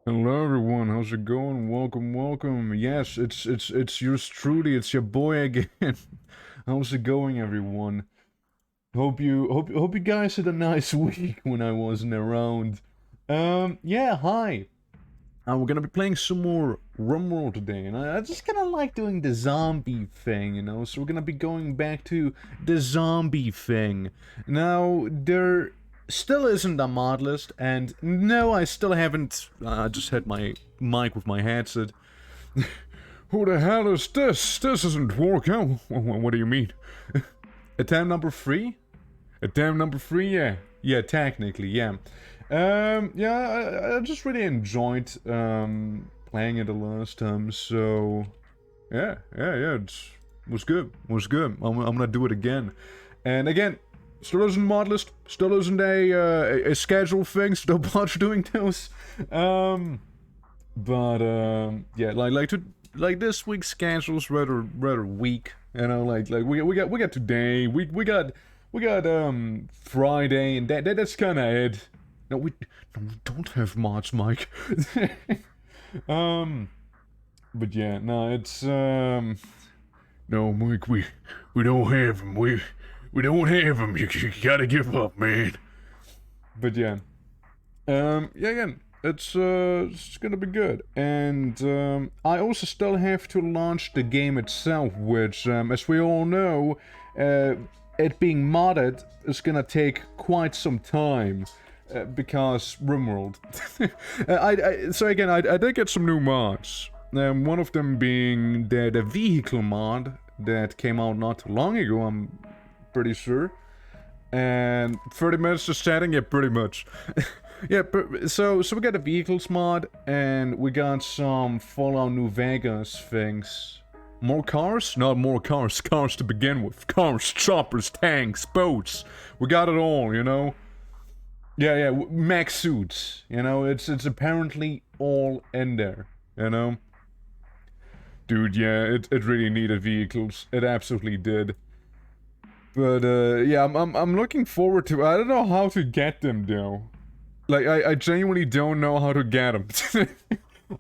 Hello everyone, how's it going? Welcome. Yes, it's yours truly, it's your boy again. How's it going, everyone? Hope you guys had a nice week when I wasn't around. Yeah, hi. We're gonna be playing some more RIMWORLD today, and I just kinda like doing the zombie thing, you know. So we're gonna be going back to the zombie thing. Now there still isn't a mod list, and no, I still haven't. I just had my mic with my headset. Who the hell is this? This isn't working. What do you mean? Attempt number 3? Attempt number 3, yeah. Yeah, technically, yeah. Yeah, I just really enjoyed playing it the last time, so yeah, it was good. I'm gonna do it again, and again, still isn't mod list, still isn't a schedule thing, still botch doing those, yeah, like this week's schedule's rather weak, you know, like we got today, we got Friday, and that's kind of it. No, we don't have mods, Mike. um, but yeah, no, it's no, Mike, we don't have them. We don't have them. You gotta give up, man. But yeah, yeah, again, it's gonna be good, and I also still have to launch the game itself, which, as we all know, it being modded is gonna take quite some time. Because RimWorld. So again, I did get some new mods. One of them being the vehicle mod that came out not too long ago, I'm pretty sure. And 30 minutes to setting, yeah, pretty much. Yeah, so we got the vehicles mod, and we got some Fallout New Vegas things. More cars? Not more cars. Cars to begin with. Cars, choppers, tanks, boats. We got it all, you know? Yeah, mech suits. You know, it's apparently all in there. You know, dude. Yeah, it really needed vehicles. It absolutely did. But yeah, I'm looking forward to. I don't know how to get them though. Like I genuinely don't know how to get them.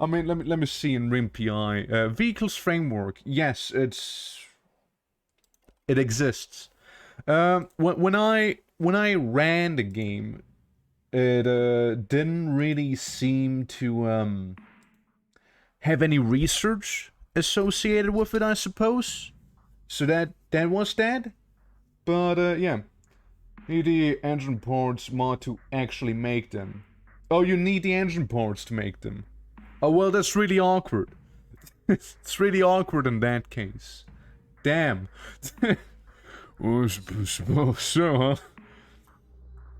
I mean, let me see in RIMPI. Vehicles framework. Yes, it exists. When I ran the game, it didn't really seem to have any research associated with it, I suppose. So that was that. But yeah, need the engine parts mod to actually make them. Oh, you need the engine parts to make them. Oh well, that's really awkward. It's really awkward in that case. Damn. Well, I suppose so, huh?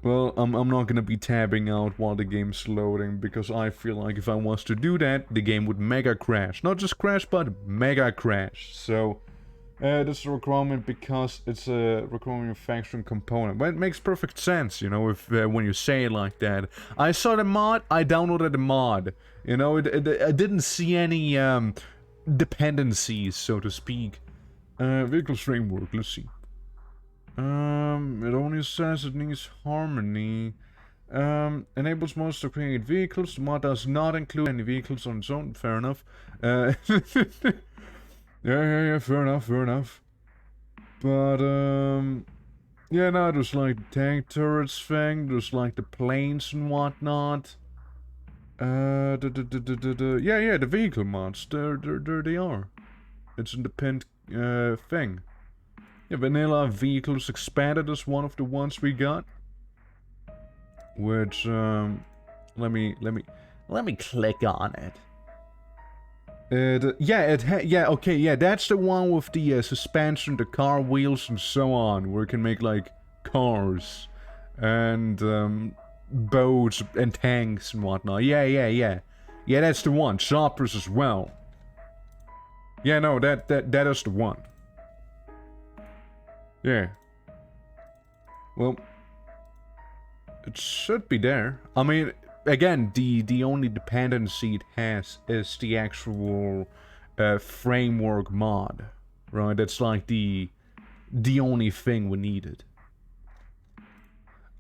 Well, I'm not gonna be tabbing out while the game's loading, because I feel like if I was to do that, the game would mega crash. Not just crash, but mega crash. So, this is a requirement because it's a required manufacturing component. But it makes perfect sense, you know, if when you say it like that. I saw the mod, I downloaded the mod. You know, I didn't see any dependencies, so to speak. Vehicles framework, let's see. It only says it needs harmony. Enables mods to create vehicles. The mod does not include any vehicles on its own. Fair enough. Yeah, fair enough. But, yeah, no, there's like the tank turrets thing, there's like the planes and whatnot. Yeah, the vehicle mods, there they are. It's in the pinned, thing. Yeah, vanilla vehicles expanded is one of the ones we got. Which, let me click on it. Okay, that's the one with the suspension, the car wheels, and so on, where it can make like cars and boats and tanks and whatnot. Yeah, that's the one. Choppers as well. Yeah, no, that is the one. Yeah. Well, it should be there. I mean, again, the only dependency it has is the actual framework mod, right? That's like the only thing we needed.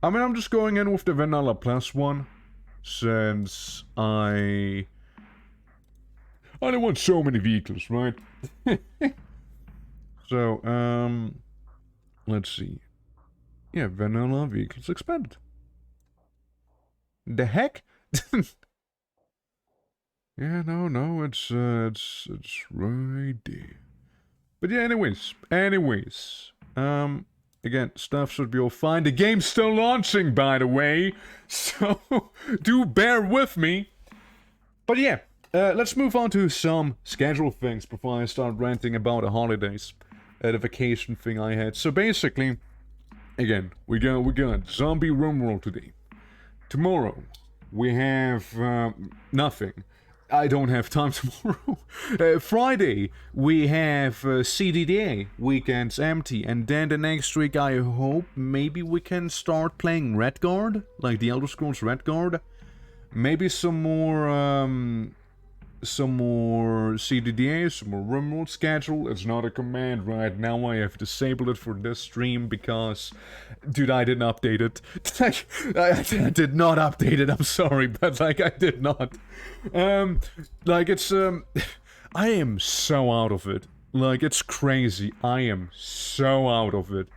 I mean, I'm just going in with the vanilla plus one. since I don't want so many vehicles, right? So, let's see. Yeah, vanilla vehicles expanded. The heck? Yeah, no, it's right there. But yeah, anyways, again, stuff should be all fine. The game's still launching, by the way, so do bear with me. But yeah, let's move on to some schedule things before I start ranting about the holidays, the vacation thing I had. So basically, again, we got Zombie RIMWORLD today. Tomorrow, we have nothing. I don't have time tomorrow. Friday, we have CDDA, weekends empty, and then the next week I hope maybe we can start playing Redguard, like the Elder Scrolls Redguard. Maybe some more CDDA, some more RIMWORLD schedule. It's not a command right now. I have disabled it for this stream because, dude, I didn't update it. I did not update it. I'm sorry, but like I did not. Like it's I am so out of it. Like it's crazy. I am so out of it.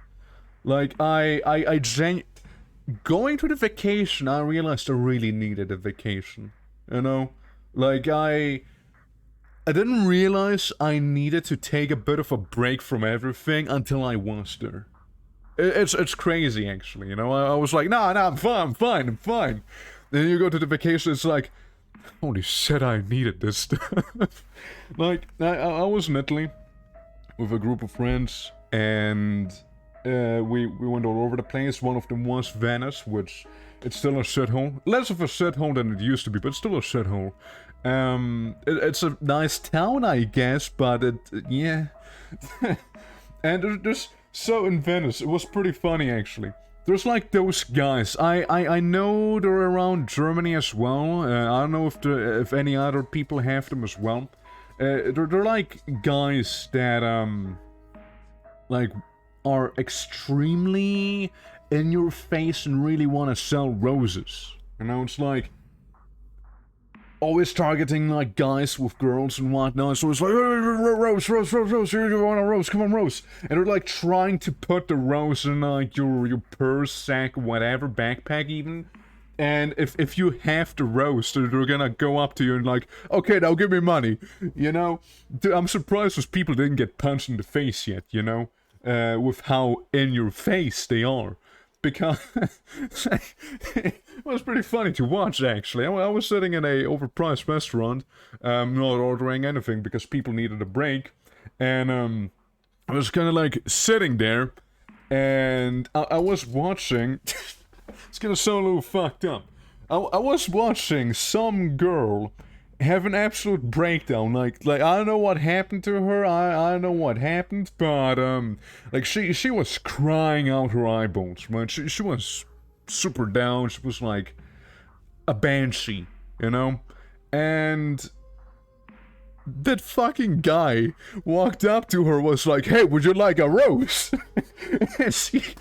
Like going to the vacation, I realized I really needed a vacation. You know? Like, I didn't realize I needed to take a bit of a break from everything until I was there. It's crazy, actually, you know? I was like, nah, I'm fine. Then you go to the vacation, it's like, holy shit, I needed this stuff. Like, I was in Italy with a group of friends, and we went all over the place. One of them was Venice, which it's still a shithole. Less of a shithole than it used to be, but still a shithole. It's a nice town, I guess, but yeah. And there's so in Venice, it was pretty funny actually. There's like those guys. I know they're around Germany as well. I don't know if any other people have them as well. They're like guys that like are extremely in your face and really want to sell roses. You know, it's like always targeting like guys with girls and whatnot. So it's like rose, here you want a rose, come on rose. And they're like trying to put the rose in like your purse, sack, whatever, backpack even. And if you have the rose, they're gonna go up to you and like, okay, now give me money. You know, I'm surprised those people didn't get punched in the face yet. You know, with how in your face they are. Because it was pretty funny to watch, actually. I was sitting in a overpriced restaurant, not ordering anything because people needed a break, and I was kind of like sitting there, and I was watching. It's gonna sound a little fucked up. I was watching some girl have an absolute breakdown. Like I don't know what happened to her. I don't know what happened, but like she was crying out her eyeballs, man. She was super down. She was like a banshee, you know. And that fucking guy walked up to her, was like, "Hey, would you like a rose?" and she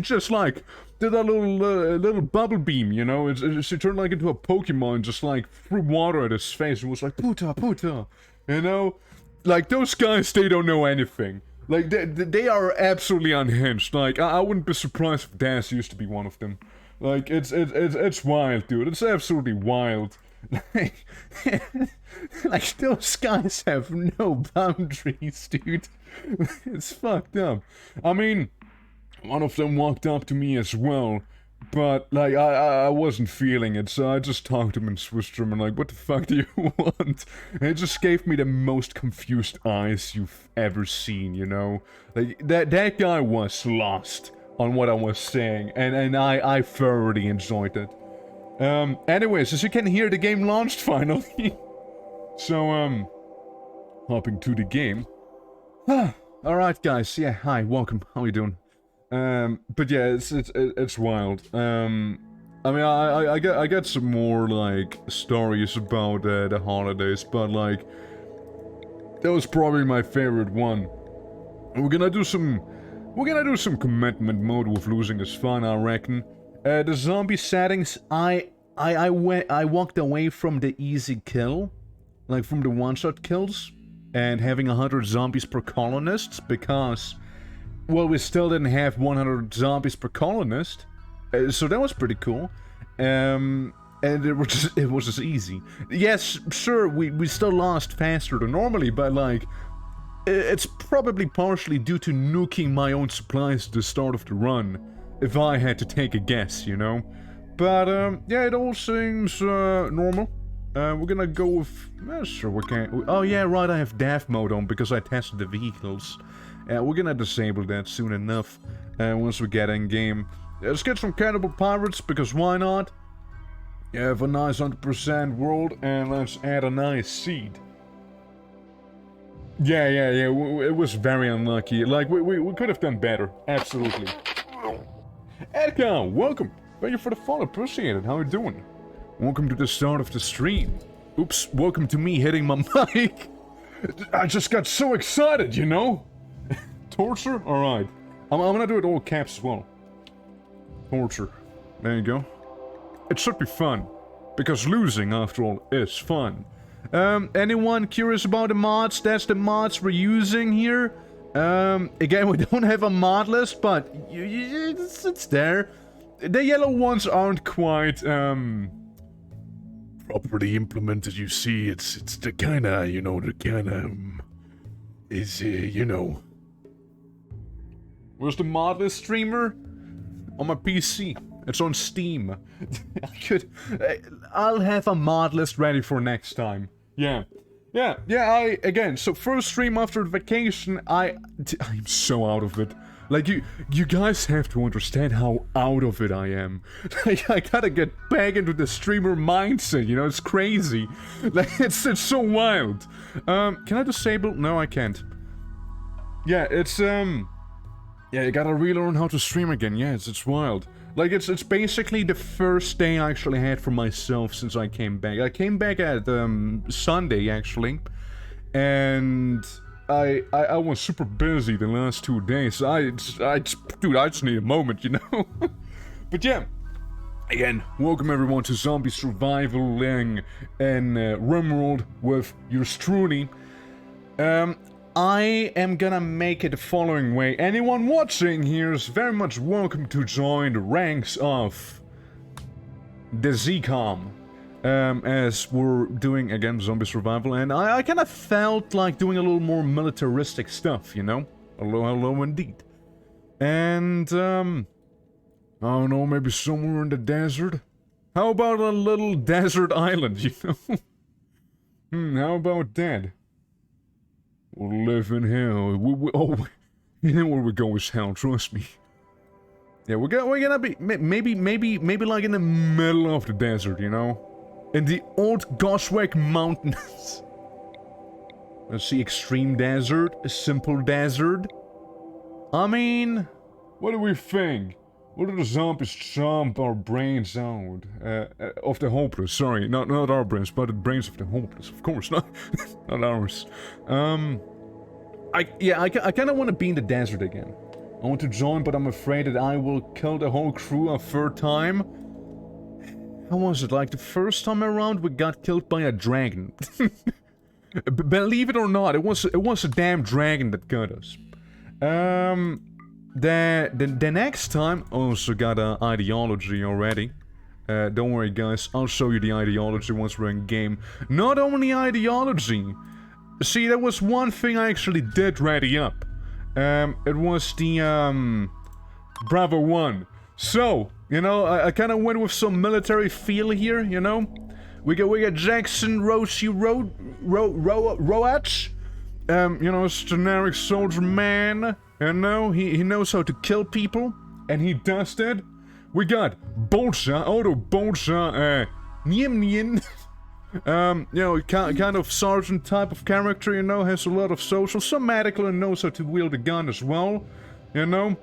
just like did a little bubble beam, you know. She turned like into a Pokemon, just like threw water at his face and was like, puta, you know. Like those guys, they don't know anything. Like they are absolutely unhinged. Like I wouldn't be surprised if Daz used to be one of them. Like it's wild, dude. It's absolutely wild. Like those guys have no boundaries, dude. It's fucked up. I mean, one of them walked up to me as well, but like I wasn't feeling it, so I just talked to him in Swiss German, like, what the fuck do you want? And it just gave me the most confused eyes you've ever seen, you know? Like that guy was lost on what I was saying, and I thoroughly enjoyed it. Anyways, as you can hear, the game launched finally. So, hopping to the game. Alright guys, yeah, hi, welcome, how you doing? But yeah, it's wild. I mean, I got some more, like, stories about, the holidays, but, like, that was probably my favorite one. We're gonna do some commitment mode with losing is fun, I reckon. The zombie settings, I I walked away from the easy kill, like from the one-shot kills, and having 100 zombies per colonist, because, well, we still didn't have 100 zombies per colonist, so that was pretty cool. And it was just easy. Yes, sure, we still lost faster than normally, but like, it's probably partially due to nuking my own supplies at the start of the run, if I had to take a guess, you know? But, yeah, it all seems, normal. We're gonna go with... sure, we can... Oh, yeah, right, I have DAF mode on because I tested the vehicles. We're gonna disable that soon enough, once we get in game. Let's get some Cannibal Pirates, because why not? Have a nice 100% world, and let's add a nice seed. Yeah, it was very unlucky. Like, we could have done better. Absolutely. Edgar, welcome! Thank you for the follow, appreciate it. How are you doing? Welcome to the start of the stream. Oops, welcome to me hitting my mic. I just got so excited, you know? Torture? Alright. I'm gonna do it all caps as well. Torture. There you go. It should be fun. Because losing, after all, is fun. Anyone curious about the mods? That's the mods we're using here. Again, we don't have a mod list, but it's there. The yellow ones aren't quite, properly implemented, you see. It's the kinda, you know, you know. Where's the mod list streamer? On my PC. It's on Steam. I'll have a mod list ready for next time. Yeah, again, so first stream after the vacation, I'm so out of it. Like, you guys have to understand how out of it I am. Like, I gotta get back into the streamer mindset, you know, it's crazy. Like, it's so wild. Can I disable? No, I can't. Yeah, it's, yeah, you gotta relearn how to stream again, yeah, it's wild. Like, it's basically the first day I actually had for myself since I came back. I came back at, Sunday, actually, and... I was super busy the last 2 days. Dude, I just need a moment, you know? But yeah, again, welcome everyone to Zombie Survival in RIMWORLD with yours truly. I am gonna make it the following way. Anyone watching here is very much welcome to join the ranks of the ZCOM. As we're doing, again, zombie survival, and I kind of felt like doing a little more militaristic stuff, you know? Hello indeed. And, I don't know, maybe somewhere in the desert? How about a little desert island, you know? How about that? We'll live in hell. You know where we go is hell, trust me. Yeah, we're gonna be, maybe like in the middle of the desert, you know? In the old Gosweg Mountains. Let's see, extreme desert, a simple desert. I mean, what do we think? What do the zombies chomp our brains out? Of the hopeless, sorry, not our brains, but the brains of the hopeless, of course, not ours. I kind of want to be in the desert again. I want to join, but I'm afraid that I will kill the whole crew a third time. How was it? Like, the first time around, we got killed by a dragon. Believe it or not, it was a damn dragon that got us. The next time, also got an ideology already. Don't worry, guys, I'll show you the ideology once we're in game. Not only ideology. See, there was one thing I actually did ready up. It was the, Bravo 1. So, you know, I kind of went with some military feel here, you know? We got Jackson Roach, Roach, you know, generic soldier man, you know? He knows how to kill people, and he does that. We got Bolsha, Otto Bolsha, Nien, you know, kind of sergeant type of character, you know, has a lot of social, some medical, and knows how to wield a gun as well, you know?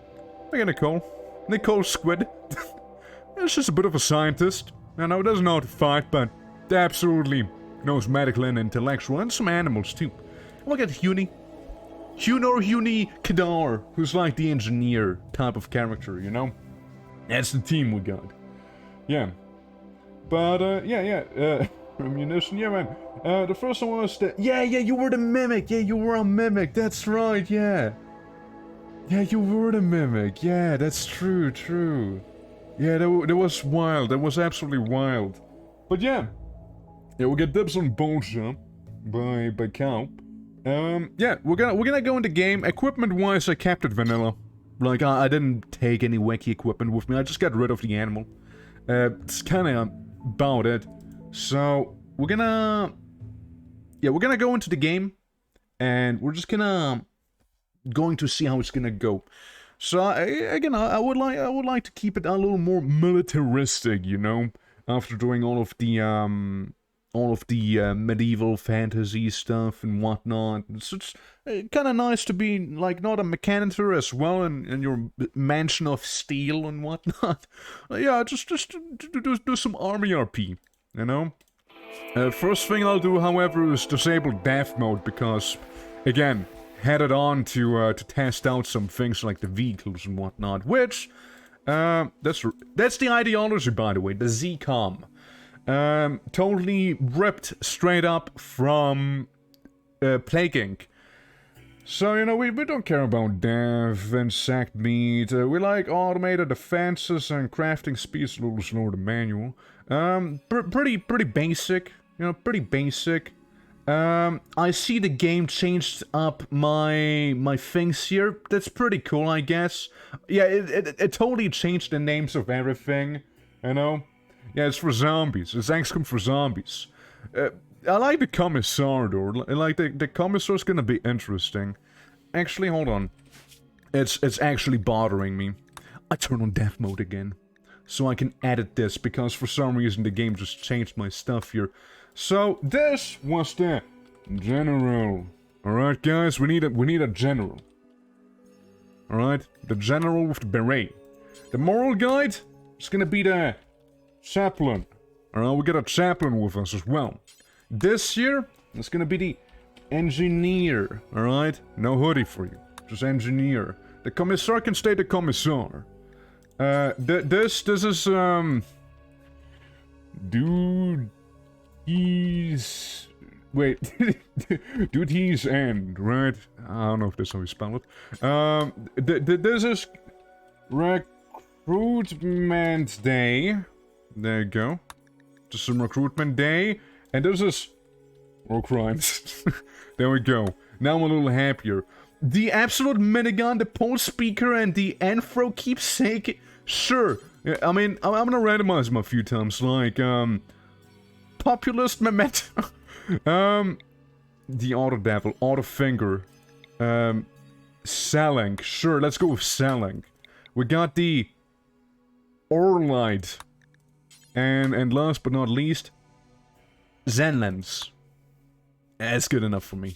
We got Nicole Squid. She's just a bit of a scientist, you know, doesn't know how to fight, but absolutely knows medical and intellectual, and some animals too. Look at Huni Kadar, who's like the engineer type of character, you know? That's the team we got. Yeah. But, yeah, ammunition, yeah, man. The first one was the... Yeah, you were the mimic. Yeah, you were a mimic. That's right, yeah. Yeah, you were the mimic. Yeah, that's true. Yeah, that was wild. That was absolutely wild. But yeah. Yeah, we'll get dibs on Bolsa by Cow. Yeah, we're gonna go into game. Equipment-wise, I kept it vanilla. Like, I didn't take any wacky equipment with me. I just got rid of the animal. It's kinda about it. So, we're gonna... Yeah, we're gonna go into the game. And we're just going to see how it's gonna go. So, I would like to keep it a little more militaristic, you know? After doing all of the medieval fantasy stuff and whatnot. It's kind of nice to be, like, not a mechanitor as well in your mansion of steel and whatnot. Yeah, just do some army RP, you know? First thing I'll do, however, is disable death mode, because, again, headed on to test out some things like the vehicles and whatnot, which, that's the ideology, by the way, the ZCOM. Totally ripped straight up from Plague Inc. So, you know, we don't care about death and sacked meat. We like automated defenses and crafting speed's a little slower than manual. Pretty basic. You know, pretty basic. I see the game changed up my things here. That's pretty cool, I guess. Yeah, it totally changed the names of everything, you know? Yeah, it's for zombies. It's XCOM for zombies. I like the Commissar, though. Like, the Commissar's gonna be interesting. Actually, hold on. It's actually bothering me. I turn on death mode again. So I can edit this, because for some reason the game just changed my stuff here. So, this was the general. Alright, guys, we need a general. Alright? The general with the beret. The moral guide is gonna be the chaplain. Alright, we got a chaplain with us as well. This year, it's gonna be the engineer. Alright? No hoodie for you. Just engineer. The commissar can stay the commissar. This is, duties... Wait. Duties end, right? I don't know if that's how you spell it. This is recruitment day. There you go. Just some recruitment day. And this is... war crimes. There we go. Now I'm a little happier. The absolute minigun, the pole speaker, and the Anthro keepsake. Sure. I mean, I'm gonna randomize them a few times. Like, populist memento. The auto devil, auto finger. Selling. Sure, let's go with selling. We got the Orlight. And last but not least, Zenlens. That's good enough for me.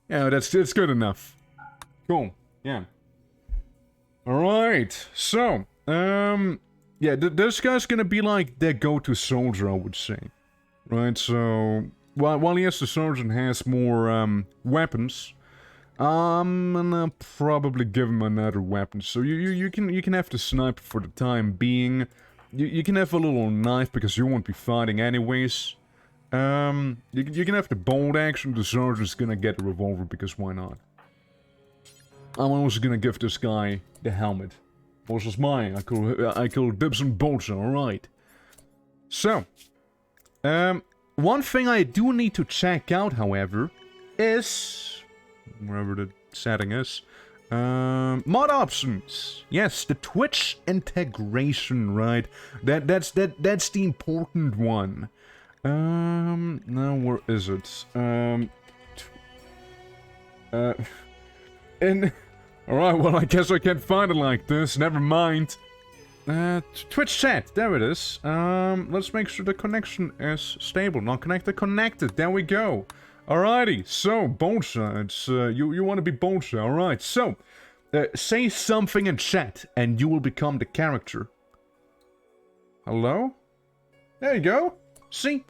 Yeah, that's good enough. Cool. Yeah. Alright. So, yeah, this guy's gonna be like the go-to soldier, I would say. Right, so... While yes, the sergeant has more, weapons, I'm gonna probably give him another weapon. So you can have the sniper for the time being. You can have a little knife because you won't be fighting anyways. You can have the bolt action. The sergeant's gonna get a revolver because why not? I'm also gonna give this guy the helmet. This is mine. I call dibs and bolts. All right. So, one thing I do need to check out, however, is wherever the setting is. Mod options. Yes, the Twitch integration, right? That's the important one. Now where is it? Alright, well, I guess I can't find it like this. Never mind. Twitch chat. There it is. Let's make sure the connection is stable. Not connected, connected. There we go. Alrighty, so, Bolsha, it's, you want to be Bolsha, alright, so, say something in chat, and you will become the character. Hello? There you go, see?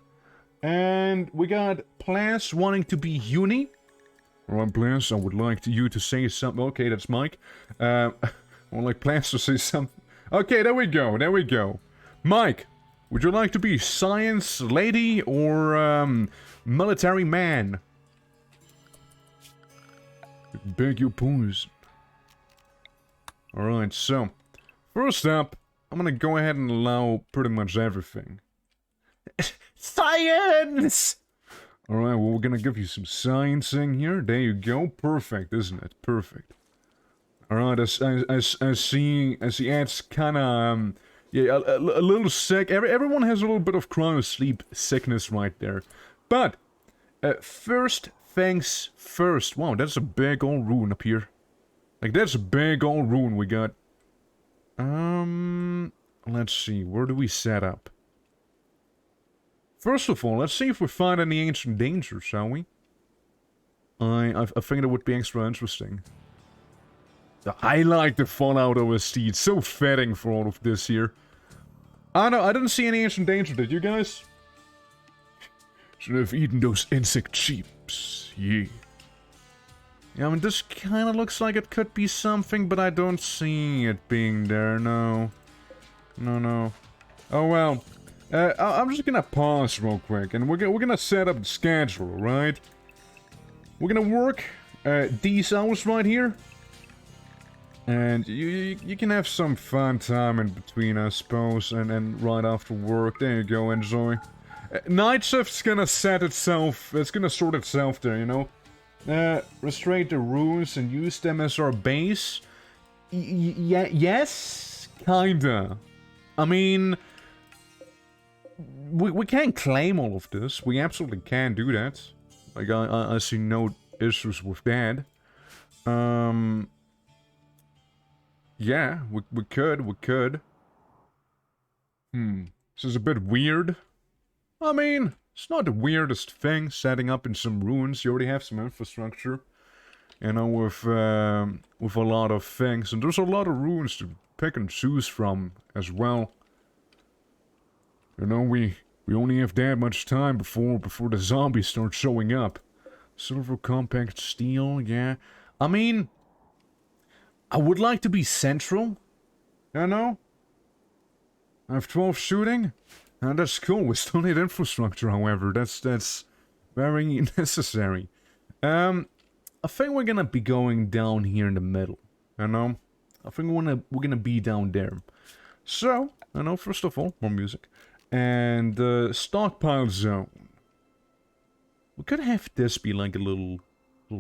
And we got Plas wanting to be Uni. Alright, Plas, I would like you to say something. Okay, that's Mike. I would like Plas to say something. Okay, there we go, Mike, Would you like to be science lady or military man? Beg your pause. Alright, so first up, I'm gonna go ahead and allow pretty much everything. Science! Alright, well, we're gonna give you some sciencing here. There you go. Perfect, isn't it? Perfect. Alright, I see Ed's kinda, yeah, a little sick. Everyone has a little bit of cryo sleep sickness right there. But, first things first. Wow, that's a big old rune up here. Like, that's a big old rune we got. Let's see, where do we set up? First of all, let's see if we find any ancient danger, shall we? I think that would be extra interesting. I like the Fallout OST, it's so fitting for all of this here. I know, I didn't see any ancient danger, did you guys? Should have eaten those insect chips, yeah. Yeah, I mean, this kind of looks like it could be something, but I don't see it being there, no. No. Oh well. I'm just gonna pause real quick, and we're gonna set up the schedule, right? We're gonna work these hours right here. And you can have some fun time in between, I suppose, and right after work. There you go, enjoy. Night shift's gonna set itself, it's gonna sort itself there, you know? Restrain the runes and use them as our base? Yes? Kinda. I mean, we can't claim all of this. We absolutely can do that. Like, I see no issues with that. Yeah, we could. This is a bit weird. I mean, it's not the weirdest thing, setting up in some ruins. You already have some infrastructure. You know, with a lot of things. And there's a lot of ruins to pick and choose from as well. You know, we only have that much time before the zombies start showing up. Silver compact steel, yeah. I mean, I would like to be central. You know? I have 12 shooting. And that's cool. We still need infrastructure, however. That's very necessary. I think we're gonna be going down here in the middle. You know? I think we're gonna be down there. So, you know, first of all, more music. And stockpile zone. We could have this be like a little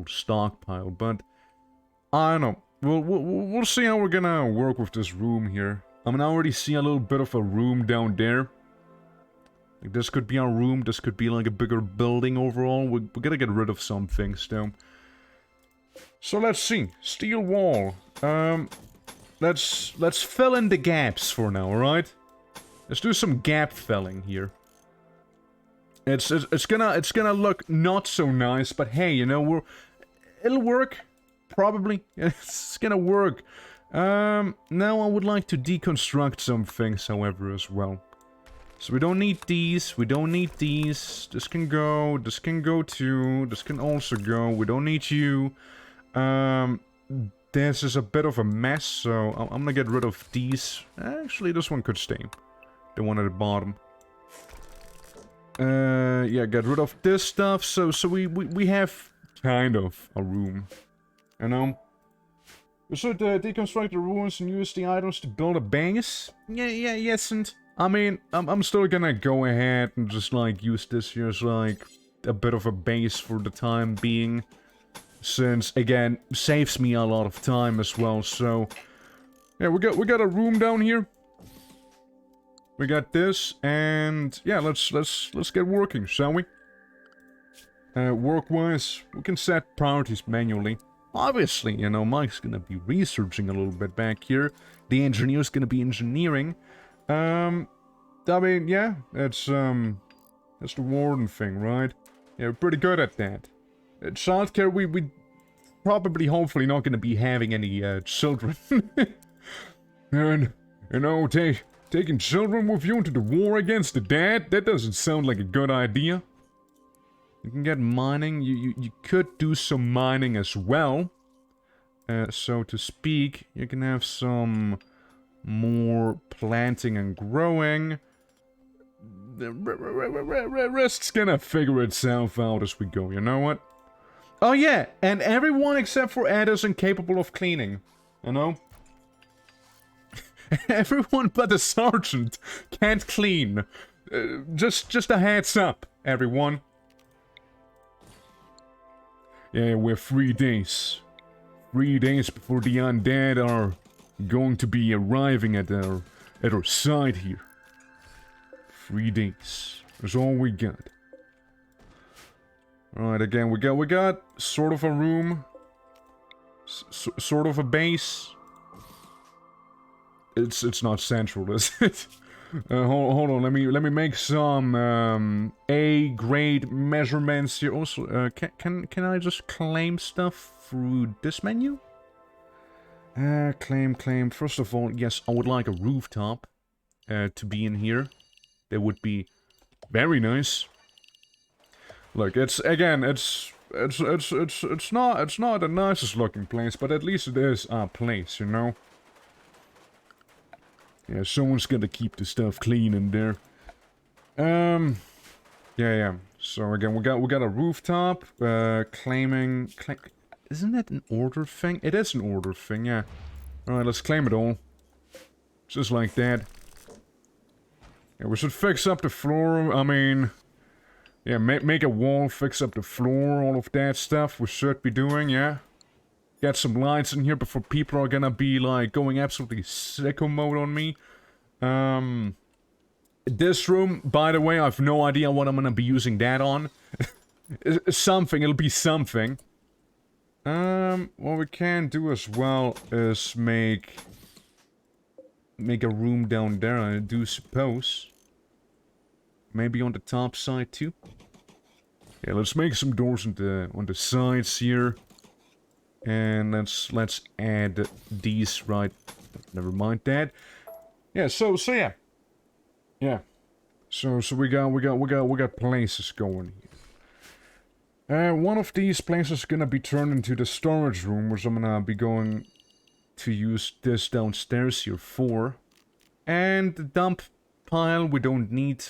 stockpile, but I don't know. We'll see how we're gonna work with this room here. I mean, I already see a little bit of a room down there. Like, this could be our room. This could be like a bigger building overall. We gotta get rid of some things though. So let's see. Steel wall. Let's fill in the gaps for now, alright? Let's do some gap filling here. It's gonna look not so nice, but hey, you know, it'll work. Probably. It's gonna work. Now I would like to deconstruct some things, however, as well. So we don't need these, we don't need these. This can go too. This can also go. We don't need you. This is a bit of a mess, so I'm gonna get rid of these. Actually, this one could stay. The one at the bottom. Yeah, get rid of this stuff. So we have kind of a room. You know? We should deconstruct the ruins and use the items to build a base. Yes, and I mean, I'm still gonna go ahead and just like use this here as like a bit of a base for the time being. Since, again, saves me a lot of time as well, so... Yeah, we got a room down here. We got this, and... Yeah, let's get working, shall we? Work-wise, we can set priorities manually. Obviously, you know, Mike's gonna be researching a little bit back here. The engineer's gonna be engineering. I mean, yeah, that's the warden thing, right? Yeah, we're pretty good at that. Childcare, we probably, hopefully, not going to be having any children. And, you know, taking children with you into the war against the dad, that doesn't sound like a good idea. You can get mining, you could do some mining as well. So to speak, you can have some more planting and growing. rest's gonna figure itself out as we go, you know what? Oh yeah, and everyone except for Ed is incapable of cleaning, you know? Everyone but the sergeant can't clean. Just a heads up, everyone. Yeah, we're 3 days. 3 days before the undead are going to be arriving at our side here. 3 days. That's all we got. Alright, again, we got sort of a room. Sort of a base. It's not central, is it? Hold on, let me make some A-grade measurements here. Also, can I just claim stuff through this menu? Claim. First of all, yes, I would like a rooftop to be in here. That would be very nice. Look, it's not the nicest looking place, but at least it is a place, you know. Yeah, someone's gonna keep the stuff clean in there. Yeah. So again, we got a rooftop. Isn't that an order thing? It is an order thing, yeah. All right, let's claim it all. Just like that. Yeah, we should fix up the floor. I mean, yeah, make a wall, fix up the floor, all of that stuff we should be doing, yeah. Get some lights in here before people are gonna be, like, going absolutely sicko mode on me. This room, by the way, I have no idea what I'm gonna be using that on. Something, it'll be something. What we can do as well is make a room down there, I do suppose. Maybe on the top side, too. Yeah, let's make some doors on the sides here. And let's add these right. Never mind that. Yeah, so yeah. Yeah. So we got places going here. One of these places is gonna be turned into the storage room, which I'm gonna be going to use this downstairs here for. And the dump pile we don't need.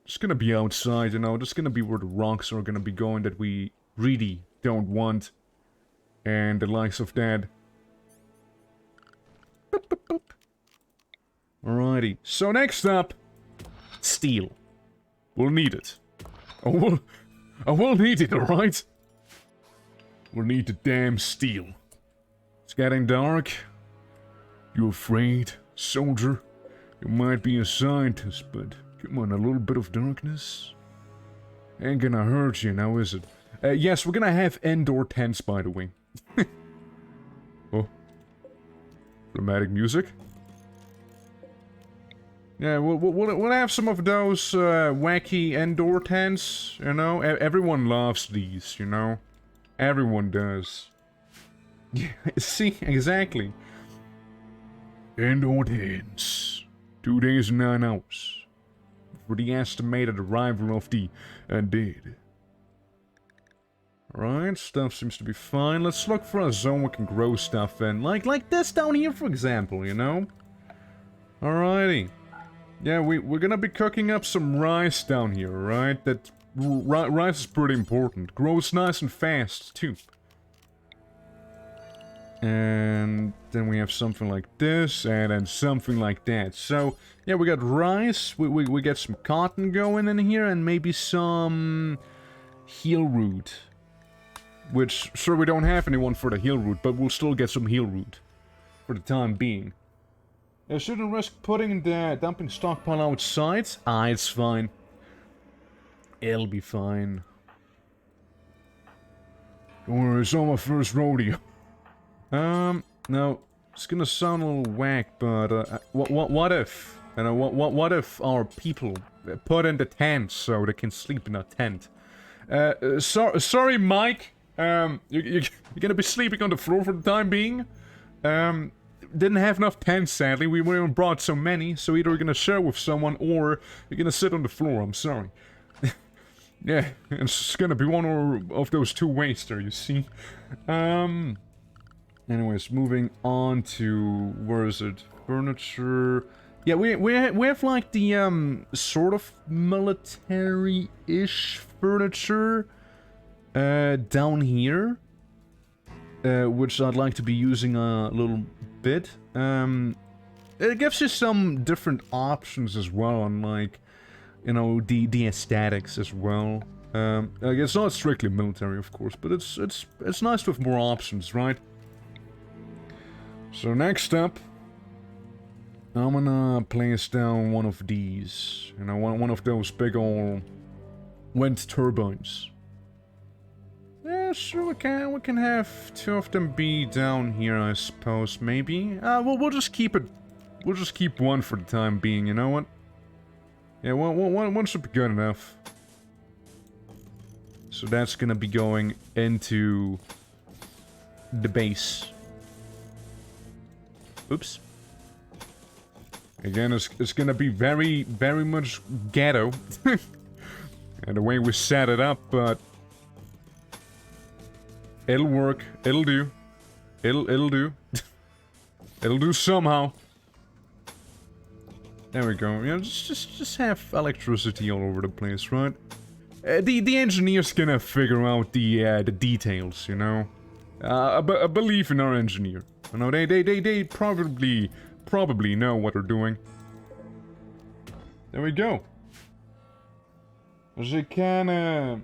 It's gonna be outside, you know. That's gonna be where the rocks are gonna be going that we really don't want. And the likes of that. Boop, boop, boop. Alrighty. So next up, steel. We'll need it. I will need it, alright? We'll need the damn steel. It's getting dark. You afraid, soldier? You might be a scientist, but come on, a little bit of darkness ain't gonna hurt you now, is it? Yes, we're gonna have indoor tents, by the way. Oh. Dramatic music. Yeah, we'll have some of those wacky indoor tents, you know? Everyone loves these, you know? Everyone does. Yeah, see, exactly. Indoor tents. 2 days and 9 hours. For the estimated arrival of the undead. Alright, stuff seems to be fine. Let's look for a zone we can grow stuff in. Like this down here, for example, you know? Alrighty. Yeah, we're gonna be cooking up some rice down here, right? That rice is pretty important. Grows nice and fast, too. And then we have something like this, and then something like that. So, yeah, we got rice, we get some cotton going in here, and maybe some heel root. Which, sure, we don't have anyone for the heel root, but we'll still get some heel root. For the time being. I shouldn't risk putting the dumping stockpile outside. Ah, it's fine. It'll be fine. Don't worry, it's not my first rodeo. No, it's gonna sound a little whack, but what if, you know, what if our people put in the tent so they can sleep in a tent? Sorry, Mike. You're gonna be sleeping on the floor for the time being. Didn't have enough tents, sadly. We weren't brought so many, so either you're gonna share with someone or you're gonna sit on the floor. I'm sorry. Yeah, it's gonna be one of those two ways there, you see. Anyways, moving on to, where is it? Furniture. Yeah, we have like the sort of military-ish furniture down here, which I'd like to be using a little bit. It gives you some different options as well on, like, you know, the aesthetics as well. Like, it's not strictly military, of course, but it's nice to have more options, right? So next up, I'm gonna place down one of these. You know, one of those big old wind turbines. Yeah, sure, we can have 2 of them be down here, I suppose, maybe. We'll just keep it. We'll just keep 1 for the time being, you know what? Yeah, one should be good enough. So that's gonna be going into the base. Oops. Again, it's gonna be very, very much ghetto. And the way we set it up, but it'll work. It'll do. It'll do. It'll do somehow. There we go. Yeah, just have electricity all over the place, right? The engineer's gonna figure out the details, you know. I believe in our engineer. You know, they probably know what they're doing. There we go. So can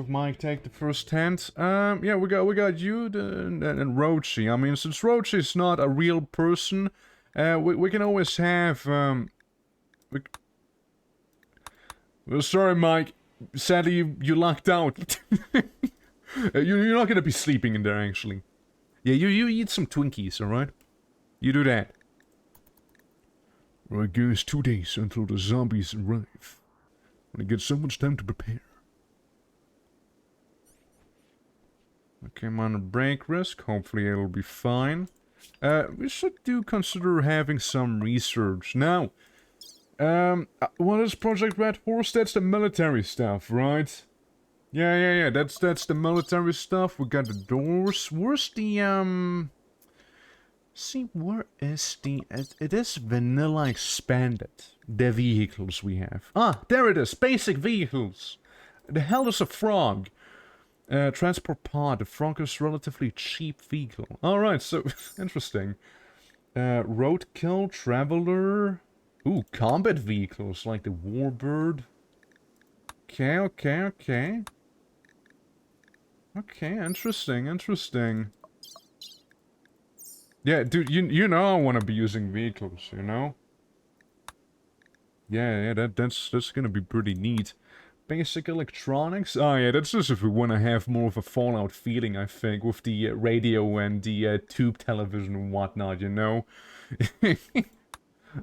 Mike take the first hand? Yeah, we got you and Rochi. I mean, since Rochi is not a real person, we can always have well, sorry, Mike. Sadly, you locked out. You're not gonna be sleeping in there, actually. Yeah, you eat some Twinkies, alright? You do that. I guess 2 days until the zombies arrive. When I get so much time to prepare. Okay, I'm on a break risk. Hopefully it'll be fine. We should consider having some research. Now, what is Project Red Horse? That's the military stuff, right? Yeah, that's the military stuff. We got the doors. Where's the, see, where is the... It is vanilla expanded. The vehicles we have. Ah, there it is. Basic vehicles. The hell is a frog? Transport pod. The frog is relatively cheap vehicle. Alright, so, interesting. Roadkill, traveler. Ooh, combat vehicles, like the warbird. Okay. Okay, interesting. Yeah, dude, you know I want to be using vehicles, you know? Yeah, that's gonna be pretty neat. Basic electronics? Oh yeah, that's just if we want to have more of a Fallout feeling, I think, with the radio and the tube television and whatnot, you know?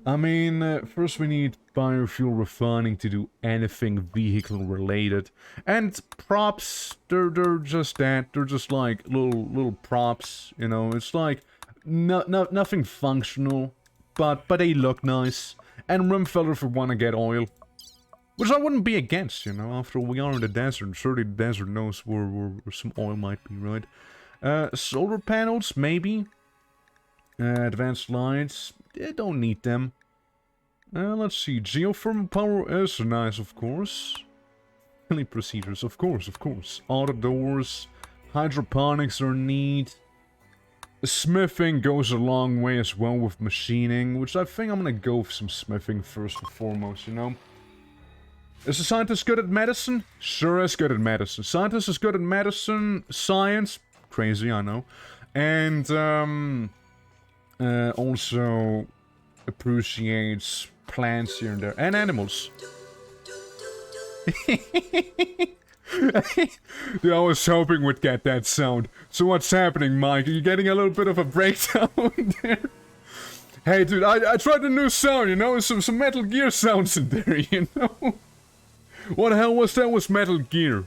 I mean, first we need biofuel refining to do anything vehicle related. And props, they're just that. They're just like little props, you know. It's like nothing functional, but they look nice. And room filler if we want to get oil. Which I wouldn't be against, you know. After all, we are in the desert. Surely the desert knows where some oil might be, right? Solar panels, maybe. Advanced lights. Don't need them. Let's see. Geothermal power is nice, of course. Filling procedures, of course. Auto doors. Hydroponics are neat. Smithing goes a long way as well with machining, which I think I'm gonna go for some smithing first and foremost, you know? Is the scientist good at medicine? Sure is good at medicine. Scientist is good at medicine, science, crazy, I know. And, also appreciates plants here and there. And animals. Dude, I was hoping we'd get that sound. So what's happening, Mike? Are you getting a little bit of a breakdown there? Hey, dude, I tried a new sound, you know? Some Metal Gear sounds in there, you know? What the hell was that? Was Metal Gear.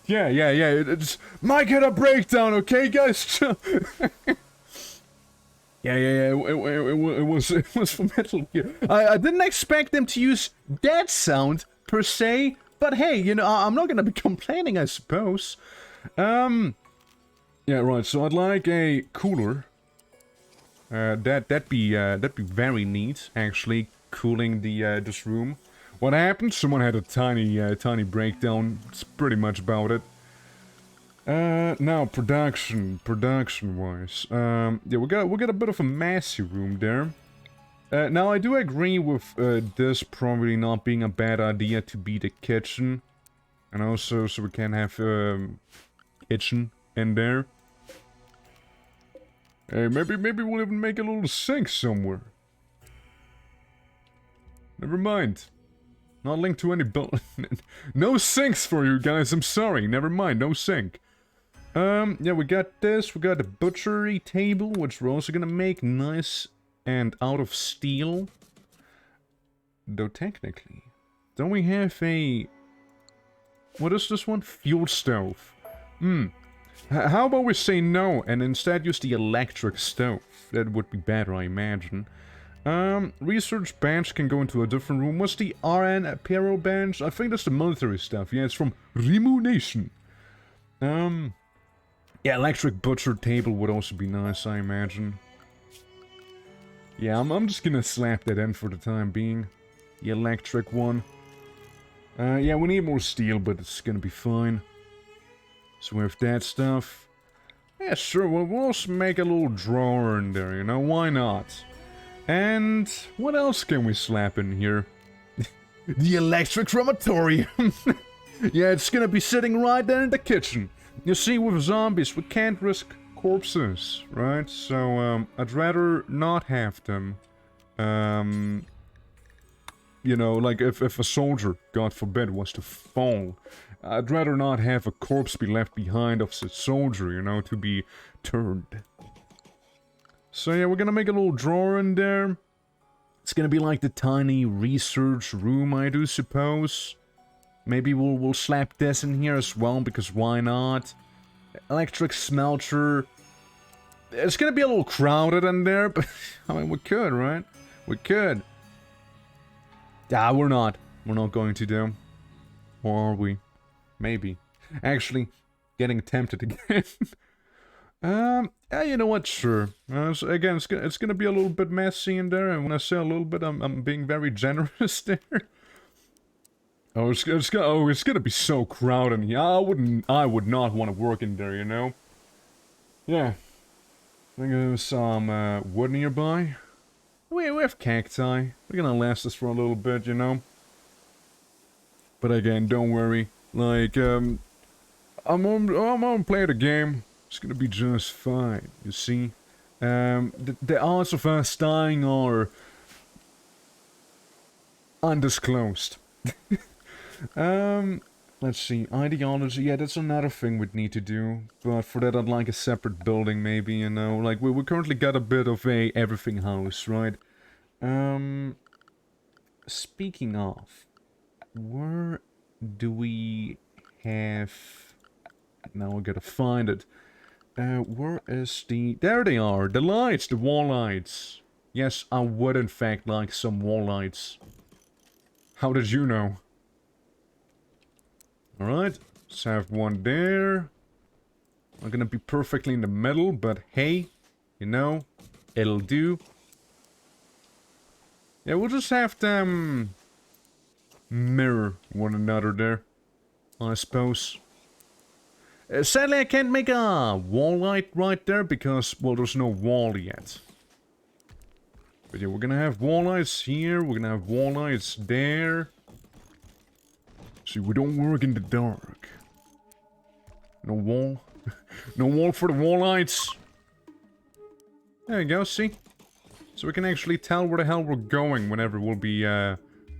Yeah, it's... Mike had a breakdown, okay, guys? Yeah, it was for Metal Gear. I didn't expect them to use that sound, per se, but hey, you know, I'm not gonna be complaining, I suppose. Yeah, right, so I'd like a cooler. That'd be very neat, actually, cooling the this room. What happened? Someone had a tiny breakdown. It's pretty much about it. Now production-wise, yeah, we got a bit of a messy room there. Now I do agree with this probably not being a bad idea to be the kitchen, and also so we can have kitchen in there. Hey, maybe we'll even make a little sink somewhere. Never mind. Not linked to any no sinks for you guys, I'm sorry. Never mind, no sink. Yeah, we got this. We got the butchery table, which we're also gonna make nice and out of steel. Though technically, don't we have a... What is this one? Fuel stove. How about we say no and instead use the electric stove? That would be better, I imagine. Research bench can go into a different room. What's the RN Apero bench? I think that's the military stuff. Yeah, it's from RIMWORLD Nation. Yeah, electric butcher table would also be nice, I imagine. Yeah, I'm just gonna slap that in for the time being. The electric one. Yeah, we need more steel, but it's gonna be fine. So we have that stuff. Yeah, sure, we'll also make a little drawer in there, you know, why not? And what else can we slap in here? The electric crematorium! Yeah, it's gonna be sitting right there in the kitchen. You see, with zombies, we can't risk corpses, right? So, I'd rather not have them. You know, like if a soldier, God forbid, was to fall, I'd rather not have a corpse be left behind of said soldier, you know, to be turned. So yeah, we're gonna make a little drawer in there. It's gonna be like the tiny research room, I do suppose. Maybe we'll slap this in here as well, because why not? Electric smelter. It's gonna be a little crowded in there, but I mean, we could, right? We could. Ah, we're not. We're not going to do. Or are we? Maybe. Actually, getting tempted again. Yeah, you know what? Sure. So again, it's gonna be a little bit messy in there, and when I say a little bit, I'm being very generous there. Oh, it's gonna be so crowded in here. I would not want to work in there, you know. Yeah. I think there's some wood nearby. We have cacti. We're gonna last us for a little bit, you know. But again, don't worry. Like, I'm gonna play the game. It's gonna be just fine, you see. The odds of us dying are undisclosed. Let's see, ideology, yeah, that's another thing we'd need to do, but for that I'd like a separate building maybe, you know, like, we currently got a bit of a everything house, right? Speaking of, where do we have, now I gotta find it, where is the, there they are, the lights, the wall lights. Yes, I would in fact like some wall lights. How did you know? Alright, let's have one there. Not gonna be perfectly in the middle, but hey, you know, it'll do. Yeah, we'll just have them mirror one another there, I suppose. Sadly, I can't make a wall light right there because, well, there's no wall yet. But yeah, we're gonna have wall lights here, we're gonna have wall lights there. See, we don't work in the dark. No wall. No wall for the wall lights. There you go, see? So we can actually tell where the hell we're going whenever we'll be,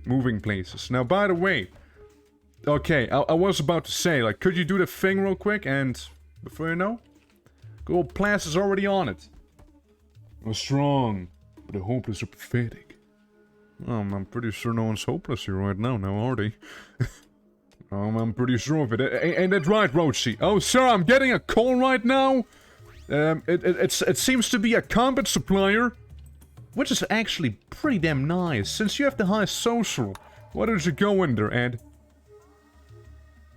moving places. Now, by the way... Okay, I was about to say, like, could you do the thing real quick? And, before you know... Good old Plas is already on it. We're strong, but the hopeless are pathetic. I'm pretty sure no one's hopeless here right now, are they? I'm pretty sure of it. Ain't that right, Roachy? Oh, sir, I'm getting a call right now. It seems to be a combat supplier. Which is actually pretty damn nice. Since you have the highest social, why don't you go in there, Ed?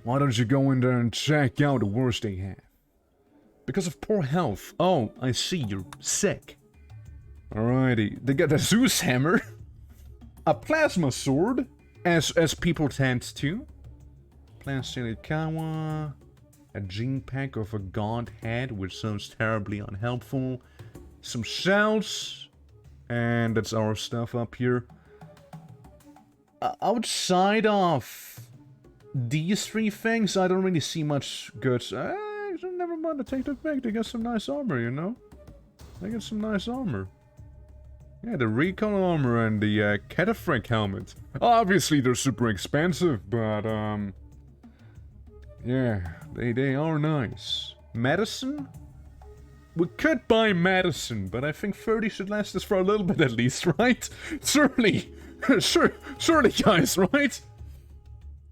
Why don't you go in there and check out the worst they have? Because of poor health. Oh, I see, you're sick. Alrighty. They got a Zeus hammer. A plasma sword. As people tend to. Plastilikawa. A gene pack of a god head, which sounds terribly unhelpful. Some shells. And that's our stuff up here. Outside of these three things, I don't really see much good. Never mind, I take that back. They got some nice armor, you know? They got some nice armor. Yeah, the recon armor and the Cataphragm helmet. Obviously, they're super expensive, but, yeah, they are nice. Medicine? We could buy medicine, but I think 30 should last us for a little bit at least, right? Surely! Surely, guys, right?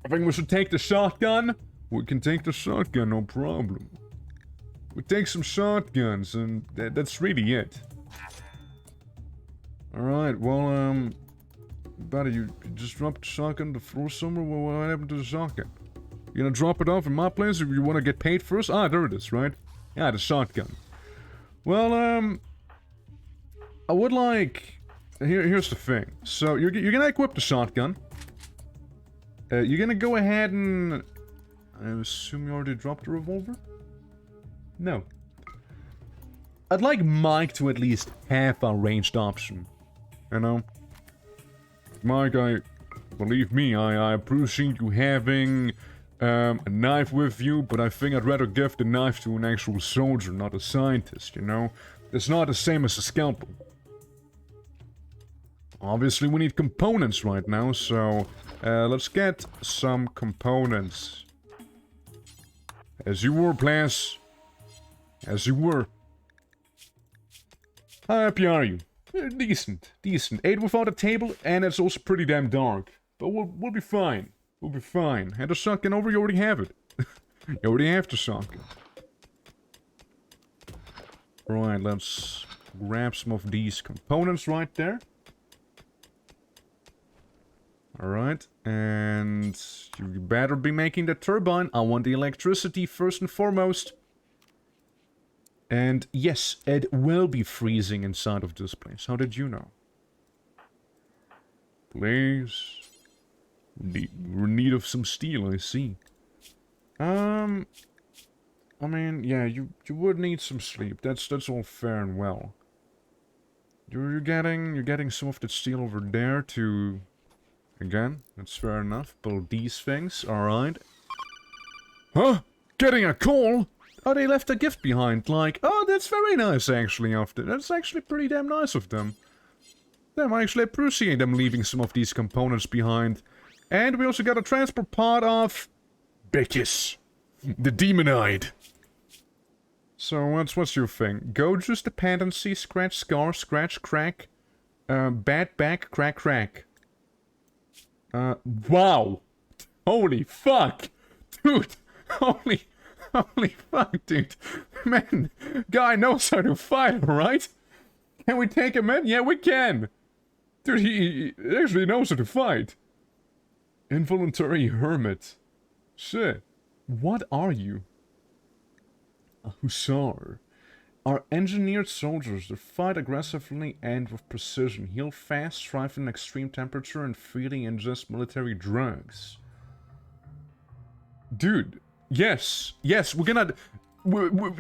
I think we should take the shotgun. We can take the shotgun, no problem. We take some shotguns, and that's really it. Alright, well, buddy, you just dropped the shotgun to throw somewhere? Well, what happened to the shotgun? You gonna drop it off in my place if you wanna get paid first? Ah, there it is, right? Yeah, the shotgun. Well, I would like... Here's the thing. So, you're gonna equip the shotgun. You're gonna go ahead and... I assume you already dropped the revolver? No. I'd like Mike to at least have a ranged option. You know? Mike, believe me, I appreciate you having a knife with you, but I think I'd rather give the knife to an actual soldier, not a scientist, you know? It's not the same as a scalpel. Obviously, we need components right now, so let's get some components. As you were, Plas. As you were. How happy are you? Decent. 8 without a table, and it's also pretty damn dark. But we'll be fine. We'll be fine. Hand the shotgun over, you already have it. You already have the shotgun. Right, let's grab some of these components right there. Alright, and you better be making the turbine. I want the electricity first and foremost. And yes, it will be freezing inside of this place. How did you know? Please. We're in need of some steel, I see. I mean, yeah, you would need some sleep. That's all fair and well. You're getting some of the steel over there to... Again, that's fair enough. Build these things, alright. Huh? Getting a call? Oh, they left a gift behind, like... Oh, that's very nice, actually, of them. That's actually pretty damn nice of them. Damn, I actually appreciate them leaving some of these components behind. And we also got a transport pod of... Beckus. The Demonide. So, what's your thing? Goju's dependency, scratch, scar, scratch, crack. Bad back, crack, crack. Wow! Holy fuck! Dude! Holy fuck, dude! Man, guy knows how to fight, right? Can we take him in? Yeah, we can! Dude, he actually knows how to fight. Involuntary hermit. Shit. What are you? A hussar. Are engineered soldiers that fight aggressively and with precision, heal fast, thrive in extreme temperature, and freely ingest military drugs. Dude, yes, we're gonna...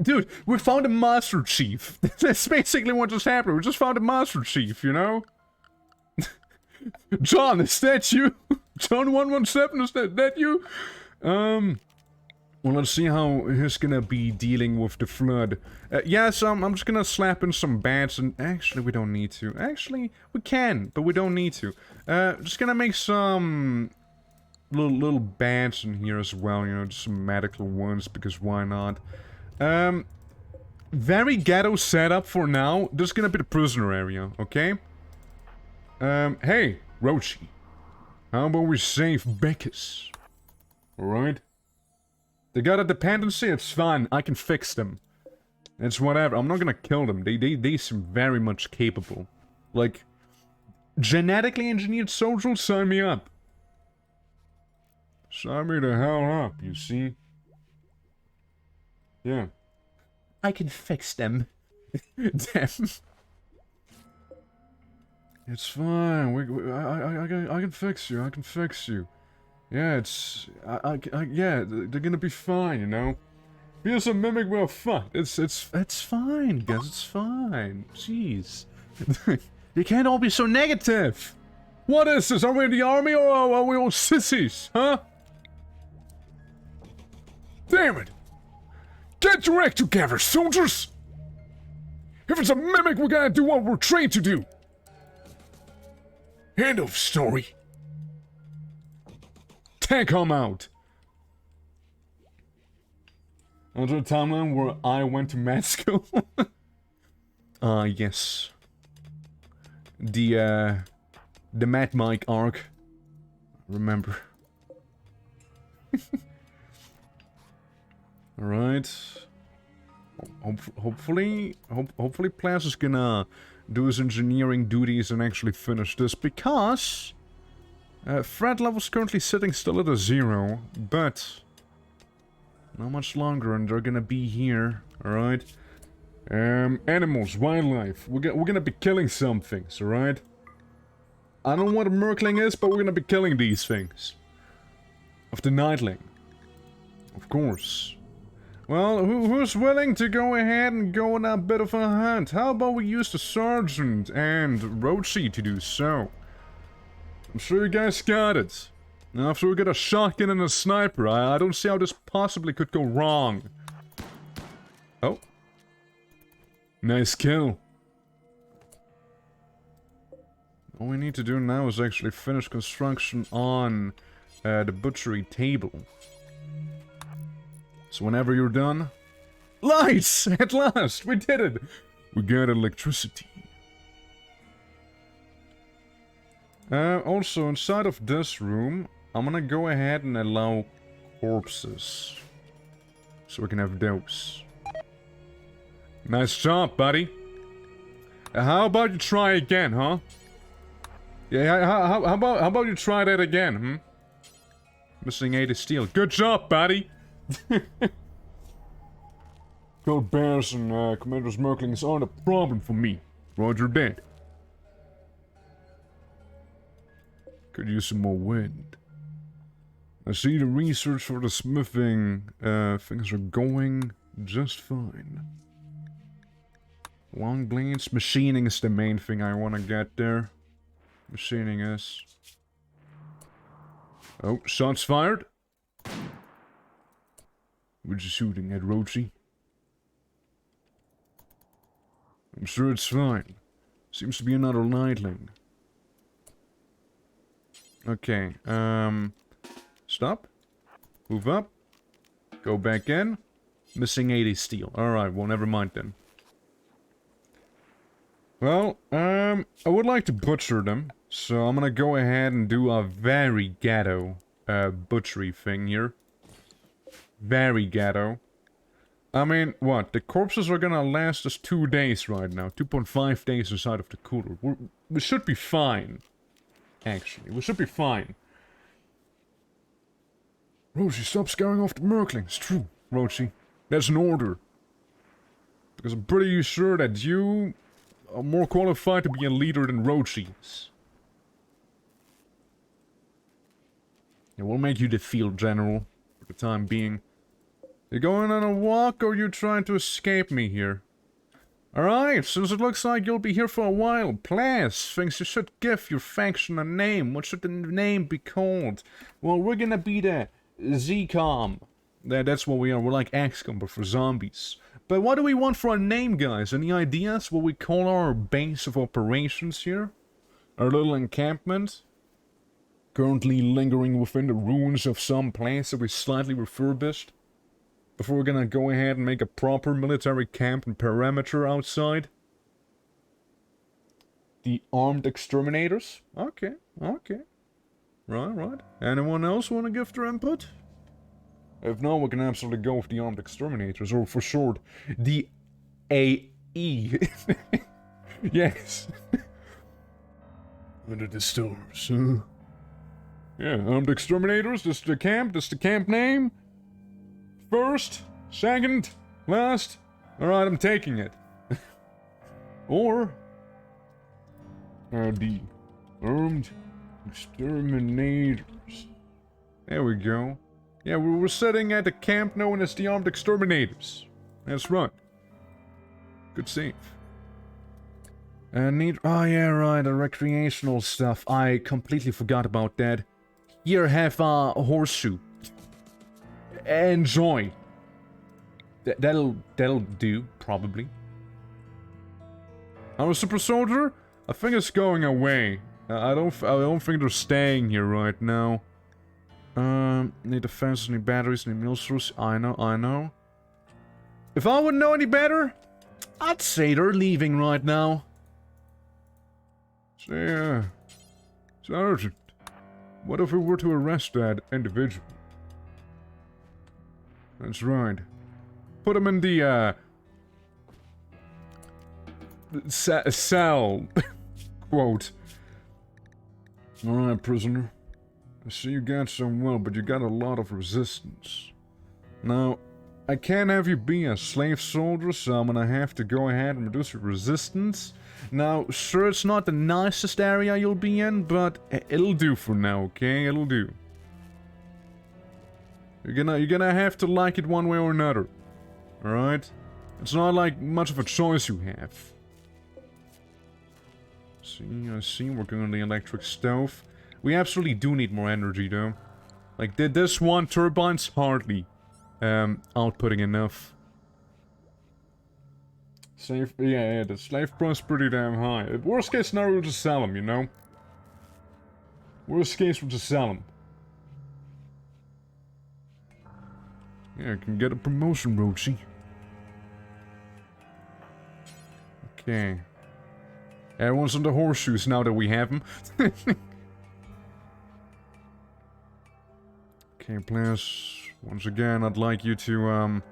dude, we found a Master Chief. That's basically what just happened. We just found a Master Chief, you know? John, is that you? John 117, is that you? Well, let's see how he's gonna be dealing with the flood. Yes, I'm just gonna slap in some bats, and actually we don't need to. Actually, we can, but we don't need to. Just gonna make some little bats in here as well, you know, just some medical ones, because why not? Very ghetto setup for now. This is gonna be the prisoner area, okay? Hey, Rochi. How about we save Beckus? Alright? They got a dependency, it's fine. I can fix them. It's whatever. I'm not gonna kill them. They seem very much capable. Like, genetically engineered soldiers, sign me up. Sign me the hell up, you see? Yeah. I can fix them. Damn. It's fine. I can fix you. I can fix you. Yeah, it's... yeah, they're gonna be fine, you know? Here's a mimic with a fun. It's fine, guys. It's fine. Jeez. You can't all be so negative. What is this? Are we in the army or are we all sissies? Huh? Damn it! Get your act together, soldiers! If it's a mimic, we're gonna do what we're trained to do. End of story. Tank come out. Another timeline where I went to med school. Yes. The Mad Mike arc. Remember. Alright. Hopefully Plaz is gonna do his engineering duties and actually finish this, because threat level is currently sitting still at a 0, but not much longer and they're gonna be here. Alright. Animals, wildlife. We're gonna be killing some things, alright? I don't know what a merkling is, but we're gonna be killing these things. Of the nightling. Of course. Well, who's willing to go ahead and go on a bit of a hunt? How about we use the sergeant and Rochi to do so? I'm sure you guys got it. Now, after we get a shotgun and a sniper, I don't see how this possibly could go wrong. Oh. Nice kill. All we need to do now is actually finish construction on the butchery table. So whenever you're done... Lights! At last! We did it! We got electricity. Also, inside of this room, I'm gonna go ahead and allow corpses. So we can have those. Nice job, buddy. How about you try again, huh? Yeah, how about you try that again, hmm? Missing 80 steel. Good job, buddy! Cold bears and Commander's Merklings aren't a problem for me. Roger that. Could use some more wind. I see the research for the smithing things are going just fine. Long blades, machining is the main thing I want to get there. Machining is... Oh, shots fired. We're just shooting at Rochi. I'm sure it's fine. Seems to be another nightling. Okay, stop. Move up. Go back in. Missing 80 steel. Alright, well, never mind then. Well, I would like to butcher them. So I'm gonna go ahead and do a very ghetto, butchery thing here. Very ghetto. I mean, what? The corpses are gonna last us 2 days right now. 2.5 days inside of the cooler. We should be fine. Actually, we should be fine. Rochi, stop scaring off the Merklings. True, Rochi. That's an order. Because I'm pretty sure that you are more qualified to be a leader than Rochi is. It will make you the field general for the time being. You going on a walk or you trying to escape me here? Alright, since it looks like you'll be here for a while, Plaz thinks you should give your faction a name. What should the name be called? Well, we're gonna be the ZCOM. That's what we are. We're like XCOM, but for zombies. But what do we want for a name, guys? Any ideas? What we call our base of operations here? Our little encampment? Currently lingering within the ruins of some place that we slightly refurbished. Before we're gonna go ahead and make a proper military camp and perimeter outside. The Armed Exterminators? Okay, okay. Right. Anyone else wanna give their input? If not, we can absolutely go with the Armed Exterminators, or for short, the AE. Yes. Under the stars, huh? Yeah, Armed Exterminators, this is the camp name. First, second, last. Alright, I'm taking it. Or The armed exterminators. There we go. Yeah, we're sitting at a camp known as the Armed Exterminators. That's right. Good save. Oh yeah, right, the recreational stuff. I completely forgot about that. Here, have a horseshoe. Enjoy. That'll do, probably. I'm a super soldier? I think it's going away. I don't think they're staying here right now. Need defense, need batteries, need meal source. I know. If I wouldn't know any better, I'd say they're leaving right now. Sergeant, what if we were to arrest that individual? That's right. Put him in the, cell. Quote. Alright, prisoner. I see you got some will, but you got a lot of resistance. Now, I can't have you be a slave soldier, so I'm gonna have to go ahead and reduce your resistance. Now, sure, it's not the nicest area you'll be in, but it'll do for now, okay? It'll do. You're gonna have to like it one way or another. Alright? It's not like much of a choice you have. I see, working on the electric stove. We absolutely do need more energy, though. Like, this one turbine's hardly outputting enough. Yeah, the slave price pretty damn high. Worst case scenario, we'll just sell them, you know? Worst case, we'll just sell them. Yeah, I can get a promotion, Rochi. Okay. Everyone's on the horseshoes now that we have them. Okay, please. Once again, I'd like you to,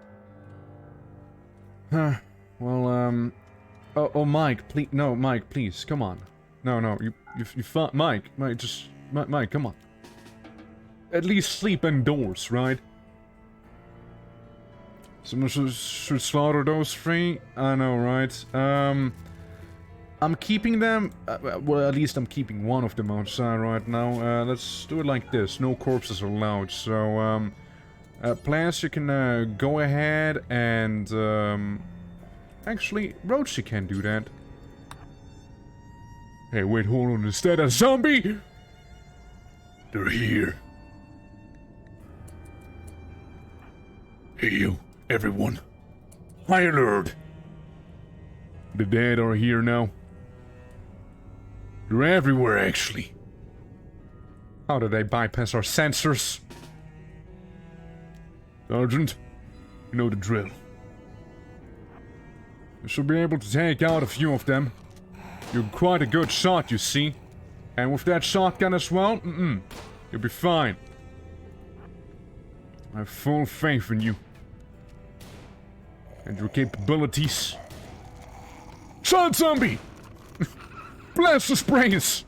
Oh, Mike, please. No, Mike, please. Come on. No, you Mike, Mike, come on. At least sleep indoors, right? Someone should slaughter those three? I know, right? I'm keeping them, well, at least I'm keeping one of them outside right now. Let's do it like this. No corpses allowed. So, Plants, you can, go ahead and, actually, Roach, you can do that. Hey, wait, hold on. Is that a zombie? They're here. Hey, you, everyone. High alert. The dead are here now. They're everywhere, actually. How did they bypass our sensors? Sergeant, you know the drill. You should be able to take out a few of them. You're quite a good shot, you see. And with that shotgun as well, you'll be fine. I have full faith in you. And your capabilities. Shot zombie! Blast the brains!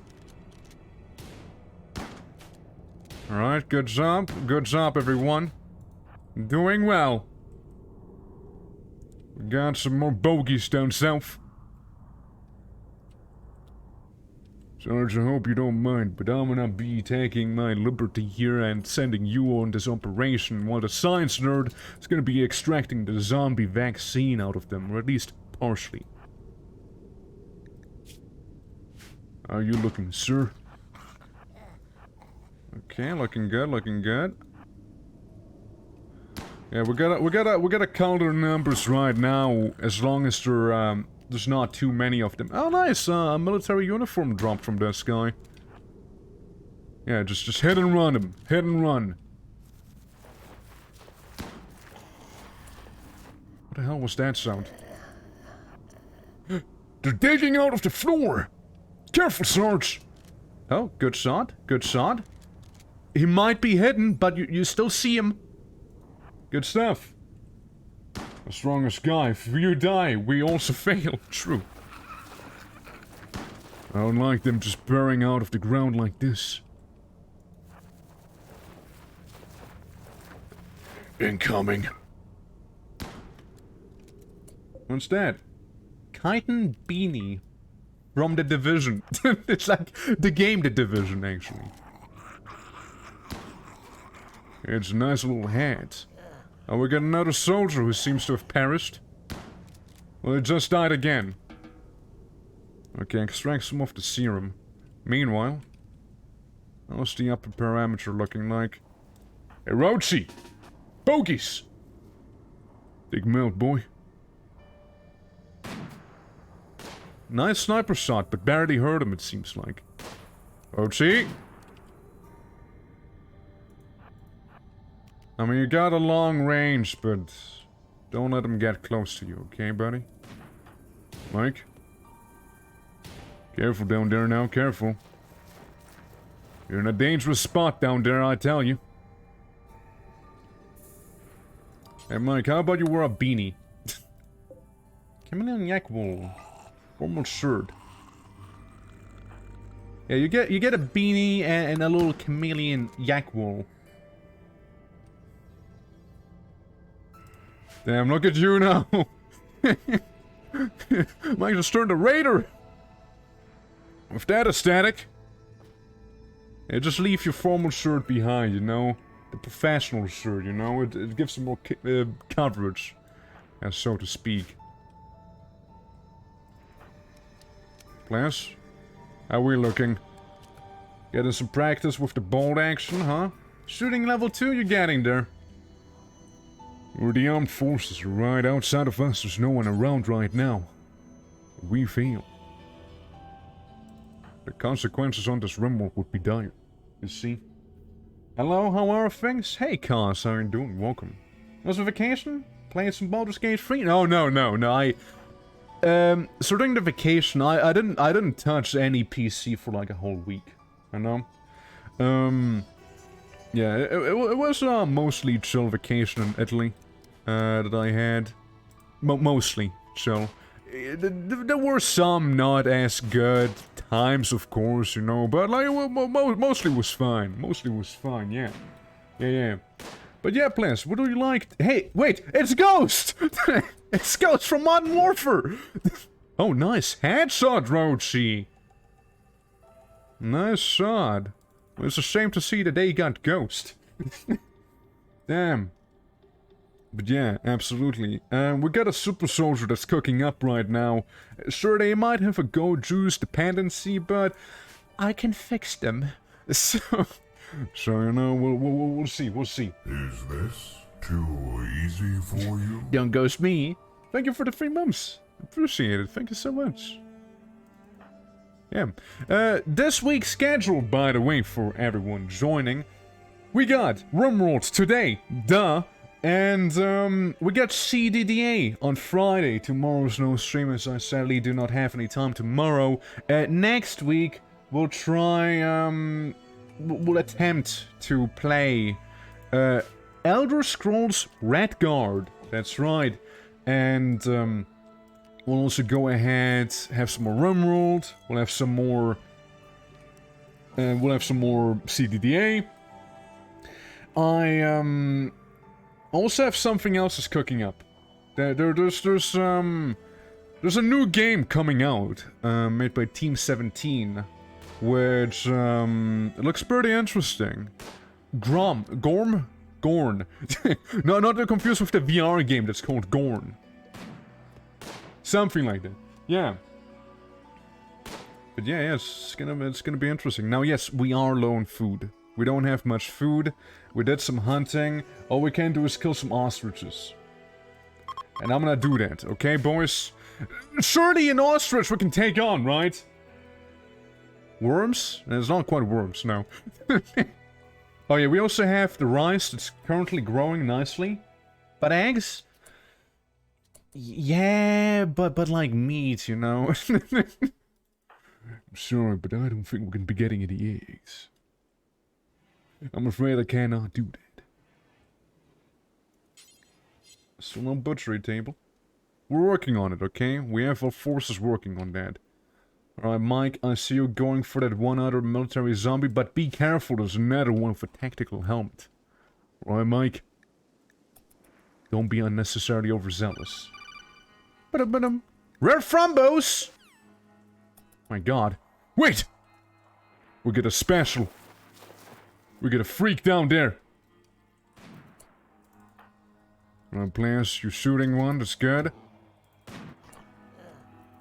Alright, good job. Good job, everyone. Doing well. We got some more bogeys down south. Sarge, I hope you don't mind, but I'm gonna be taking my liberty here and sending you on this operation while the science nerd is gonna be extracting the zombie vaccine out of them, or at least partially. How are you looking, sir? Okay, looking good, looking good. Yeah, we gotta count our numbers right now, as long as there's not too many of them. Oh, nice! A military uniform dropped from this guy. Yeah, just hit and run him. Hit and run. What the hell was that sound? They're digging out of the floor! Careful, Sarge! Oh, good shot. Good shot. He might be hidden, but you still see him. Good stuff. The strongest guy. If you die, we also fail. True. I don't like them just burrowing out of the ground like this. Incoming. What's that? Chitin beanie. From The Division. It's like the game The Division, actually. It's a nice little hat. Oh, we got another soldier who seems to have perished. Well, he just died again. Okay, extract some of the serum. Meanwhile, how's the upper parameter looking like? Hey, Roachy! Bogies! Take him out, boy. Nice sniper shot, but barely hurt him, it seems like. Roachy! I mean, you got a long range, but don't let him get close to you, okay, buddy? Mike? Careful down there now, careful. You're in a dangerous spot down there, I tell you. Hey, Mike, how about you wear a beanie? Chameleon yak wool. Formal shirt. Yeah, you get a beanie and a little chameleon yak wool. Damn, look at you now. Mike just turned a raider. With that aesthetic. Yeah, just leave your formal shirt behind, you know. The professional shirt, you know. It gives some more coverage, so to speak. Class, how we looking? Getting some practice with the bolt action, huh? Shooting level 2, you're getting there. We're the armed forces, right outside of us. There's no one around right now. We fail. The consequences on this RIMWORLD would be dire. You see? Hello, how are things? Hey, Cos, how are you doing? Welcome. Was it vacation? Playing some Baldur's Gate 3? No. So during the vacation, I didn't touch any PC for like a whole week. You know? Yeah, it was a mostly chill vacation in Italy. That I had. Mostly chill. There were some not as good times, of course, you know, but like, mostly was fine. Mostly was fine, yeah. Yeah. But yeah, Plants, what do you like? Hey, wait, it's Ghost! It's Ghost from Modern Warfare! Oh, nice headshot, Roachy! Nice shot. Well, it's a shame to see that they got Ghost. Damn. But yeah, absolutely. We got a super soldier that's cooking up right now. Sure, they might have a go juice dependency, but I can fix them. So you know, we'll see. Is this too easy for you? Young Ghost me. Thank you for the 3 months. Appreciate it. Thank you so much. Yeah. This week's schedule, by the way, for everyone joining, we got RIMWORLD today. Duh. And, we got CDDA on Friday. Tomorrow's no stream, as I sadly do not have any time tomorrow. Next week, we'll try, we'll attempt to play, Elder Scrolls Redguard. That's right. And, we'll also go ahead, have some more RIMWORLD. We'll have some more CDDA. I also have something else is cooking up. There's a new game coming out, made by Team 17, which it looks pretty interesting. Gorn. No, not to confuse with the VR game that's called Gorn. Something like that. Yeah. But yeah, it's gonna be interesting. Now, yes, we are low on food. We don't have much food. We did some hunting. All we can do is kill some ostriches. And I'm gonna do that, okay, boys? Surely an ostrich we can take on, right? Worms? It's not quite worms, no. Oh yeah, we also have the rice that's currently growing nicely. But eggs? Yeah, but like meat, you know? I'm sorry, but I don't think we're gonna be getting any eggs. I'm afraid I cannot do that. Still on butchery table. We're working on it, okay? We have our forces working on that. Alright, Mike, I see you going for that one other military zombie, but be careful, there's another one with a tactical helmet. Alright, Mike? Don't be unnecessarily overzealous. Rare Frumbos! My god. Wait! We get a special. We get a freak down there. Alright, players, you're shooting one, that's good.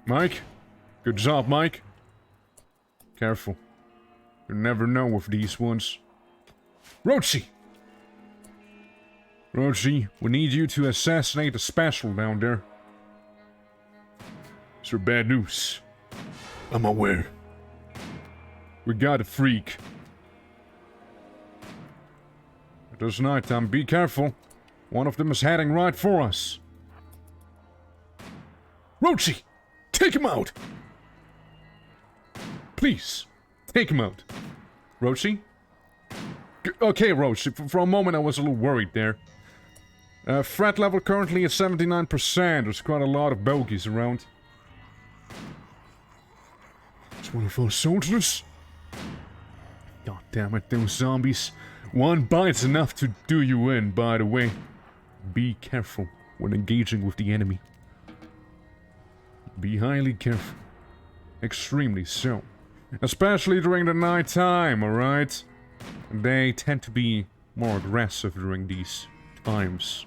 Mike? Good job, Mike. Careful. You never know with these ones. Rochi! Rochi, we need you to assassinate the special down there. It's your bad news. I'm aware. We got a freak. It is nighttime, be careful. One of them is heading right for us. Rochi! Take him out! Please, take him out. Rochi? Okay, Rochi, for a moment I was a little worried there. Threat level currently at 79%. There's quite a lot of bogeys around. It's one of our soldiers. God damn it, those zombies. One bite's enough to do you in, by the way. Be careful when engaging with the enemy. Be highly careful. Extremely so. Especially during the night time, alright? They tend to be more aggressive during these times.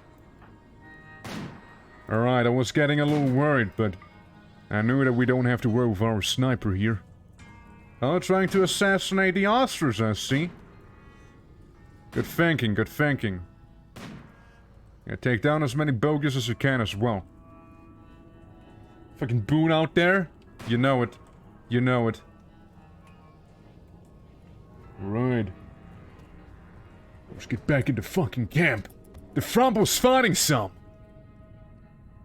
Alright, I was getting a little worried, but I knew that we don't have to worry with our sniper here. Oh, trying to assassinate the ostrich, I see. Good thinking, good thinking. Yeah, take down as many bogies as you can as well. Fucking Boone out there? You know it. You know it. Right. Let's get back into fucking camp. The Frombo's fighting some!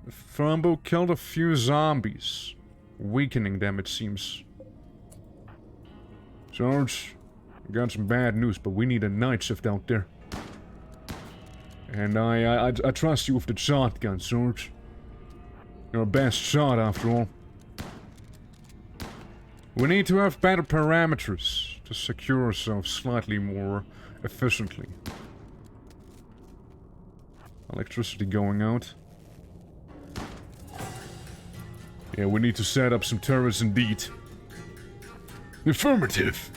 The Frombo killed a few zombies. Weakening them, it seems. Sarge, I got some bad news, but we need a night shift out there. And I trust you with the shotgun, Sarge. You're our best shot, after all. We need to have better parameters to secure ourselves slightly more efficiently. Electricity going out. Yeah, we need to set up some turrets indeed. Affirmative!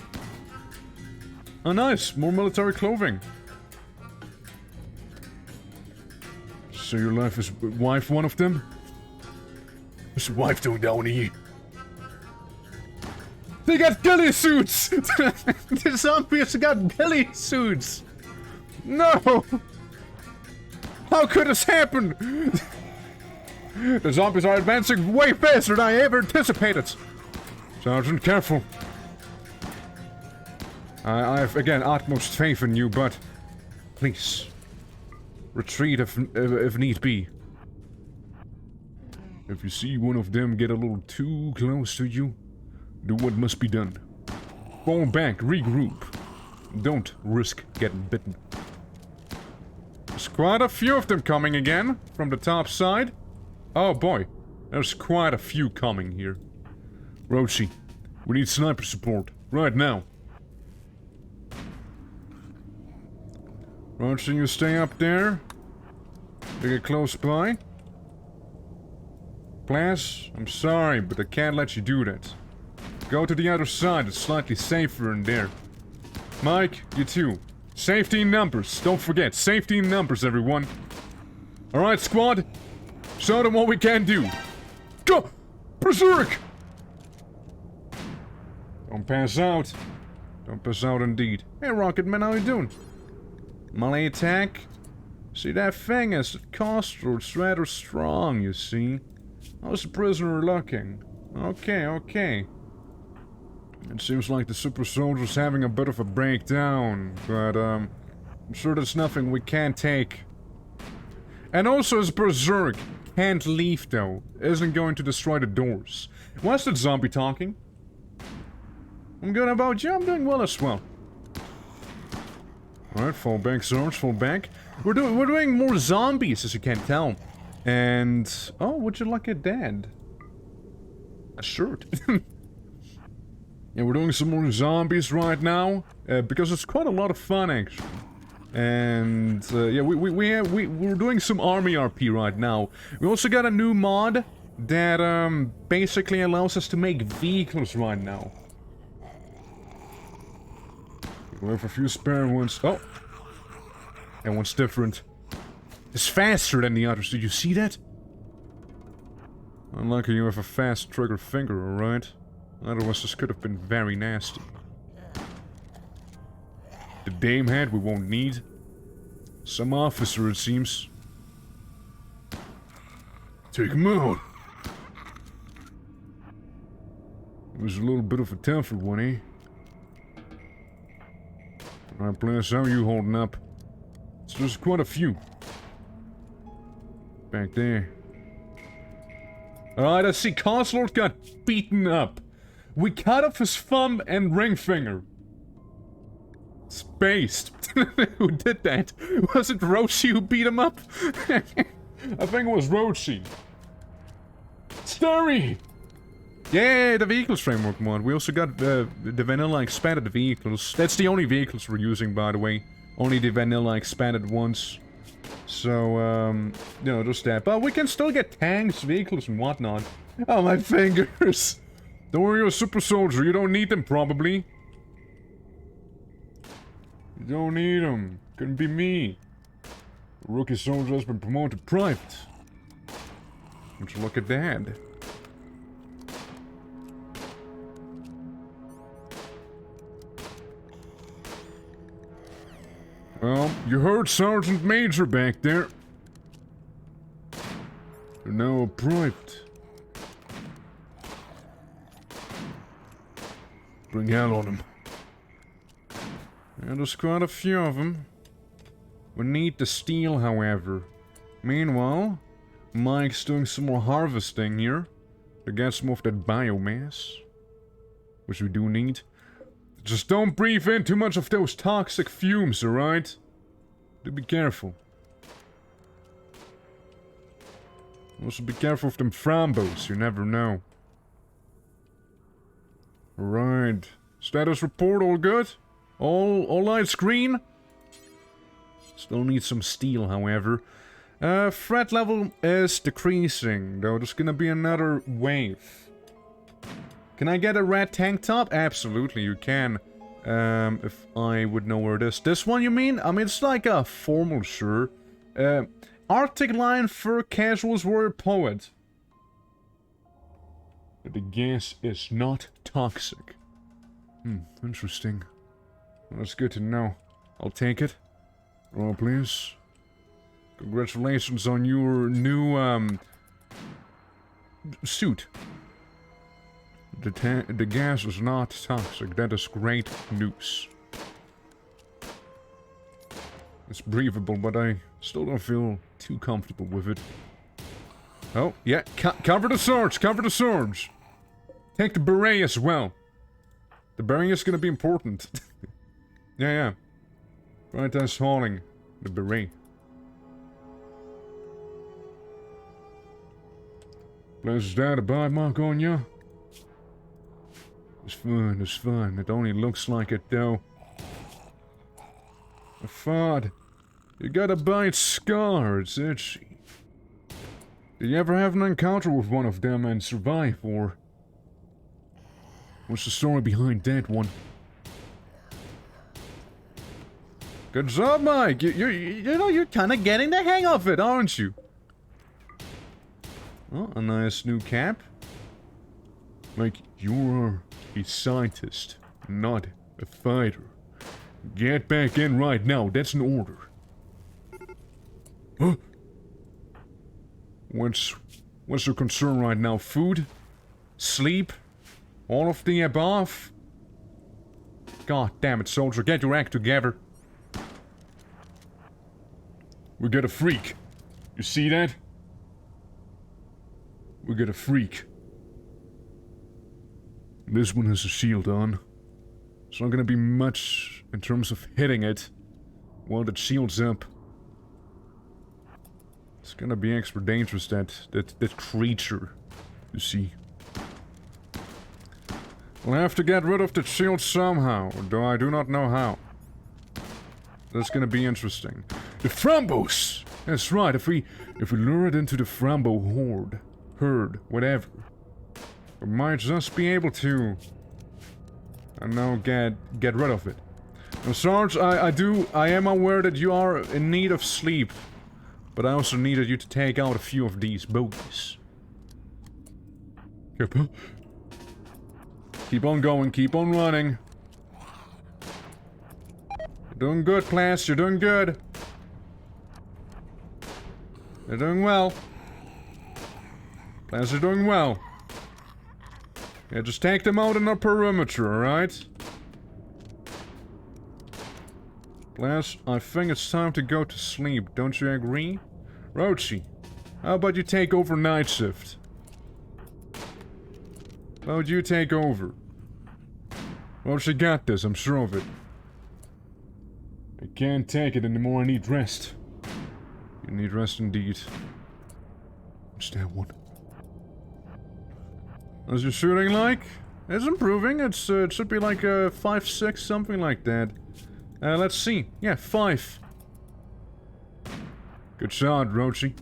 Oh nice, more military clothing. So your wife one of them? What's your wife doing down here? They got ghillie suits! The zombies got ghillie suits! No! How could this happen? The zombies are advancing way faster than I ever anticipated. Sergeant, careful. I have, again, utmost faith in you, but... please. Retreat if need be. If you see one of them get a little too close to you, do what must be done. Fall back, regroup. Don't risk getting bitten. There's quite a few of them coming again, from the top side. Oh boy, there's quite a few coming here. Rochi, we need sniper support, right now. Rochi, you stay up there. You get close by. Class, I'm sorry, but I can't let you do that. Go to the other side, it's slightly safer in there. Mike, you too. Safety in numbers, don't forget, safety in numbers, everyone. Alright, squad. Show them what we can do. Go! Berserk! Don't pass out. Don't pass out indeed. Hey, Rocketman, how you doing? Melee attack? See, that thing is it's rather strong, you see. How's the prisoner looking? Okay, okay. It seems like the super soldier's having a bit of a breakdown, but, I'm sure there's nothing we can't take. And also his berserk can't leave, though. Isn't going to destroy the doors. Why's that zombie talking? I'm good, how about you? I'm doing well as well. Alright, fall back, Sarge, fall back. We're doing more zombies, as you can tell. And... oh, would you like a dad? A shirt. Yeah, we're doing some more zombies right now. Because it's quite a lot of fun, actually. And... yeah, we're doing some army RP right now. We also got a new mod. that basically allows us to make vehicles right now. We have a few spare ones. Oh! That one's different. It's faster than the others. Did you see that? Unlucky you have a fast trigger finger, alright? Otherwise this could have been very nasty. The dame head we won't need. Some officer, it seems. Take him out. It was a little bit of a tougher one, eh? Alright, Bliss, how are you holding up? So there's quite a few. Back there. Alright, I see Consulate got beaten up. We cut off his thumb and ring finger. Spaced. Who did that? Was it Roshi who beat him up? I think it was Roshi. Story! Yeah, the vehicles framework mod. We also got the vanilla expanded vehicles. That's the only vehicles we're using, by the way. Only the vanilla expanded ones. So, you know, just that. But we can still get tanks, vehicles, and whatnot. Oh, my fingers! Don't worry, you're a super soldier. You don't need them, probably. You don't need them. Couldn't be me. The rookie soldier has been promoted to private. Would you look at that? Well, you heard Sergeant Major back there. You're now a private. Bring hell on him. Yeah, there's quite a few of them. We need the steel, however. Meanwhile, Mike's doing some more harvesting here to get some of that biomass, which we do need. Just don't breathe in too much of those toxic fumes, alright? Do be careful. Also be careful of them frambos, you never know. Alright. Status report, all good? All lights green? Still need some steel, however. Threat level is decreasing, though there's gonna be another wave. Can I get a red tank top? Absolutely, you can. If I would know where it is. This one, you mean? I mean, it's like a formal shirt. Arctic Lion Fur Casuals Warrior Poet. But the gas is not toxic. Interesting. Well, that's good to know. I'll take it. Roll, please. Congratulations on your new, suit. The gas is not toxic. That is great news. It's breathable, but I still don't feel too comfortable with it. Oh, yeah. Cover the surge! Cover the surge! Take the beret as well. The beret is gonna be important. Yeah. Right, that's hauling the beret. Is that a bite mark on you? It's fine, it's fine. It only looks like it, though. I thought you got a bite scar. It's itchy. Did you ever have an encounter with one of them and survive, or what's the story behind that one? Good job, Mike. You know, you're kind of getting the hang of it, aren't you? Oh, a nice new cap. Mike, you're a scientist, not a fighter. Get back in right now. That's an order. Huh? What's your concern right now? Food? Sleep? All of the above? God damn it, soldier. Get your act together. We got a freak. You see that? We got a freak. This one has a shield on. It's not gonna be much in terms of hitting it while that shield's up. It's gonna be extra dangerous, that creature, you see. We'll have to get rid of the shield somehow, though I do not know how. That's gonna be interesting. The Frambos! That's right, if we lure it into the Frambo horde, heard, whatever. We might just be able to... and now get rid of it. Now, Sarge, I am aware that you are in need of sleep. But I also needed you to take out a few of these bogies. Keep on going, keep on running. You're doing good, class, you're doing good. You're doing well. Class, you're doing well. Yeah, just take them out in the perimeter, alright? Class, I think it's time to go to sleep, don't you agree? Rochi, how about you take over night shift? How about you take over? Rochi got this, I'm sure of it. I can't take it anymore, I need rest. You need rest indeed. What's that one? How's your shooting like? It's improving, it should be like a 5-6, something like that. Let's see. Yeah, 5. Good shot, Rochi.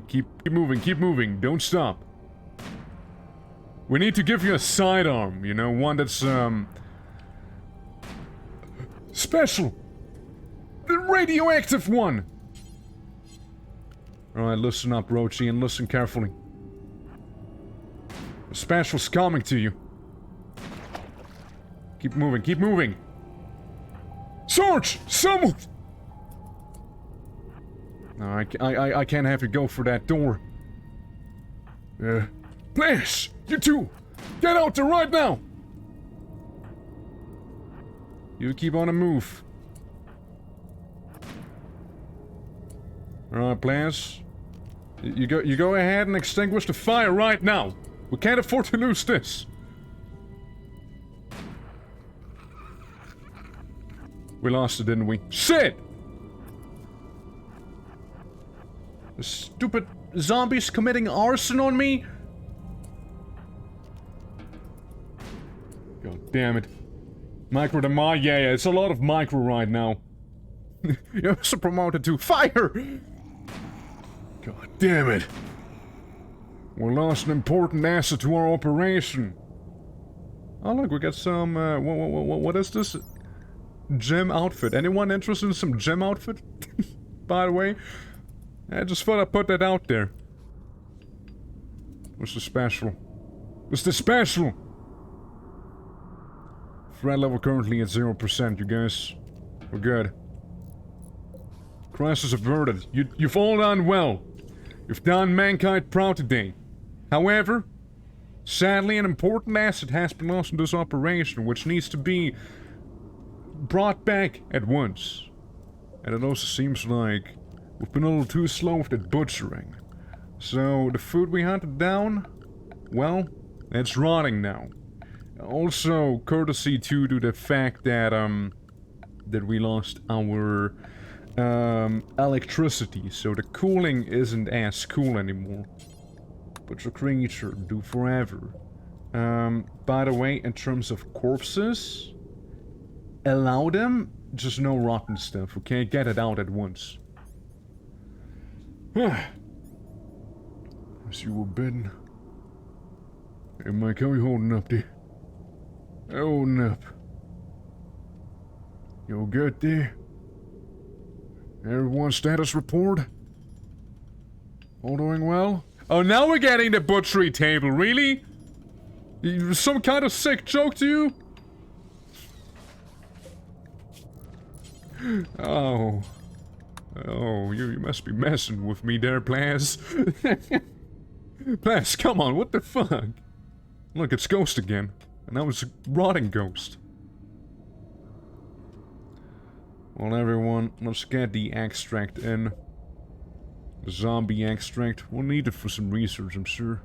Keep moving, don't stop. We need to give you a sidearm, you know, one that's, special! The radioactive one! Alright, listen up, Rochi, and listen carefully. The special's coming to you. Keep moving! Sarge! Someone! No, I can't have you go for that door. Please! You two! Get out there right now! You keep on the move. Alright, please. You go ahead and extinguish the fire right now! We can't afford to lose this! We lost it, didn't we? Shit! The stupid zombies committing arson on me? God damn it. Micro to my, yeah, it's a lot of micro right now. You're also promoted to fire! God damn it. We lost an important asset to our operation. Oh look, we got some, what is this? Gem outfit. Anyone interested in some gem outfit? By the way? I just thought I'd put that out there. What's the special? What's the special? Threat level currently at 0%, you guys. We're good. Crisis averted. You've all done well. You've done mankind proud today. However, sadly an important asset has been lost in this operation, which needs to be brought back at once. And it also seems like we've been a little too slow with that butchering. So, the food we hunted down, well, it's rotting now. Also, courtesy to the fact that, that we lost our, electricity, so the cooling isn't as cool anymore. But your creature do forever. By the way, in terms of corpses, allow them, just no rotten stuff, okay? Get it out at once. As you were bidden. Hey Mike, how you holding up there? Holding up. You all good there? Everyone status report? All doing well? Oh, now we're getting the butchery table, really? Some kind of sick joke to you? Oh. Oh, you must be messing with me there, Plaz. Plaz, come on, what the fuck? Look, it's Ghost again. And that was a rotting ghost. Well, everyone, let's get the extract in. The zombie extract. We'll need it for some research, I'm sure.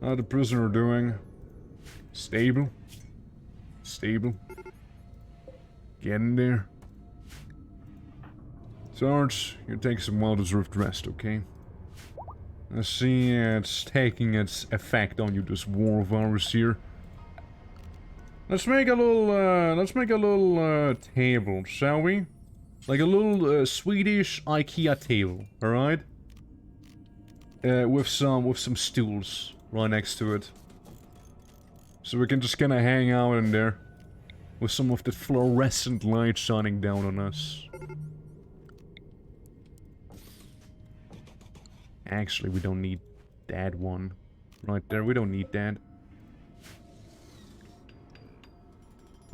How's the prisoner doing? Stable? Stable? Getting there? Sarge, you take some well-deserved rest, okay? I see it's taking its effect on you, this war of ours here. Let's make a little, table, shall we? Like a little, Swedish IKEA table, alright? with some stools right next to it. So we can just kinda hang out in there. With some of the fluorescent light shining down on us. Actually, we don't need that one. Right there, we don't need that.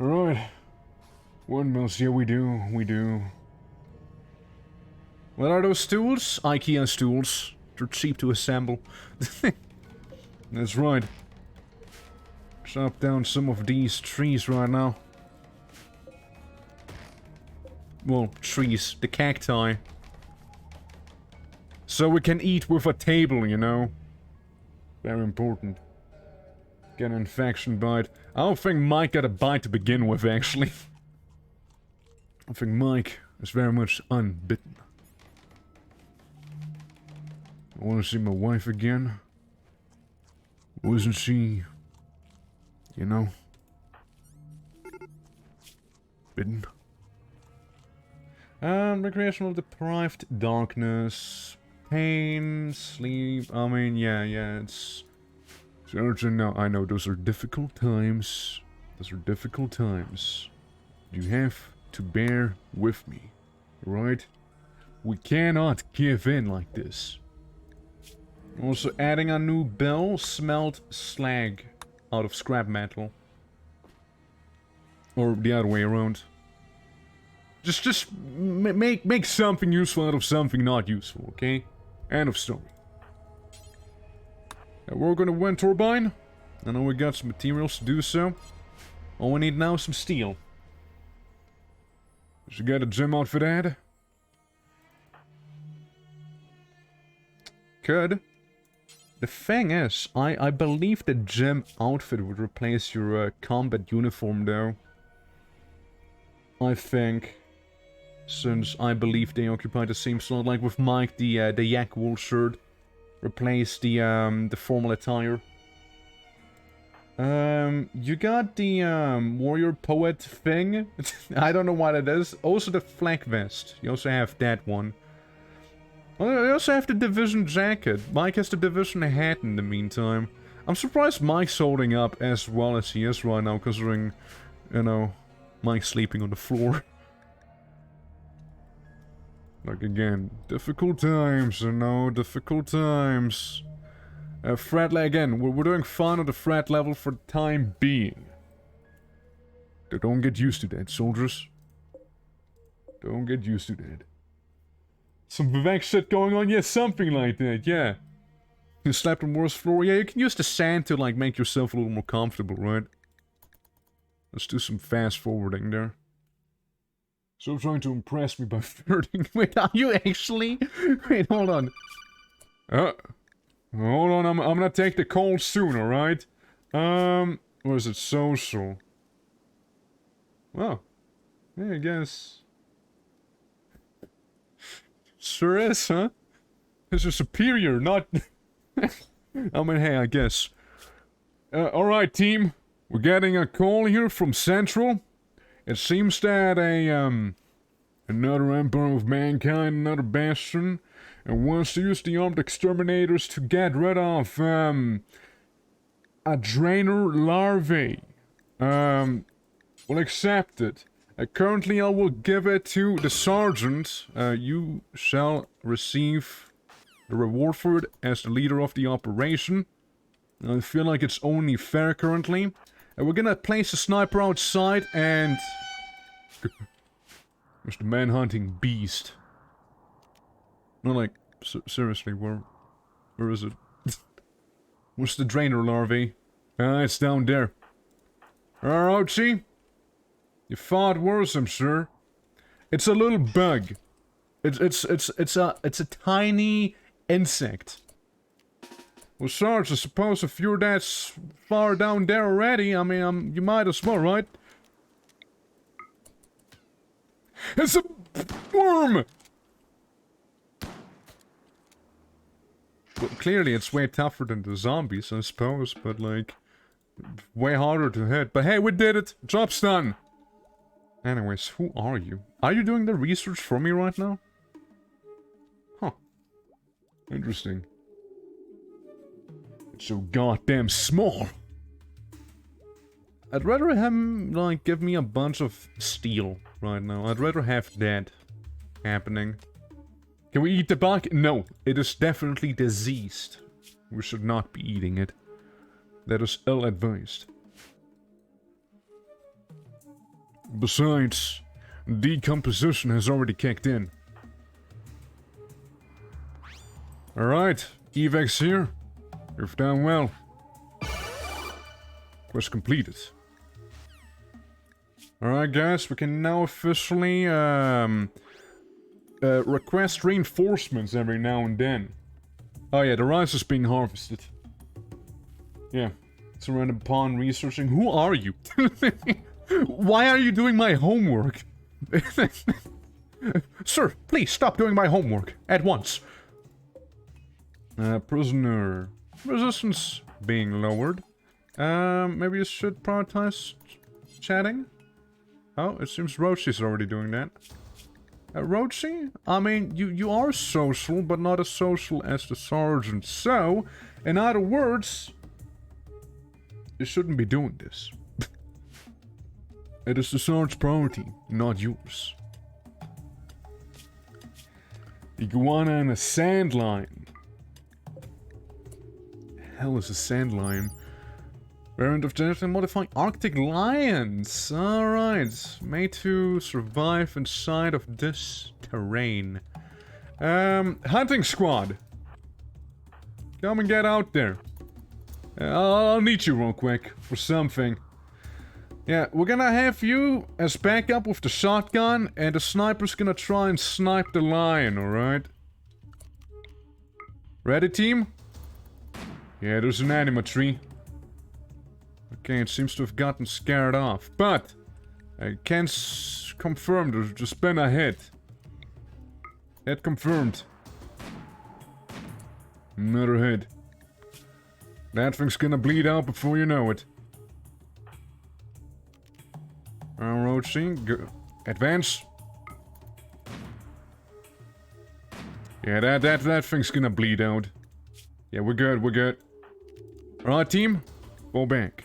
Alright. Windmills, yeah we do. What are those stools? IKEA stools. They're cheap to assemble. That's right. Chop down some of these trees right now. Well, trees. The cacti. So we can eat with a table, you know? Very important. Get an infection bite. I don't think Mike got a bite to begin with, actually. I think Mike is very much unbitten. I want to see my wife again. Wasn't she... you know... bitten? Recreational deprived, darkness, pain, sleep. I mean, yeah, it's certain. Now I know those are difficult times. Those are difficult times. You have to bear with me, right? We cannot give in like this. Also, adding a new bell, smelt slag out of scrap metal, or the other way around. Just make something useful out of something not useful, okay? End of story. Now we're gonna wind turbine. I know we got some materials to do so. All we need now is some steel. Should get a gym out for that. Could. The thing is, I believe the gym outfit would replace your combat uniform though. I think. Since I believe they occupy the same slot, like with Mike, the yak wool shirt replaced the formal attire. You got the warrior poet thing. I don't know what it is. Also the flag vest. You also have that one. You also have the division jacket. Mike has the division hat in the meantime. I'm surprised Mike's holding up as well as he is right now, considering, you know, Mike's sleeping on the floor. Like again, difficult times, you know, difficult times. Threat again, we're doing fine on the threat level for the time being. Don't get used to that, soldiers. Don't get used to that. Some Vivek shit going on, yeah, something like that, yeah. You slept on worst floor, yeah, you can use the sand to like make yourself a little more comfortable, right? Let's do some fast forwarding there. So trying to impress me by flirting. Wait, are you actually? Wait, hold on. Hold on, I'm gonna take the call soon, alright? Or is it social? Well, yeah, I guess. Sure is, huh? It's a superior, not... I mean, hey, I guess. Alright, team. We're getting a call here from Central. It seems that another Emperor of Mankind, another Bastion, and wants to use the armed exterminators to get rid of, a Drainer larvae. We'll accept it. Currently I will give it to the Sergeant. You shall receive the reward for it as the leader of the operation. I feel like it's only fair currently. We're gonna place a sniper outside and... Mr. Manhunting Beast. No, like, seriously, where is it? Where's the Drainer larvae? It's down there. Ouchie. You fought worse, I'm sure. It's a little bug. It's a tiny insect. Well, Sarge, I suppose if you're that far down there already, I mean, you might as well, right? It's a worm! Well, clearly it's way tougher than the zombies, I suppose, but like... way harder to hit. But hey, we did it! Job's done! Anyways, who are you? Are you doing the research for me right now? Huh. Interesting. so goddamn small. I'd rather him, like, give me a bunch of steel right now. I'd rather have that happening. Can we eat the bug? No, it is definitely diseased. We should not be eating it. That is ill-advised. Besides, decomposition has already kicked in. Alright, evacs here. You've done well. Quest completed. Alright guys, we can now officially request reinforcements every now and then. Oh yeah, the rice is being harvested. Yeah, surrounded upon researching. Who are you? Why are you doing my homework? Sir, please stop doing my homework at once. Prisoner. Resistance being lowered. Maybe you should prioritize chatting? Oh, it seems Rochi's already doing that. Rochi? I mean, you are social, but not as social as the sergeant. So, in other words, you shouldn't be doing this. It is the sergeant's priority, not yours. Iguana and a sand lion. The hell is a sand lion? Variant of genetically modified Arctic lions. Alright. Made to survive inside of this terrain. Hunting squad. Come and get out there. I'll need you real quick for something. Yeah, we're gonna have you as backup with the shotgun, and the sniper's gonna try and snipe the lion, alright? Ready, team? Yeah, there's an anima tree. Okay, it seems to have gotten scared off, but I can confirm there's just been a hit. Hit confirmed. Another hit. That thing's gonna bleed out before you know it. Roaching, go. Advance. Yeah, that thing's gonna bleed out. Yeah, we're good, we're good. Alright, team. Go back.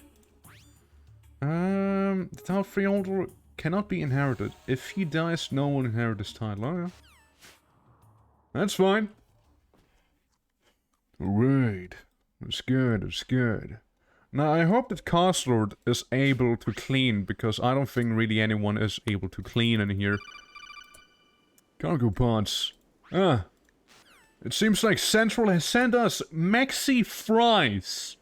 The title freeholder cannot be inherited. If he dies, no one inherits his title. Oh, yeah. That's fine. Alright. That's good, that's good. Now, I hope that Castlord is able to clean, because I don't think really anyone is able to clean in here. Cargo pods. Ah. It seems like Central has sent us Maxi Fries.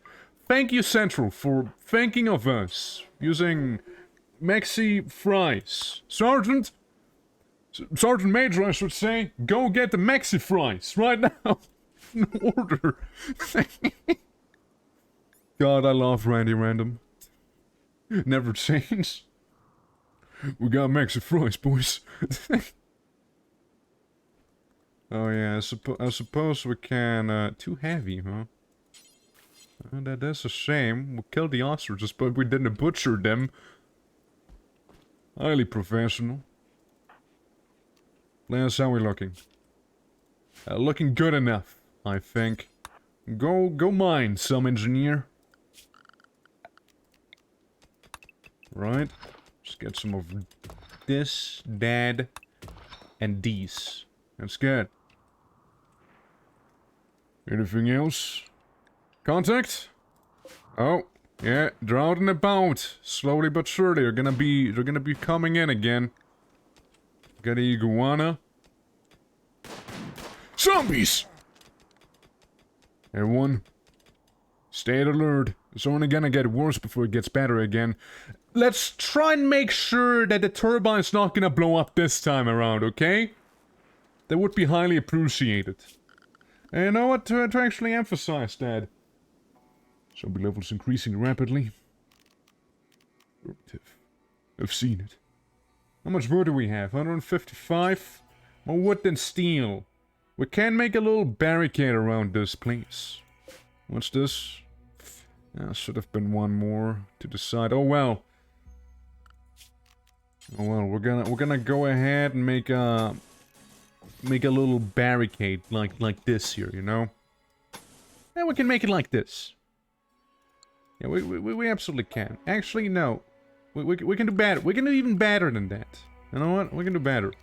Thank you, Central, for thinking of us. Using Maxi Fries. Sergeant Major, I should say, go get the Maxi Fries right now. In order. God, I love Randy Random. Never change. We got Maxi Fries, boys. Oh yeah, I suppose we can, too heavy, huh? That's a shame. We killed the ostriches, but we didn't butcher them. Highly professional. Lance, how are we looking? Looking good enough, I think. Go mine, some engineer. Right. Let's get some of this, that, and these. That's good. Anything else? Contact? Oh, yeah, they're out and about. Slowly but surely, they're gonna be coming in again. Got a iguana. Zombies! Everyone, stay alert. It's only gonna get worse before it gets better again. Let's try and make sure that the turbine's not gonna blow up this time around, okay? That would be highly appreciated. And you know what, to actually emphasize that. Zombie levels increasing rapidly. I've seen it. How much wood do we have? 155? More wood than steel. We can make a little barricade around this place. What's this? Should have been one more to the side. Oh well. Oh well, we're gonna go ahead and make a little barricade like this here, you know? And we can make it like this. Yeah, we absolutely can. Actually, no. We can do better. We can do even better than that. You know what? We can do better.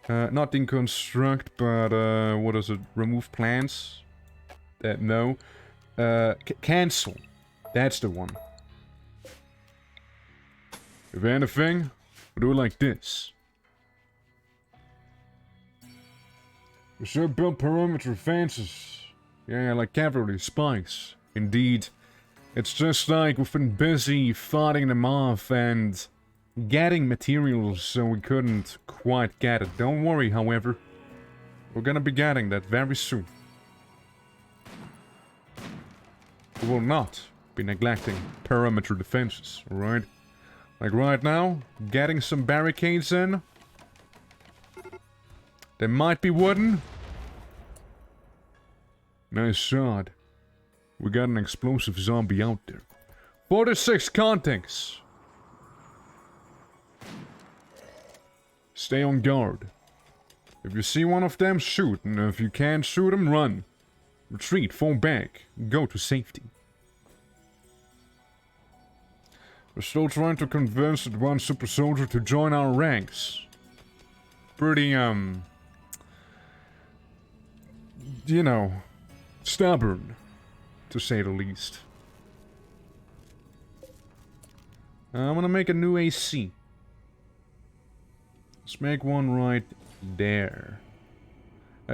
Not deconstruct, but what is it? Remove plans? No. Cancel. That's the one. If anything, we'll do it like this. We should build perimeter fences. Yeah, like cavalry spikes. Indeed. It's just like we've been busy fighting them off and getting materials so we couldn't quite get it. Don't worry, however. We're gonna be getting that very soon. We will not be neglecting perimeter defenses, alright? Like right now, getting some barricades in. They might be wooden. Nice shot. We got an explosive zombie out there. 46 contacts. Stay on guard. If you see one of them, shoot. And if you can't shoot them, run. Retreat, fall back. Go to safety. We're still trying to convince that one super soldier to join our ranks. Pretty, you know, stubborn, to say the least. I'm gonna make a new AC. Let's make one right there.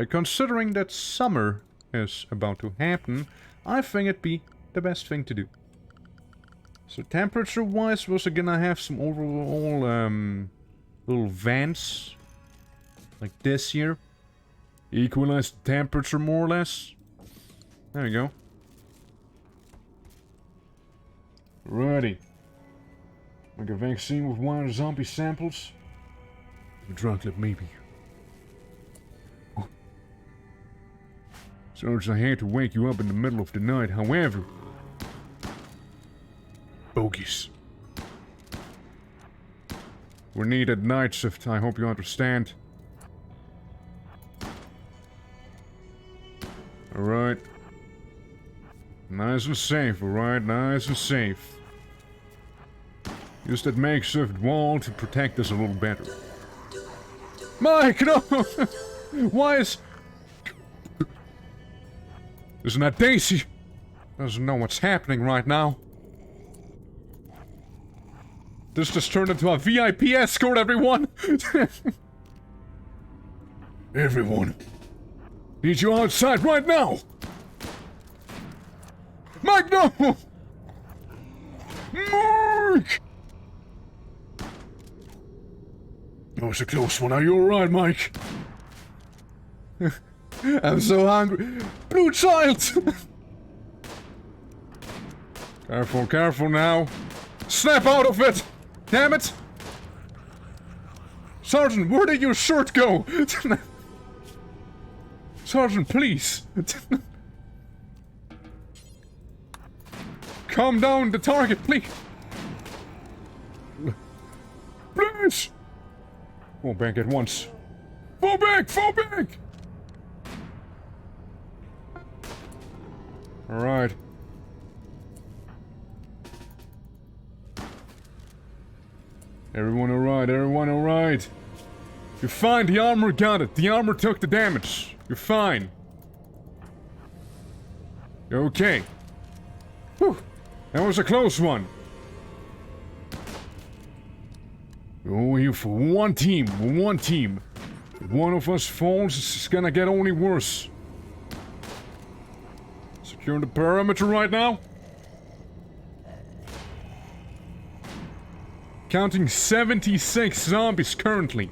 Considering that summer is about to happen, I think it'd be the best thing to do. So temperature-wise, we're also gonna have some overall, little vents. Like this here. Equalize the temperature more or less. There we go. Righty. Like a vaccine with one zombie samples. A drug clip maybe. Oh. Sarge, I hate to wake you up in the middle of the night, however... Bogies. We need a night shift, I hope you understand. Alright. Nice and safe, alright? Nice and safe. Use that makeshift wall to protect us a little better. Mike, no! Why is... Isn't that Daisy? Doesn't know what's happening right now. This just turned into a VIP escort, everyone! Everyone. Need you outside right now! Mike, no! Mike! That was a close one. Are you alright, Mike? I'm so hungry. Blue child! Careful, careful now. Snap out of it! Damn it! Sergeant, where did your shirt go? Sergeant, please! Calm down the target, please! Please! Fall back at once. Fall back! Fall back! Alright. Everyone alright, everyone alright. You're fine, the armor got it. The armor took the damage. You're fine. You're okay. Whew. That was a close one. We're here for one team. We're one team. If one of us falls, it's gonna get only worse. Securing the perimeter right now. Counting 76 zombies currently.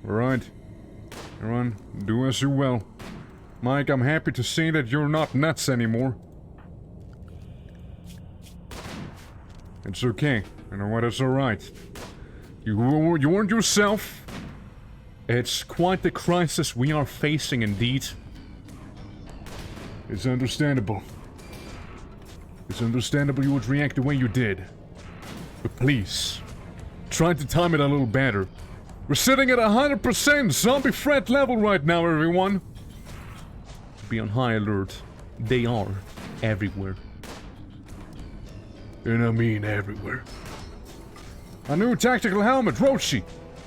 Alright. Everyone, do as you will. Mike, I'm happy to see that you're not nuts anymore. It's okay. You know what? It's alright. You warned yourself. It's quite the crisis we are facing indeed. It's understandable. It's understandable you would react the way you did. But please, try to time it a little better. We're sitting at 100% zombie threat level right now, everyone. Be on high alert. They are everywhere. And I mean everywhere. A new tactical helmet, Roshi!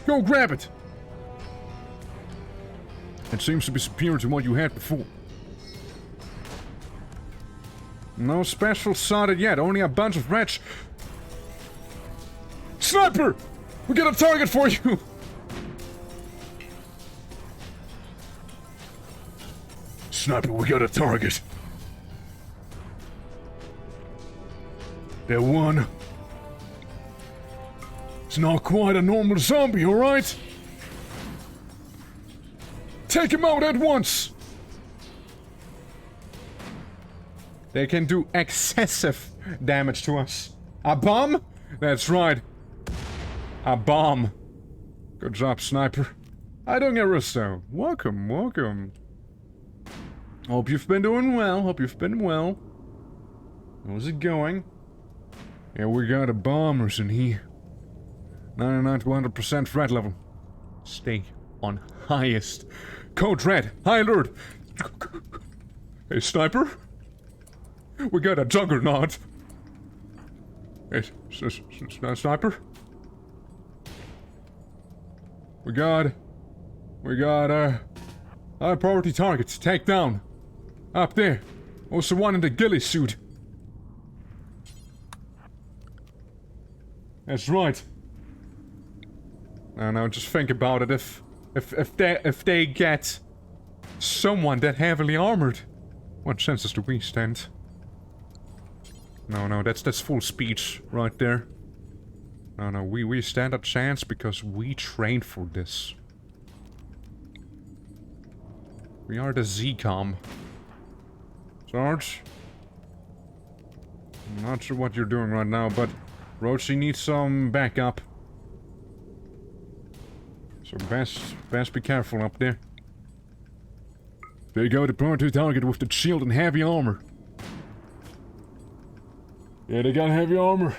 Go grab it! It seems to be superior to what you had before. No special sorted yet, only a bunch of wretch. Sniper! We got a target for you! Sniper, we got a target. That one. It's not quite a normal zombie, alright? Take him out at once! They can do excessive damage to us. A bomb? That's right. A bomb. Good job, Sniper. I don't get Russo. Welcome, welcome. Hope you've been doing well. Hope you've been well. How's it going? Yeah, we got a bombers in here. 99 to 100% threat level. Stay on highest. Code red. High alert. Hey, Sniper. We got a juggernaut. Hey, Sniper. We got high priority targets. Take down. Up there. Also one in the ghillie suit. That's right. Now just think about it. If they get someone that heavily armored, what chances do we stand? No, that's full speech right there. No, we stand a chance because we trained for this. We are the Z-Com. Sarge? I'm not sure what you're doing right now, but Roshi needs some backup. So best be careful up there. There you go, the priority target with the shield and heavy armor. Yeah, they got heavy armor.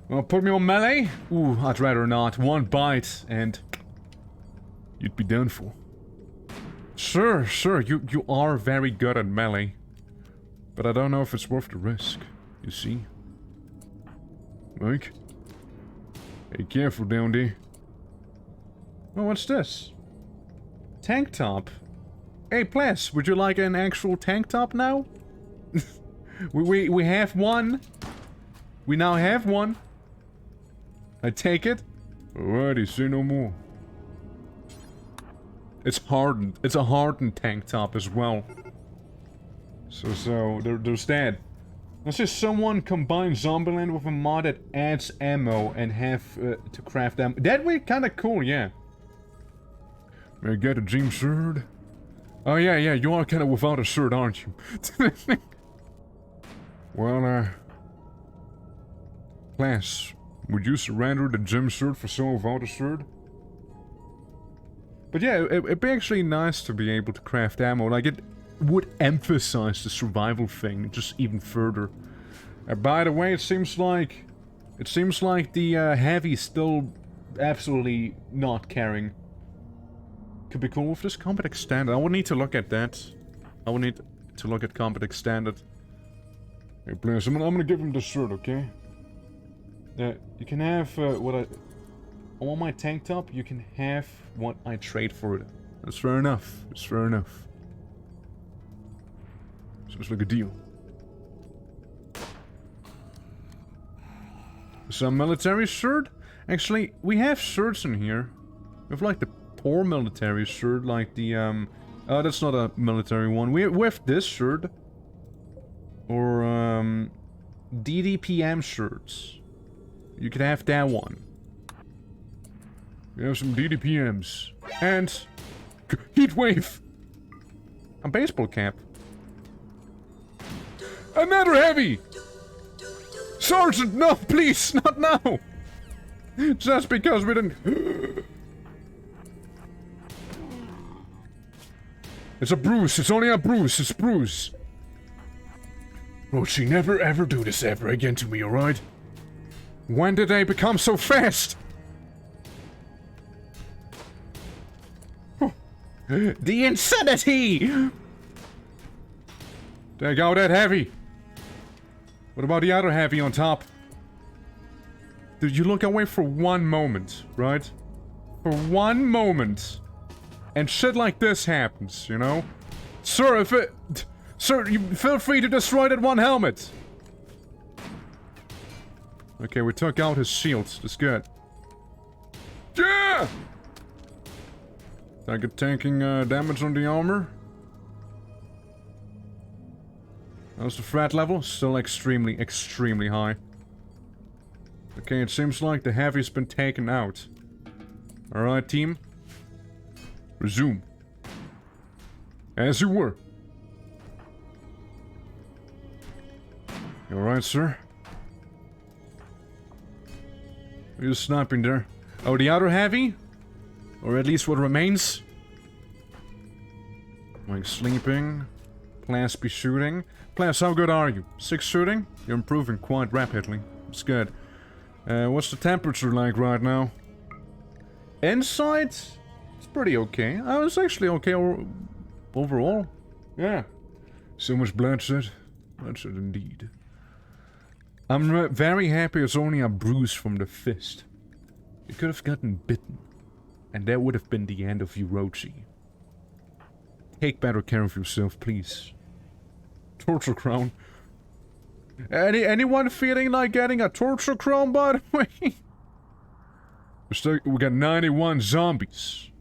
Well, put me on melee? Ooh, I'd rather not. One bite and you'd be done for. Sure, you are very good at melee. But I don't know if it's worth the risk, you see. Mike? Hey, careful down there. Oh, what's this? Tank top. Hey, Pless, would you like an actual tank top now? we have one. We now have one. I take it. Alrighty, say no more. It's hardened. It's a hardened tank top as well. So there's that. Let's just someone combine Zombieland with a mod that adds ammo and have to craft them. That would be kind of cool, yeah. May I get a dream sword? Oh yeah, you are kind of without a sword, aren't you? Well, Class, would you surrender the gym sword for someone without a sword? But yeah, it'd be actually nice to be able to craft ammo. Like, it would emphasize the survival thing just even further. By the way, it seems like the heavy's still absolutely not caring. Could be cool with this combat extended. I would need to look at that. I would need to look at combat extended. Hey, please, I'm gonna give him the shirt, okay? You can have what I want my tank top. You can have what I trade for it. That's fair enough. It's fair enough. Sounds like a deal. Some military shirt? Actually, we have shirts in here. We have like the poor military shirt, like the oh, that's not a military one. We have this shirt. Or DDPM shirts. You could have that one. We have some DDPMs. And heat wave. A baseball cap. Another heavy! Sergeant, no, please, not now! Just because we didn't... It's a bruise, it's only a bruise, it's bruise. Roshi, never ever do this ever again to me, alright? When did they become so fast? The insanity! Take out that heavy. What about the other heavy on top? Dude, you look away for one moment, right? For one moment. And shit like this happens, you know? Sir, if it... Sir, you feel free to destroy that one helmet. Okay, we took out his shields. That's good. Yeah! Target taking damage on the armor. How's the threat level? Still extremely, extremely high. Okay, it seems like the heavy's been taken out. Alright, team. Resume. As you were. You alright, sir? Are you sniping there? Oh, the other heavy? Or at least what remains? Like sleeping. Plus be shooting. Plus, how good are you? 6 shooting? You're improving quite rapidly. It's good. What's the temperature like right now? Inside? It's pretty okay. I was actually okay overall. Yeah. So much bloodshed. Bloodshed indeed. I'm very happy it's only a bruise from the fist. You could have gotten bitten. And that would have been the end of you, Rochi. Take better care of yourself, please. Torture crown. Anyone feeling like getting a torture crown, by the way? We got 91 zombies.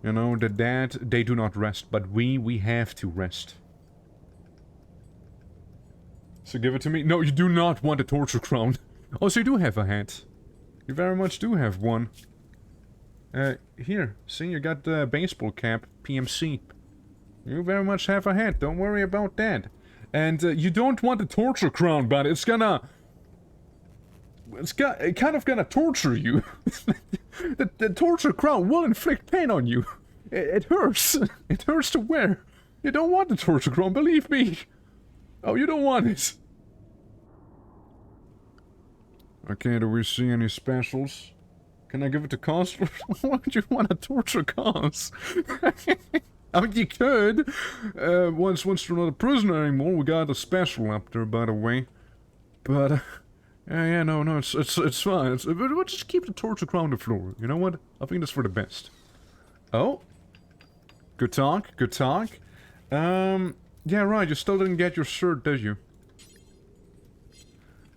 You know, the dead, they do not rest, but we have to rest. So give it to me. No, you do not want a torture crown. Oh, so you do have a hat. You very much do have one. Here, see, you got the baseball cap, PMC. You very much have a hat, don't worry about that. And you don't want the torture crown, but it's kind of gonna torture you. the torture crown will inflict pain on you. It hurts. It hurts to wear. You don't want the torture crown, believe me. Oh, you don't want it. Okay, do we see any specials? Can I give it to Cos? Why would you want a torture Cos? I mean, you could. Once you're not a prisoner anymore, we got a special up there, by the way. But, yeah, no, it's fine. We'll just keep the torture crown on the floor. You know what? I think that's for the best. Oh. Good talk, good talk. Yeah, right, you still didn't get your shirt, did you?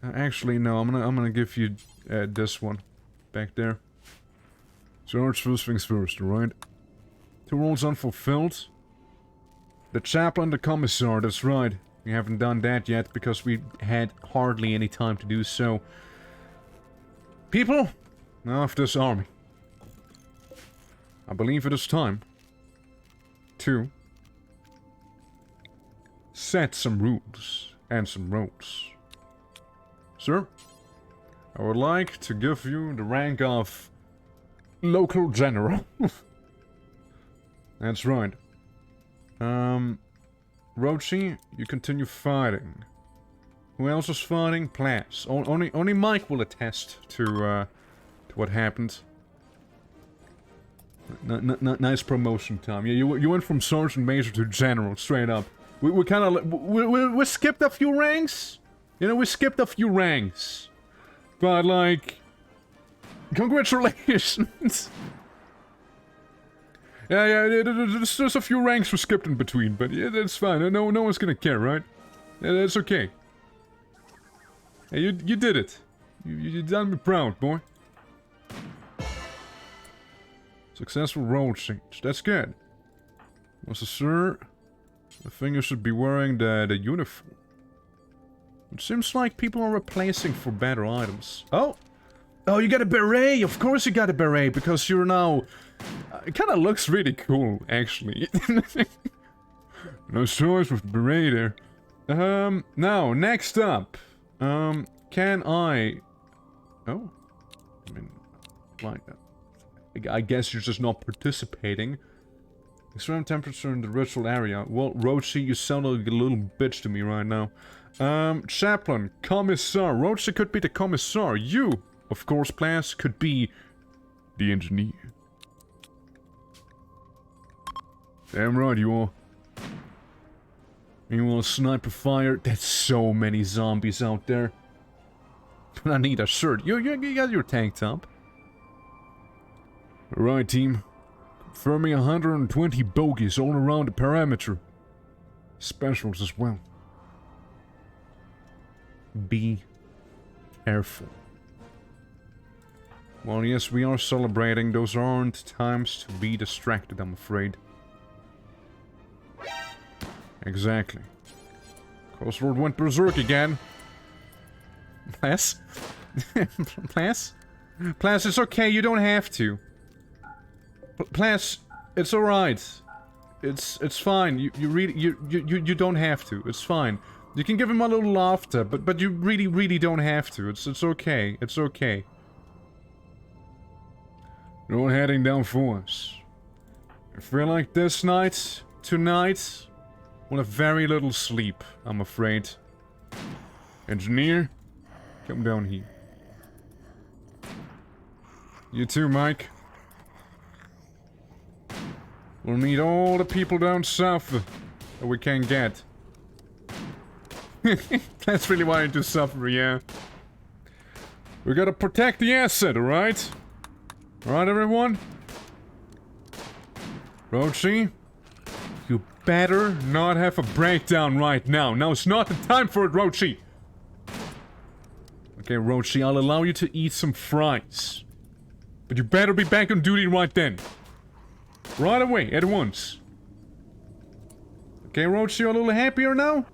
Actually, no, I'm gonna give you, this one. Back there. George, first things first, alright? 2 roles unfulfilled. The chaplain, the commissar, that's right. We haven't done that yet because we had hardly any time to do so. People of this army. I believe it is time to set some rules and some roles. Sir, I would like to give you the rank of local general. That's right. Rochi, you continue fighting. Who else is fighting? Plas. Only Mike will attest to what happened. Nice promotion, Tom. Yeah, you went from sergeant major to general, straight up. We kind of we skipped a few ranks. You know, we skipped a few ranks. But like, congratulations. Yeah, there's a few ranks we skipped in between, but yeah, that's fine. No one's gonna care, right? Yeah, that's okay. Hey, you did it. You done me proud, boy. Successful role change. That's good. Also, sir, I think you should be wearing the uniform. It seems like people are replacing for better items. Oh! Oh, you got a beret! Of course you got a beret, because you're now... it kind of looks really cool, actually. Nice choice with the beret there. Now, next up. Can I... Oh? I mean, like... I guess you're just not participating. Extreme temperature in the ritual area. Well, Rochi, you sound like a little bitch to me right now. Chaplain, Commissar. Rochi could be the Commissar. You, of course, Plas, could be the engineer. Damn right you are. You want a sniper fire? There's so many zombies out there. But I need a shirt. You got your tank top. Alright, team. Confirming 120 bogies all around the perimeter. Specials as well. Be careful. Well, yes, we are celebrating. Those aren't times to be distracted, I'm afraid. Exactly. Coastlord went berserk again. Pless? Pless? Pless, it's okay, you don't have to. Pless, it's alright. It's fine. You don't have to. It's fine. You can give him a little laughter, but you really don't have to. It's okay. It's okay. You're heading down for us. I feel like this night, tonight, we'll have very little sleep, I'm afraid. Engineer, come down here. You too, Mike. We'll need all the people down south that we can get. That's really why I do suffer, yeah. We gotta protect the asset, alright? Alright, everyone? Rochi? You better not have a breakdown right now. Now it's not the time for it, Rochi! Okay, Rochi, I'll allow you to eat some fries. But you better be back on duty right then. Right away, at once. Okay, Rochi, you a little happier now?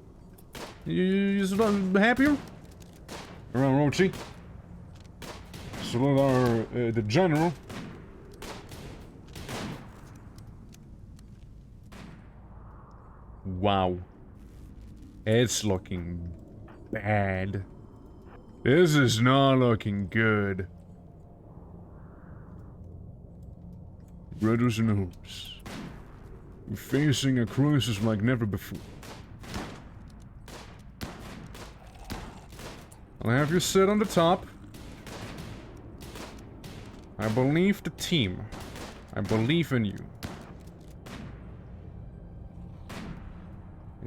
You a little happier? Alright, Rochi. Salute our, the general. Wow. It's looking bad. This is not looking good. Brothers and hosts, we're facing a crisis like never before. I'll have you sit on the top. I believe the team. I believe in you.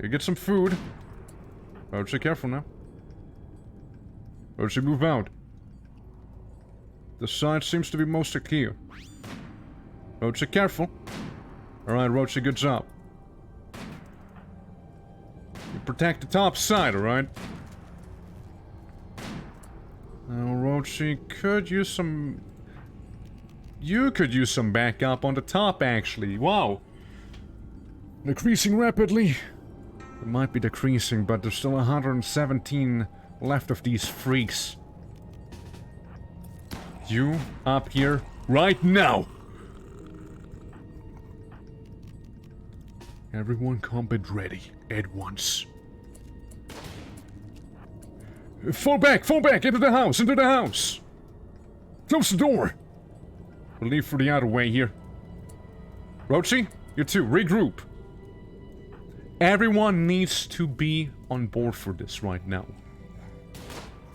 You get some food. Rochi, careful now. Rochi, move out. The side seems to be mostly clear. Rochi, careful. Alright, Rochi, good job. You protect the top side, alright? Now, Rochi could use some... You could use some backup on the top, actually. Wow. Decreasing rapidly. It might be decreasing, but there's still 117 left of these freaks. You up here right now! Everyone combat ready at once. Fall back, into the house! Close the door! We'll leave for the other way here. Rochi, you two, regroup. Everyone needs to be on board for this right now.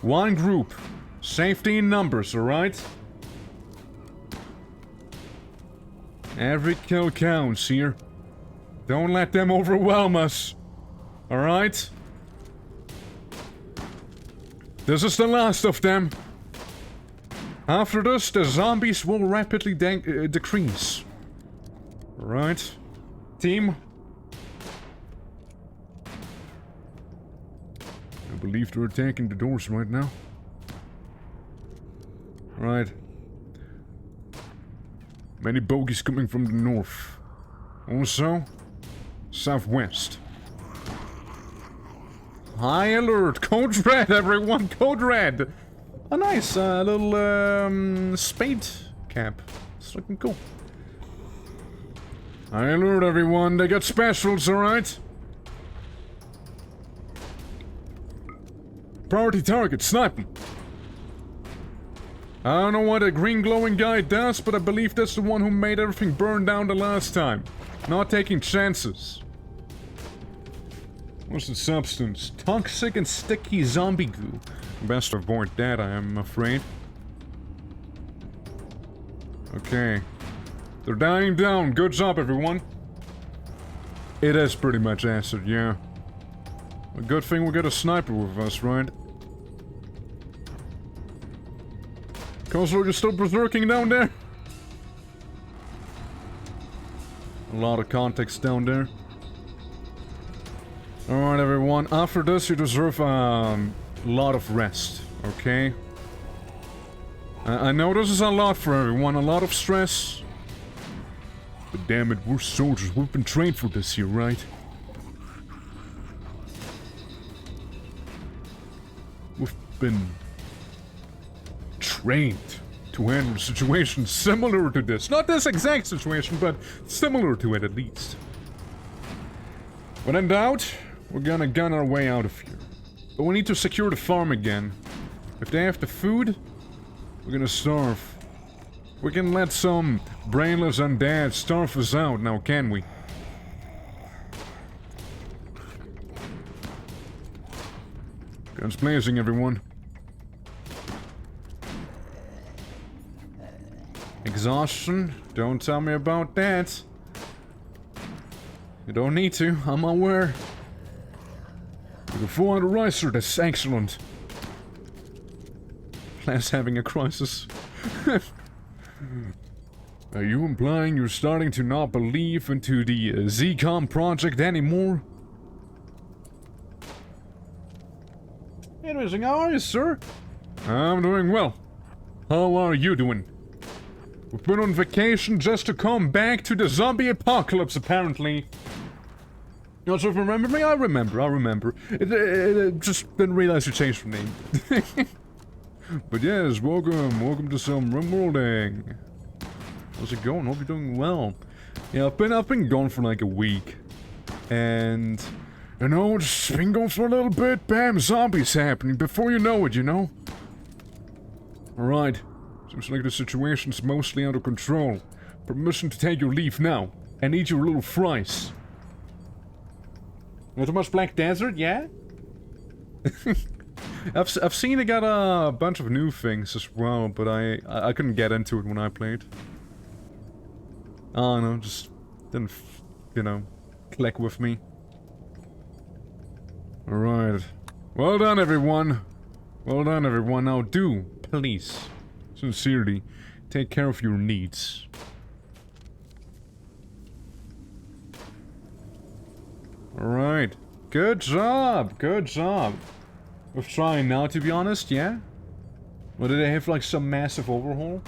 One group. Safety in numbers, alright? Every kill counts here. Don't let them overwhelm us. Alright? This is the last of them. After this, the zombies will rapidly decrease. Alright? Team? I believe they're attacking the doors right now. Right. Many bogies coming from the north. Also, southwest. High alert! Code red, everyone! Code red! A nice little spade cap. It's looking cool. High alert, everyone! They got specials, alright? Priority target, sniping. I don't know what a green glowing guy does, but I believe that's the one who made everything burn down the last time. Not taking chances. What's the substance? Toxic and sticky zombie goo. Best to avoid that, I am afraid. Okay. They're dying down. Good job, everyone. It is pretty much acid, yeah. A good thing we got a sniper with us, right? Counselor, you're still berserking down there? A lot of context down there. Alright, everyone. After this, you deserve a lot of rest, okay? I know this is a lot for everyone, a lot of stress. But damn it, we're soldiers. We've been trained for this here, right? We've been trained to handle situations similar to this. Not this exact situation, but similar to it at least. When in doubt, we're gonna gun our way out of here. But we need to secure the farm again. If they have the food, we're gonna starve. We can let some brainless undead starve us out now, can we? Guns blazing, everyone. Exhaustion? Don't tell me about that. You don't need to, I'm aware. You can fall under riser, that's excellent. Plan's having a crisis. Are you implying you're starting to not believe into the ZCOM project anymore? Interesting, how are you, sir? I'm doing well. How are you doing? We've been on vacation just to come back to the zombie apocalypse, apparently. Not sure if you remember me? I remember. Just didn't realize you changed your name. But yes, welcome to some RIMWORLDing. How's it going? Hope you're doing well. Yeah, I've been gone for like a week. And, you know, it's been gone for a little bit, bam, zombies happening before you know it, you know? Alright. Seems like the situation's mostly under control. Permission to take your leave now. And eat your little fries. Not too much Black Desert, yeah? I've seen they got a bunch of new things as well, but I couldn't get into it when I played. Oh no, just didn't, you know, click with me. Alright. Well done, everyone. Well done, everyone. Now do, please, sincerely, take care of your needs. Alright. Good job. Good job. We're trying now, to be honest, yeah? Or did they have like some massive overhaul?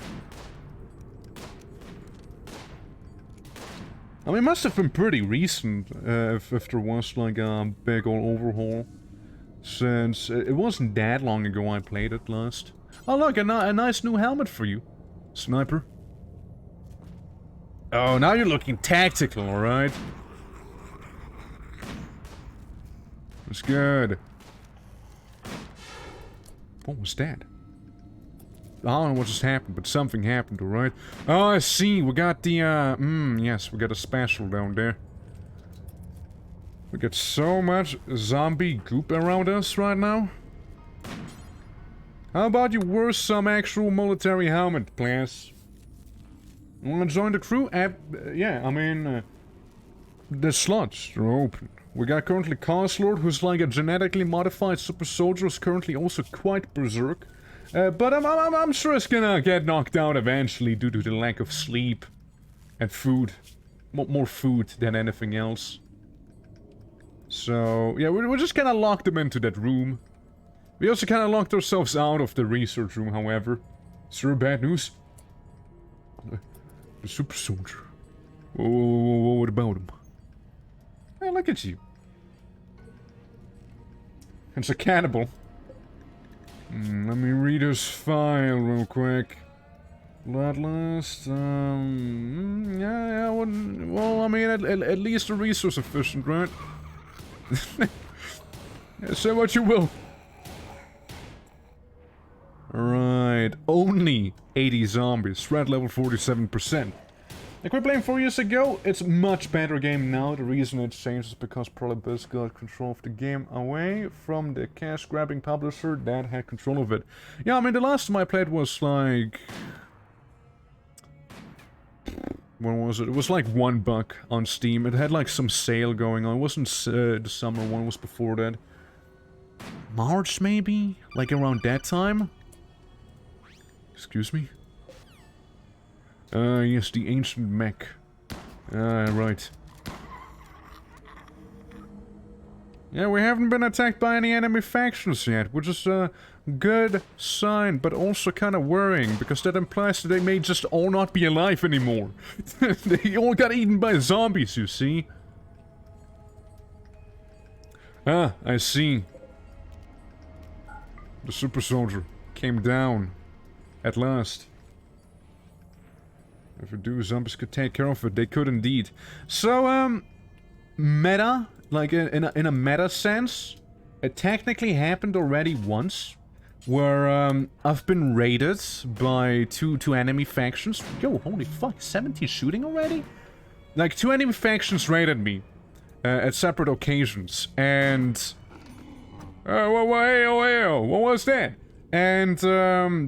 I mean, it must have been pretty recent, if there was like a big old overhaul. Since it wasn't that long ago I played it last. Oh look, a nice new helmet for you, sniper. Oh, now you're looking tactical, alright? That's good. What was that? I don't know what just happened, but something happened, alright? Oh, I see. We got the, yes, we got a special down there. We got so much zombie goop around us right now. How about you wear some actual military helmet, please? You wanna join the crew? Yeah, I mean, the slots are open. We got currently Counselor, who's like a genetically modified super soldier, who's currently also quite berserk. But I'm sure it's gonna get knocked out eventually due to the lack of sleep and food. More food than anything else. So, yeah, we just kinda locked them into that room. We also kinda locked ourselves out of the research room, however. Sir, bad news? The super soldier. What about him? Hey, look at you. It's a cannibal. Let me read his file real quick. Bloodlust, yeah, well, I mean, at least a resource efficient, right? Yeah, say what you will. Alright, only 80 zombies, threat level 47%. Like we played 4 years ago, it's a much better game now. The reason it changed is because Prolibus got control of the game away from the cash-grabbing publisher that had control of it. Yeah, I mean, the last time I played was like... when was it? It was like $1 on Steam. It had like some sale going on. It wasn't the summer one, it was before that. March, maybe? Like around that time? Excuse me? Yes, the ancient mech. Right. Yeah, we haven't been attacked by any enemy factions yet, which is a good sign, but also kind of worrying, because that implies that they may just all not be alive anymore. They all got eaten by zombies, you see? Ah, I see. The super soldier came down. At last. If we do, zombies could take care of it. They could indeed. So, meta, like in a meta sense, it technically happened already once, where I've been raided by two enemy factions. Yo, holy fuck, 70 shooting already? Like, 2 enemy factions raided me at separate occasions, and what was that? And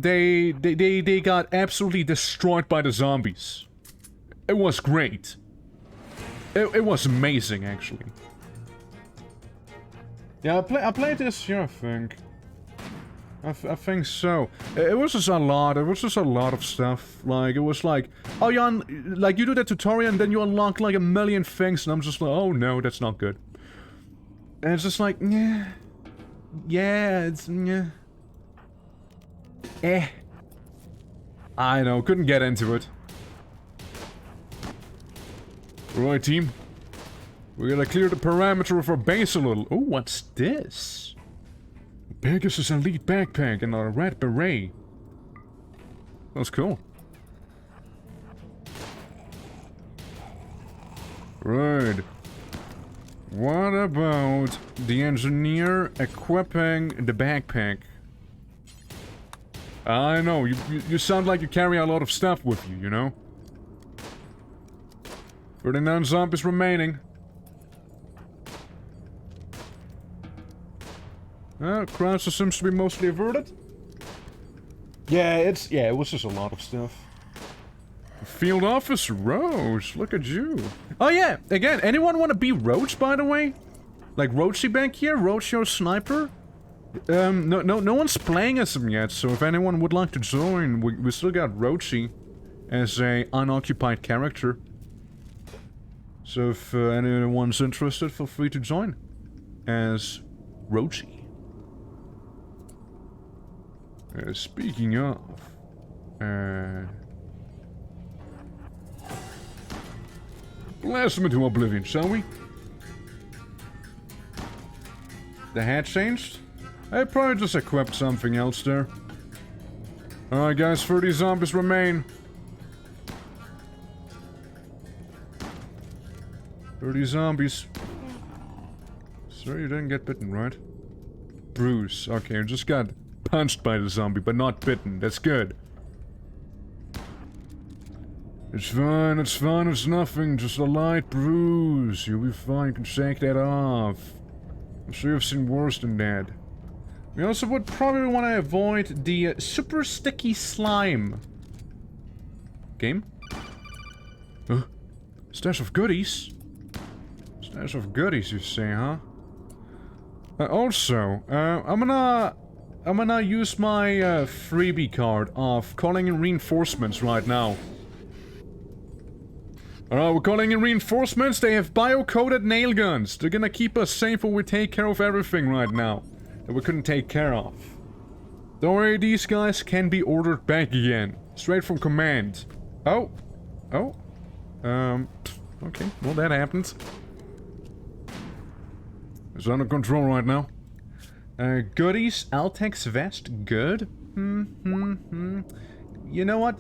they got absolutely destroyed by the zombies. It was great. It was amazing, actually. Yeah, I played this here, I think. I think so. It was just a lot. It was just a lot of stuff. Like, it was like, oh, like, you do that tutorial and then you unlock like a million things, and I'm just like, oh no, that's not good. And it's just like, yeah, it's, yeah. I know, couldn't get into it. Right, team. We gotta clear the perimeter of our base a little. Oh, what's this? Pegasus Elite Backpack and a red beret. That's cool. Right. What about the engineer equipping the backpack? I know, you sound like you carry a lot of stuff with you, you know? 39 zombies remaining. Crisis seems to be mostly averted. Yeah, it was just a lot of stuff. Field Officer Roach, look at you. Oh yeah, again, anyone want to be Roach, by the way? Like Roachy back here? Roach your sniper? No one's playing as him yet, so if anyone would like to join, we still got Roachy as a unoccupied character. So if anyone's interested, feel free to join as Roachy. Speaking of, blast him into oblivion, shall we? The hat changed? I probably just equipped something else there. Alright guys, 30 zombies remain. 30 zombies. Sir, you didn't get bitten, right? Bruise. Okay, I just got punched by the zombie, but not bitten. That's good. It's fine, it's nothing. Just a light bruise. You'll be fine, you can shake that off. I'm sure you've seen worse than that. We also would probably want to avoid the super sticky slime. Game? Huh? Stash of goodies? Stash of goodies, you say, huh? Also, I'm gonna use my freebie card of calling in reinforcements right now. Alright, we're calling in reinforcements. They have bio-coated nail guns. They're gonna keep us safe while we take care of everything right now that we couldn't take care of. Don't worry, these guys can be ordered back again. Straight from command. Oh. Okay, well that happens. It's under control right now. Goodies, Altex vest, good. You know what?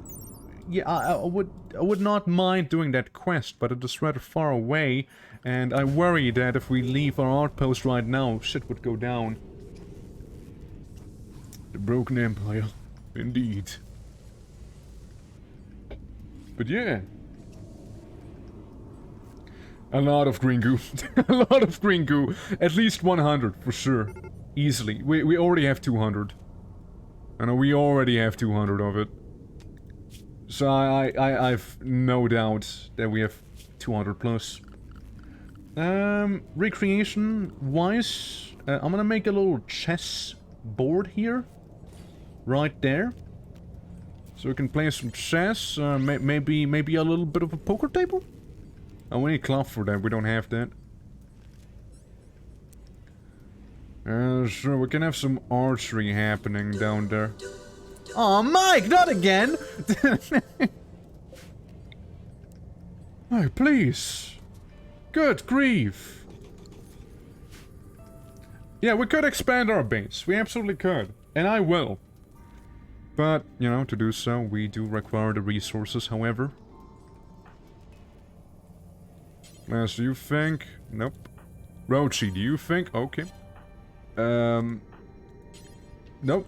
Yeah, I would not mind doing that quest, but it is rather far away, and I worry that if we leave our outpost right now, shit would go down. The Broken Empire, indeed. But yeah. A lot of green goo. A lot of green goo. At least 100, for sure. Easily. We already have 200. I know we already have 200 of it. So I've no doubt that we have 200 plus. Recreation-wise, I'm gonna make a little chess board here. Right there. So we can play some chess, maybe a little bit of a poker table? Oh, we need cloth for that, we don't have that. Sure, we can have some archery happening down there. Aw, Mike, not again! Hey, please. Good grief. Yeah, we could expand our base. We absolutely could. And I will. But, you know, to do so, we do require the resources, however. Les, do you think? Nope. Rochi, do you think? Okay. Nope.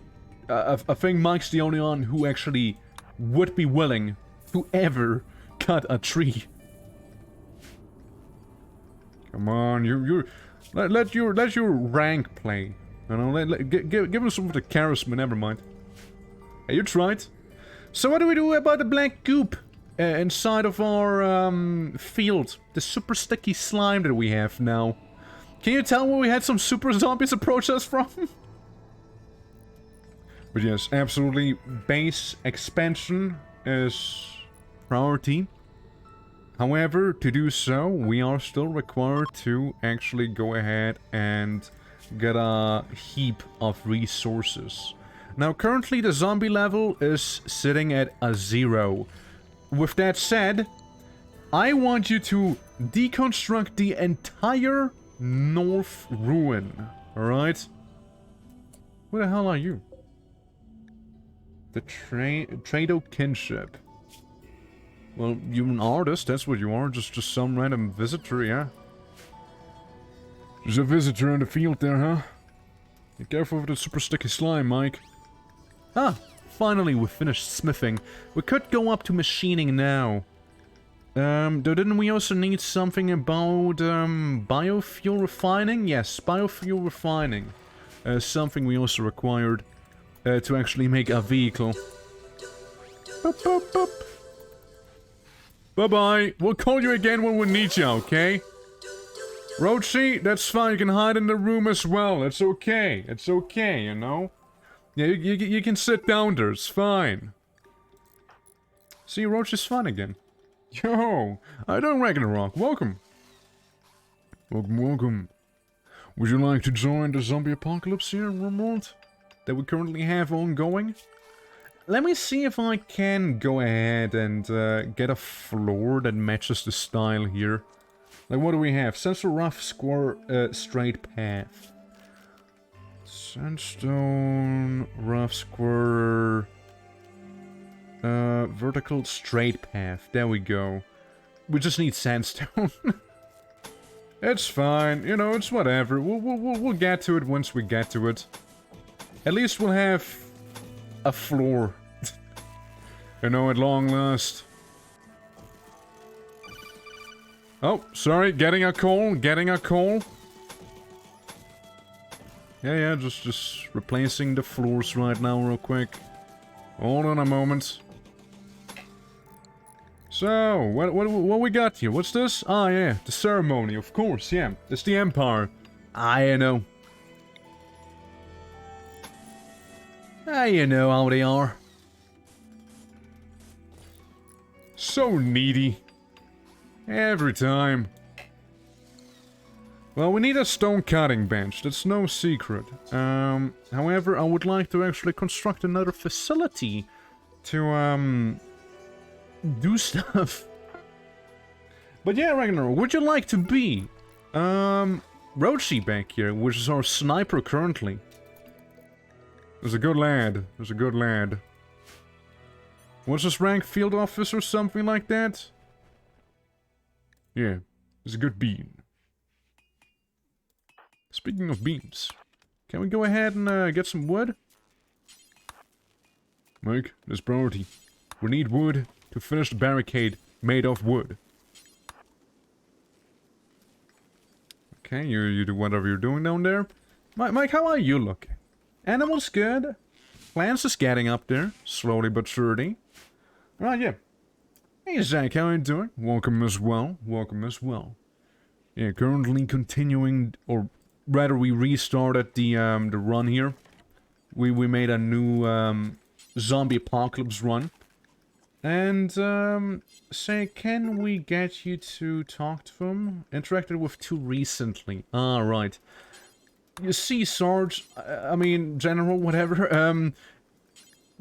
I think Mike's the only one who actually would be willing to ever cut a tree. Come on, let your rank play. You know, give him some of the charisma. Never mind. Hey, you tried. So what do we do about the black goop inside of our field? The super sticky slime that we have now. Can you tell where we had some super zombies approach us from? But yes, absolutely, base expansion is priority. However, to do so, we are still required to actually go ahead and get a heap of resources. Now, currently the zombie level is sitting at a 0. With that said, I want you to deconstruct the entire North Ruin, alright? Who the hell are you? The Trado Kinship. Well, you're an artist, that's what you are, just some random visitor, yeah? Just a visitor in the field there, huh? Be careful with the super sticky slime, Mike. Ah, finally we finished smithing. We could go up to machining now. Though didn't we also need something about, biofuel refining? Yes, biofuel refining. Something we also required, to actually make a vehicle. Boop, boop, boop. Bye-bye. We'll call you again when we need you, okay? Rochi, that's fine. You can hide in the room as well. It's okay. It's okay, you know? Yeah, you can sit down there. It's fine. See, Rochi's fun again. Yo, I don't Ragnarok. Welcome. Welcome, welcome. Would you like to join the zombie apocalypse here in RIMWORLD that we currently have ongoing? Let me see if I can go ahead and get a floor that matches the style here. Like, what do we have? Central rough, square, straight path. Sandstone, rough, square... vertical, straight path. There we go. We just need sandstone. It's fine. You know, it's whatever. We'll get to it once we get to it. At least we'll have a floor. You know, at long last. Oh, sorry. Getting a call. Getting a call. Yeah, just replacing the floors right now real quick. Hold on a moment. So, what we got here? What's this? Ah, yeah, the ceremony, of course, yeah. It's the Empire. I know. You know how they are. So needy. Every time. Well, we need a stone cutting bench, that's no secret. However, I would like to actually construct another facility to, do stuff. But yeah, Ragnar, would you like to be, Rochi back here, which is our sniper currently? There's a good lad, there's a good lad. What's his rank? Field officer or something like that? Yeah, he's a good bean. Speaking of beans, can we go ahead and get some wood? Mike, there's priority. We need wood to finish the barricade made of wood. Okay, you do whatever you're doing down there. Mike, how are you looking? Animals good. Plants is getting up there, slowly but surely. Right, yeah. Hey, Zach, how are you doing? Welcome as well. Welcome as well. Yeah, currently continuing, or rather, we restarted the run here. We made a new zombie apocalypse run. And say, can we get you to talk to him? Interacted with two recently. Ah, right. You see, Sarge, I mean, General, whatever,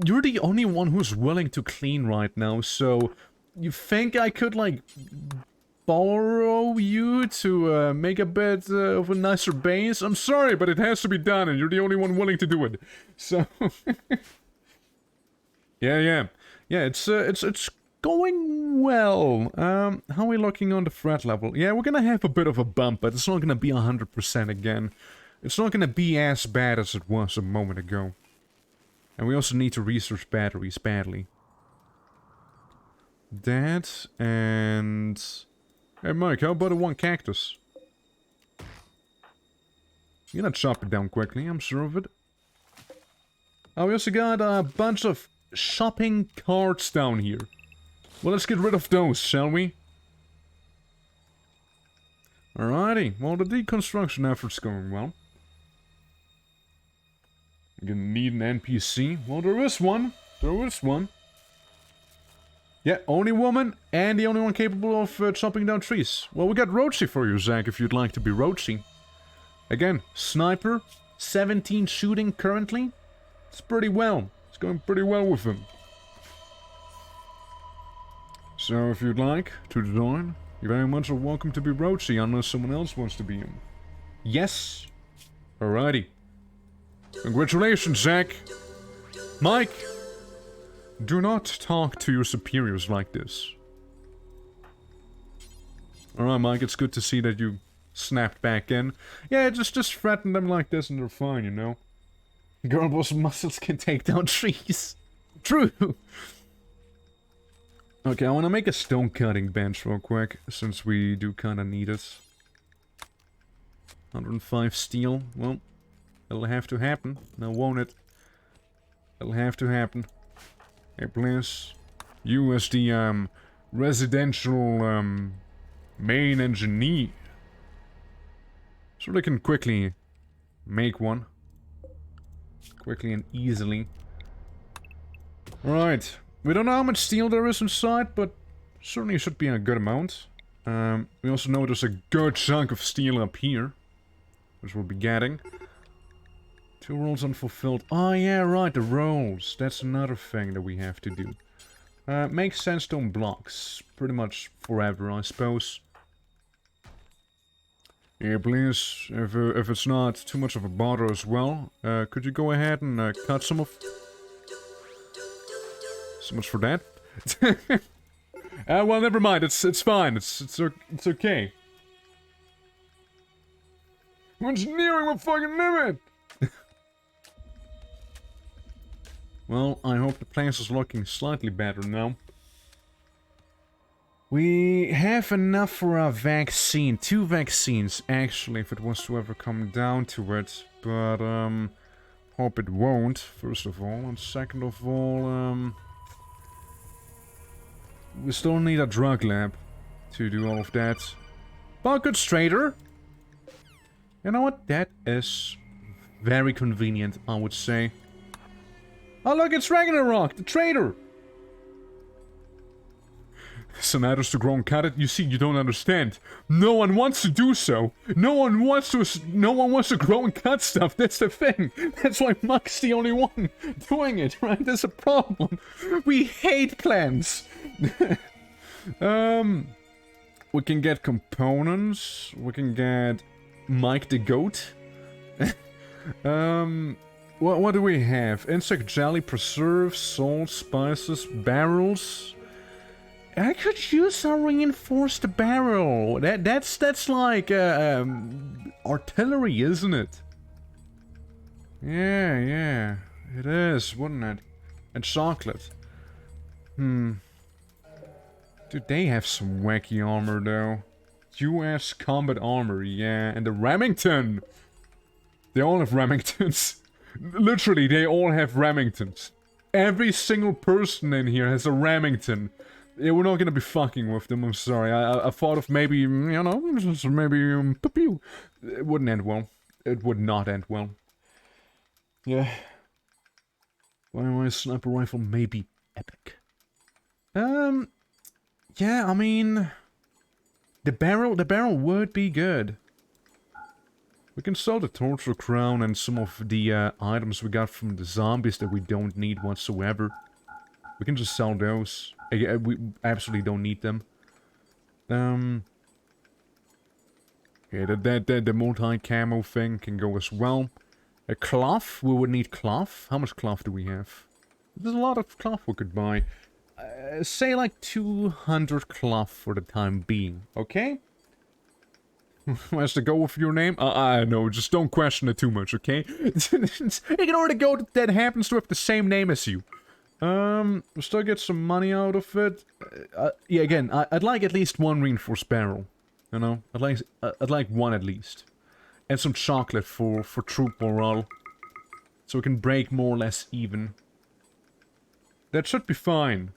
you're the only one who's willing to clean right now, so you think I could, like, borrow you to make a bit of a nicer base? I'm sorry, but it has to be done, and you're the only one willing to do it. So, yeah, it's going well. How are we looking on the threat level? Yeah, we're gonna have a bit of a bump, but it's not gonna be 100% again. It's not gonna be as bad as it was a moment ago. And we also need to research batteries badly. That, and... Hey Mike, how about a one cactus? You're gonna chop it down quickly, I'm sure of it. Oh, we also got a bunch of shopping carts down here. Well, let's get rid of those, shall we? Alrighty, well, the deconstruction effort's going well. We're gonna need an NPC. Well, there is one. There is one. Yeah, only woman, and the only one capable of chopping down trees. Well, we got Roachy for you, Zach, if you'd like to be Roachy. Again, sniper, 17 shooting currently. It's pretty well. It's going pretty well with him. So, if you'd like to join, you're very much welcome to be Roachy, unless someone else wants to be him. Yes? Alrighty. Congratulations, Zach. Mike, do not talk to your superiors like this. Alright, Mike, it's good to see that you snapped back in. Yeah, just threaten them like this and they're fine, you know? Girl boss muscles can take down trees. True! Okay, I want to make a stone cutting bench real quick, since we do kind of need it. 105 steel, well... It'll have to happen, now won't it? It'll have to happen. Hey, please. You as the, residential, main engineer. So they can quickly make one. Quickly and easily. Alright. We don't know how much steel there is inside, but certainly should be a good amount. We also know there's a good chunk of steel up here. Which we'll be getting. 2 roles unfulfilled. Oh yeah, right, the rolls. That's another thing that we have to do. Make sandstone blocks. Pretty much forever, I suppose. Yeah, please, if it's not too much of a bother as well, could you go ahead and cut some of... So much for that. Well, never mind, it's fine, it's okay. Engineering will fucking limit! Well, I hope the place is looking slightly better now. We have enough for a vaccine. 2 vaccines, actually, if it was to ever come down to it. But, hope it won't, first of all. And second of all, we still need a drug lab to do all of that. Buckets trader! You know what? That is very convenient, I would say. Oh look, it's Ragnarok, the trader! So matters to grow and cut it? You see, you don't understand. No one wants to do so. No one wants to grow and cut stuff. That's the thing. That's why Muck's the only one doing it, right? There's a problem. We hate plants. We can get components. We can get Mike the Goat. What do we have? Insect jelly, preserves, salt, spices, barrels. I could use a reinforced barrel. That's like artillery, isn't it? Yeah, it is, wouldn't it? And chocolate. Dude, they have some wacky armor though. US combat armor, yeah, and the Remington. They all have Remingtons. Literally, they all have Remingtons. Every single person in here has a Remington. Yeah, we're not gonna be fucking with them, I'm sorry. I thought of maybe, you know, maybe, pew. It wouldn't end well. It would not end well. Yeah. Why a sniper rifle may be epic. Yeah, I mean... The barrel would be good. We can sell the torture crown and some of the items we got from the zombies that we don't need whatsoever. We can just sell those. We absolutely don't need them. Yeah, the multi-camo thing can go as well. A cloth, we would need cloth. How much cloth do we have? There's a lot of cloth we could buy. Say like 200 cloth for the time being, okay? Wants to go with your name? No, just don't question it too much, okay? Ignore the goat that happens to have the same name as you. We'll still get some money out of it. Yeah, again, I'd like at least one reinforced barrel. You know? I'd like one at least. And some chocolate for troop morale. So we can break more or less even. That should be fine.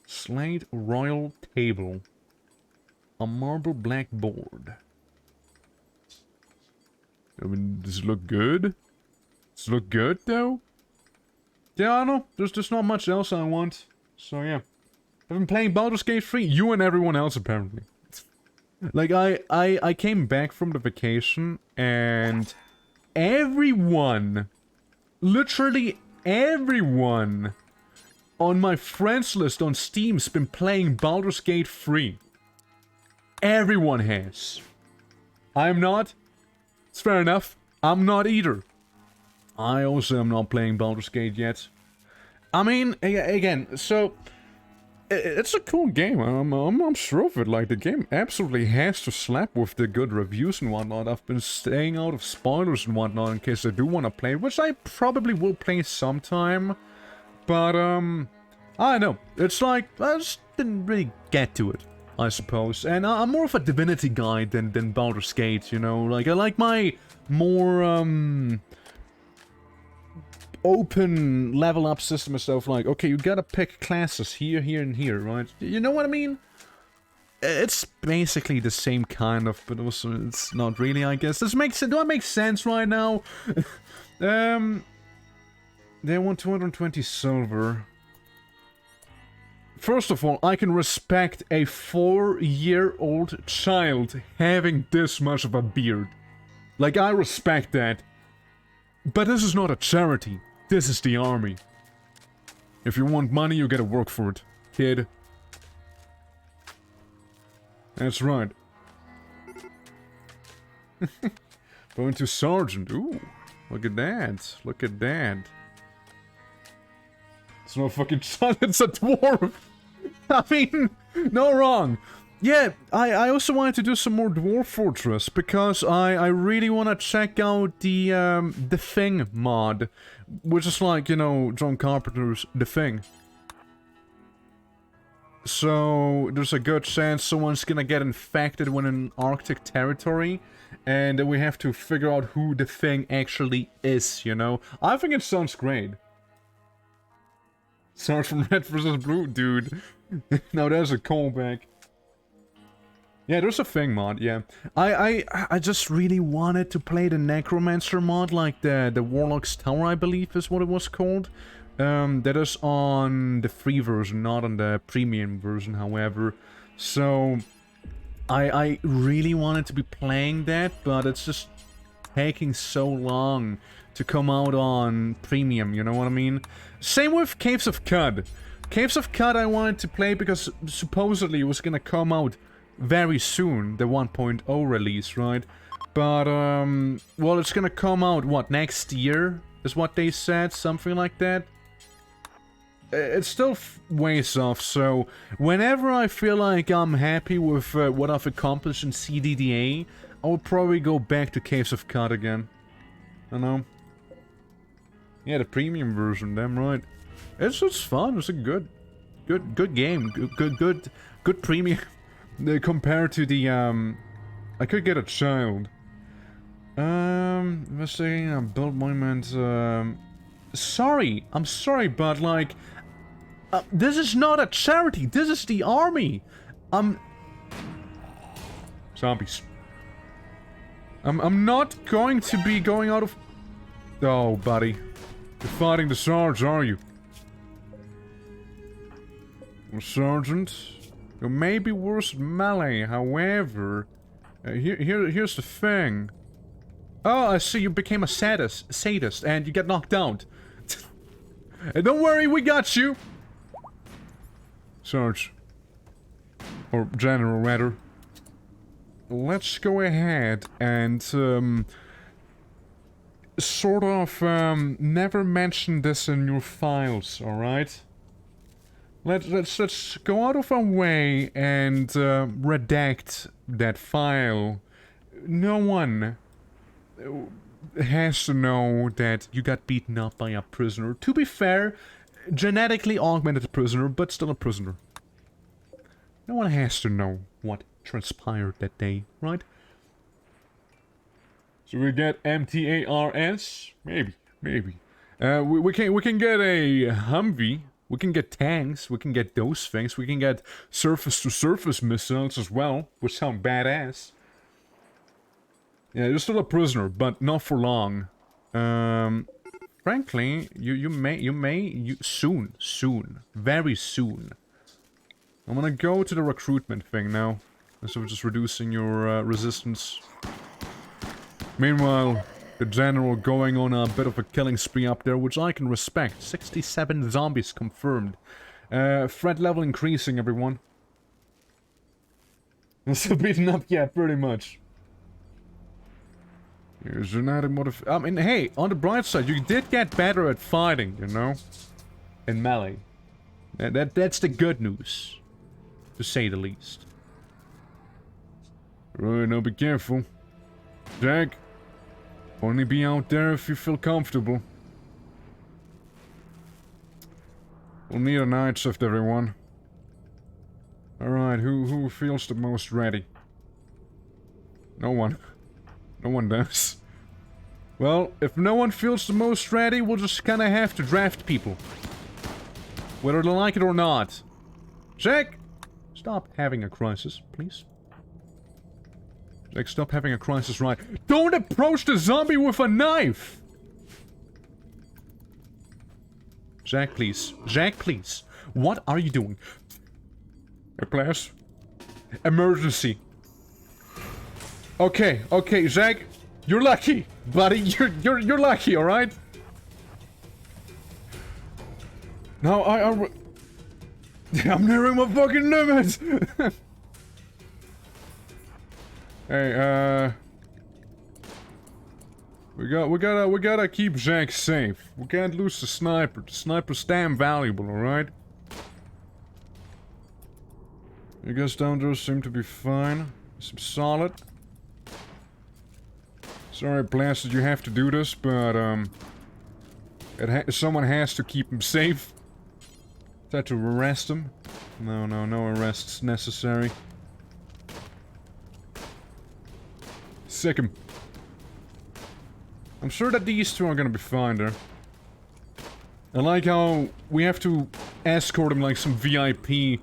Slate royal table. A marble blackboard. I mean, does it look good? Does it look good, though? Yeah, I don't know. There's just not much else I want. So, yeah. I've been playing Baldur's Gate 3. You and everyone else, apparently. Like, I came back from the vacation, and everyone, literally everyone on my friends list on Steam's been playing Baldur's Gate 3. Everyone has. I'm not. It's fair enough. I'm not either. I also am not playing Baldur's Gate yet. I mean, again, so... It's a cool game, I'm sure of it. Like, the game absolutely has to slap with the good reviews and whatnot. I've been staying out of spoilers and whatnot in case I do want to play, which I probably will play sometime. But, I don't know. It's like, I just didn't really get to it, I suppose. And I'm more of a Divinity guy than Baldur's Gate, you know? Like, I like my more, open level up system and stuff. Like, okay, you gotta pick classes here, here, and here, right? You know what I mean? It's basically the same kind of, but also it's not really, I guess. This makes sense. Do I make sense right now? They want 220 silver. First of all, I can respect a 4-year-old child having this much of a beard. Like, I respect that. But this is not a charity. This is the army. If you want money, you gotta work for it, kid. That's right. Going to sergeant. Ooh, look at that. Look at that. It's not a fucking son, it's a dwarf. I mean, no wrong. Yeah, I also wanted to do some more Dwarf Fortress, because I really want to check out the Thing mod, which is like, you know, John Carpenter's The Thing. So, there's a good chance someone's gonna get infected when in Arctic territory, and we have to figure out who the Thing actually is, you know? I think it sounds great. Start from Red vs. Blue, dude. Now there's a callback. Yeah, there's a Thing mod, yeah. I just really wanted to play the Necromancer mod, like the Warlock's Tower, I believe is what it was called. That is on the free version, not on the premium version, however. So, I really wanted to be playing that, but it's just taking so long to come out on premium, you know what I mean? Same with Caves of Cud. Caves of Cud I wanted to play because supposedly it was gonna come out very soon, the 1.0 release, right? But, well, it's gonna come out, what, next year? Is what they said, something like that? It's still ways off, so whenever I feel like I'm happy with what I've accomplished in CDDA, I will probably go back to Caves of Cud again. I know. Yeah, the premium version, damn right. It's just fun, it's a good game, good premium. Compared to the, I could get a child. Investigating a build monument, sorry. I'm sorry, but like... this is not a charity. This is the army. Zombies. I'm not going to be going out of... Oh, buddy. You're fighting the Sarge, are you? Well, Sergeant, you may be worse at melee, however... here's the thing. Oh, I see you became a sadist, and you get knocked out. Hey, don't worry, we got you! Sarge. Or General, rather. Let's go ahead and, sort of, never mention this in your files, alright? Let's go out of our way and, redact that file. No one has to know that you got beaten up by a prisoner. To be fair, genetically augmented prisoner, but still a prisoner. No one has to know what transpired that day, right? So we get MTARS? Maybe. We can get a Humvee. We can get tanks. We can get those things. We can get surface-to-surface missiles as well, which sound badass. Yeah, you're still a prisoner, but not for long. Frankly, you may soon, very soon. I'm gonna go to the recruitment thing now, instead of just reducing your resistance. Meanwhile, the general going on a bit of a killing spree up there, which I can respect. 67 zombies confirmed. Threat level increasing, everyone. I'm still beaten up, yeah, pretty much. Here's genetic modif- I mean, hey, on the bright side, you did get better at fighting, you know? In melee. That's the good news. To say the least. Right, now be careful. Jack. Only be out there if you feel comfortable. We'll need a night shift, everyone. Alright, who feels the most ready? No one. No one does. Well, if no one feels the most ready, we'll just kinda have to draft people. Whether they like it or not. Jack! Stop having a crisis, please. Jack, stop having a crisis, right? Don't approach the zombie with a knife! Jack, please. Jack, please. What are you doing? Hey, class. Emergency. Okay, Jack. You're lucky, buddy. You're lucky, alright? Now I'm nearing my fucking limit! Hey, we gotta keep Jack safe. We can't lose the sniper. The sniper's damn valuable, alright? You guys down there seem to be fine. Some solid. Sorry, Blasted, you have to do this, but, someone has to keep him safe. Try to arrest him. No arrests necessary. Sick him. I'm sure that these two are gonna be fine there. I like how we have to escort him like some VIP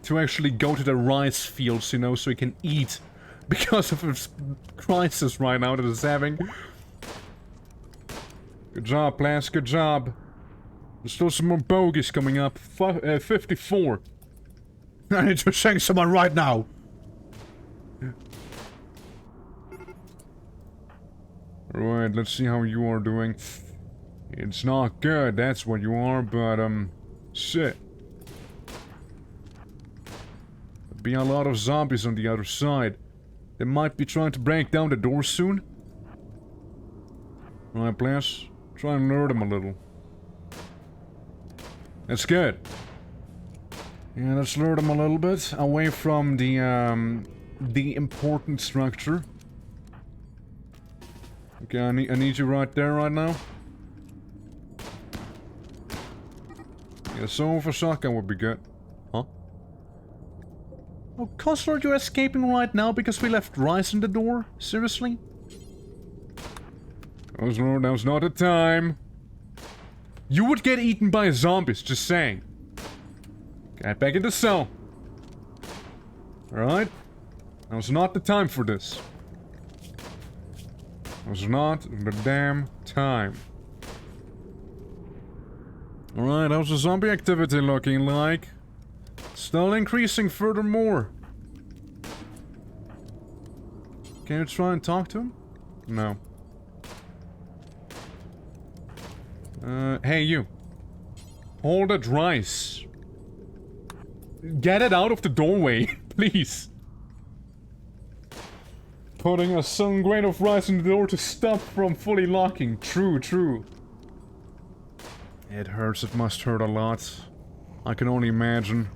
to actually go to the rice fields, you know, so he can eat. Because of his crisis right now that he's having. Good job, Plants, good job. There's still some more bogeys coming up. 54. I need to shank someone right now. Alright, let's see how you are doing. It's not good, that's what you are, but, shit. There'll be a lot of zombies on the other side. They might be trying to break down the door soon. Alright, Plants. Try and lure them a little. That's good. Yeah, let's lure them a little bit away from the important structure. Okay, I need you right there right now. Yeah, so for shotgun would be good. Huh? Oh, Costler, you're escaping right now because we left rice in the door? Seriously? Costler, now's not the time. You would get eaten by zombies, just saying. Get back in the cell. Alright? Now's not the time for this. Now's not the damn time. Alright, how's the zombie activity looking like? Still increasing furthermore. Can you try and talk to him? No. Hey you. Hold that rice. Get it out of the doorway, please. Putting a some grain of rice in the door to stop from fully locking. True, true. It hurts, it must hurt a lot. I can only imagine.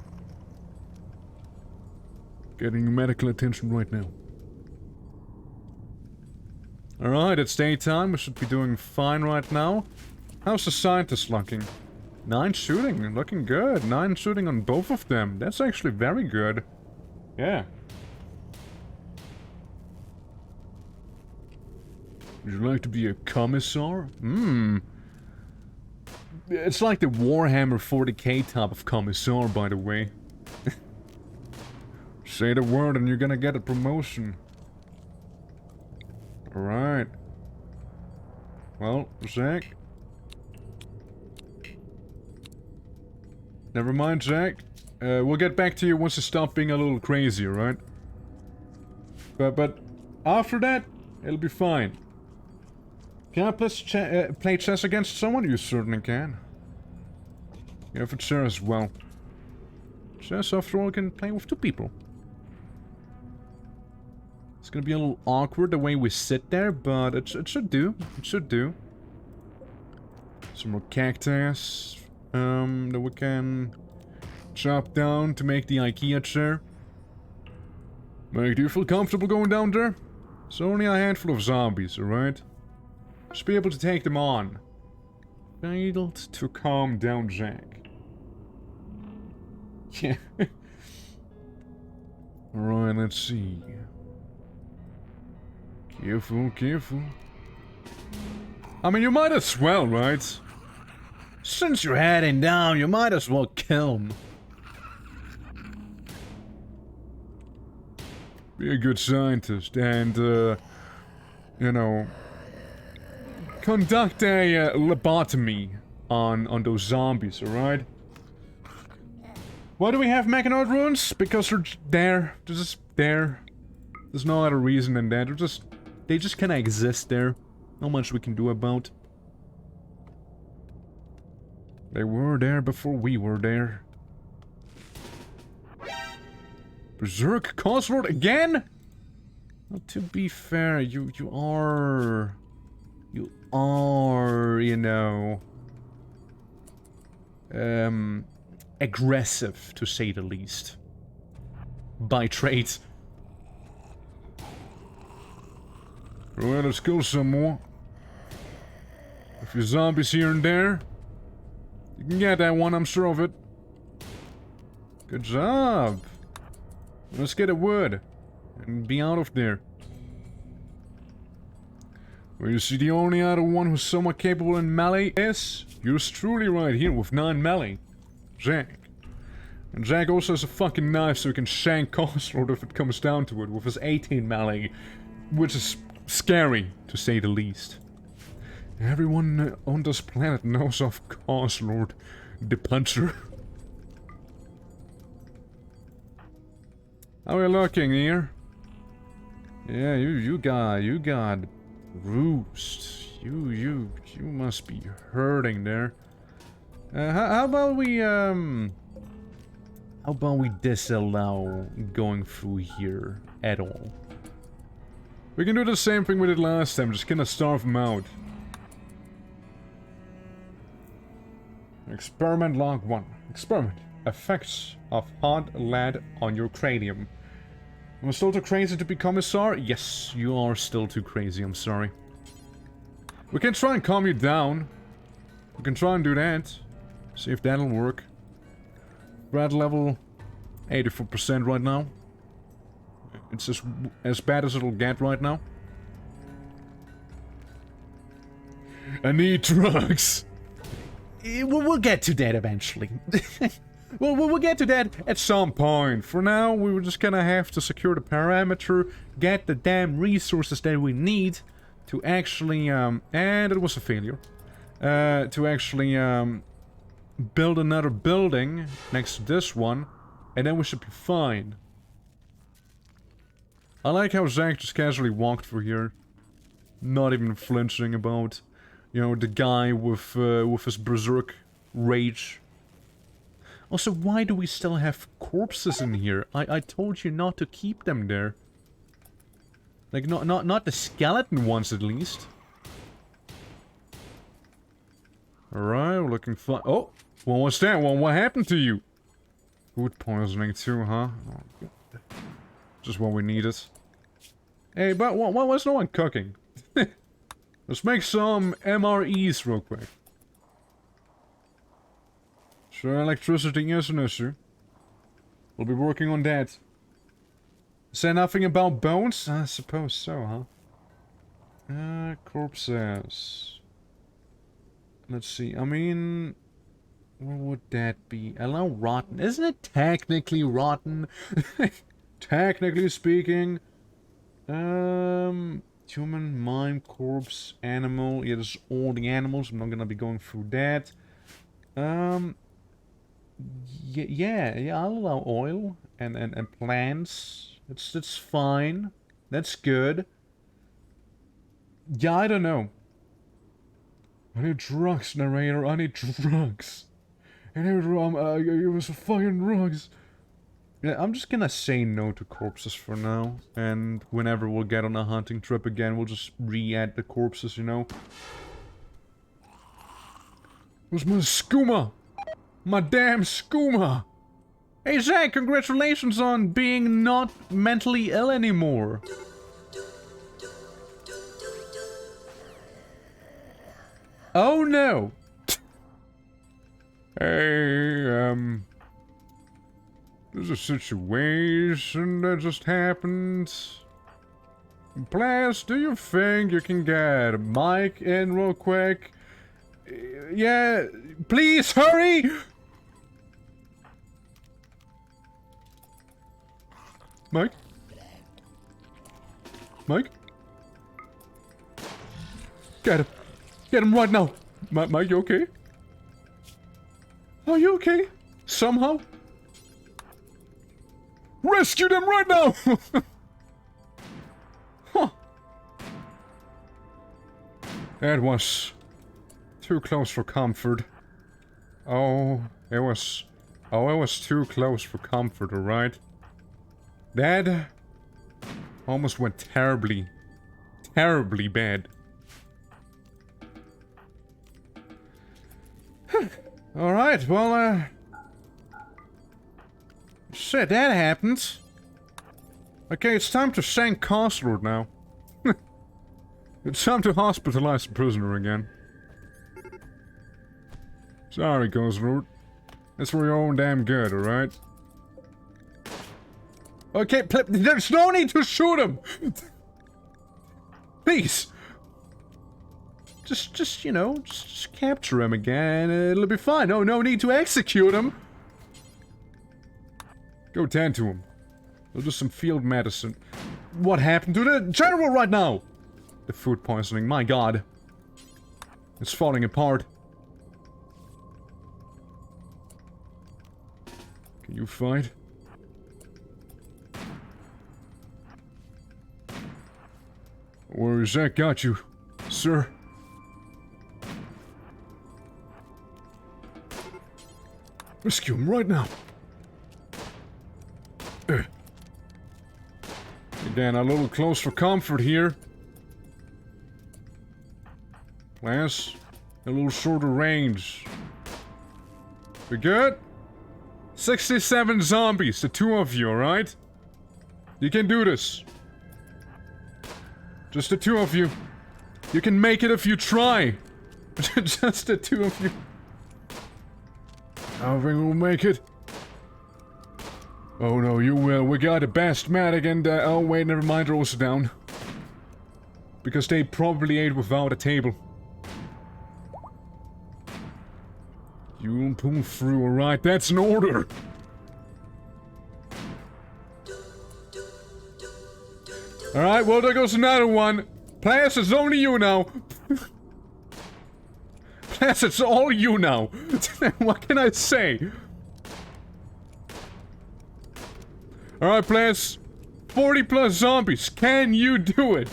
Getting medical attention right now. Alright, it's daytime, we should be doing fine right now. How's the scientist looking? 9 shooting, looking good. 9 shooting on both of them. That's actually very good. Yeah. Would you like to be a commissar? It's like the Warhammer 40k type of commissar, by the way. Say the word and you're gonna get a promotion. Alright. Well, Zach. Never mind, Zach. We'll get back to you once you stop being a little crazy, alright? But after that, it'll be fine. Can I play chess against someone? You certainly can. Yeah, for chess as well. Chess, after all, can play with 2 people. It's gonna be a little awkward the way we sit there, but it should do. It should do. Some more cactus that we can chop down to make the IKEA chair. Mike, do you feel comfortable going down there? It's only a handful of zombies, alright? Just be able to take them on. Failed to calm down Jack. Yeah. Alright, let's see. Careful, careful. I mean, you might as well, right? Since you're heading down, you might as well kill him. Be a good scientist and, you know, conduct a lobotomy on those zombies, alright? Why do we have mechanoid ruins? Because they're there. They're just there. There's no other reason than that. They just kinda exist there. Not much we can do about. They were there before we were there. Berserk Cosworth again? Well, to be fair, you are, you know, aggressive, to say the least. By trade. Well, let's go some more. A few zombies here and there. You can get that one, I'm sure of it. Good job. Let's get a wood. And be out of there. Well, you see, the only other one who's somewhat capable in melee is yours truly right here with 9 melee. Jack. And Jack also has a fucking knife so he can shank Cosworth if it comes down to it with his 18 melee. Which is scary, to say the least. Everyone on this planet knows of Cosworth, the Puncher. How are you looking here? Yeah, you got bruised. You must be hurting there. How about we disallow going through here at all? We can do the same thing we did last time, just kinda starve them out. Experiment log 1. Experiment. Effects of hot lead on your cranium. Am I still too crazy to be commissar? Yes, you are still too crazy, I'm sorry. We can try and calm you down. We can try and do that. See if that'll work. Threat level 84% right now. It's just as bad as it'll get right now. I need drugs. We'll get to that eventually. We'll get to that at some point. For now, we were just gonna have to secure the parameter, get the damn resources that we need to actually, and it was a failure, to actually, build another building next to this one, and then we should be fine. I like how Zach just casually walked through here, not even flinching about, you know, the guy with his berserk rage. Also, why do we still have corpses in here? I told you not to keep them there. Like, not the skeleton ones, at least. Alright, we're looking fine. Oh! What was that? What happened to you? Food poisoning too, huh? Oh, God. Just what we needed. Hey, but why was no one cooking? Let's make some MREs real quick. Sure, electricity is an issue. We'll be working on that. Say nothing about bones? I suppose so, huh? Corpses. Let's see, I mean... What would that be? Allow rotten. Isn't it technically rotten? Technically speaking. Human, mime, corpse, animal. Yeah, this is all the animals. I'm not gonna be going through that. Yeah, I'll allow oil and plants. It's fine. That's good. Yeah, I don't know. I need drugs, narrator. I need drugs. I need it was fucking drugs. Yeah, I'm just gonna say no to corpses for now. And whenever we'll get on a hunting trip again, we'll just re-add the corpses, you know? Where's my skooma? My damn skooma! Hey Zach, congratulations on being not mentally ill anymore. Oh no! Hey, there's a situation that just happened. Plus, do you think you can get Mike in real quick? Yeah, please hurry! Mike? Mike? Get him. Get him right now. Mike, you okay? Are you okay? Somehow? Rescue them right now! Huh. That was too close for comfort. It was too close for comfort, alright? That almost went terribly bad. Alright, well, shit, that happened. Okay, it's time to shank Costlord now. It's time to hospitalize the prisoner again. Sorry, Costlord. That's for your own damn good, alright? Okay, there's no need to shoot him! Please! Just, you know, just capture him again, it'll be fine. No need to execute him! Go tend to him. We'll do some field medicine. What happened to the general right now? The food poisoning, my god. It's falling apart. Can you fight? Where is that got you, sir? Rescue him right now. Again, a little close for comfort here. Lance, a little shorter range. We good? 67 zombies, the two of you, alright? You can do this. Just the two of you. You can make it if you try. Just the two of you. I don't think we'll make it. Oh no, you will. We got a Bastmatic and, oh wait, never mind, they're also down. Because they probably ate without a table. You'll pull through, alright? That's an order! Alright, well, there goes another one. Plas, it's only you now. Plas, it's all you now. What can I say? Alright, Plas. 40 plus zombies. Can you do it?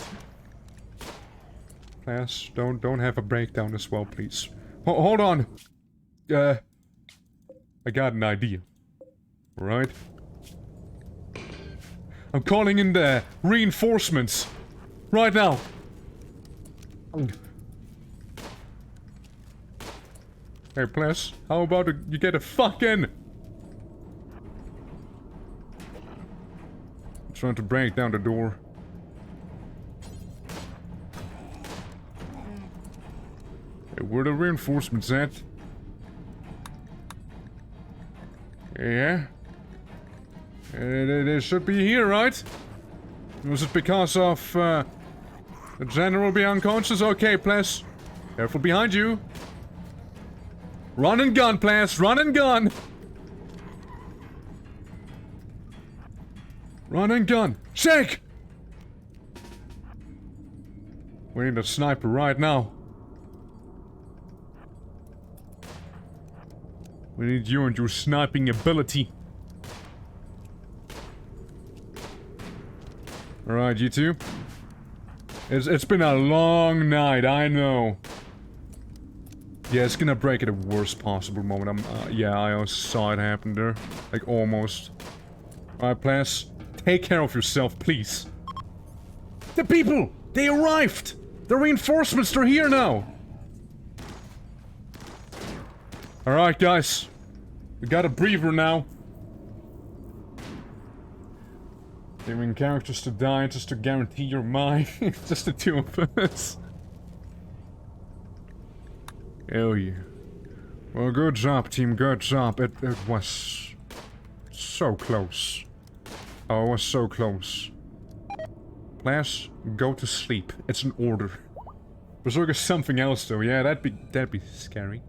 Plas, don't have a breakdown as well, please. Hold on. I got an idea. Alright? I'm calling in the reinforcements. Right now. Hey, Plas, how about you get a fuck in? I'm trying to break down the door. Hey, where the reinforcements at? Yeah? They should be here, right? Was it because of, the general being unconscious? Okay, Plas. Careful behind you. Run and gun, Plas. Run and gun. Run and gun. Shake! We need a sniper right now. We need you and your sniping ability. Alright, you two. It's been a long night, I know. Yeah, it's gonna break at the worst possible moment. Yeah, I also saw it happen there. Like, almost. Alright, Plas. Take care of yourself, please. The people! They arrived! The reinforcements are here now! Alright, guys. We got a breather now. Giving characters to die just to guarantee your mind. Just the two of us. Hell yeah. Well, good job, team. Good job. It was so close. Oh, it was so close. Plas, go to sleep. It's an order. Berserker's something else, though. Yeah, that'd be scary.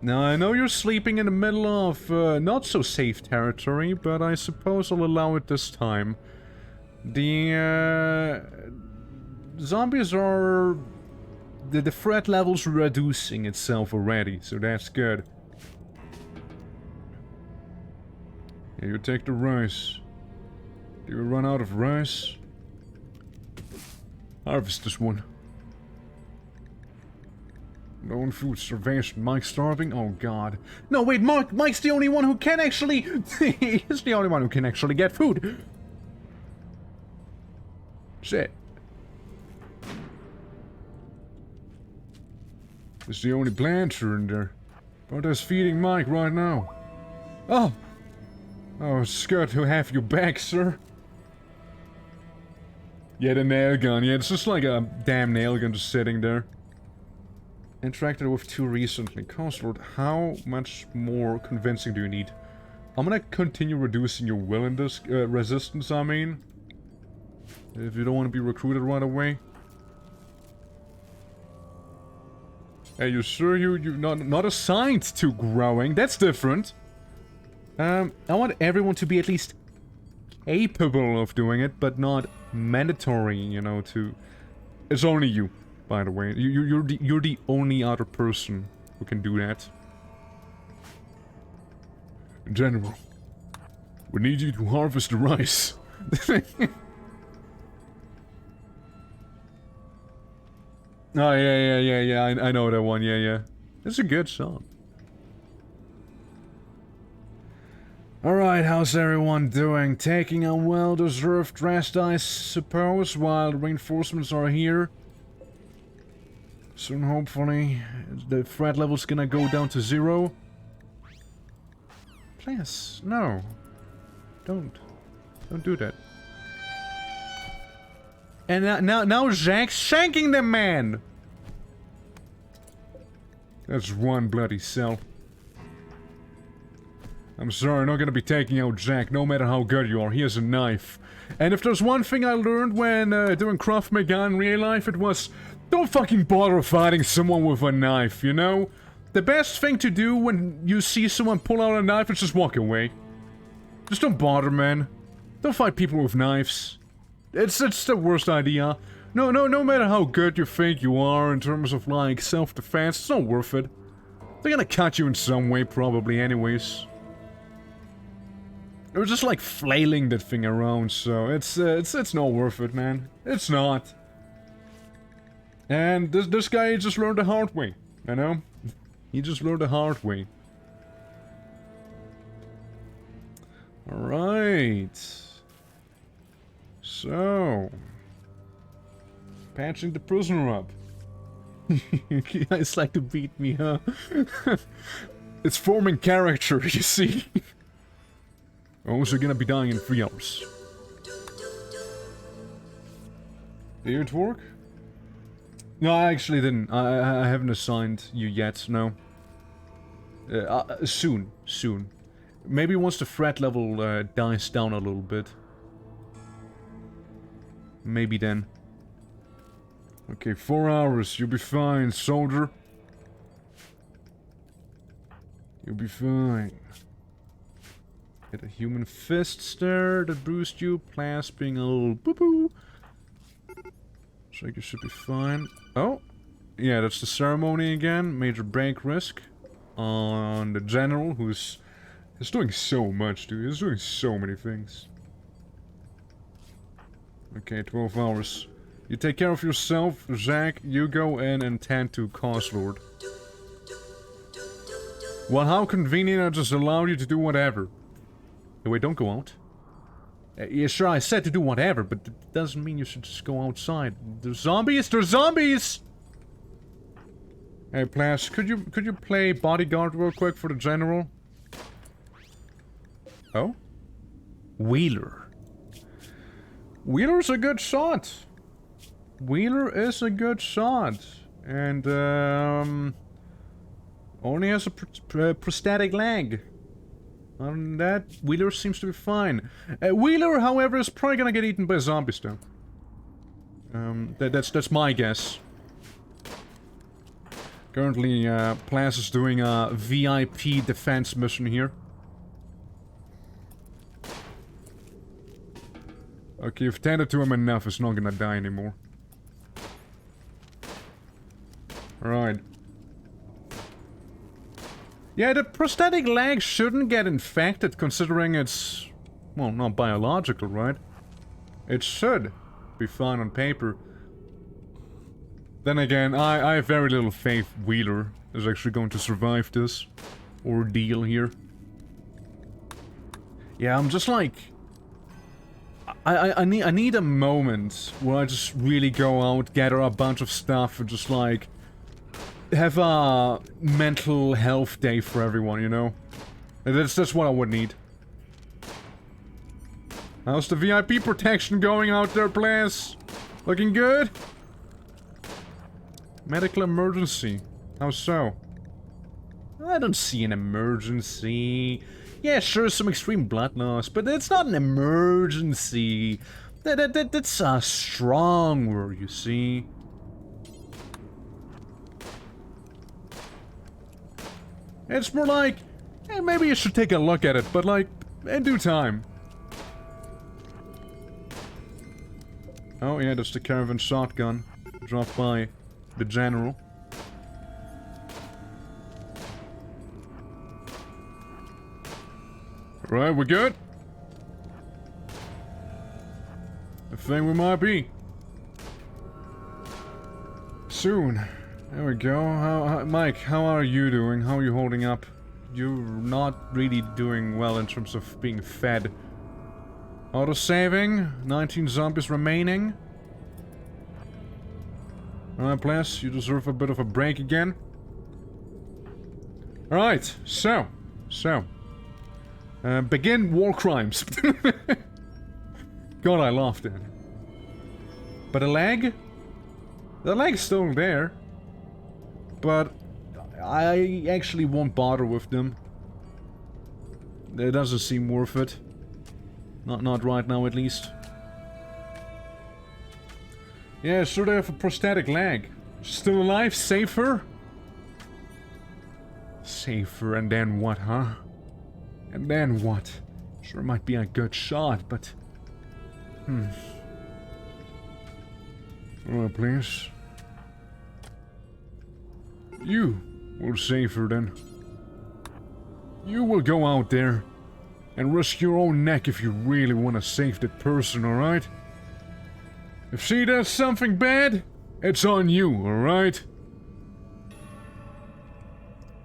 Now, I know you're sleeping in the middle of not so safe territory, but I suppose I'll allow it this time. The zombies are... The threat level's reducing itself already, so that's good. Yeah, you take the rice. Do you run out of rice? Harvest this one. No food starvation. Mike's starving? Oh god. No, wait, Mike's the only one who can actually... He's the only one who can actually get food. Shit. It's the only planter in there. But there's feeding Mike right now. Oh! Oh, it's good to have you back, sir. Yeah, the nail gun. Yeah, it's just like a damn nail gun just sitting there. Interacted with two recently. Consort, how much more convincing do you need? I'm gonna continue reducing your will in this resistance, I mean. If you don't want to be recruited right away. Hey, you sure you're not assigned to growing? That's different. I want everyone to be at least capable of doing it, but not mandatory, you know, to... It's only you. By the way, you're the only other person who can do that. General, we need you to harvest the rice. Oh yeah. I know that one. Yeah. It's a good song. All right, how's everyone doing? Taking a well-deserved rest, I suppose, while the reinforcements are here. Soon, hopefully, the threat level's gonna go down to 0. Please, no. Don't do that. And now Jack's shanking the man! That's one bloody cell. I'm sorry, not gonna be taking out Jack, no matter how good you are. He has a knife. And if there's one thing I learned when doing Krav Maga in real life, it was... Don't fucking bother fighting someone with a knife, you know? The best thing to do when you see someone pull out a knife is just walk away. Just don't bother, man. Don't fight people with knives. It's the worst idea. No matter how good you think you are in terms of, like, self-defense, it's not worth it. They're gonna cut you in some way, probably, anyways. They're just, like, flailing that thing around, so it's not worth it, man. It's not. And this guy just learned the hard way, you know? He just learned the hard way. Alright. So... patching the prisoner up. You guys like to beat me, huh? It's forming character, you see? Also gonna be dying in 3 hours. Did it work? No, I actually didn't. I haven't assigned you yet, no. Soon. Maybe once the threat level dies down a little bit. Maybe then. Okay, 4 hours. You'll be fine, soldier. You'll be fine. Get a human fist there that boosts you, clasping a little boo-boo. So you should be fine. Oh, yeah, that's the ceremony again. Major break risk on the general, who's doing so much, dude. He's doing so many things. Okay, 12 hours. You take care of yourself, Zach. You go in and tend to Cause Lord. Well, how convenient I just allowed you to do whatever. Hey, wait, don't go out. Yeah, sure, I said to do whatever, but it doesn't mean you should just go outside. There's zombies! There's zombies! Hey, Plash, could you play bodyguard real quick for the general? Oh? Wheeler. Wheeler's a good shot. Wheeler is a good shot. And, only has a prosthetic leg. Other than that, Wheeler seems to be fine. Wheeler, however, is probably gonna get eaten by zombies, though. That's my guess. Currently, Plas is doing a VIP defense mission here. Okay, you've tended to him enough, it's not gonna die anymore. Alright. Yeah, the prosthetic leg shouldn't get infected, considering it's... well, not biological, right? It should be fine on paper. Then again, I have very little faith Wheeler is actually going to survive this ordeal here. Yeah, I'm just like... I need a moment where I just really go out, gather a bunch of stuff, and just like... have a mental health day for everyone, you know? That's what I would need. How's the VIP protection going out there, Plas? Looking good? Medical emergency. How so? I don't see an emergency. Yeah, sure, some extreme blood loss, but it's not an emergency. That's a strong word, you see. It's more like, hey, maybe you should take a look at it, but like, in due time. Oh yeah, that's the caravan shotgun. Dropped by the general. Alright, we're good? I think we might be. Soon. There we go. Mike, how are you doing? How are you holding up? You're not really doing well in terms of being fed. Auto-saving. 19 zombies remaining. Alright, Plas, you deserve a bit of a break again. Alright, so. Begin war crimes. God, I laughed at it. But the leg? The leg's still there. But I actually won't bother with them. It doesn't seem worth it. Not right now, at least. Yeah, sure they have a prosthetic leg. Still alive? Save her? safer, and then what, huh? And then what? Sure might be a good shot, but... Alright, please. You will safer then. You will go out there and risk your own neck if you really want to save that person, alright? If she does something bad, it's on you, alright?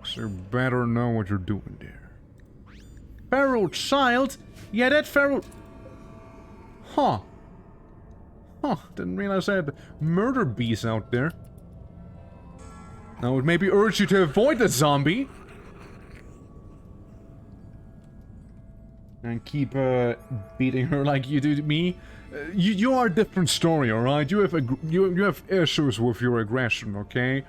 So you better know what you're doing there. Feral child? Yeah, that feral... Huh. Huh, didn't realize I had murder bees out there. I would maybe urge you to avoid the zombie. And keep, beating her like you do to me. You are a different story, alright? You have issues with your aggression, okay?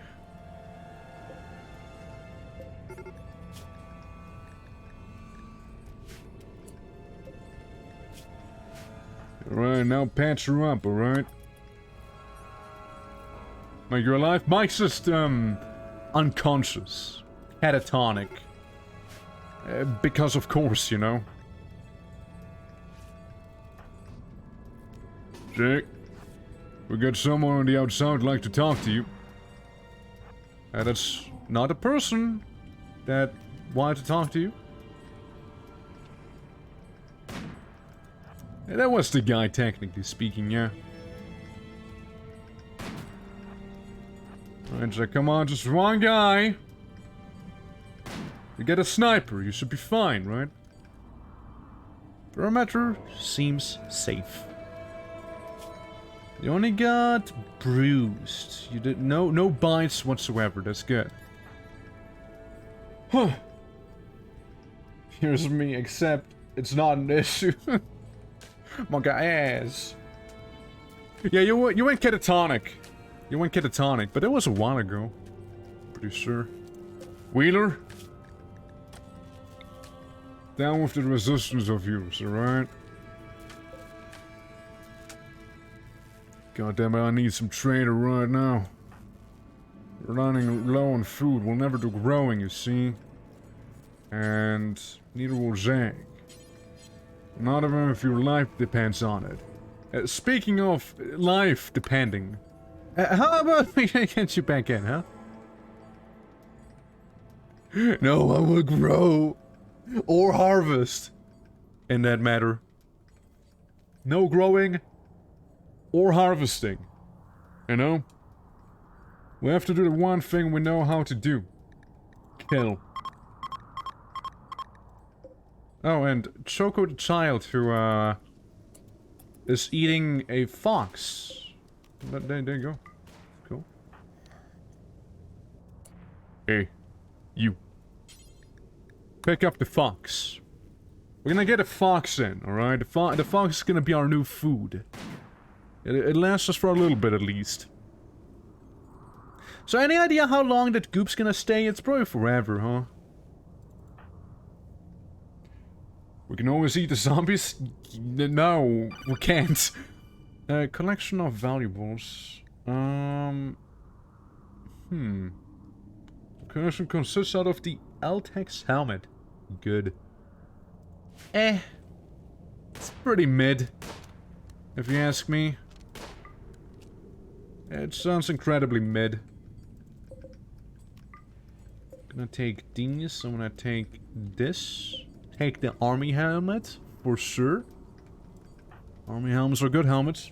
Alright, now patch her up, alright? Like, you're alive? Mike's just, unconscious. Catatonic. Because of course, you know. Jake, we got someone on the outside who'd like to talk to you. That's not a person that wanted to talk to you. Yeah, that was the guy, technically speaking, yeah. Alright, Jack, come on, just one guy. You get a sniper, you should be fine, right? Perimeter seems safe. You only got bruised. You did no bites whatsoever. That's good. Huh. Here's me, except it's not an issue. Monkey ass. Yeah, you went catatonic. You went catatonic, but it was a while ago. Pretty sure. Wheeler? Down with the resistance of yours, alright? God damn it, I need some trader right now. We're running low on food. We'll never do growing, you see. And neither will Zach. Not even if your life depends on it. Speaking of life depending, how about we get you back in, huh? No, I will grow or harvest. In that matter, no growing or harvesting. You know? We have to do the one thing we know how to do. Kill. Oh, and Choco the child who, is eating a fox. There you go. Cool. Hey, you. Pick up the fox. We're gonna get a fox in, alright? The fox is gonna be our new food. It lasts us for a little bit at least. So any idea how long that goop's gonna stay? It's probably forever, huh? We can always eat the zombies? No, we can't. Collection of valuables. The collection consists out of the Altex helmet. Good. It's pretty mid, if you ask me. It sounds incredibly mid. Gonna take these, I'm gonna take this. Take the army helmet, for sure. Army helmets are good helmets.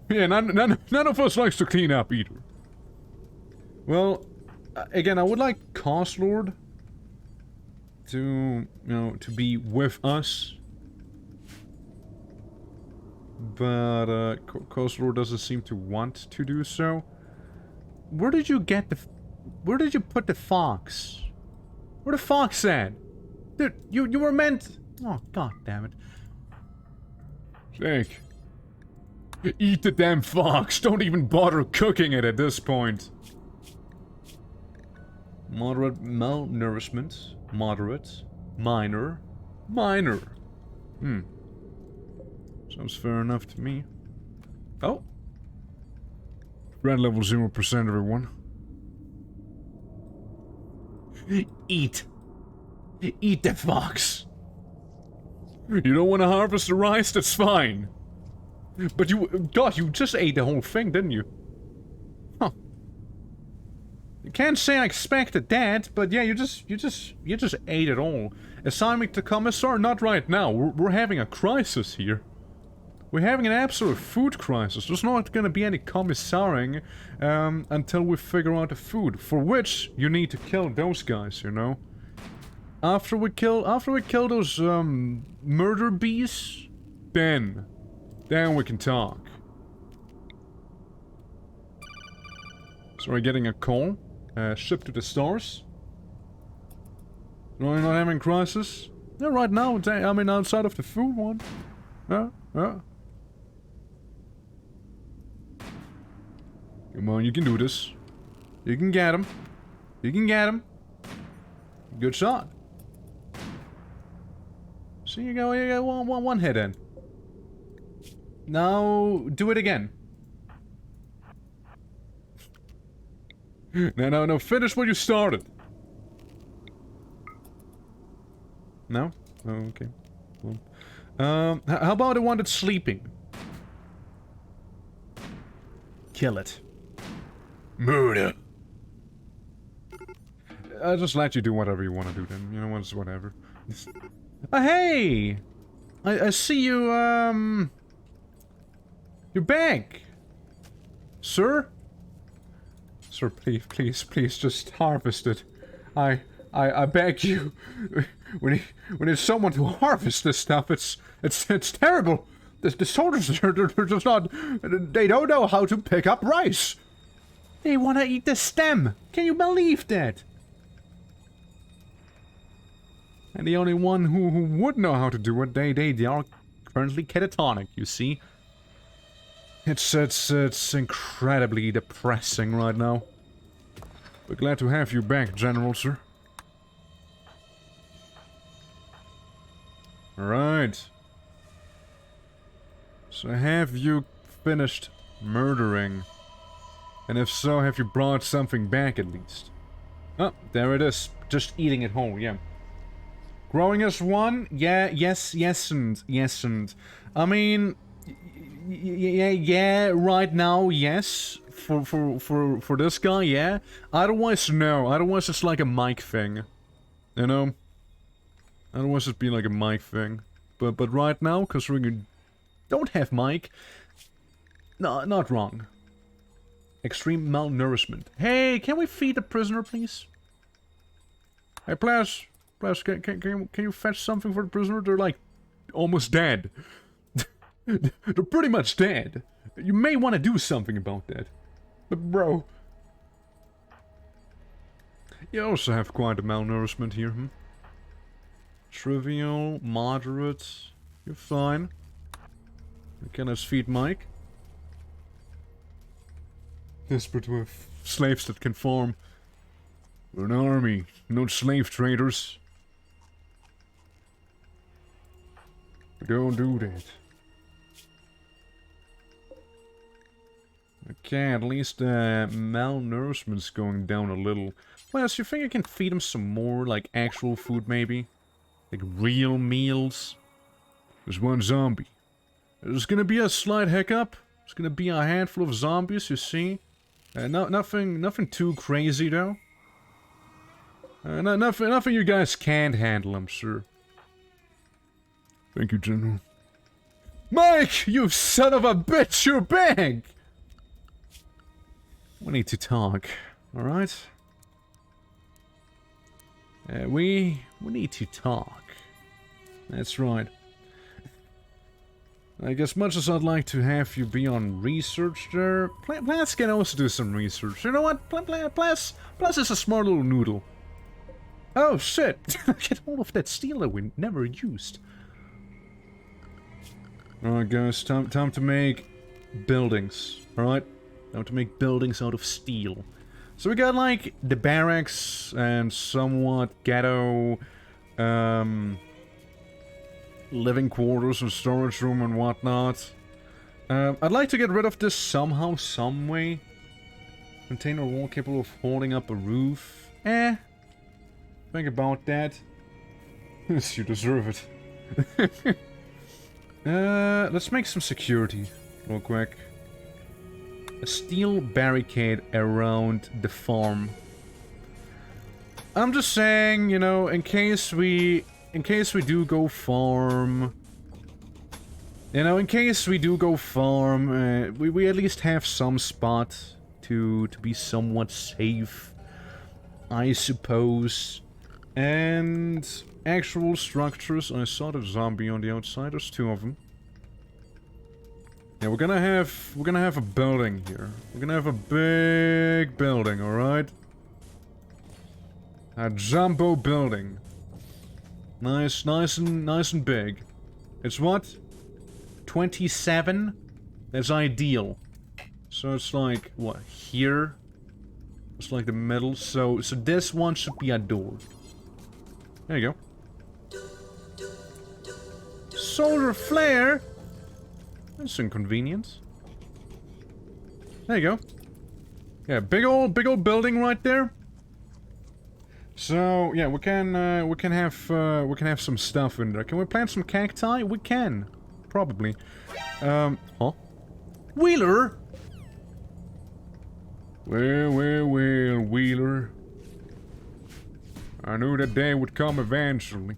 Yeah, none of us likes to clean up either. Well, again, I would like Cost Lord to, you know, to be with us. But, Coast Lord doesn't seem to want to do so. Where did you get the... Where did you put the fox? Where the fox at? Dude, you were meant... Oh, god damn it. Jake. Eat the damn fox. Don't even bother cooking it at this point. Moderate malnourishment. Moderate. Minor. Minor. Sounds fair enough to me. Oh. Red level 0%, everyone. Eat. Eat the fox. You don't want to harvest the rice? That's fine. But God, you just ate the whole thing, didn't you? Huh. You can't say I expected that, but yeah, you just ate it all. Assignment to commissar? Not right now. We're having a crisis here. We're having an absolute food crisis. There's not gonna be any commissaring until we figure out the food. For which you need to kill those guys, you know. After we kill those murder beasts, then we can talk. So we're getting a call. Ship to the stars. No, you're not having a crisis? Yeah, right now, I mean, outside of the food one. Yeah. Come on, you can do this. You can get him. You can get him. Good shot. So you got one hit in. Now, do it again. No, finish what you started. No? Oh, okay. Well, how about the one that's sleeping? Kill it. Murder. I'll just let you do whatever you want to do then. You know, it's whatever. Hey! I see you, you're back. Sir? Sir, please, just harvest it. I beg you. We need someone to harvest this stuff. It's terrible. The soldiers, they're just not... They don't know how to pick up rice. They want to eat the stem. Can you believe that? And the only one who would know how to do it, they are currently catatonic, you see. It's incredibly depressing right now. But glad to have you back, General, sir. Alright. So have you finished murdering? And if so, have you brought something back at least? Oh, there it is. Just eating it whole, yeah. Growing as one? Yeah, yes, and. I mean... Yeah, right now, yes. For this guy, yeah. Otherwise, no. Otherwise, it's like a mic thing. You know? Otherwise, it'd be like a mic thing. But right now, because we don't have mic... No, not wrong. Extreme malnourishment. Hey, can we feed the prisoner, please? Hey, please, can you fetch something for the prisoner? They're like almost dead. They're pretty much dead. You may want to do something about that. But bro, you also have quite a malnourishment here, hmm? Trivial, moderate, you're fine. Can I feed Mike? Desperate with slaves that can farm. We're an army, not slave traders. Don't do that. Okay, at least malnourishment's going down a little. Plus, you think I can feed him some more, like actual food maybe? Like real meals? There's one zombie. There's gonna be a slight hiccup. There's gonna be a handful of zombies, you see? Nothing too crazy though. Nothing you guys can't handle, I'm sure. Thank you, General. Mike, you son of a bitch, you're back! We need to talk, alright? We need to talk. That's right. Like, as much as I'd like to have you be on research there, Plus can also do some research. You know what? Plus is a smart little noodle. Oh shit! Get all of that steel that we never used. Alright guys, time to make buildings. Alright? Time to make buildings out of steel. So we got like the barracks and somewhat ghetto living quarters and storage room and whatnot. I'd like to get rid of this somehow, some way. Container wall capable of holding up a roof. Think about that. You deserve it. Let's make some security real quick. A steel barricade around the farm. I'm just saying, you know, in case we do go farm. You know, in case we do go farm, we at least have some spot to be somewhat safe, I suppose. And actual structures. I saw the zombie on the outside. There's 2 of them. Yeah, we're gonna have a building here. We're gonna have a big building, all right? A jumbo building. Nice and big. It's what? 27? That's ideal. So it's like, what, here? It's like the middle. So this one should be a door. There you go. Solar flare? That's inconvenient. There you go. Yeah, big old building right there. So yeah, we can have some stuff in there. Can we plant some cacti? We can, probably. Huh? Wheeler. Well, Wheeler. I knew that day would come eventually.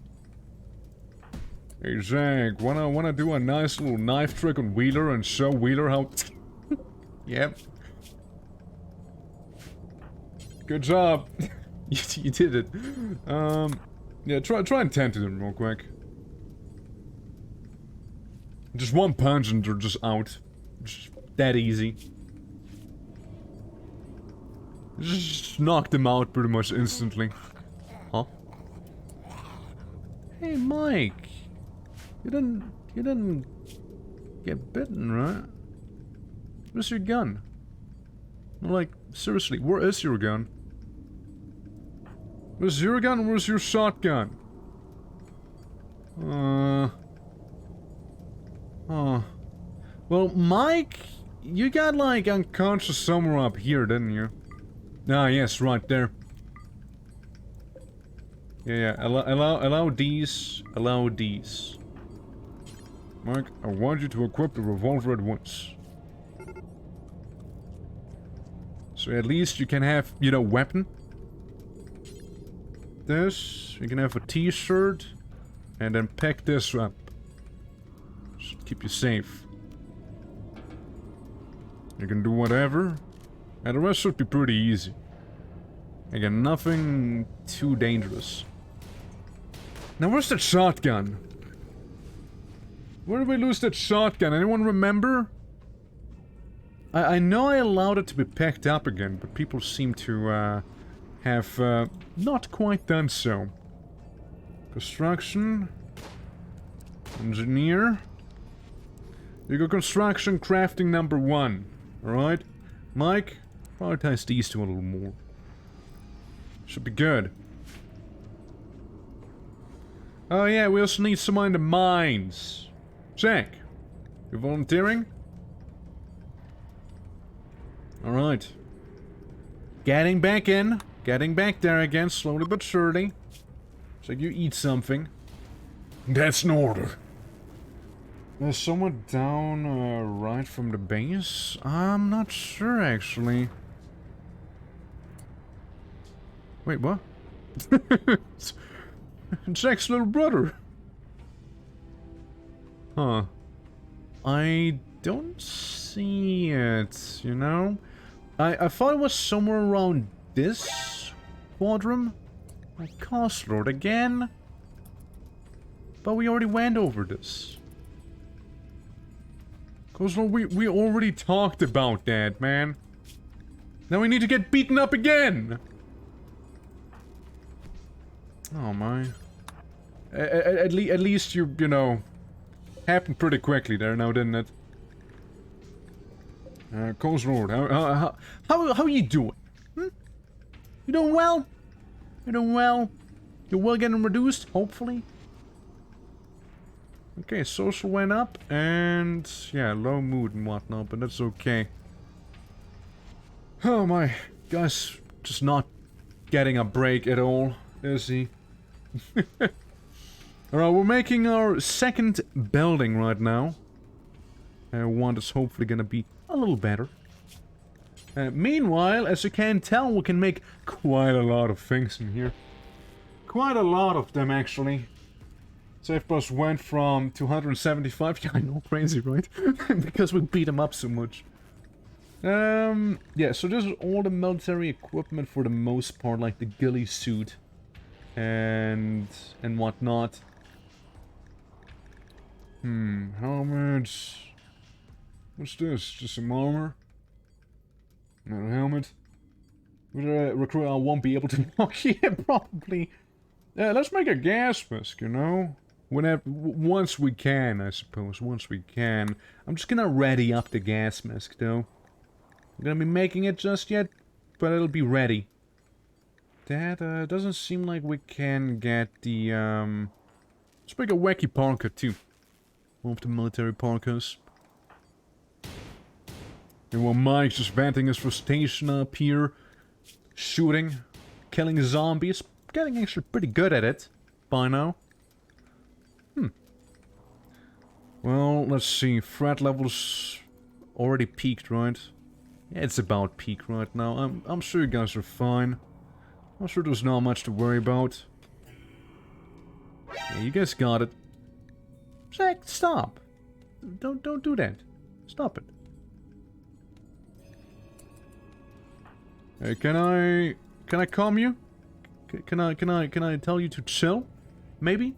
Hey, Zach, wanna do a nice little knife trick on Wheeler and show Wheeler how... Yep. Good job. You did it. Yeah, try and tend to them real quick. Just one punch and they're just out. Just that easy. Just knock them out pretty much instantly. Huh? Hey, Mike. You didn't get bitten, right? Where's your gun? Like, seriously, where is your gun? Where's your gun? Where's your shotgun? Well, Mike, you got like unconscious somewhere up here, didn't you? Ah, yes, right there. Yeah, allow these. Allow these. Mike, I want you to equip the revolver at once. So at least you can have, you know, weapon. This, you can have a t-shirt, and then pick this up. Should keep you safe. You can do whatever, and the rest should be pretty easy. Again, nothing too dangerous. Now where's that shotgun? Where did we lose that shotgun? Anyone remember? I know I allowed it to be picked up again, but people seem to have not quite done so. Construction. Engineer. You go construction crafting number 1. Alright? Mike, prioritize these 2 a little more. Should be good. Oh yeah, we also need someone in the mines. Jack, you volunteering? Alright. Getting back in. Getting back there again, slowly but surely. So you eat something. That's an order. There's someone down right from the base? I'm not sure, actually. Wait, what? Jack's little brother. Huh. I don't see it, you know? I thought it was somewhere around this quadrant. Like Coast Road again? But we already went over this. Coast Road, we already talked about that, man. Now we need to get beaten up again! Oh my. At least you know, happened pretty quickly there now, didn't it? Coast Road, how are you doing? Hmm? You doing well? You doing well? Your will getting reduced, hopefully? Okay, social went up, and yeah, low mood and whatnot, but that's okay. Oh my, guys, just not getting a break at all. Is he? Alright, we're making our second building right now. One that's hopefully gonna be a little better. Meanwhile, as you can tell, we can make quite a lot of things in here. Quite a lot of them, actually. Save plus went from 275. Yeah, I know, crazy, right? Because we beat them up so much. Yeah, so this is all the military equipment for the most part, like the ghillie suit and whatnot. Helmet. What's this? Just some armor? Not a helmet. With a recruit, I won't be able to walk. Yeah, probably. Let's make a gas mask, you know? Once we can, I suppose. Once we can. I'm just gonna ready up the gas mask, though. I'm gonna be making it just yet, but it'll be ready. That doesn't seem like we can get the let's make a wacky parka too. One of the military parkas. And while Mike's just venting his frustration up here, shooting, killing zombies, getting actually pretty good at it by now. Well, let's see. Threat levels already peaked, right? Yeah, it's about peak right now. I'm sure you guys are fine. I'm sure there's not much to worry about. Yeah, you guys got it. Zach, stop! Don't do that. Stop it. Hey, can I calm you? Can I tell you to chill? Maybe?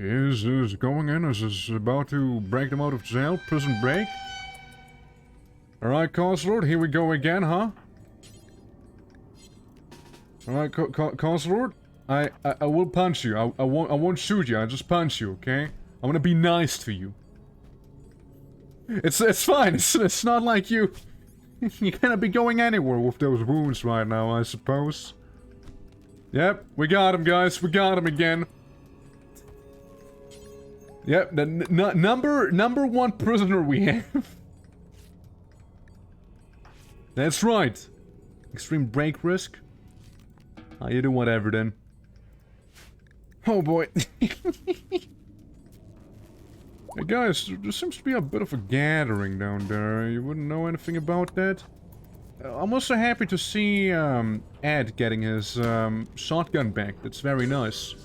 Is this going in? Is this about to break them out of jail? Prison break? Alright, Consulate, here we go again, huh? Alright, Consulate, I will punch you. I won't shoot you, I'll just punch you, okay? I'm gonna be nice to you. It's fine, it's not like you... You're gonna be going anywhere with those wounds right now, I suppose. Yep, we got him, guys, we got him again. Yep, the number one prisoner we have. That's right. Extreme break risk. You do whatever then. Oh boy. Hey guys, there seems to be a bit of a gathering down there. You wouldn't know anything about that? I'm also happy to see Ed getting his shotgun back. That's very nice.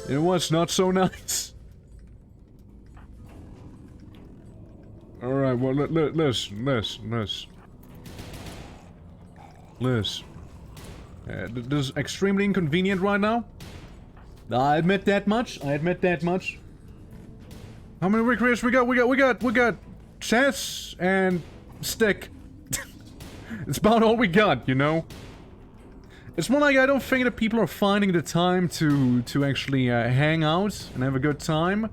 You know what's not so nice? Alright, well, listen. This is extremely inconvenient right now. I admit that much. How many recreations we got chess and stick. It's about all we got, you know? It's more like I don't think that people are finding the time to actually hang out and have a good time.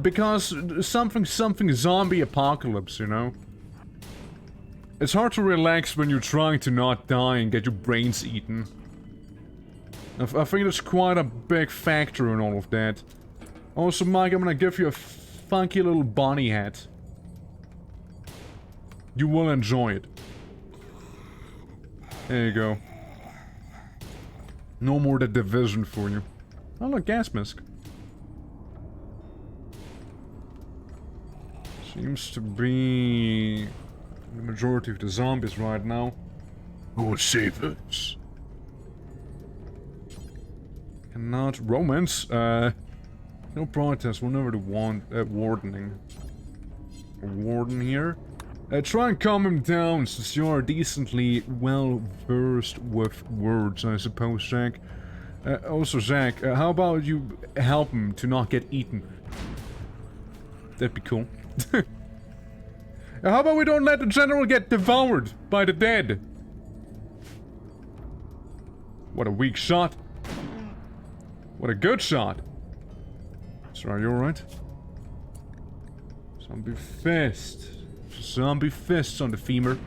Because something zombie apocalypse, you know? It's hard to relax when you're trying to not die and get your brains eaten. I think that's quite a big factor in all of that. Also, Mike, I'm gonna give you a funky little bunny hat. You will enjoy it. There you go. No more The Division for you. Oh look, gas mask. Seems to be the majority of the zombies right now. Oh, save us. Cannot romance. No protest. We'll never do wardening. A warden here. Try and calm him down, since you are decently well versed with words, I suppose, Zach. Also, Zach, how about you help him to not get eaten? That'd be cool. How about we don't let the general get devoured by the dead? What a weak shot. What a good shot. Sir, are you alright? Zombie fist. Zombie fists on the femur.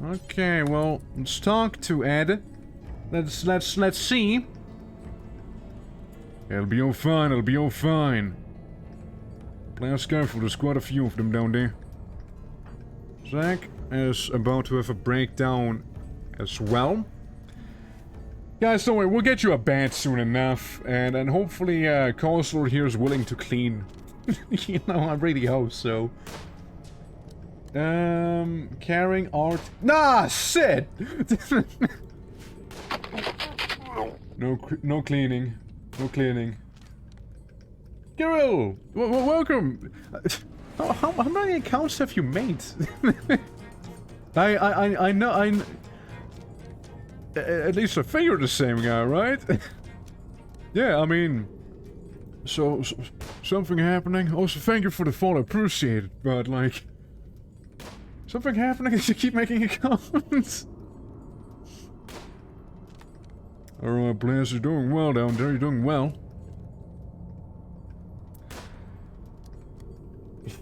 Okay, well, let's talk to Ed. Let's see. It'll be all fine, it'll be all fine. Play us careful, there's quite a few of them down there. Zach, is about to have a breakdown as well. Guys, don't worry, we'll get you a bat soon enough, and hopefully, Counselor here is willing to clean. You know, I really hope so. Carrying art. Nah, shit! No cleaning. No cleaning. Kirill! Welcome! How many accounts have you made? I know, at least I figured the same guy, right? Yeah, I mean... So, something happening? Also, thank you for the follow, appreciate it, but like... Something happening as you keep making accounts? Alright, Blaze, you're doing well down there, you're doing well.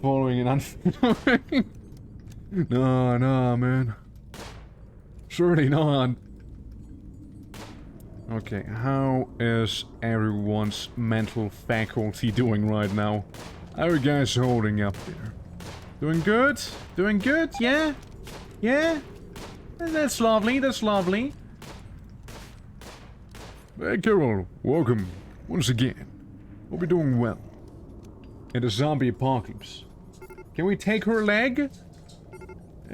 Following and unfollowing. No, man. Surely not. Okay, how is everyone's mental faculty doing right now? How are you guys holding up there? Doing good? Doing good? Yeah? Yeah? That's lovely, that's lovely. Hey, Carol, welcome once again. Hope you're doing well. In the zombie apocalypse. Can we take her leg?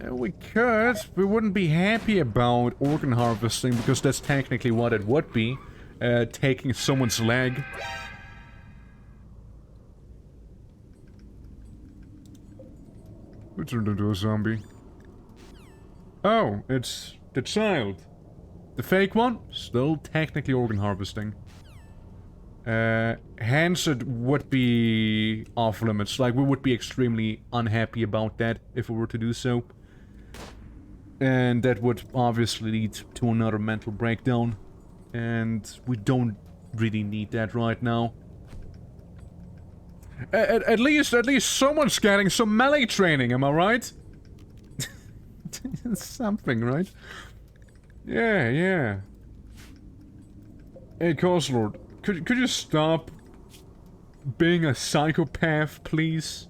We could. We wouldn't be happy about organ harvesting because that's technically what it would be. Taking someone's leg. Who turned into a zombie? Oh, it's the child. The fake one? Still technically organ harvesting. Hence it would be off limits. Like, we would be extremely unhappy about that if we were to do so. And that would obviously lead to another mental breakdown. And we don't really need that right now. At least someone's getting some melee training, am I right? Something, right? Yeah. Hey, Coslord, could you stop being a psychopath, please?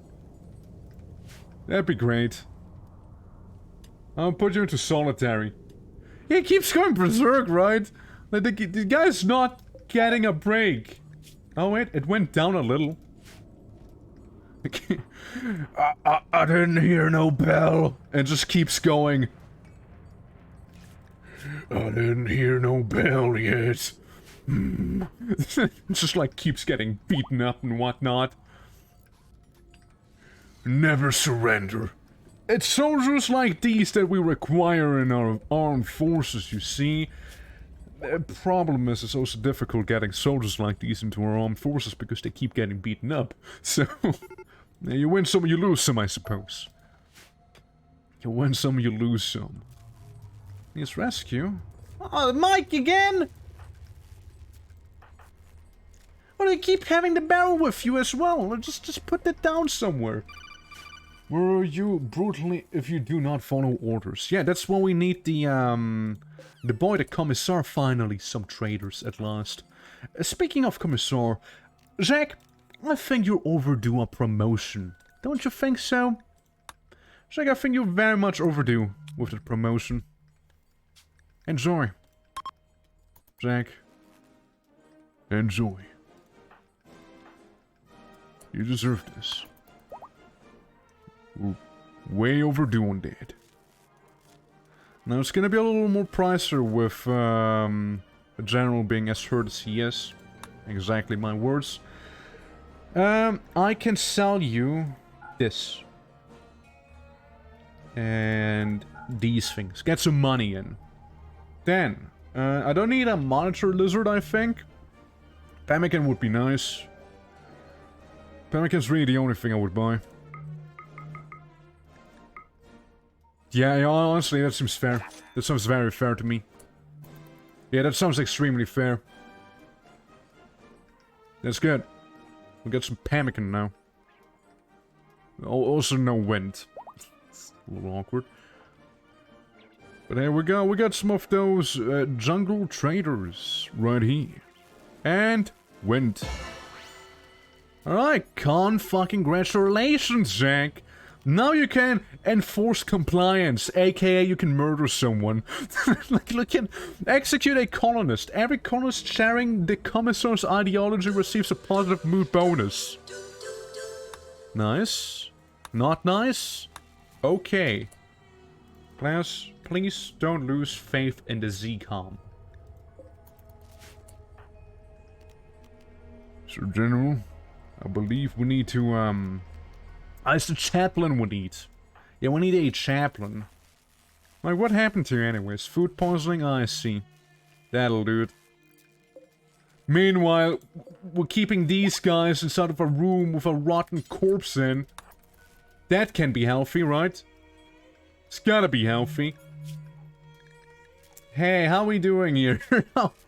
That'd be great. I'll put you into solitary. He keeps going berserk, right? Like, the guy's not getting a break. Oh wait, it went down a little. I didn't hear no bell. And just keeps going. I didn't hear no bell yet. Just like keeps getting beaten up and whatnot. Never surrender. It's soldiers like these that we require in our armed forces, you see. The problem is it's also difficult getting soldiers like these into our armed forces because they keep getting beaten up. So, you win some, you lose some, I suppose. You win some, you lose some. Here's rescue. Oh, Mike again! Well, you keep having the barrel with you as well. Just put that down somewhere. Where are you brutally if you do not follow orders? Yeah, that's why we need the boy, the commissar, finally, some traitors at last. Speaking of commissar, Zach, I think you're overdue a promotion. Don't you think so? Zach, I think you're very much overdue with the promotion. Enjoy. Zach. Enjoy. You deserve this. Way overdue on that. Now it's gonna be a little more pricier with the general being as hurt as he is. Exactly my words. I can sell you this. And these things. Get some money in. Then, I don't need a monitor lizard, I think. Pemmican would be nice. Pemmican's really the only thing I would buy. Yeah, honestly, that seems fair. That sounds very fair to me. Yeah, that sounds extremely fair. That's good. We'll get some pemmican now. Also no wind. It's a little awkward. But here we go. We got some of those jungle traders right here. And wind. Alright, con-fucking-gratulations, Jack. Now you can enforce compliance, aka you can murder someone. Like, you can execute a colonist. Every colonist sharing the commissar's ideology receives a positive mood bonus. Nice. Not nice? Okay. Please don't lose faith in the ZCOM. Sir General, I believe we need to, it's the chaplain we need. Yeah, we need a chaplain. Like, what happened to you anyways? Food poisoning? I see. That'll do it. Meanwhile, we're keeping these guys inside of a room with a rotten corpse in. That can be healthy, right? It's gotta be healthy. Hey, how we doing here?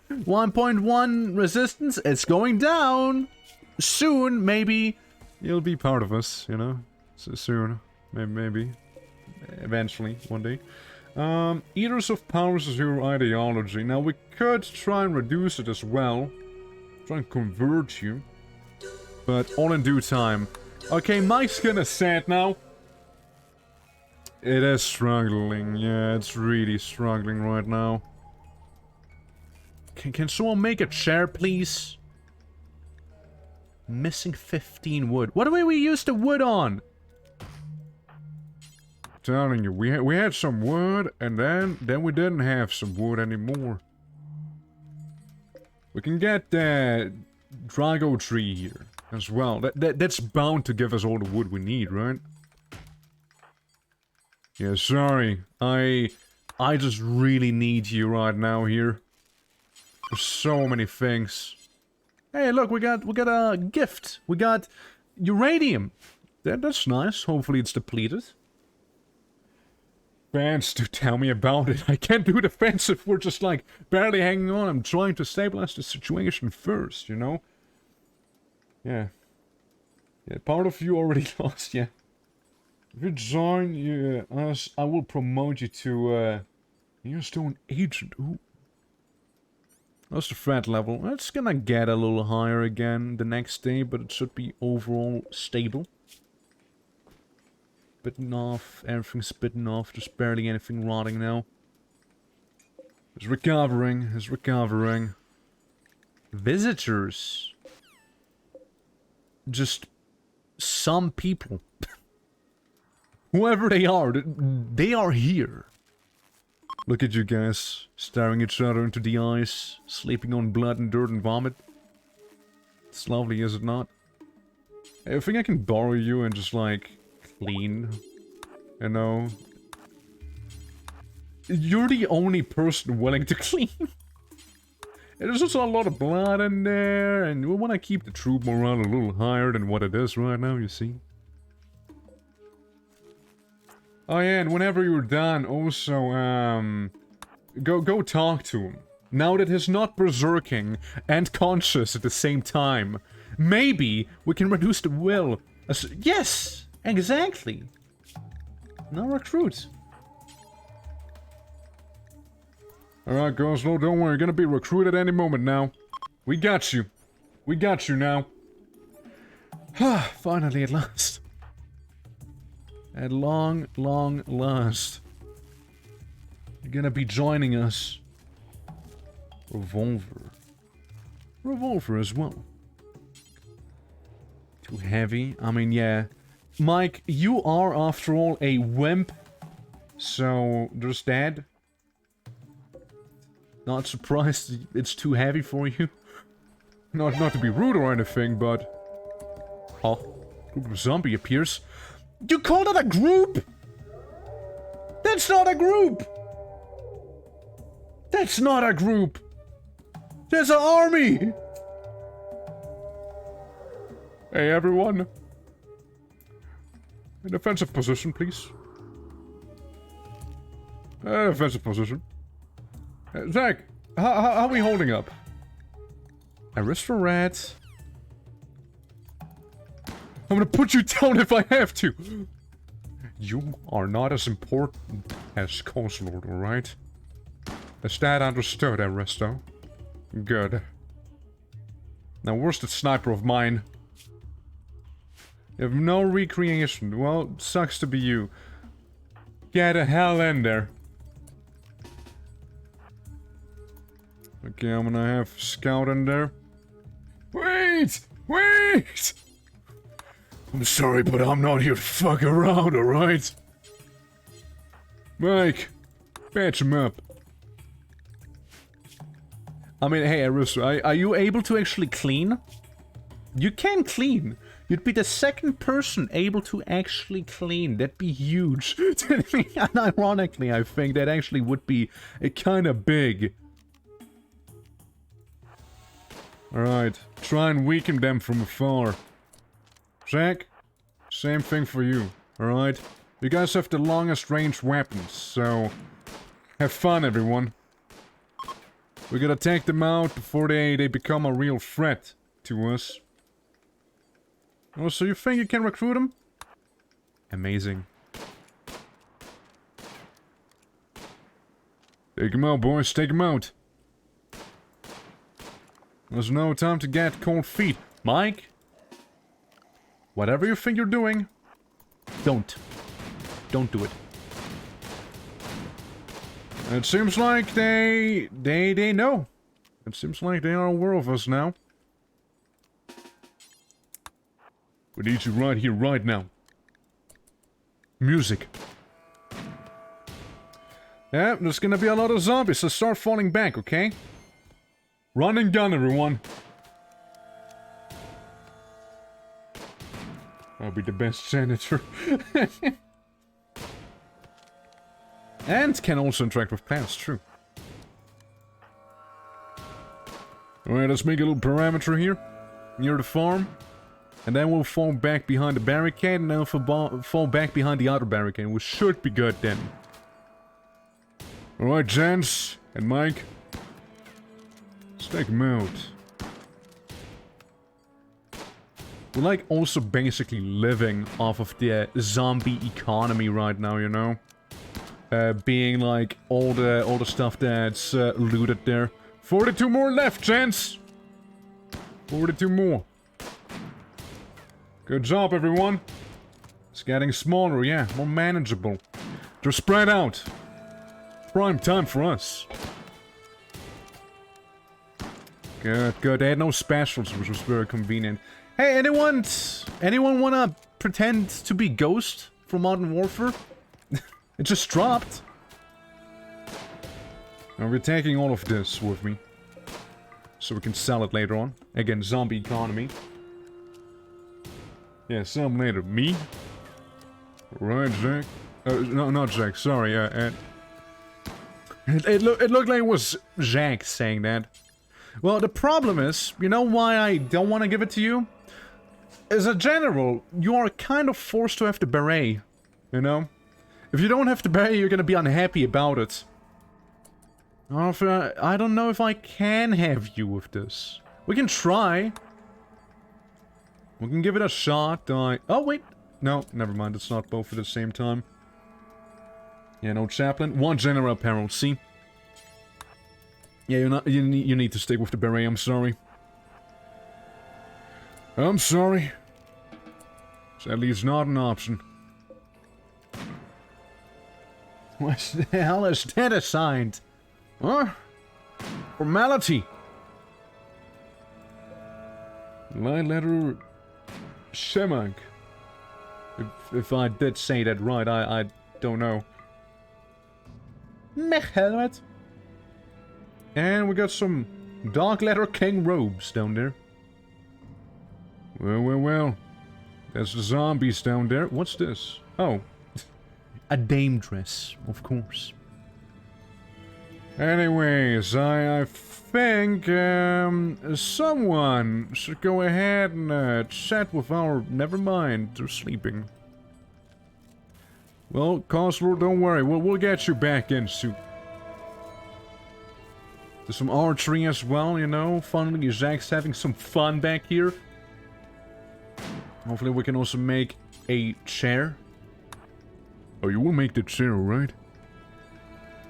1.1 resistance? It's going down! Soon, maybe, you'll be part of us, you know? So soon. Maybe. Eventually, one day. Eaters of Powers is your ideology. Now, we could try and reduce it as well. Try and convert you. But all in due time. Okay, my skin is sad now. It is struggling. Yeah, it's really struggling right now. Can someone make a chair, please? Missing 15 wood. What do we use the wood on? telling you, we had some wood, and then we didn't have some wood anymore. We can get that Drago tree here as well. That's bound to give us all the wood we need, right? Yeah, sorry. I just really need you right now here. There's so many things. Hey, look, we got a gift. We got uranium. That's nice. Hopefully it's depleted. Fans, do tell me about it. I can't do defensive. We're just like barely hanging on. I'm trying to stabilize the situation first, you know? Yeah. Yeah, part of you already lost, yeah. If you join us, I will promote you to, you're still an agent. Ooh. That's the threat level. It's gonna get a little higher again the next day, but it should be overall stable. Bitten off, everything's bitten off, just barely anything rotting now. It's recovering, it's recovering. Visitors. Just some people. Whoever they are here. Look at you guys, staring each other into the eyes, sleeping on blood and dirt and vomit. It's lovely, is it not? I think I can borrow you and just, like, clean. You know? You're the only person willing to clean. There's just a lot of blood in there, and we want to keep the troop morale a little higher than what it is right now, you see? Oh yeah, and whenever you're done, also, go talk to him. Now that he's not berserking and conscious at the same time, maybe we can reduce the will. Yes, exactly. Now recruit. Alright, Goslow, don't worry, you're gonna be recruited any moment now. We got you. We got you now. Finally, at last. At long, long last. You're gonna be joining us. Revolver. Revolver as well. Too heavy? I mean, yeah. Mike, you are, after all, a wimp. So, there's that. Not surprised it's too heavy for you. Not to be rude or anything, but... Oh, group of zombie appears. You call that a group? That's not a group! That's not a group! There's an army! Hey, everyone. In defensive position, please. Defensive position. Zach, how are we holding up? Aristocrat. I'm gonna put you down if I have to. You are not as important as Coast-Lord, alright? Is that understood, Aristo? Good. Now, where's the sniper of mine? You have no recreation. Well, sucks to be you. Get the hell in there. Okay, I'm gonna have Scout in there. Wait! Wait! I'm sorry, but I'm not here to fuck around, alright? Mike, patch him up. I mean, hey, Arusu, are you able to actually clean? You can clean. You'd be the second person able to actually clean. That'd be huge. And ironically, I think that actually would be kind of big. Alright, try and weaken them from afar. Jack, same thing for you, alright? You guys have the longest range weapons, so have fun, everyone. We gotta take them out before they become a real threat to us. Oh, so you think you can recruit them? Amazing. Take them out, boys, take them out. There's no time to get cold feet. Mike? Whatever you think you're doing, don't. Don't do it. It seems like they know. It seems like they are aware of us now. We need you right here, right now. Music. Yeah, there's gonna be a lot of zombies, so start falling back, okay? Run and gun, everyone. I'll be the best janitor. And can also interact with plants, true. Alright, let's make a little parameter here. Near the farm. And then we'll fall back behind the barricade, and then we'll fall back behind the other barricade. We should be good then. Alright, gents and Mike. Let's take him out. We're like also basically living off of the zombie economy right now, you know? Being like all the stuff that's looted there. 42 more left, gents! 42 more. Good job, everyone. It's getting smaller, yeah, more manageable. They're spread out. Prime time for us. Good, good. They had no specials, which was very convenient. Hey, anyone wanna pretend to be Ghost from Modern Warfare? It just dropped. Now we're taking all of this with me. So we can sell it later on. Again, zombie economy. Yeah, sell them later. Me? Right, Jack? No, not Jack. Sorry, it looked like it was Jack saying that. Well, the problem is, you know why I don't want to give it to you? As a general, you are kind of forced to have the beret, you know? If you don't have the beret, you're gonna be unhappy about it. I don't know if I can have you with this. We can try. We can give it a shot. Oh, wait. No, never mind. It's not both at the same time. Yeah, no chaplain. One general apparel, see? Yeah, you need to stick with the beret, I'm sorry. I'm sorry. Sadly, it's not an option. What the hell is that assigned? Huh? Formality. Line letter... Shemank. If I did say that right, I don't know. Mech helmet. And we got some dark leather king robes down there. Well, well, well. There's the zombies down there. What's this? Oh. A dame dress, of course. Anyways, I think someone should go ahead and chat with our... Never mind, they're sleeping. Well, Counselor, don't worry. We'll get you back in soon. There's some archery as well, you know. Finally, Zach's having some fun back here. Hopefully we can also make a chair. Oh, you will make the chair, right?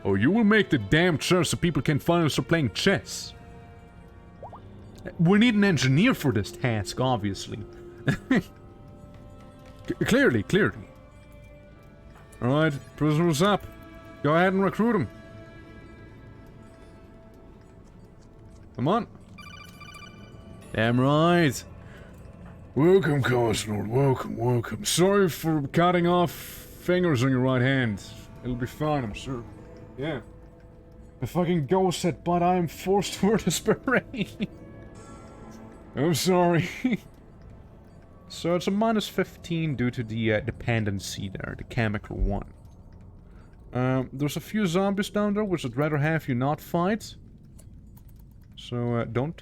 Oh, you will make the damn chair so people can finally start playing chess. We need an engineer for this task, obviously. Clearly. Alright, prisoners up. Go ahead and recruit them. Come on. Damn right. Welcome, Cosnord. Welcome. Sorry for cutting off fingers on your right hand. It'll be fine, I'm sure. Yeah. The fucking ghost said, but I am forced to wear this beret. I'm sorry. So it's a minus 15 due to the dependency there, the chemical one. There's a few zombies down there, which I'd rather have you not fight. So, don't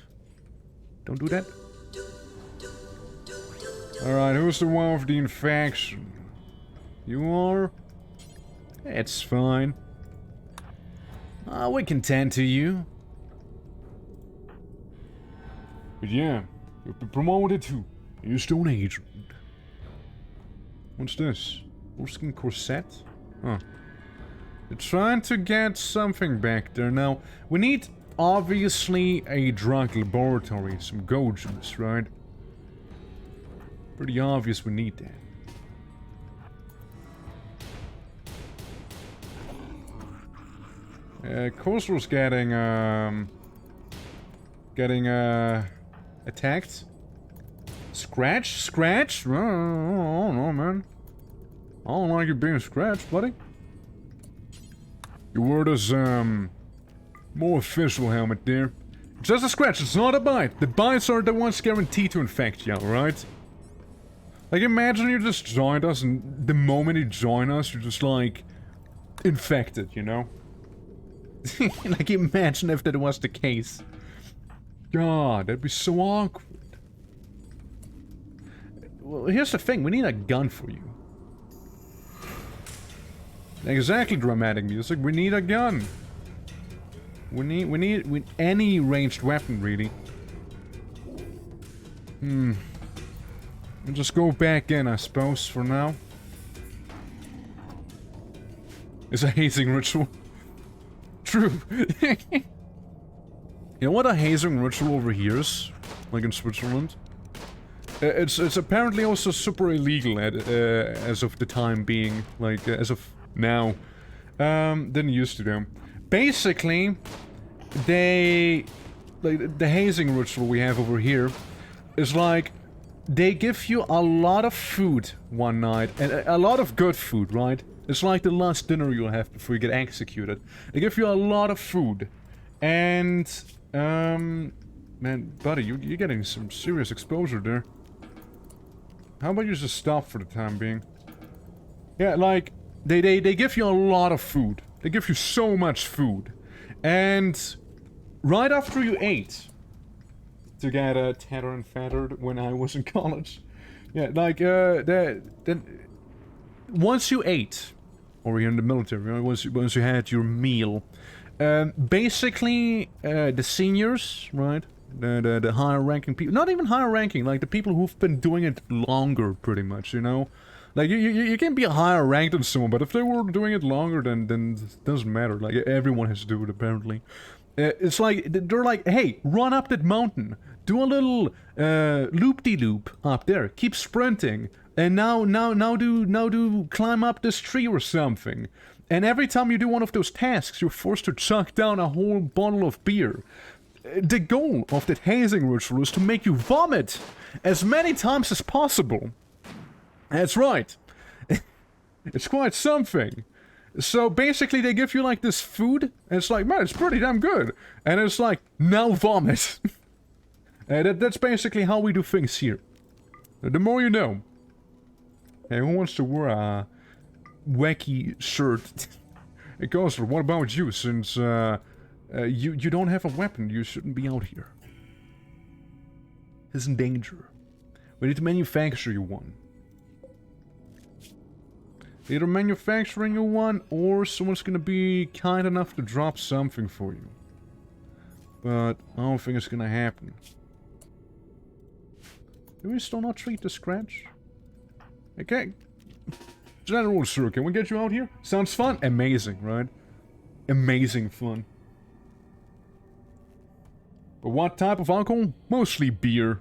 do that. Alright, who's the one with the infection? You are? It's fine. We can tend to you. But yeah, you've been promoted to Stone Agent. What's this? Wolfskin corset? Huh. They're trying to get something back there. Now, we need, obviously, a drug laboratory. Some go juice, right? Pretty obvious we need that. Coaster's getting attacked. Scratch? I don't know, man. I don't like you being scratched, buddy. You wore this, more official helmet there. It's just a scratch, it's not a bite. The bites are the ones guaranteed to infect you, alright? Like, imagine you just joined us, and the moment you join us, you're just, like, infected, you know? Like, imagine if that was the case. God, that'd be so awkward. Well, here's the thing, we need a gun for you. Exactly, dramatic music, we need a gun. We need any ranged weapon, really. We'll just go back in, I suppose, for now. It's a hazing ritual. True. You know what a hazing ritual over here is? Like in Switzerland? It's apparently also super illegal as of the time being. Like, as of now. Didn't used to do. Basically, the hazing ritual we have over here is like, they give you a lot of food one night, and a lot of good food, right? It's like the last dinner you'll have before you get executed. They give you a lot of food, and, man, buddy, you're getting some serious exposure there. How about you just stop for the time being? Yeah, like, they give you a lot of food. They give you so much food. And right after you ate, to get tattered and fattered when I was in college. Yeah, like, once you ate, or you're in the military, right? once you had your meal, basically, the seniors, right? The higher ranking people, not even higher ranking, like the people who've been doing it longer, pretty much, you know? Like, you can be a higher rank than someone, but if they were doing it longer, then it doesn't matter. Like, everyone has to do it, apparently. It's like, they're like, hey, run up that mountain. Do a little, loop-de-loop up there. Keep sprinting. And now do climb up this tree or something. And every time you do one of those tasks, you're forced to chuck down a whole bottle of beer. The goal of that hazing ritual is to make you vomit as many times as possible. That's right. It's quite something. So basically they give you like this food, and it's like, man, it's pretty damn good. And it's like, now vomit. That's basically how we do things here. The more you know. Hey, who wants to wear a wacky shirt? Hey, Coaster, what about you? Since you don't have a weapon, you shouldn't be out here. He's in danger. We need to manufacture you one. Either manufacturing you one, or someone's gonna be kind enough to drop something for you. But I don't think it's gonna happen. Do we still not treat the scratch? Okay. General sir, can we get you out here? Sounds fun? Amazing, right? Amazing fun. But what type of alcohol? Mostly beer.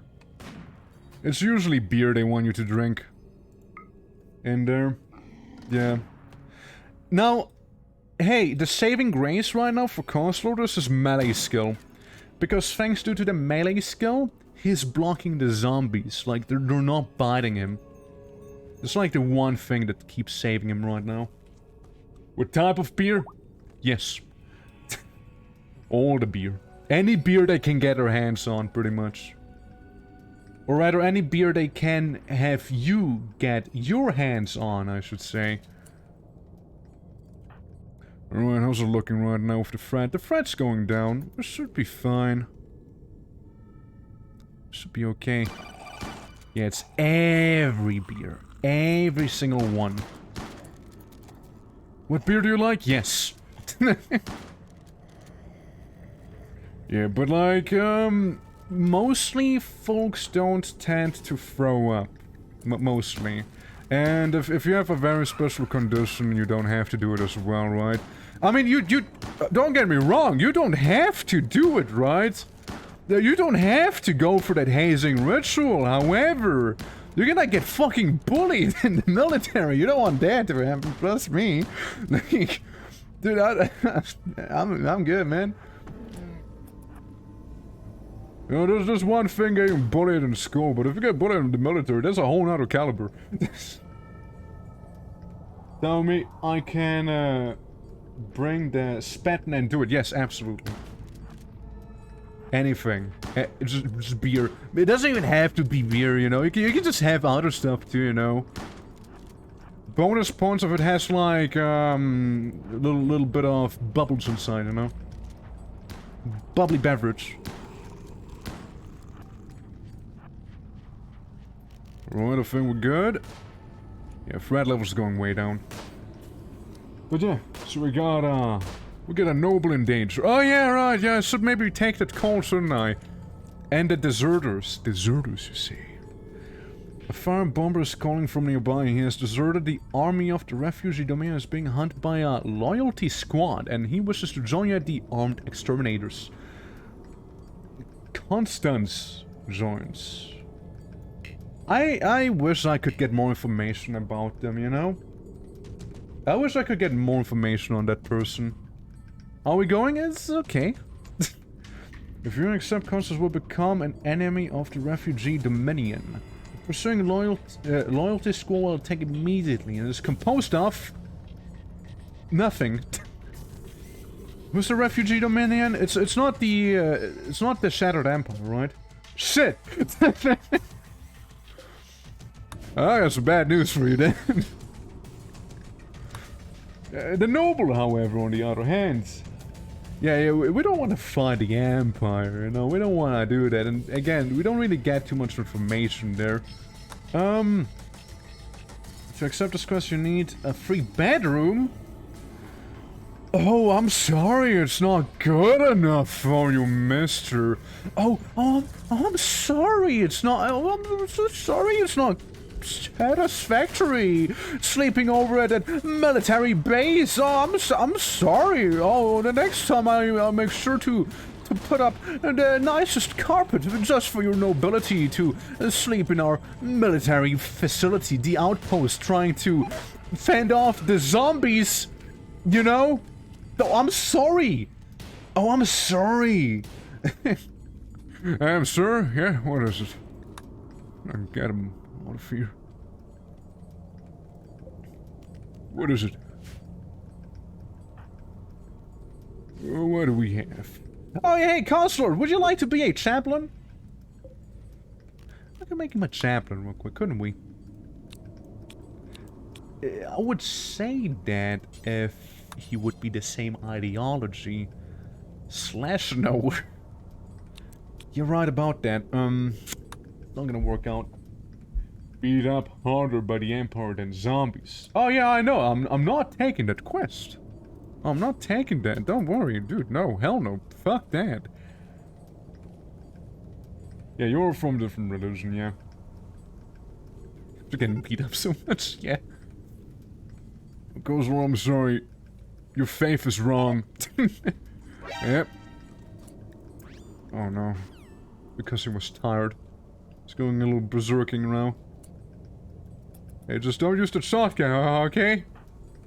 It's usually beer they want you to drink. in there. Yeah. Now, hey, the saving grace right now for Coslord is melee skill. Because thanks to the melee skill, he's blocking the zombies. Like, they're not biting him. It's like the one thing that keeps saving him right now. What type of beer? Yes. All the beer. Any beer they can get their hands on, pretty much. Or rather, any beer they can have you get your hands on, I should say. Alright, how's it looking right now with the threat? The threat's going down. It should be fine. Should be okay. Yeah, it's every beer. Every single one. What beer do you like? Yes. Yeah, but like, mostly folks don't tend to throw up. Mostly. And if you have a very special condition, you don't have to do it as well, right? I mean, you don't get me wrong, you don't have to do it, right? You don't have to go for that hazing ritual, however, you're gonna get fucking bullied in the military. You don't want that to happen, trust me. Like, dude, I'm good, man. You know, there's just one thing getting bullied in school, but if you get bullied in the military, that's a whole nother caliber. Tell me, I can, bring the spatten and do it. Yes, absolutely. Anything. Just beer. It doesn't even have to be beer, you know. You can just have other stuff too, you know. Bonus points if it has like, a little bit of bubbles inside, you know. Bubbly beverage. Right, I think we're good. Yeah, threat level's going way down. But yeah, so we got a noble in danger. Oh yeah, right, yeah, I should maybe take that call, shouldn't I? And the deserters. Deserters, you see. A foreign bomber is calling from nearby. He has deserted the army of the refugee domain and is being hunted by a loyalty squad, and he wishes to join yet the armed exterminators. Constance joins. I wish I could get more information about them, you know? I wish I could get more information on that person. Are we going? It's okay. If you accept, Constance will become an enemy of the refugee dominion. Pursuing loyalty score will attack immediately and is composed of... nothing. Who's the refugee dominion? It's not the Shattered Empire, right? Shit! I got some bad news for you then. The noble, however, on the other hand... Yeah, we don't want to fight the Empire, you know, we don't want to do that, and again, we don't really get too much information there. To accept this quest, you need a free bedroom? Oh, I'm sorry, it's not good enough for you, mister. I'm sorry, it's not, I'm so sorry, it's not satisfactory. Sleeping over at that military base. Oh, I'm sorry. Oh, the next time I'll make sure to put up the nicest carpet just for your nobility to sleep in our military facility, the outpost, trying to fend off the zombies. You know? Oh, I'm sorry. Oh, I'm sorry. Sir? Yeah, what is it? I get him. What a fear. What is it? What do we have? Oh, hey, Counselor, would you like to be a chaplain? I could make him a chaplain real quick, couldn't we? I would say that if he would be the same ideology. / no. You're right about that. It's not gonna work out. Beat up harder by the Empire than zombies. Oh yeah, I know. I'm not taking that quest. I'm not taking that. Don't worry, dude. No, hell no. Fuck that. Yeah, you're from a different religion, yeah. You're getting beat up so much, yeah. Goes wrong, I'm sorry. Your faith is wrong. Yep. Oh no. Because he was tired. He's going a little berserking now. Hey, just don't use the shotgun, okay?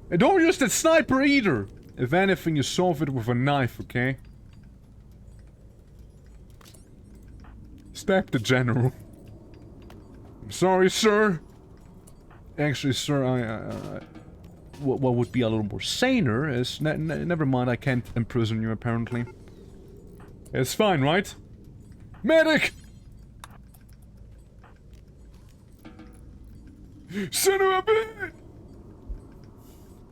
And don't use that sniper either! If anything, you solve it with a knife, okay? Stab the general. I'm sorry, sir. Actually, sir, what would be a little more saner is... never mind, I can't imprison you, apparently. It's fine, right? Medic! Son of a bitch!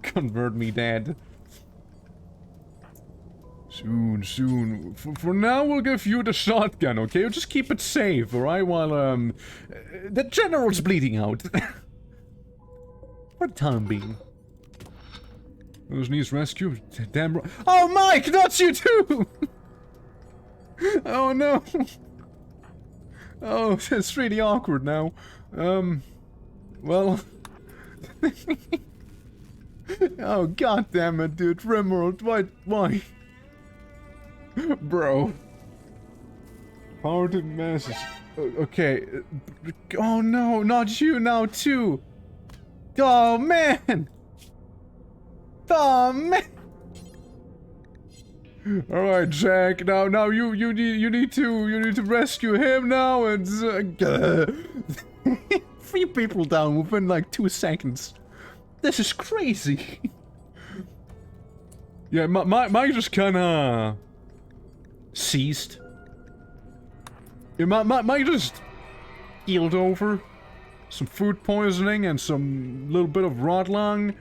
Convert me, Dad. Soon, soon. For now, we'll give you the shotgun, okay? Just keep it safe, alright? While, the general's bleeding out. For the time being. Those needs rescue? Damn right. Oh, Mike! Not you too! Oh, no. Oh, it's really awkward now. Well... Oh, god damn it, dude. RIMWORLD, why? Bro. Power to masses. Okay. Oh no, not you now too. Oh man. Oh man. All right, Jack. Now you need to rescue him now and 3 people down within like 2 seconds. This is crazy. Yeah, Mike just kinda ceased. Yeah, Mike just keeled over. Some food poisoning and some little bit of rot lung.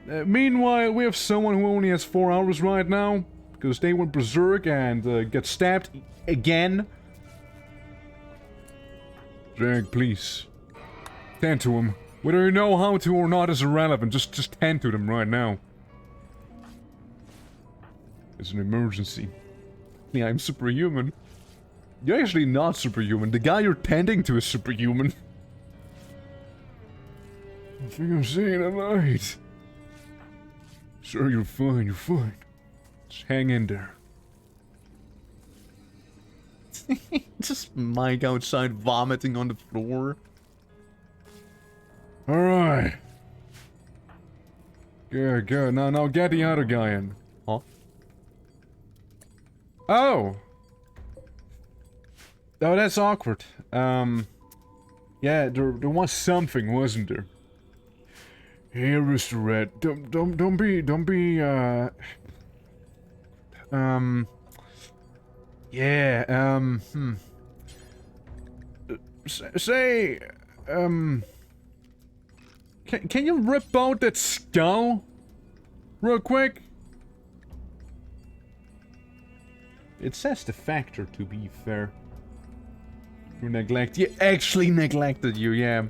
Meanwhile, we have someone who only has 4 hours right now because they went berserk and get stabbed again. Jack, please. Tend to him. Whether you know how to or not is irrelevant. Just tend to them right now. It's an emergency. Yeah, I'm superhuman. You're actually not superhuman. The guy you're tending to is superhuman. I think I'm saying it right. Sure, you're fine, you're fine. Just hang in there. Just Mike outside vomiting on the floor. Alright. Good, good. Now get the other guy in. Huh? Oh! Oh, that's awkward. Yeah, there was something, wasn't there? Here, Mr. Red. Don't be, yeah, say, Can you rip out that skull? Real quick? It says the factor, to be fair. You neglect. You actually neglected you, yeah.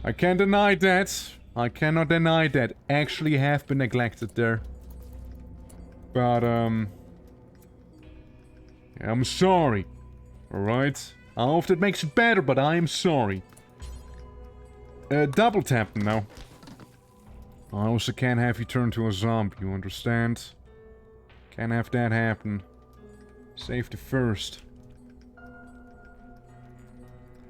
I can't deny that. I cannot deny that. Actually have been neglected there. But, yeah, I'm sorry. Alright? I don't know if that makes it better, but I am sorry. Double tap him now. I also can't have you turn to a zombie, you understand? Can't have that happen. Safety first.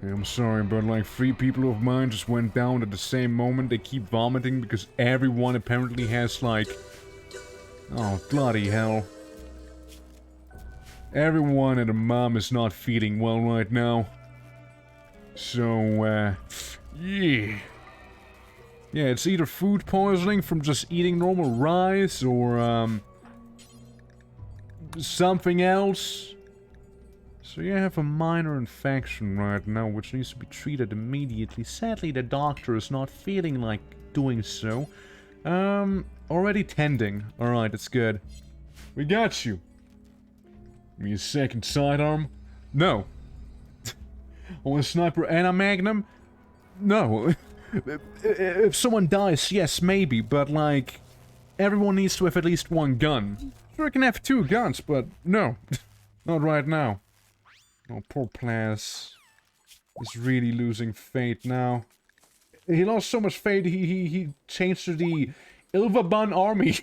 Hey, I'm sorry, but like 3 people of mine just went down at the same moment. They keep vomiting because everyone apparently has like... Oh, bloody hell. Everyone and their mom is not feeling well right now. So, yeah. Yeah, it's either food poisoning from just eating normal rice or, something else. So you have a minor infection right now, which needs to be treated immediately. Sadly, the doctor is not feeling like doing so. Already tending. Alright, that's good. We got you. Give me a second sidearm? No. On a sniper and a magnum? No. If someone dies, yes, maybe, but like... Everyone needs to have at least 1 gun. Sure, I can have 2 guns, but no. Not right now. Oh, poor Plas. He's really losing faith now. He lost so much faith, he changed to the Ilvaban army.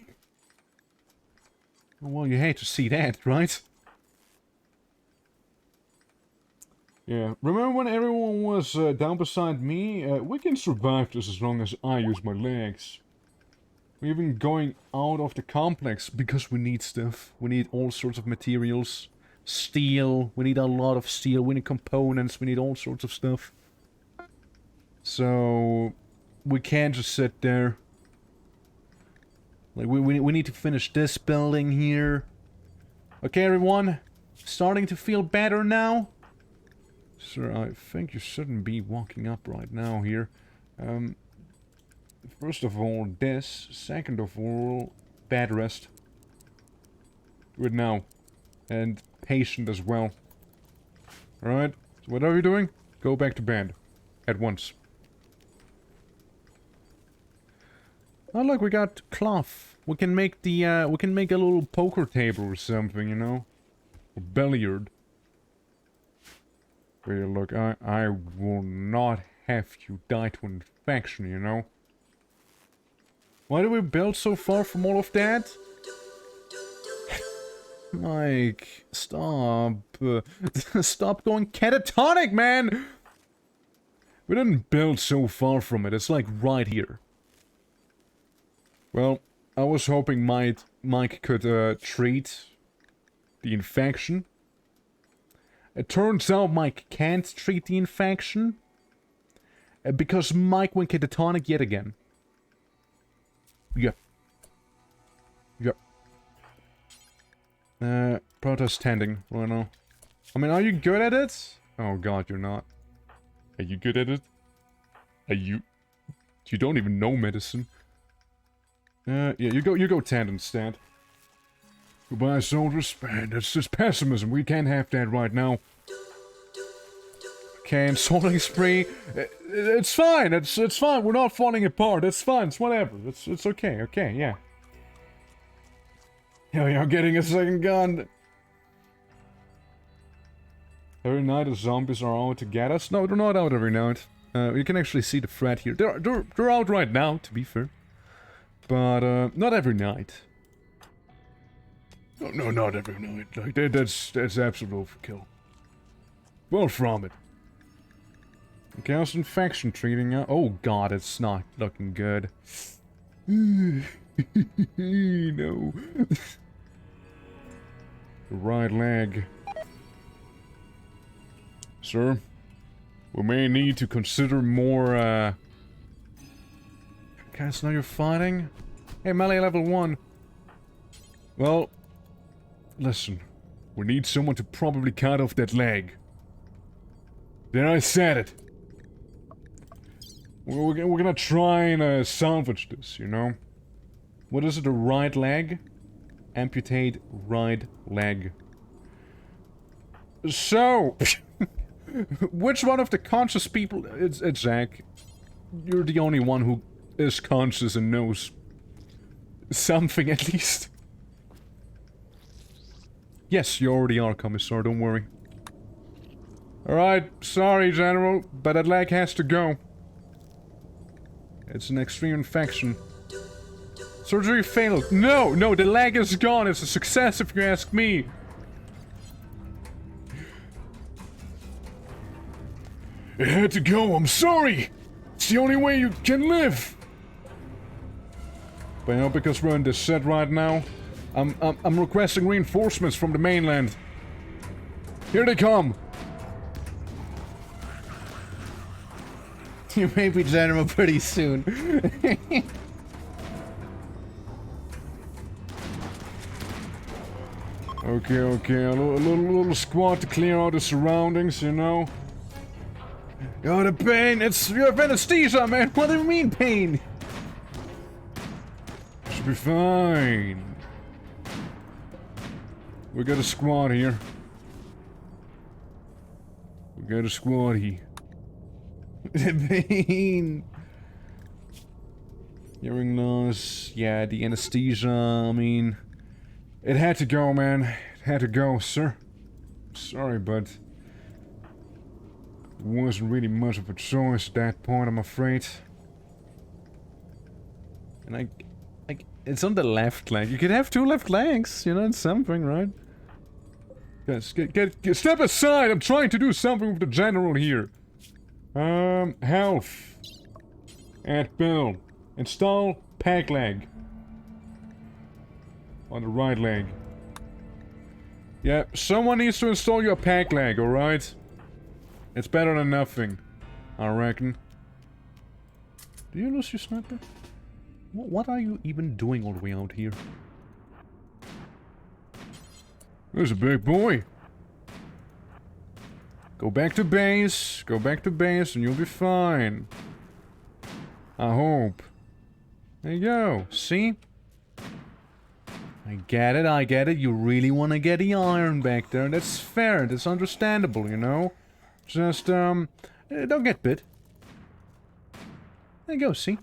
Well, you hate to see that, right? Yeah, remember when everyone was down beside me? We can survive this as long as I use my legs. We're even going out of the complex because we need stuff. We need all sorts of materials. Steel. We need a lot of steel. We need components. We need all sorts of stuff. So we can't just sit there. Like we need to finish this building here. Okay, everyone. Starting to feel better now? Sir, I think you shouldn't be walking up right now here. First of all, this. Second of all, bed rest. Do it now. And patient as well. Alright? So what are you doing? Go back to bed. At once. Oh look, we got cloth. We can make the, we can make a little poker table or something, you know? Or billiard. Wait, look, I will not have you die to infection, you know? Why do we build so far from all of that? Mike, stop. Stop going catatonic, man! We didn't build so far from it, it's like right here. Well, I was hoping Mike could treat the infection. It turns out Mike can't treat the infection. Because Mike went catatonic yet again. Yep. Protest tending. Well, no. I mean, are you good at it? Oh god, you're not. Are you good at it? Are you... You don't even know medicine. Yeah, you go tend instead. Goodbye, soldiers. Man, that's just pessimism. We can't have that right now. Okay, insulting spree. It's fine. It's fine. We're not falling apart. It's fine. It's whatever. It's okay. Okay, yeah. Yo, you're getting a second gun. Every night the zombies are out to get us. No, they're not out every night. You can actually see the threat here. They're out right now, to be fair. But not every night. No, not every night. Like that's absolute overkill. Well, from it. Okay, how's infection treating? Oh god, it's not looking good. No. The right leg. Sir, we may need to consider more, Okay, so now you're fighting? Hey, melee level 1. Well, listen. We need someone to probably cut off that leg. There, I said it. We're gonna try and salvage this, you know? What is it, the right leg? Amputate right leg. So, which one of the conscious people... It's Zach. You're the only one who is conscious and knows something at least. Yes, you already are, Commissar, don't worry. Alright, sorry, General, but that leg has to go. It's an extreme infection. Surgery failed. No, the leg is gone. It's a success if you ask me. It had to go, I'm sorry. It's the only way you can live. But you know, because we're in this set right now, I'm requesting reinforcements from the mainland. Here they come. You may be General pretty soon. Okay, a little squad to clear out the surroundings, you know? Oh, the pain! You have anesthesia, man! What do you mean, pain? Should be fine. We got a squad here. The pain! Hearing loss, yeah, the anesthesia, I mean... It had to go, man. It had to go, sir. Sorry, but... There wasn't really much of a choice at that point, I'm afraid. And it's on the left leg. You could have 2 left legs, you know, it's something, right? Guys, step aside! I'm trying to do something with the general here. Health. Add build. Install peg leg. On the right leg. Yeah, someone needs to install your peg leg, alright? It's better than nothing, I reckon. Do you lose your sniper? What are you even doing all the way out here? There's a big boy. Go back to base. Go back to base and you'll be fine. I hope. There you go. See? I get it, I get it. You really want to get the iron back there. That's fair. That's understandable, you know? Just, don't get bit. There you go, see?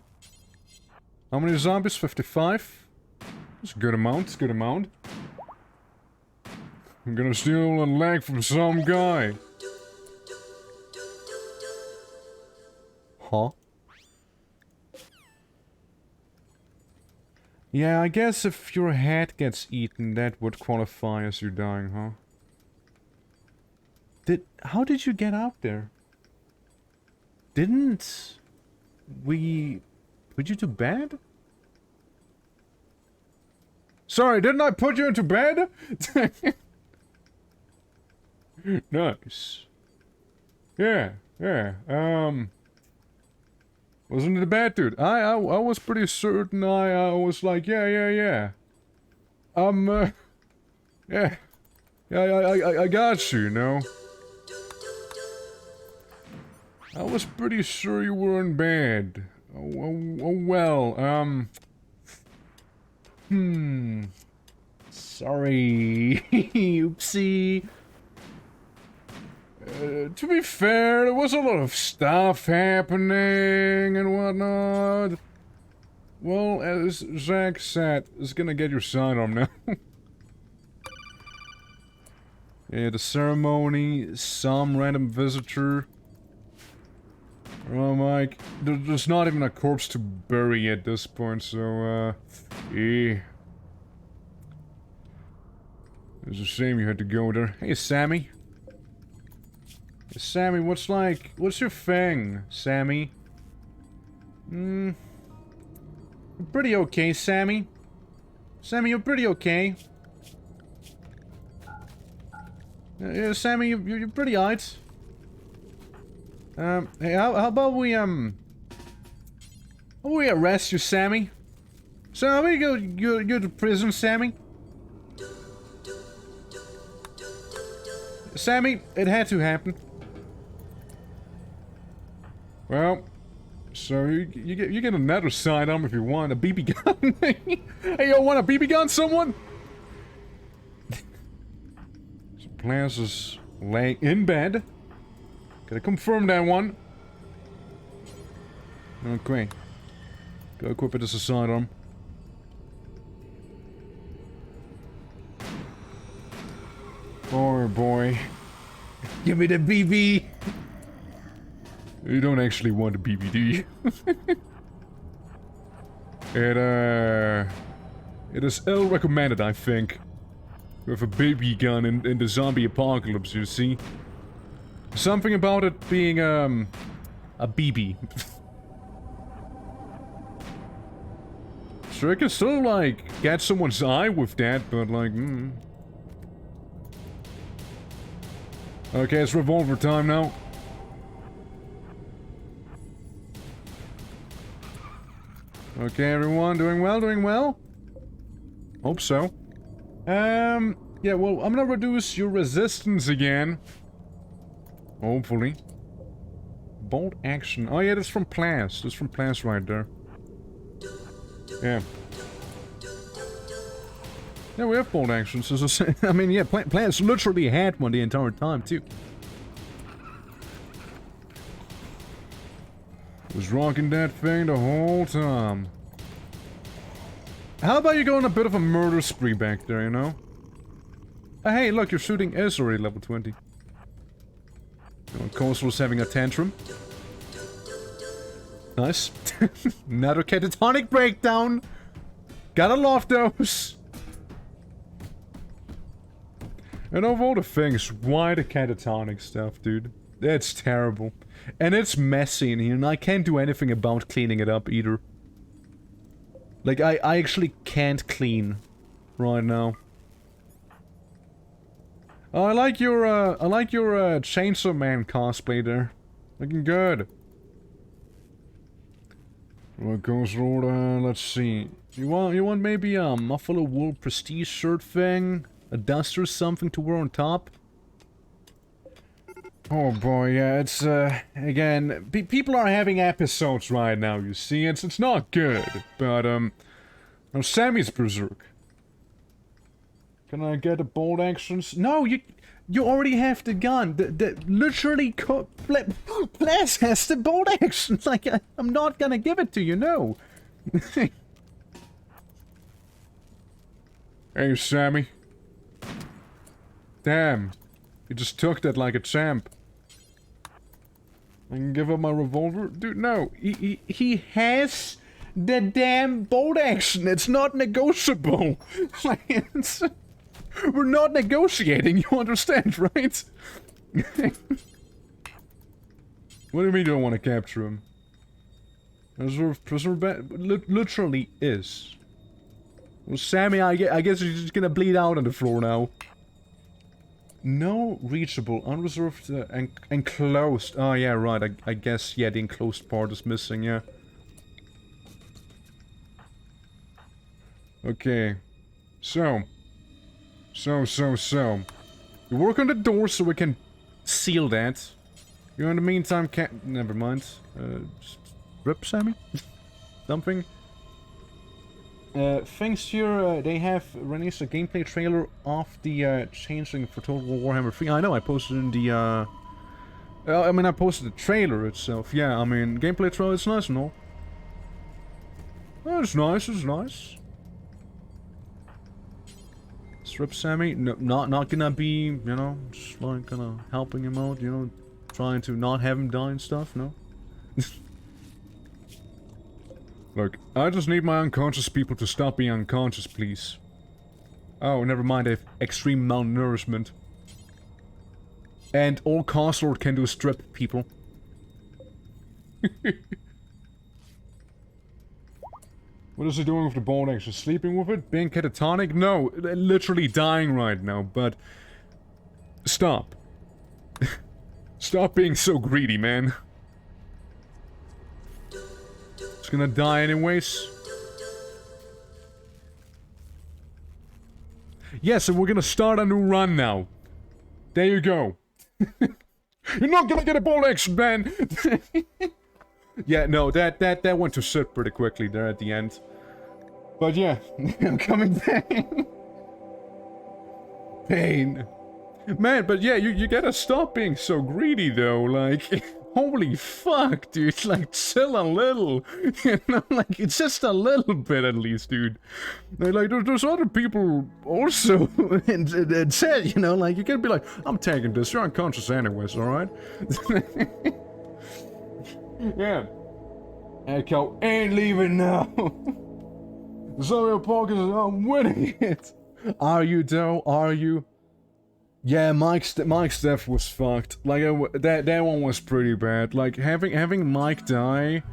How many zombies? 55? That's a good amount, it's a good amount. I'm gonna steal a leg from some guy. Huh? Yeah, I guess if your head gets eaten, that would qualify as you dying, huh? How did you get out there? Didn't we put you to bed? Sorry, didn't I put you into bed? Nice. Yeah, yeah, wasn't it a bad dude? I was pretty certain I was like, yeah. Yeah. I got you know? I was pretty sure you were in bed. Oh well, sorry. Oopsie. To be fair, there was a lot of stuff happening and whatnot. Well, as Zach said, it's gonna get your sidearm now. Yeah, the ceremony, some random visitor. Oh, Mike, there's not even a corpse to bury at this point, so, yeah. It's a shame you had to go there. Hey, Sammy. Hey, Sammy, what's your thing, Sammy? You're pretty okay, Sammy. Sammy, you're pretty okay. Yeah, Sammy, you're pretty alright. Hey, how about we arrest you, Sammy? So, how about you go to prison, Sammy? Sammy, it had to happen. Well, so you get another sidearm if you want a BB gun. Hey, you want a BB gun, someone? So, Plans is laying in bed. Gotta confirm that one. Okay. Go equip it as a sidearm. Oh boy. Give me the BB! You don't actually want a BB, It is ill recommended, I think. With a BB gun in the zombie apocalypse, you see. Something about it being, a BB. So I can still, like, get someone's eye with that, but, like, Okay, it's revolver time now. Okay, everyone, doing well, doing well? Hope so. Yeah, well, I'm gonna reduce your resistance again. Hopefully. Bolt action. Oh yeah, that's from Plants. That's from Plants right there. Yeah. Yeah, we have bolt actions. I mean, yeah, Plants literally had one the entire time, too. Was rocking that thing the whole time. How about you go on a bit of a murder spree back there, you know? Hey, look, your shooting is already level 20. Coastal's having a tantrum. Nice. Another catatonic breakdown. Gotta love those. And of all the things, why the catatonic stuff, dude? That's terrible. And it's messy in here, and I can't do anything about cleaning it up either. Like, I actually can't clean right now. I like your Chainsaw Man cosplay there. Looking good. What goes on? Let's see. You want maybe a Buffalo Wool Prestige shirt thing? A dust or something to wear on top? Oh boy, yeah, it's, again, people are having episodes right now, you see, it's not good, but, now Sammy's berserk. Can I get a bolt actions? No, you already have the gun, literally, Plas has the bolt actions, like, I'm not gonna give it to you, no. Hey, Sammy. Damn, you just took that like a champ. I can give up my revolver? Dude, no. He has the damn bolt action. It's not negotiable. We're not negotiating, you understand, right? What do you mean you don't want to capture him? Preserve literally is. Well, Sammy, I guess he's just gonna bleed out on the floor now. No reachable, unreserved, enclosed. Oh, yeah, right. I guess, yeah, the enclosed part is missing, yeah. Okay. So. You work on the door so we can seal that. You in the meantime can't... Never mind. Just rip, Sammy? Something? Thanks here, they have released a gameplay trailer of the Changeling for Total Warhammer 3. I know, I posted in the, I mean, I posted the trailer itself. Yeah, I mean, gameplay trailer, it's nice and all. Oh, it's nice, it's nice. Strip Sammy, no, not gonna be, you know, just like, kinda helping him out, you know, trying to not have him die and stuff, no? Look, I just need my unconscious people to stop being unconscious, please. Oh, never mind, they have extreme malnourishment. And all Castlord can do is strip people. What is he doing with the bone action? Sleeping with it? Being catatonic? No, literally dying right now, but... Stop. Stop being so greedy, man. It's gonna die anyways. Yeah, so we're gonna start a new run now. There you go. You're not gonna get a ball action, man! Yeah, no, that went to shit pretty quickly there at the end. But yeah, I'm coming back. Pain. Man, but yeah, you gotta stop being so greedy though, like... Holy fuck, dude, like, chill a little, you know, like, it's just a little bit at least, dude. Like, there's other people also, and said, you know, like, you can't be like, I'm taking this, you're unconscious anyways, alright? Yeah. Echo ain't leaving now. Zoe Parker says, I'm winning it. Are you though? Are you? Yeah, Mike's death was fucked. Like, that one was pretty bad. Like, having Mike die,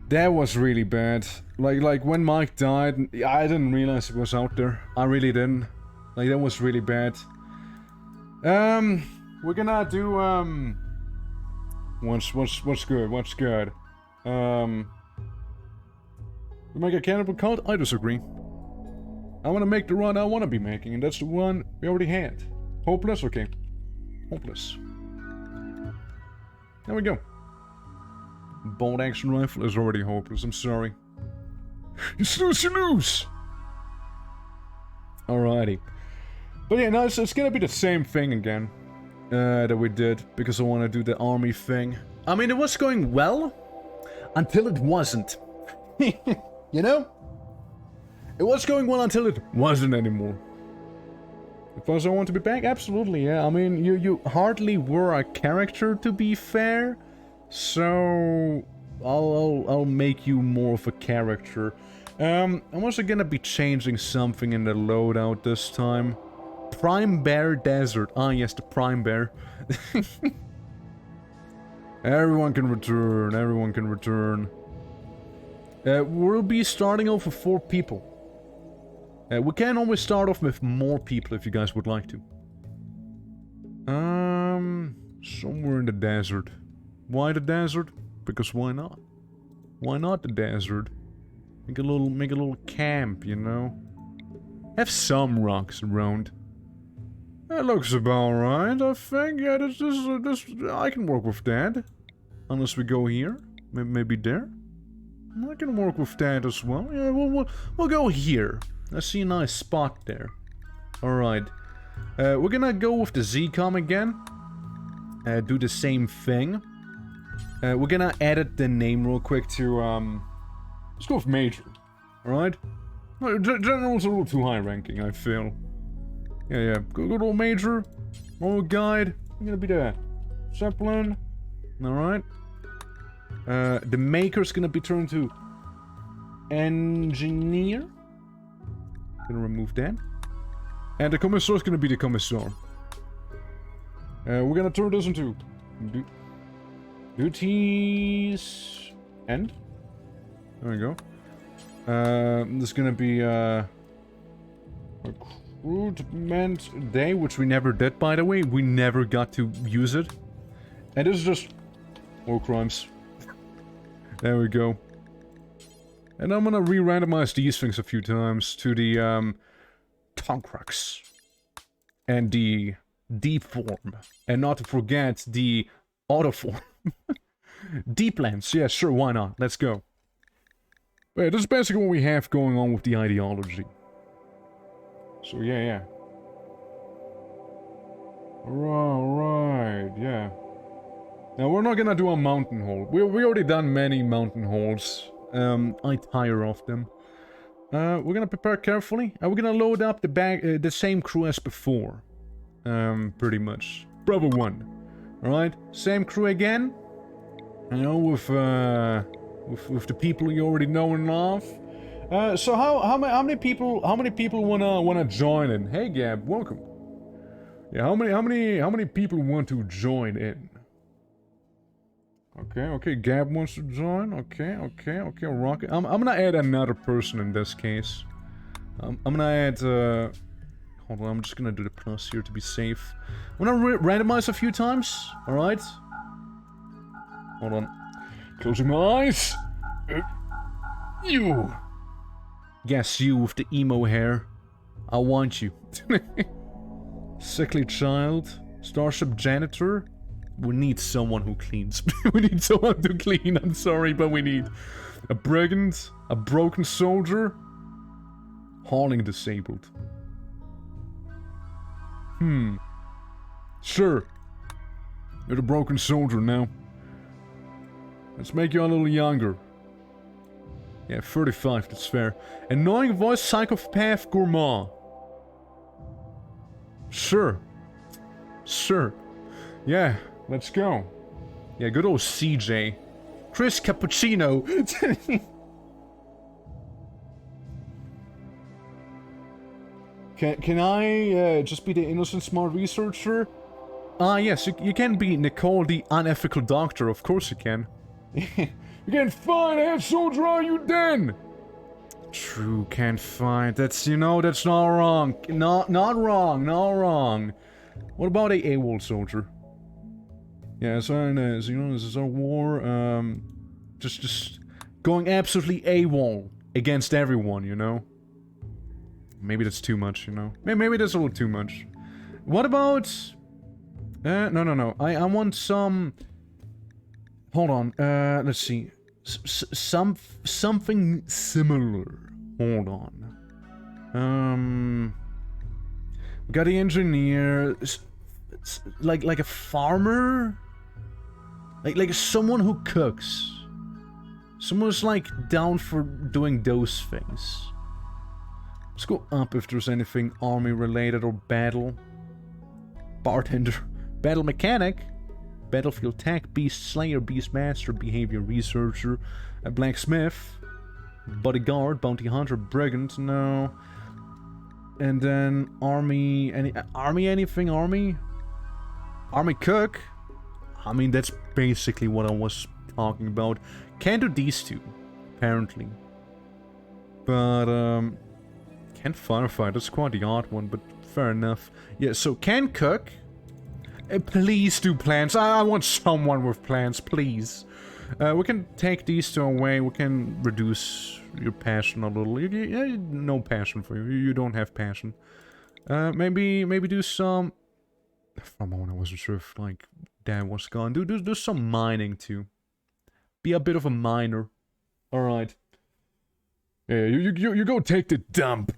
that was really bad. Like, when Mike died, I didn't realize it was out there. I really didn't. Like, that was really bad. We're gonna do, what's good? We make a cannibal cult? I disagree. I wanna make the run I wanna be making, and that's the one we already had. Hopeless? Okay. Hopeless. There we go. Bolt action rifle is already hopeless, I'm sorry. You snooze, you lose! Alrighty. But yeah, no, it's gonna be the same thing again. That we did, because I want to do the army thing. I mean, it was going well, until it wasn't. You know? It was going well until it wasn't anymore. Because I want to be back? Absolutely, yeah. I mean, you hardly were a character, to be fair. So, I'll make you more of a character. I'm also gonna be changing something in the loadout this time. Prime Bear Desert. Ah, yes, the Prime Bear. Everyone can return. Everyone can return. We'll be starting off with 4 people. We can always start off with more people if you guys would like to. Somewhere in the desert. Why the desert? Because why not? Why not the desert? Make a little camp, you know? Have some rocks around. That looks about right, I think. Yeah, this I can work with that. Unless we go here. Maybe there. I can work with that as well. Yeah, we'll go here. I see a nice spot there. Alright. We're gonna go with the Z-com again. Do the same thing. We're gonna edit the name real quick to, let's go with Major. Alright? General's a little too high ranking, I feel. Yeah. Good old Major. Old guide. I'm gonna be the Zeppelin. Alright. The Maker's gonna be turned to Engineer. Gonna remove that. And the Commissar's gonna be the Commissar. We're gonna turn this into duties end. There we go. This is gonna be recruitment day, which we never did, by the way. We never got to use it. And this is just war crimes. There we go. And I'm gonna re-randomize these things a few times to the Tonkrux and the D-form, and not to forget the Autoform. D-plans, yeah, sure, why not? Let's go. Wait, this is basically what we have going on with the ideology. So yeah. Alright, yeah. Now we're not gonna do a mountain hole. We already done many mountain holes. I tire of them. We're gonna prepare carefully, and we're gonna load up the same crew as before. Pretty much. Bravo 1. Alright, same crew again. You know, with the people you already know and love. So how many people wanna join in? Hey Gab, welcome. Yeah, how many people want to join in? Okay, Gab wants to join. Okay, Rocket. I'm gonna add another person in this case. I'm gonna add, hold on, I'm just gonna do the plus here to be safe. I'm gonna randomize a few times, alright? Hold on. Closing my eyes. You! Yes, you with the emo hair. I want you. Sickly child. Starship janitor. We need someone who cleans. We need someone to clean, I'm sorry, but we need a brigand, a broken soldier, hauling disabled. Sure. You're the broken soldier now. Let's make you a little younger. Yeah, 35, that's fair. Annoying voice psychopath gourmand. Sure. Yeah. Let's go. Yeah, good old CJ. Chris Cappuccino. Can I just be the innocent smart researcher? Ah, yes, you can be Nicole the unethical doctor, of course you can. You can find a soldier, are you then? True, can't find. That's, you know, that's not wrong. Not wrong. What about a AWOL soldier? Yeah, so you know, this is our war, just going absolutely AWOL against everyone, you know? Maybe that's too much, you know? Maybe that's a little too much. What about... no. I want some... Hold on, let's see. Something similar. Hold on. We got the engineer... Like a farmer? Like someone who cooks. Someone's like down for doing those things. Let's go up if there's anything army related or battle. Bartender. Battle mechanic. Battlefield tech. Beast slayer. Beast master. Behavior researcher. A blacksmith. Bodyguard. Bounty hunter. Brigand. No. And then army anything army? Army cook? I mean, that's basically what I was talking about. Can't do these two, apparently. But, can't firefight, that's quite the odd one, but fair enough. Yeah, so can cook. Please do plants. I want someone with plants, please. We can take these two away. We can reduce your passion a little. No passion for you. You don't have passion. Maybe do some... For a moment I wasn't sure if, like, that was gone. Do some mining, too. Be a bit of a miner. Alright. Yeah, you go take the dump.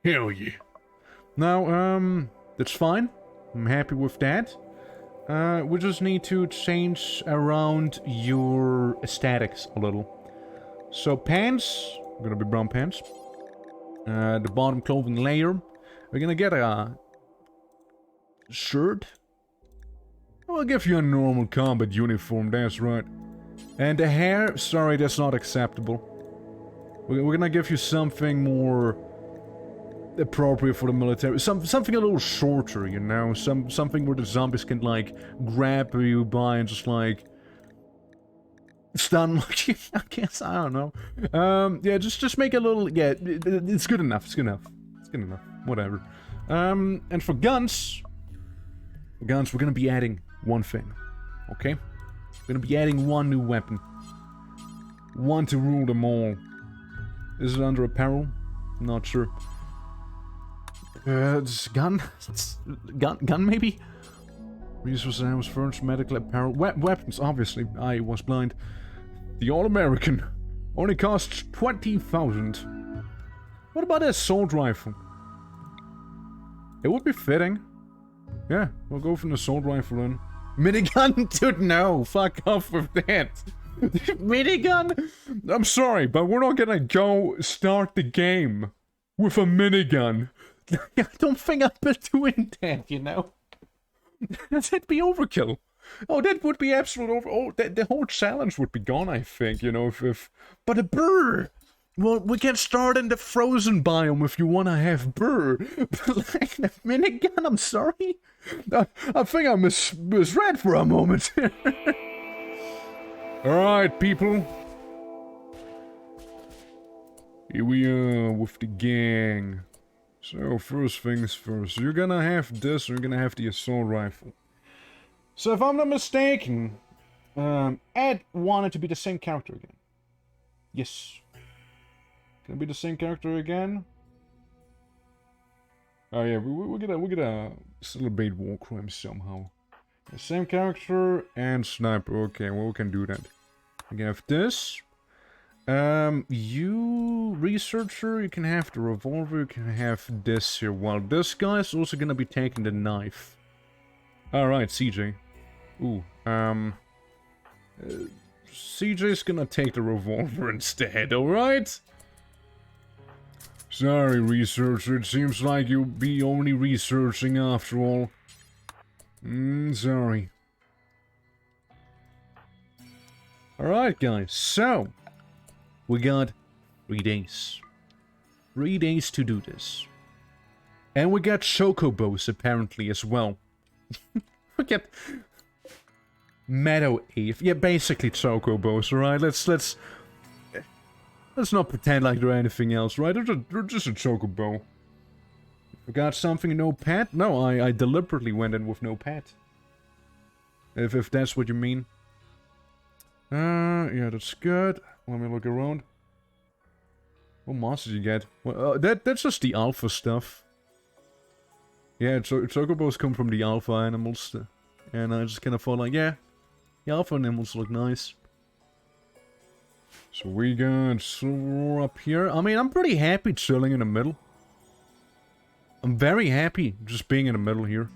Hell yeah. Now, that's fine. I'm happy with that. We just need to change around your aesthetics a little. So pants, gonna be brown pants. The bottom clothing layer, we're gonna get a shirt. I'll give you a normal combat uniform, that's right. And the hair, sorry, that's not acceptable. We're gonna give you something more appropriate for the military. Something a little shorter, you know? Something where the zombies can, like, grab you by and just, like, stun you, I guess, I don't know. Yeah, just make a little, yeah, it's good enough, it's good enough. It's good enough, whatever. And for guns, we're gonna be adding one thing, okay? We're gonna be adding one new weapon. One to rule them all. Is it under apparel? Not sure. It's gun? Gun maybe? Resources, arms, furniture, medical apparel. Weapons, obviously. I was blind. The All-American. Only costs 20,000. What about an assault rifle? It would be fitting. Yeah, we'll go for an assault rifle then. Minigun? Dude, no. Fuck off with that. Minigun? I'm sorry, but we're not gonna go start the game with a minigun. I don't think I've been doing that, you know? That'd be overkill. Oh, that would be absolute over... Oh, the whole challenge would be gone, I think, you know, if... But a burr! Well, we can start in the frozen biome if you want to have burr. But, like, a minigun, I'm sorry? I think I misread for a moment. Alright, people. Here we are with the gang. So, first things first. You're gonna have this, or you're gonna have the assault rifle. So, if I'm not mistaken, Ed wanted to be the same character again. Yes. Can it be the same character again? Oh yeah, we're gonna celebrate war crimes somehow. The same character and sniper. Okay, well, we can do that. We can have this. You researcher, you can have the revolver, you can have this here. Well, this guy's also gonna be taking the knife. Alright, CJ. Ooh, CJ's gonna take the revolver instead, alright? Sorry, researcher, it seems like you'll be only researching after all. Sorry. Alright, guys, so... We got 3 days. 3 days to do this. And we got chocobos, apparently, as well. We get... Meadow Eve. Yeah, basically chocobos, alright? Let's not pretend like they're anything else, right? They're just a chocobo. Forgot something, no pet? No, I deliberately went in with no pet. If that's what you mean. Yeah, that's good. Let me look around. What monsters you get? Well, that's just the alpha stuff. Yeah, chocobos come from the alpha animals. And I just kind of thought like, yeah, the alpha animals look nice. So we got silver up here. I mean, I'm pretty happy chilling in the middle. I'm very happy just being in the middle here.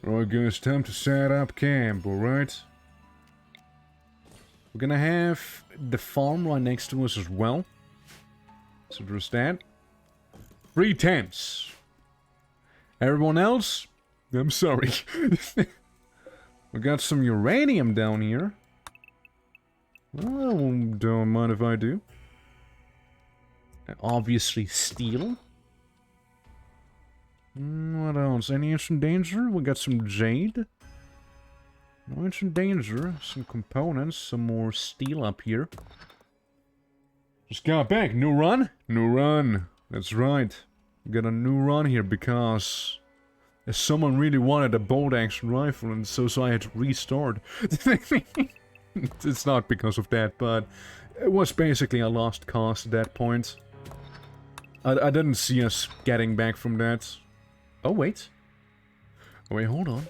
Alright guys, time to set up camp, alright? We're gonna have the farm right next to us as well. So there's that. 3 tents. Everyone else? I'm sorry. We got some uranium down here. Well, don't mind if I do. Obviously steel. else? Any ancient danger? We got some jade. No ancient danger. Some components. Some more steel up here. Just got back. New run? New run. That's right. We got a new run here because someone really wanted a bolt action rifle, and so I had to restart. It's not because of that, but it was basically a lost cause at that point. I didn't see us getting back from that. Oh, wait. Oh, wait, hold on.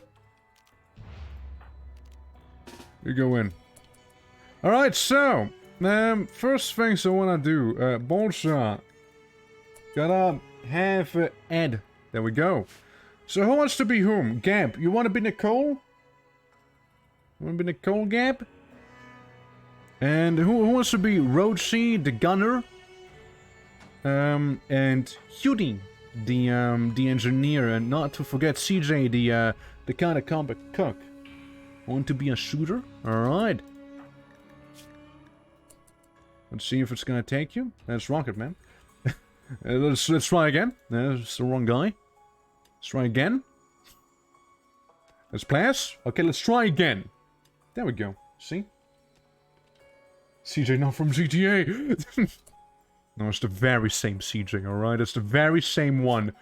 You go in. Alright, so, first things I wanna do, bolt shot. Gotta have Ed. There we go. So who wants to be whom? Gab, you wanna be Nicole? You wanna be Nicole, Gab? And who wants to be Rochi, the gunner? And Hudi, the engineer, and not to forget CJ, the kind of combat cook. Want to be a shooter? Alright. Let's see if it's gonna take you. That's Rocket Man. Let's try again. That's the wrong guy. Let's try again. Let's pass. Okay, let's try again. There we go. See? CJ not from GTA. No, it's the very same CJ, alright? It's the very same one.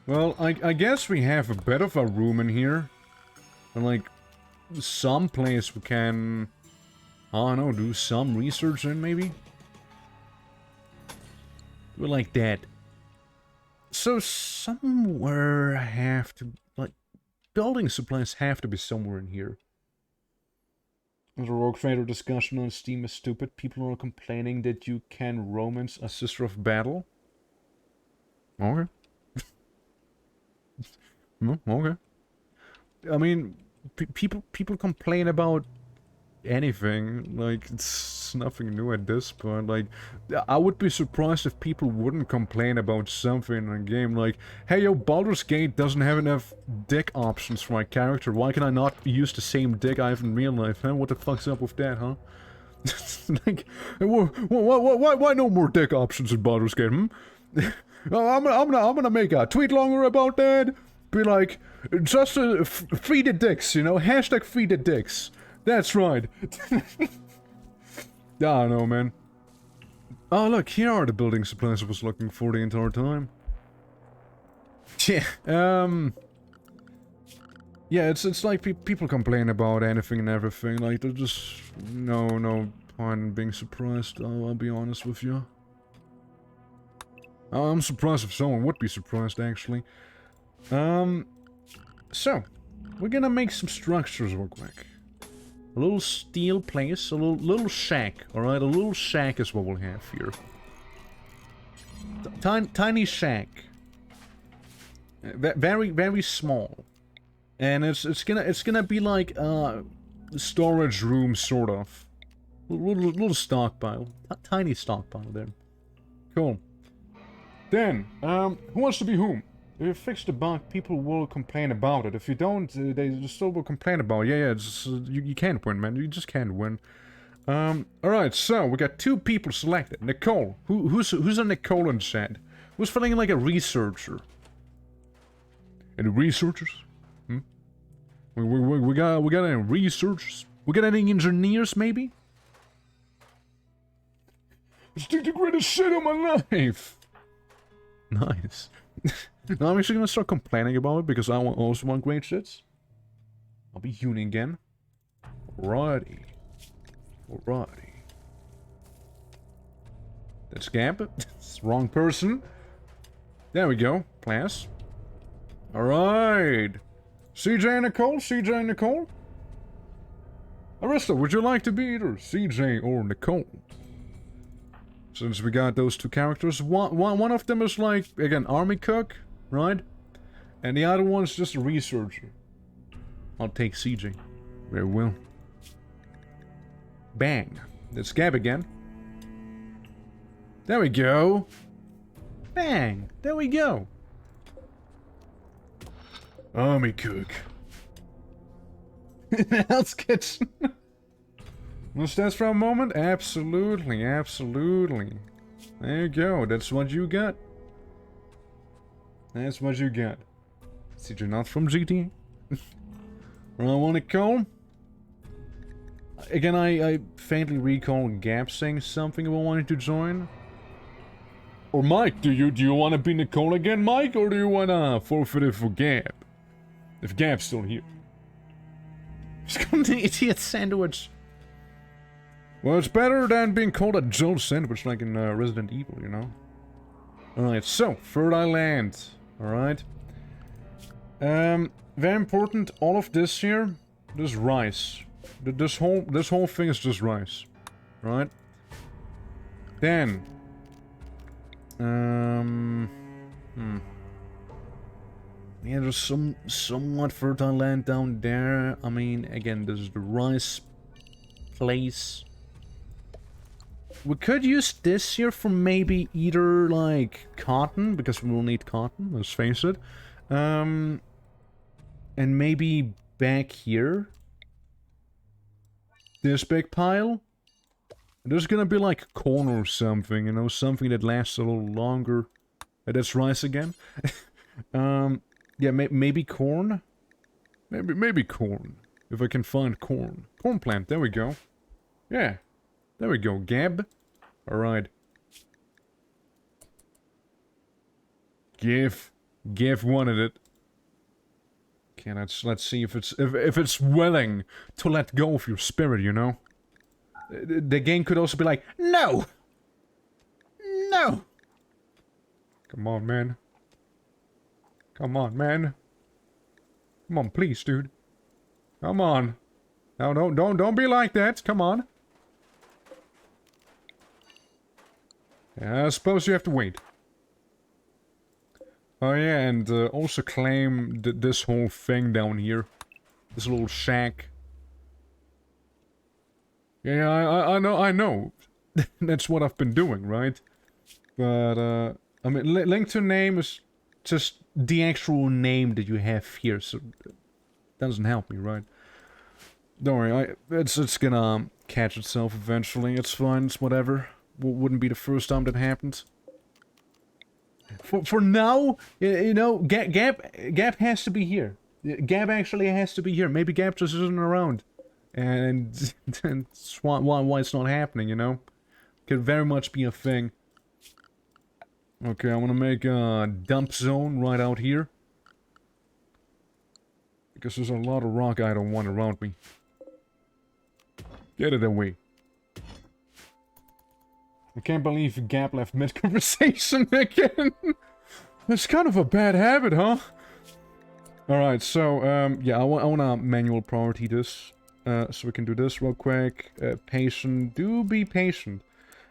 Well, I guess we have a bit of a room in here. And like, some place we can, I don't know, do some research in, maybe? Do it like that. So, somewhere I have to, like, building supplies have to be somewhere in here. The Rogue Trader discussion on Steam is stupid. People are complaining that you can romance a Sister of Battle. Okay. Okay. I mean, people complain about anything. Like, it's nothing new at this point. Like, I would be surprised if people wouldn't complain about something in a game. Like, hey, yo, Baldur's Gate doesn't have enough dick options for my character. Why can I not use the same dick I have in real life, huh? What the fuck's up with that, huh? Like, why no more dick options in Baldur's Gate, hmm? I'm gonna make a tweet longer about that. Be like, just free the dicks, you know? Hashtag free the dicks. That's right. I don't know, man. Oh, look, here are the building supplies I was looking for the entire time. Yeah, yeah, it's like people complain about anything and everything. Like, there's just no point in being surprised. I'll be honest with you. I'm surprised if someone would be surprised, actually. So, we're gonna make some structures real quick. A little steel place, a little shack, alright? A little shack is what we'll have here. Tiny shack. Very small. And it's gonna be like a storage room, sort of. Little stockpile. Tiny stockpile there. Cool. Then, who wants to be whom? If you fix the bug, people will complain about it. If you don't, they still will complain about it. Yeah, it's, you can't win, man. You just can't win. Alright, so, we got 2 people selected. Nicole. Who's a Nicole in chat? Who's feeling like a researcher? Any researchers? Hmm? We got any researchers? We got any engineers, maybe? Let's take the greatest shit of my life! Nice. Now I'm actually gonna start complaining about it because I also want great shits. I'll be Uni again. Alrighty. Alrighty. That's Gab. It's the wrong person. There we go. Class. Alright. CJ and Nicole? CJ and Nicole? Arista, would you like to be either CJ or Nicole? Since we got those 2 characters, one of them is like, again, army cook, right? And the other one's just a researcher. I'll take CJ. Very well. Bang. That's Gab again. There we go. Bang. There we go. Army cook. Hell's Kitchen. Was that for a moment? Absolutely, absolutely. There you go, that's what you got. That's what you got. See, you're not from GTA? Well, I want to call. Again, I faintly recall Gap saying something about wanting to join. Or Mike, do you want to be Nicole again, Mike? Or do you want to forfeit it for Gap? If Gap's still here. He's called the idiot sandwich. Well, it's better than being called a Joe sandwich like in Resident Evil, you know? Alright, so, Third Island. Alright. Very important, all of this here, this rice. This whole thing is just rice. Right? Then. Yeah, there's somewhat fertile land down there. I mean, again, this is the rice place. We could use this here for maybe either, like, cotton, because we will need cotton, let's face it. And maybe back here. This big pile. There's gonna be like corn or something, you know, something that lasts a little longer. That's rice again. Yeah, maybe corn? Maybe corn. If I can find corn. Corn plant, there we go. Yeah. There we go, Gab. Alright. Gif wanted it. Okay, let's see if it's willing to let go of your spirit, you know? The game could also be like, no! No! Come on, man. Come on, man. Come on, please, dude. Come on. No, don't be like that. Come on. Yeah, I suppose you have to wait. Oh yeah, and also claim this whole thing down here. This little shack. Yeah, I know. That's what I've been doing, right? But, I mean, link to name is just the actual name that you have here, so it doesn't help me, right? Don't worry, it's gonna catch itself eventually. It's fine, it's whatever. Wouldn't be the first time that happened. For now, you know, Gap has to be here. Gap actually has to be here. Maybe Gap just isn't around. And that's why it's not happening, you know? Could very much be a thing. Okay, I want to make a dump zone right out here. Because there's a lot of rock I don't want around me. Get it away. I can't believe Gap left mid-conversation again. It's kind of a bad habit, huh? Alright, so, yeah, I want to manual priority this. So we can do this real quick. Patient, do be patient.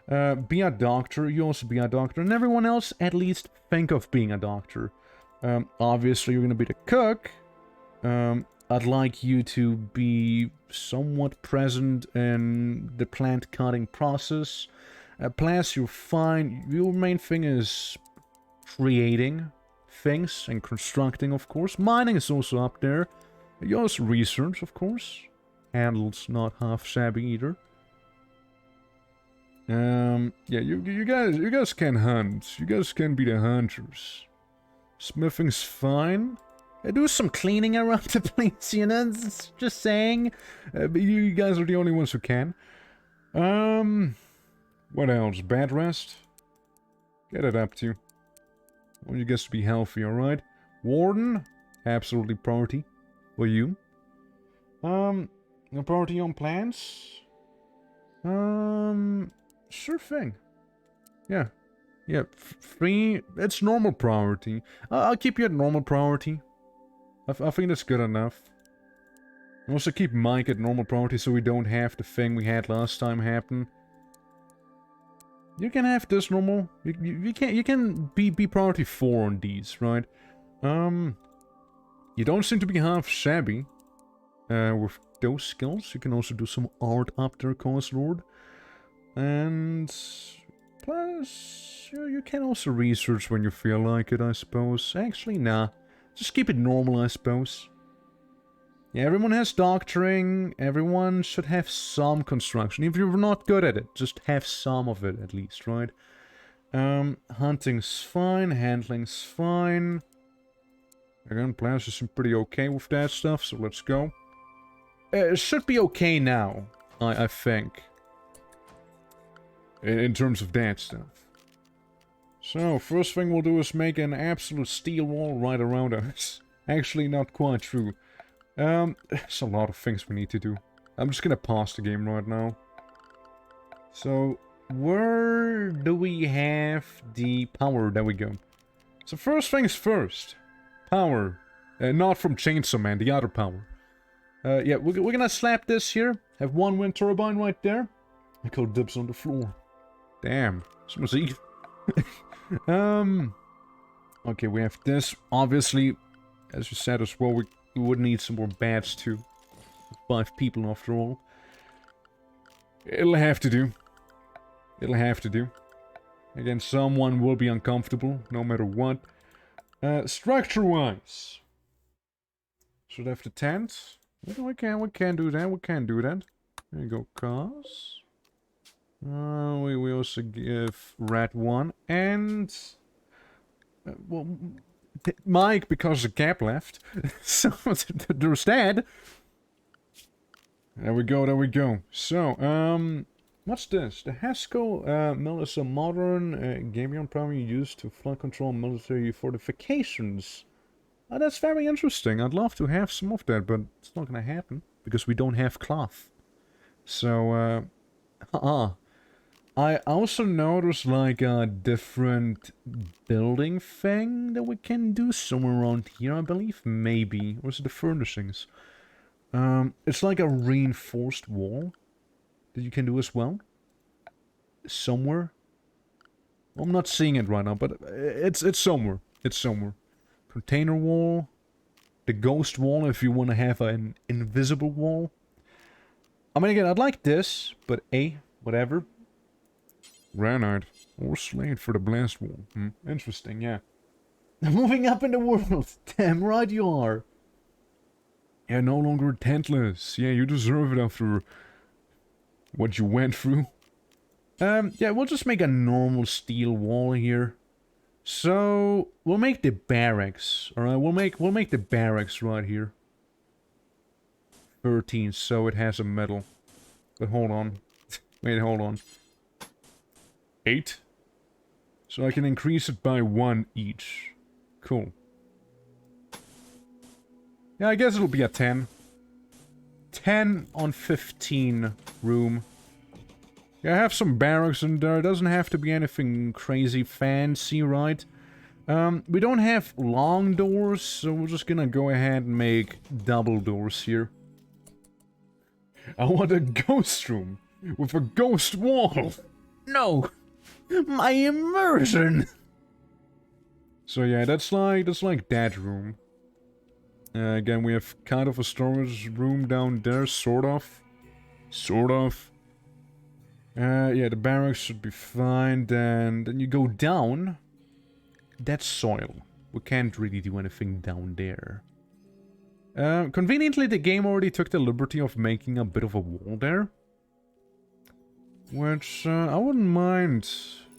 Be a doctor, you also be a doctor. And everyone else, at least, think of being a doctor. Obviously, you're gonna be the cook. I'd like you to be somewhat present in the plant cutting process. Plants, you're fine. Your main thing is creating things and constructing, of course. Mining is also up there. You also research, of course. Handles not half shabby either. Yeah, you guys can hunt. You guys can be the hunters. Smithing's fine. Do some cleaning around the place, you know, just saying. But you guys are the only ones who can. What else? Bed rest? Get it up to. I want you guys to be healthy, alright? Warden? Absolutely priority. For you. No priority on plants? Sure thing. Yeah. Yeah, free, it's normal priority. I'll keep you at normal priority. I think that's good enough. Also keep Mike at normal priority so we don't have the thing we had last time happen. You can have this normal. You can be priority 4 on these, right? You don't seem to be half shabby. With those skills, you can also do some art up there, Cause Lord. And plus, you can also research when you feel like it, I suppose. Actually, nah. Just keep it normal, I suppose. Yeah, everyone has doctoring. Everyone should have some construction. If you're not good at it, just have some of it at least, right? Hunting's fine. Handling's fine. Again, plans seem pretty okay with that stuff, so let's go. It should be okay now, I think. In terms of that stuff. So, first thing we'll do is make an absolute steel wall right around us. Actually, not quite true. There's a lot of things we need to do. I'm just gonna pause the game right now. So, where do we have the power? There we go. So first things first. Power. Not from Chainsaw Man, the other power. Yeah, we're gonna slap this here. Have one wind turbine right there. I call dibs on the floor. Damn. Someone's eat. Okay, we have this. Obviously, as you said as well, we would need some more bats too. 5 people after all. It'll have to do. It'll have to do. Again, someone will be uncomfortable, no matter what. Structure-wise. Should have the tent. We can do that, we can do that. There you go, cars. We also give Red 1 and... well, Mike, because the cap left. So, there's that. There we go, there we go. So, what's this? The Haskell mill is a modern gaming program used to flood control military fortifications. Oh, that's very interesting. I'd love to have some of that, but it's not gonna happen. Because we don't have cloth. So, I also know there's like a different building thing that we can do somewhere around here, I believe. Maybe. Or is it the furnishings? It's like a reinforced wall that you can do as well. Somewhere. I'm not seeing it right now, but it's somewhere. It's somewhere. Container wall. The ghost wall if you want to have an invisible wall. I mean, again, I'd like this, but whatever. Granite. Or slate for the blast wall. Interesting, yeah. Moving up in the world. Damn right you are. Yeah, no longer tentless. Yeah, you deserve it after what you went through. Yeah, we'll just make a normal steel wall here. So, we'll make the barracks. Alright, we'll make the barracks right here. 13, so it has a metal. But hold on. Wait, hold on. 8. So I can increase it by 1 each. Cool. Yeah, I guess it'll be a 10. 10 on 15 room. Yeah, I have some barracks in there. It doesn't have to be anything crazy fancy, right? We don't have long doors, so we're just gonna go ahead and make double doors here. I want a ghost room with a ghost wall. No! My immersion! So yeah, that's like that room. Again, we have kind of a storage room down there, sort of. Sort of. Yeah, the barracks should be fine. Then you go down. That's soil. We can't really do anything down there. Conveniently, the game already took the liberty of making a bit of a wall there. Which, I wouldn't mind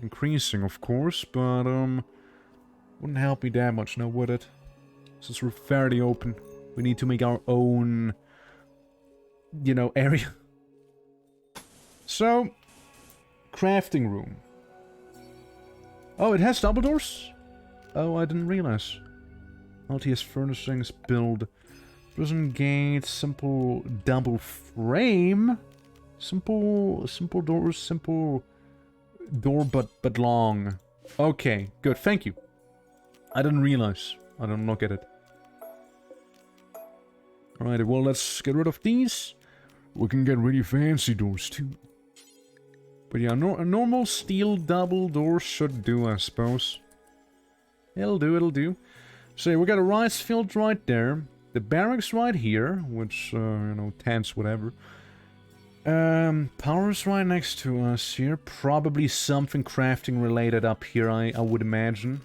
increasing, of course, but, wouldn't help me that much, now would it? Since we're fairly open, we need to make our own, you know, area. So, crafting room. Oh, it has double doors? Oh, I didn't realize. LTS furnishings, build. Prison gate, simple double frame. Simple doors, simple door, but long. Okay, good, thank you. I didn't realize. I didn't look at it. Alright, well, let's get rid of these. We can get really fancy doors, too. But yeah, a normal steel double door should do, I suppose. It'll do, it'll do. So, we got a rice field right there. The barracks right here, which, you know, tents, whatever. Power's right next to us here. Probably something crafting related up here, I would imagine.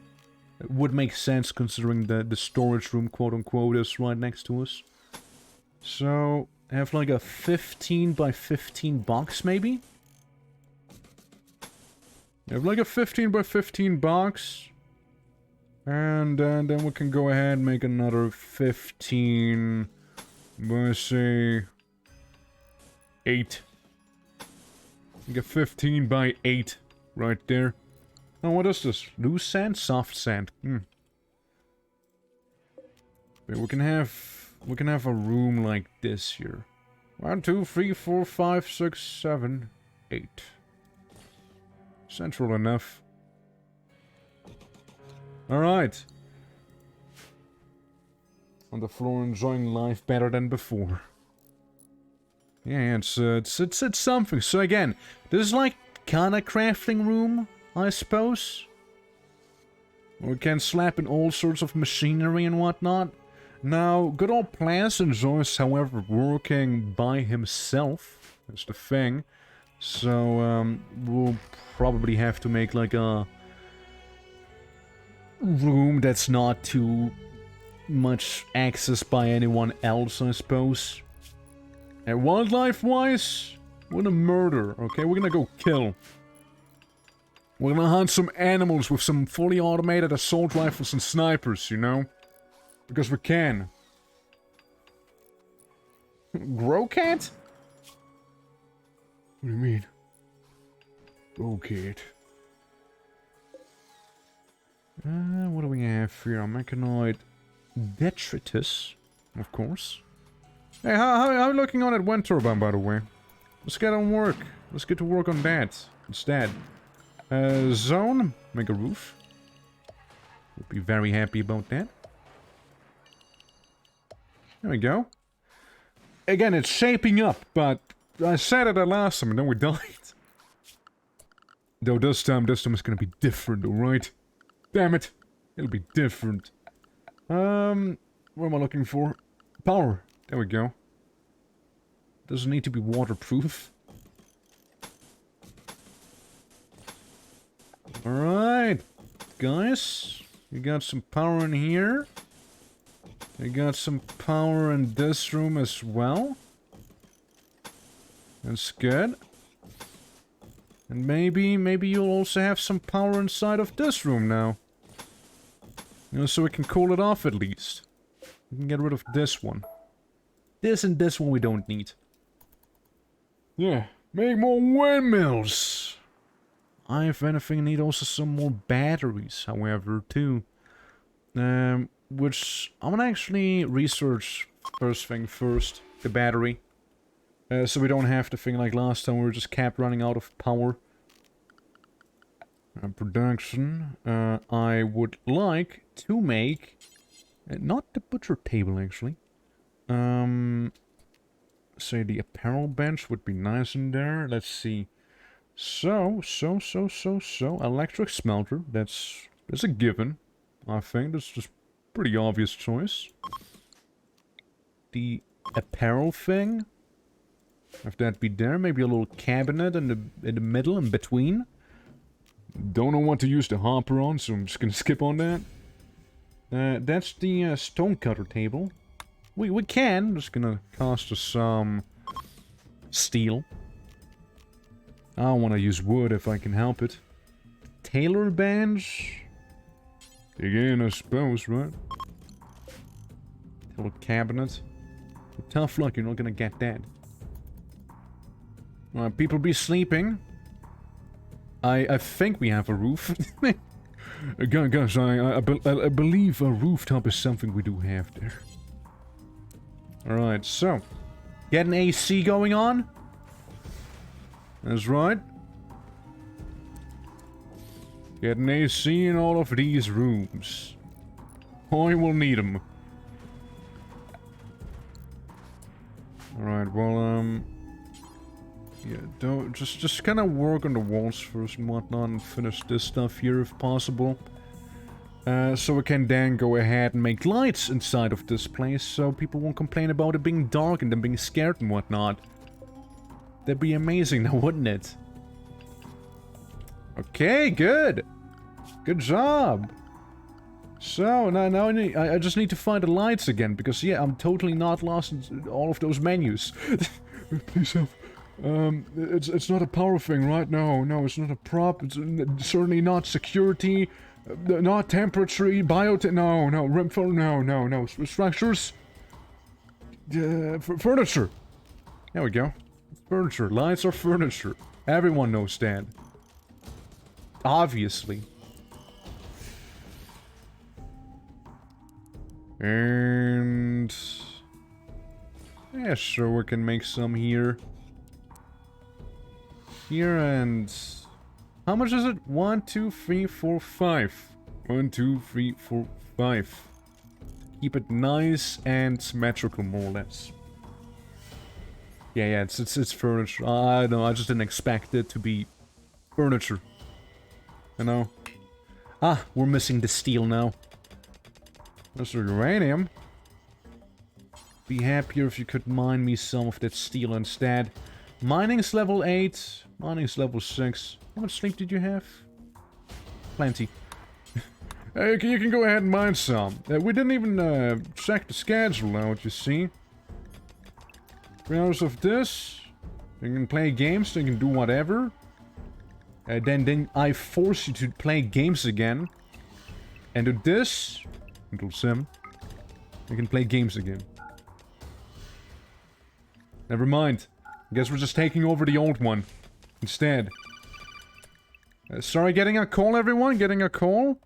It would make sense considering the storage room, quote-unquote, is right next to us. So, have like a 15 by 15 box, maybe? Have like a 15 by 15 box. And then we can go ahead and make another 15... Let's say... 8. Make a 15 by 8 right there. Oh, what is this? Loose sand? Soft sand. But we can have a room like this here. 1, 2, 3, 4, 5, 6, 7, 8. Central enough. Alright. On the floor, enjoying life better than before. Yeah, it's something. So again, this is like kinda crafting room, I suppose. We can slap in all sorts of machinery and whatnot. Now, good old Plants enjoys, however, working by himself. That's the thing. So, we'll probably have to make like a room that's not too much accessed by anyone else, I suppose. And wildlife-wise, we're gonna murder, okay? We're gonna go kill. We're gonna hunt some animals with some fully automated assault rifles and snipers, you know? Because we can. Grow cat? What do you mean? Grow cat. What do we have here? Mechanoid detritus, of course. Hey, how are you looking on that wind turbine, by the way? Let's get on work. Let's get to work on that instead. Zone, make a roof. We'll be very happy about that. There we go. Again, it's shaping up, but I said it the last time and then we died. Though this time is gonna be different, alright? Damn it! It'll be different. What am I looking for? Power. There we go. Doesn't need to be waterproof. Alright, guys. We got some power in here. We got some power in this room as well. That's good. And maybe you'll also have some power inside of this room now. You know, so we can cool it off at least. We can get rid of this one. This and this one we don't need. Yeah, make more windmills. I, if anything, need also some more batteries, however, too. Which I'm gonna actually research first thing first, the battery. So we don't have to think like last time we were just kept running out of power. Production. I would like to make... not the butcher table, actually. Say the apparel bench would be nice in there. Let's see. So. Electric smelter. That's a given. I think that's just pretty obvious choice. The apparel thing. If that be there, maybe a little cabinet in the middle, in between. Don't know what to use the hopper on, so I'm just gonna skip on that. That's the stonecutter table. We can. Just gonna cost us some steel. I don't want to use wood if I can help it. Tailor bench. Again, I suppose, right? Little cabinet. Tough luck, you're not gonna get that. People be sleeping. I think we have a roof. Guys, I believe a rooftop is something we do have there. Alright, so. Get an AC going on? That's right. Get an AC in all of these rooms. I will need them. Alright, well, yeah, don't just kind of work on the walls first and whatnot and finish this stuff here if possible. So we can then go ahead and make lights inside of this place so people won't complain about it being dark and them being scared and whatnot. That'd be amazing now, wouldn't it? Okay, good. Good job. So, now I just need to find the lights again, because, yeah, I'm totally not lost in all of those menus. Please help. It's not a power thing, right? No, it's not a prop. It's certainly not security. Not temperature, biotech. No, no, no. Structures. Furniture. There we go. Furniture. Lights are furniture. Everyone knows that. Obviously. And... yeah, sure, we can make some here. Here and... how much is it? 1, 2, 3, 4, 5. 1, 2, 3, 4, 5. Keep it nice and symmetrical, more or less. Yeah, it's furniture. I know, I just didn't expect it to be furniture. You know? Ah, we're missing the steel now. There's the uranium. Be happier if you could mine me some of that steel instead. Mining's level 8. Mining's level 6. How much sleep did you have? Plenty. Hey, you can go ahead and mine some. We didn't even check the schedule out, you see. 3 hours of this. You can play games, you can do whatever. Then I force you to play games again. And do this until 7. You can play games again. Never mind. I guess we're just taking over the old one instead. Sorry, getting a call, everyone? Getting a call?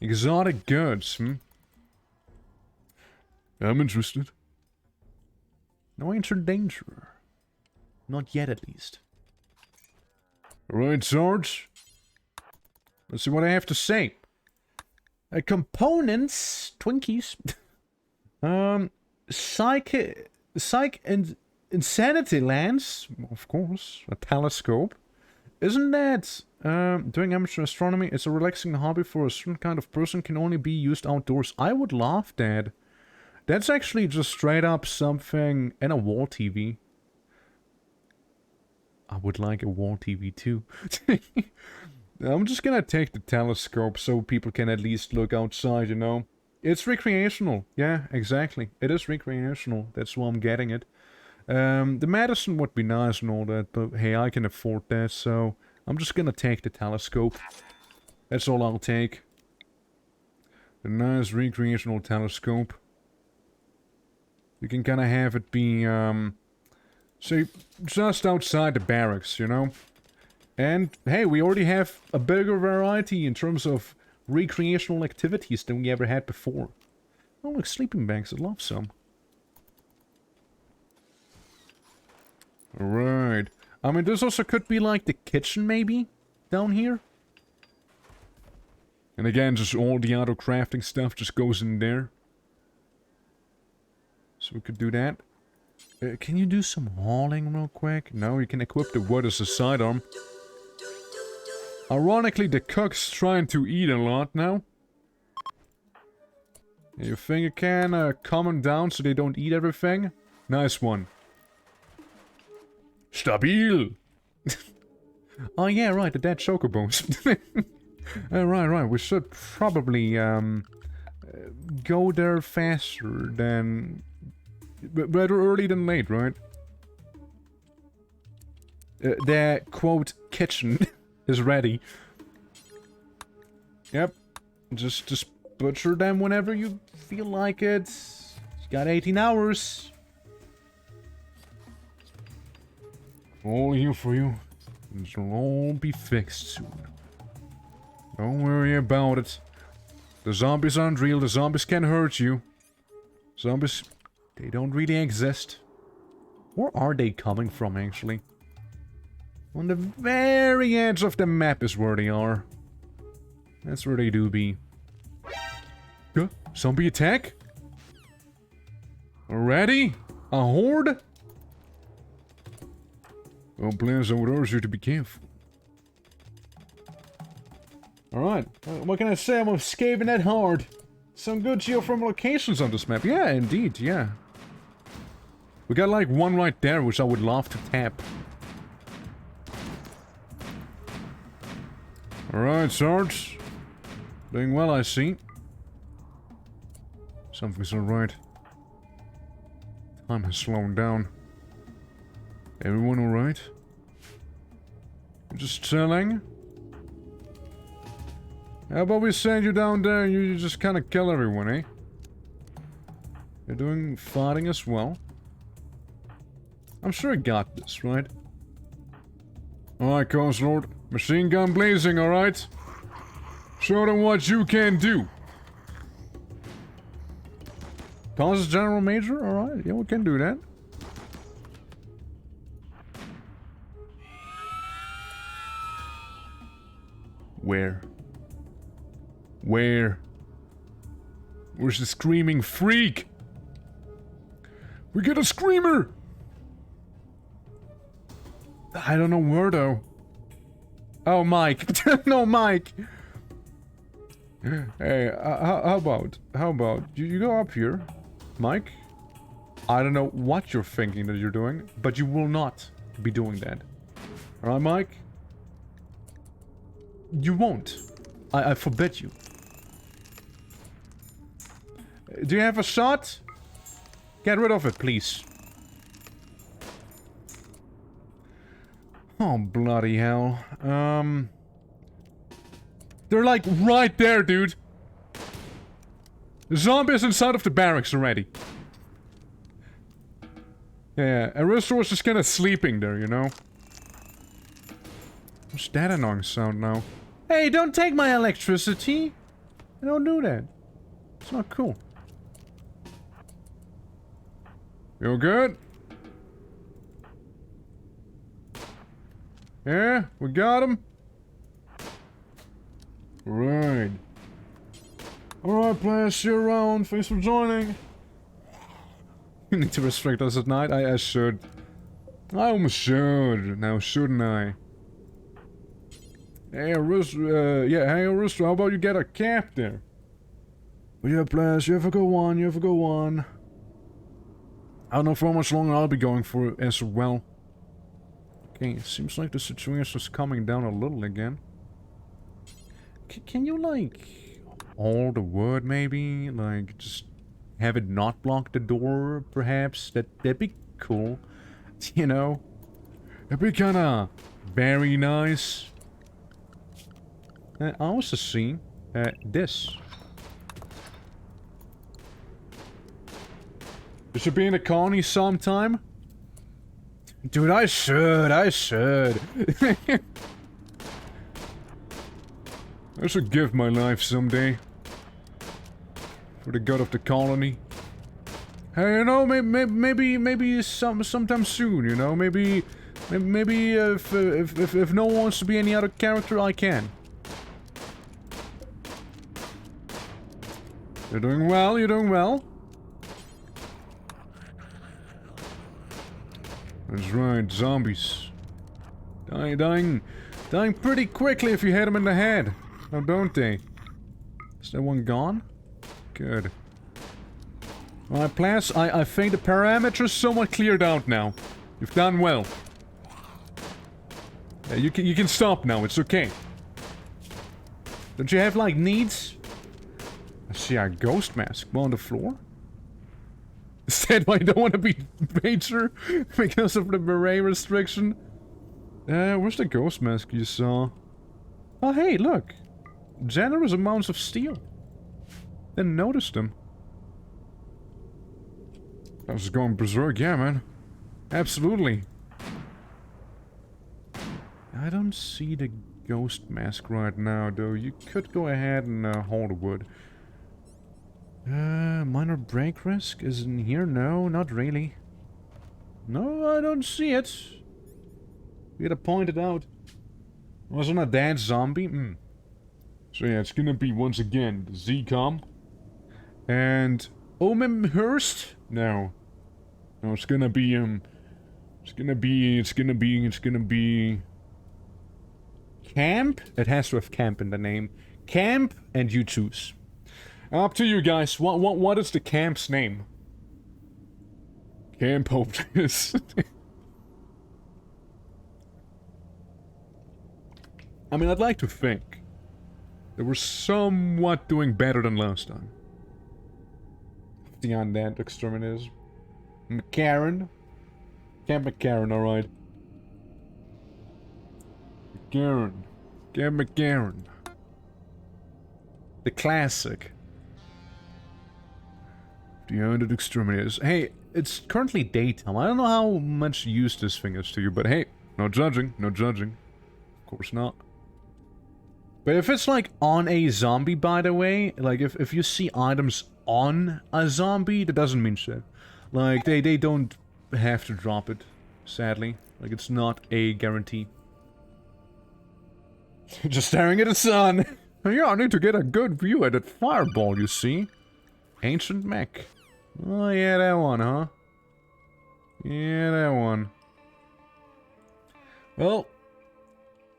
Exotic goods, I'm interested. No enter danger. Not yet, at least. Alright, Sarge. Let's see what I have to say. Components... Twinkies. Psych and Insanity Lens. Of course. A telescope. Isn't that... doing amateur astronomy is a relaxing hobby for a certain kind of person, can only be used outdoors. I would love that. That's actually just straight up something... and a wall TV. I would like a wall TV too. I'm just gonna take the telescope so people can at least look outside, you know. It's recreational. Yeah, exactly. It is recreational. That's why I'm getting it. The medicine would be nice and all that, but hey, I can afford that, so... I'm just gonna take the telescope. That's all I'll take. The nice recreational telescope. You can kinda have it be, say, just outside the barracks, you know? And, hey, we already have a bigger variety in terms of recreational activities than we ever had before. Oh, look, sleeping bags, I'd love some. Alright. I mean, this also could be like the kitchen, maybe? Down here? And again, just all the auto crafting stuff just goes in there. So we could do that. Can you do some hauling real quick? No, you can equip the wood as a sidearm. Ironically, the cook's trying to eat a lot now. You think you can calm them down so they don't eat everything? Nice one. Stabil! Oh yeah, right, the dead chocobos. Right, we should probably go there faster than... rather early than late, right? The, quote, kitchen is ready. Yep. Just butcher them whenever you feel like it. You got 18 hours. All here for you. This will all be fixed soon. Don't worry about it. The zombies aren't real. The zombies can hurt you. Zombies, they don't really exist. Where are they coming from, actually? On the very edge of the map is where they are. That's where they do be. Zombie attack? Already? A horde? Well, players, I would urge you to be careful. Alright, what can I say? I'm escaping that hard. Some good geothermal locations on this map. Yeah, indeed, yeah. We got like one right there, which I would love to tap. Alright, Sarge. Doing well, I see. Something's alright. Time has slowed down. Everyone alright? Just chilling? How about we send you down there and you just kind of kill everyone, eh? You're doing fighting as well. I'm sure you got this, right? Alright, Consulord. Machine gun blazing, alright? Show them what you can do. Cause General Major? Alright, yeah, we can do that. Where? Where? Where's the screaming freak? We get a screamer! I don't know where though. Oh, Mike. No, Mike! Hey, how about you go up here, Mike? I don't know what you're thinking that you're doing, but you will not be doing that. Alright, Mike? You won't. I forbid you. Do you have a shot? Get rid of it, please. Oh, bloody hell. They're like right there, dude. The zombies inside of the barracks already. Yeah, Arista was just kind of sleeping there, you know? What's that annoying sound now? Hey, don't take my electricity! Don't do that. It's not cool. You good? Yeah, we got him. Right. Alright, players, see you around. Thanks for joining. You need to restrict us at night? I should. I almost should. Now, shouldn't I? Hey, Arista, yeah, hey, Arista, how about you get a cap there? But yeah, players, you have a good one, you have a good one. I don't know for how much longer I'll be going for as well. Okay, it seems like the situation is coming down a little again. Can you, like, hold the wood, maybe? Like, just have it not block the door, perhaps? That'd be cool. You know? That'd be kinda very nice. I also see this. You should be in a colony sometime. Dude, I should. I should give my life someday. For the good of the colony. Hey, you know, maybe sometime soon, you know? Maybe if no one wants to be any other character, I can. You're doing well, you're doing well. That's right, zombies. Dying pretty quickly if you hit them in the head. Now don't they? Is that one gone? Good. Alright, players, I think the parameters somewhat cleared out now. You've done well. Yeah, you can stop now, it's okay. Don't you have, like, needs? I see a ghost mask on the floor. Is that why I don't want to be major? Because of the beret restriction? Where's the ghost mask you saw? Oh, hey, look. Generous amounts of steel. Didn't notice them. I was going berserk, yeah, man. Absolutely. I don't see the ghost mask right now, though. You could go ahead and hold the wood. Minor break risk? Is in here? No, not really. No, I don't see it. You gotta point it out. Wasn't a dead zombie? So yeah, it's gonna be once again the Z-Com. And Omenhurst? No. No, it's gonna be Camp? It has to have camp in the name. Camp, and you choose. Up to you guys. What is the camp's name? Camp Hopeless. I mean, I'd like to think that we're somewhat doing better than last time. The undead exterminators. McCarran. Camp McCarran, alright. McCarran. Camp McCarran. The classic. The Undead Exterminators. Hey, it's currently daytime. I don't know how much use this thing is to you, but hey, no judging, no judging. Of course not. But if it's like on a zombie, by the way, like if you see items on a zombie, that doesn't mean shit. Like, they don't have to drop it, sadly. Like, it's not a guarantee. Just staring at the sun. Yeah, I need to get a good view at that fireball, you see. Ancient mech. Oh, yeah, that one, huh? Yeah, that one. Well,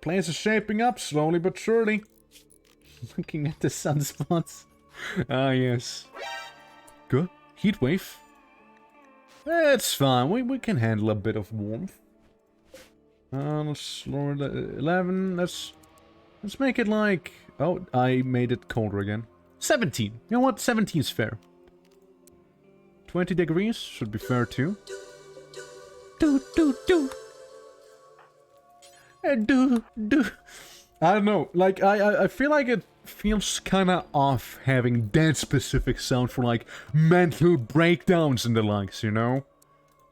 place is shaping up slowly but surely. Looking at the sunspots. Ah, yes. Good. Heat wave. It's fine. We can handle a bit of warmth. Let's lower the 11. Let's make it like... Oh, I made it colder again. 17. You know what? 17 is fair. 20 degrees should be fair too. Do. I don't know. Like, I feel like it feels kinda off having that specific sound for, like, mental breakdowns and the likes, you know?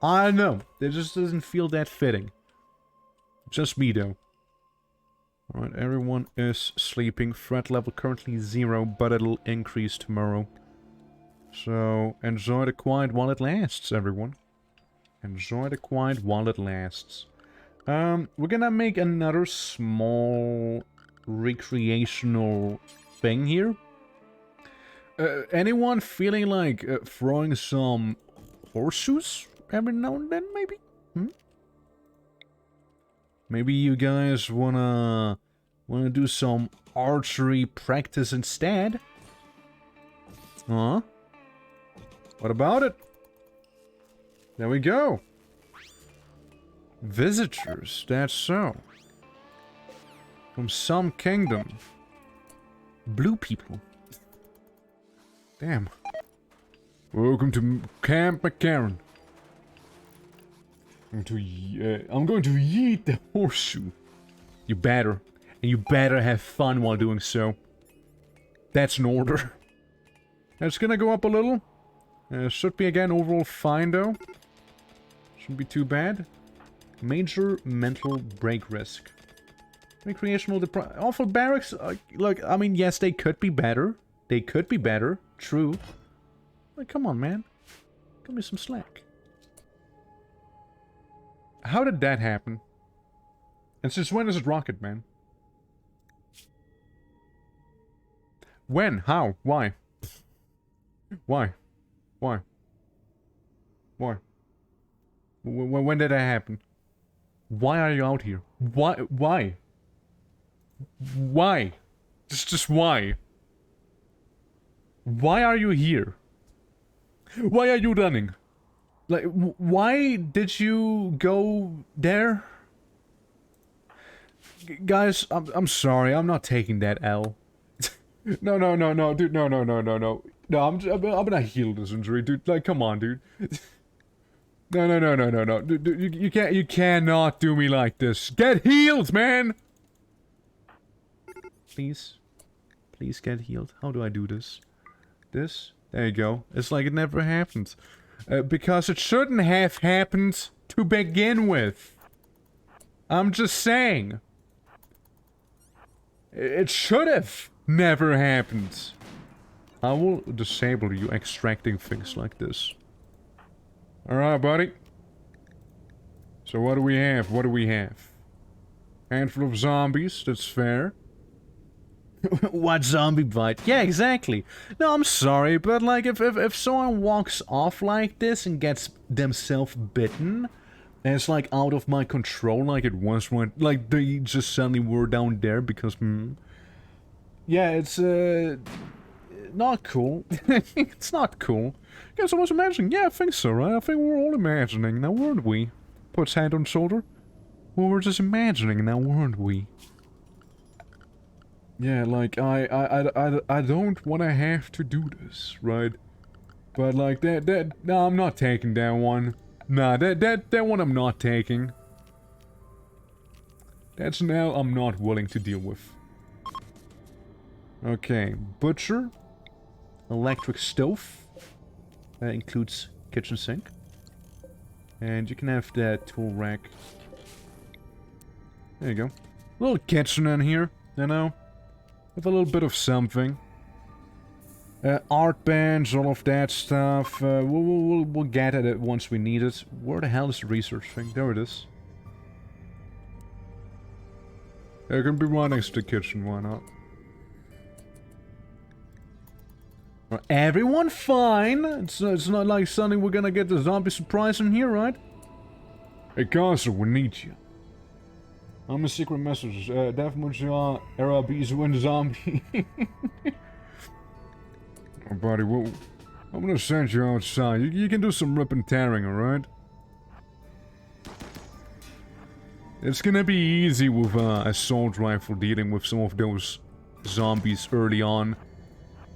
I don't know. It just doesn't feel that fitting. Just me, though. Alright, everyone is sleeping. Threat level currently 0, but it'll increase tomorrow. So, enjoy the quiet while it lasts, everyone. Enjoy the quiet while it lasts. We're gonna make another small recreational thing here. Anyone feeling like throwing some horseshoes every now and then, maybe? Maybe you guys wanna do some archery practice instead? Huh? What about it? There we go. Visitors, that's so. From some kingdom. Blue people. Damn. Welcome to Camp McCarran. I'm going to yeet the horseshoe. You better. And you better have fun while doing so. That's an order. It's gonna go up a little. Should be again overall fine though. Shouldn't be too bad. Major mental break risk. Recreational awful barracks. Look, I mean, yes, they could be better. They could be better. True. Like, come on, man. Give me some slack. How did that happen? And since when is it rocket, man? When? How? Why? Why? Why? Why? When did that happen? Why are you out here? Why? Why? Why? Just why? Why are you here? Why are you running? Like, why did you go there? Guys, I'm sorry, I'm not taking that L. No, dude, no. No, I'm gonna heal this injury, dude. Like, come on, dude. No. Dude, you cannot do me like this. Get healed, man! Please get healed. How do I do this? This? There you go. It's like it never happened. Because it shouldn't have happened to begin with. I'm just saying. It should have never happened. I will disable you extracting things like this. Alright, buddy. So what do we have? What do we have? Handful of zombies, that's fair. What zombie bite? Yeah, exactly. No, I'm sorry, but like if someone walks off like this and gets themselves bitten, and it's like out of my control like it was when like they just suddenly were down there because yeah, it's not cool. It's not cool. Guess I was imagining. Yeah, I think so, right? I think we're all imagining now, weren't we? Puts hand on shoulder. We were just imagining now, weren't we? Yeah, like, I don't want to have to do this, right? But, like, no, I'm not taking that one. Nah, that one I'm not taking. That's an L I'm not willing to deal with. Okay, butcher. Electric stove. That includes kitchen sink. And you can have that tool rack. There you go. Little kitchen in here, you know? With a little bit of something. Art bench, all of that stuff. We'll get at it once we need it. Where the hell is the research thing? There it is. It can be right next to the kitchen, why not? Everyone fine? It's not like suddenly we're gonna get the zombie surprise in here, right? Hey, Castle, we need you. I'm a secret message. Definitely RRB's win zombie. Oh, buddy, well, I'm gonna send you outside. You can do some rip and tearing, alright? It's gonna be easy with assault rifle dealing with some of those zombies early on.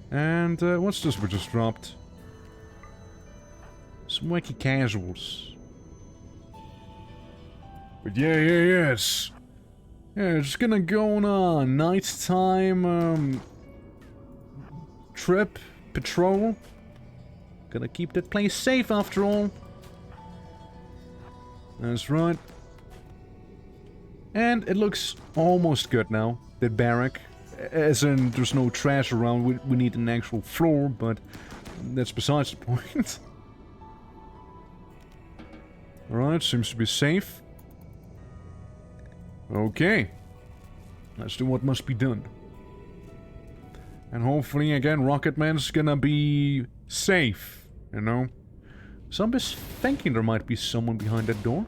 And what's this we just dropped? Some wacky casuals. But yeah, it's gonna go on a nighttime trip, patrol. Gonna keep that place safe after all. That's right. And it looks almost good now, that barrack. As in, there's no trash around, we need an actual floor, but that's besides the point. Alright, seems to be safe. Okay. Let's do what must be done. And hopefully, again, Rocketman's gonna be safe, you know? Zombies thinking there might be someone behind that door,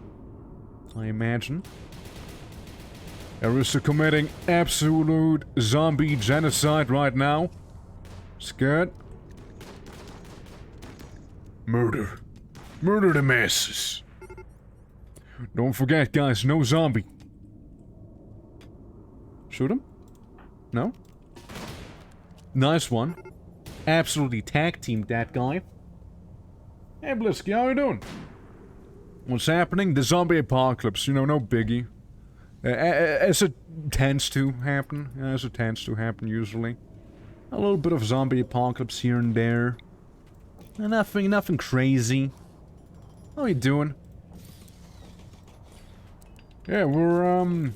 I imagine. Arista committing absolute zombie genocide right now. Scared? Murder. Murder the masses. Don't forget, guys, no zombie. Shoot him? No? Nice one. Absolutely tag teamed that guy. Hey, Blisky, how you doing? What's happening? The zombie apocalypse, you know, no biggie. As it tends to happen. As it tends to happen, usually. A little bit of zombie apocalypse here and there. Nothing crazy. How you doing? Yeah, we're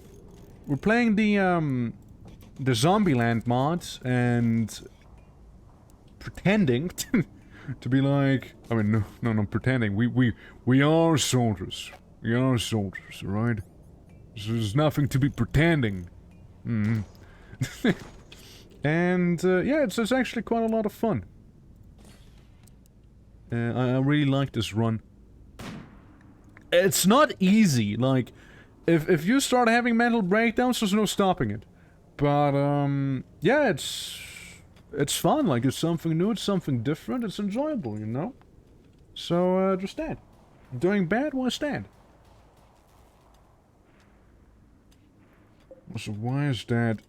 playing the Zombieland mod and pretending to be like, I mean, no, pretending. We are soldiers. We are soldiers, right? There's nothing to be pretending. And yeah, it's actually quite a lot of fun. I really like this run. It's not easy. Like, if you start having mental breakdowns, there's no stopping it. But yeah, it's fun. Like, it's something new, it's something different, it's enjoyable, you know. So just stand. Doing bad, why stand? So why is that?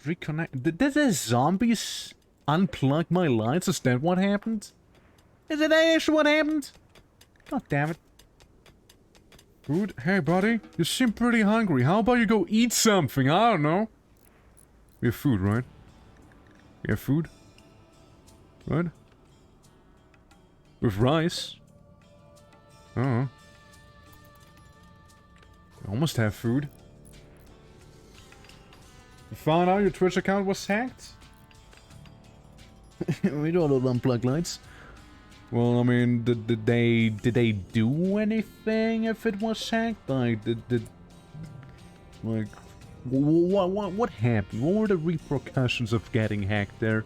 Reconnect? Did the zombies unplug my lights? Is that what happened? Is it actually what happened? God damn it. Food? Hey buddy, you seem pretty hungry. How about you go eat something? I don't know. We have food, right? We have food? Right? With rice? Oh. We almost have food. You found out your Twitch account was hacked? We don't unplug lights. Well, I mean, did they do anything if it was hacked? Like, like, what happened? What were the repercussions of getting hacked there?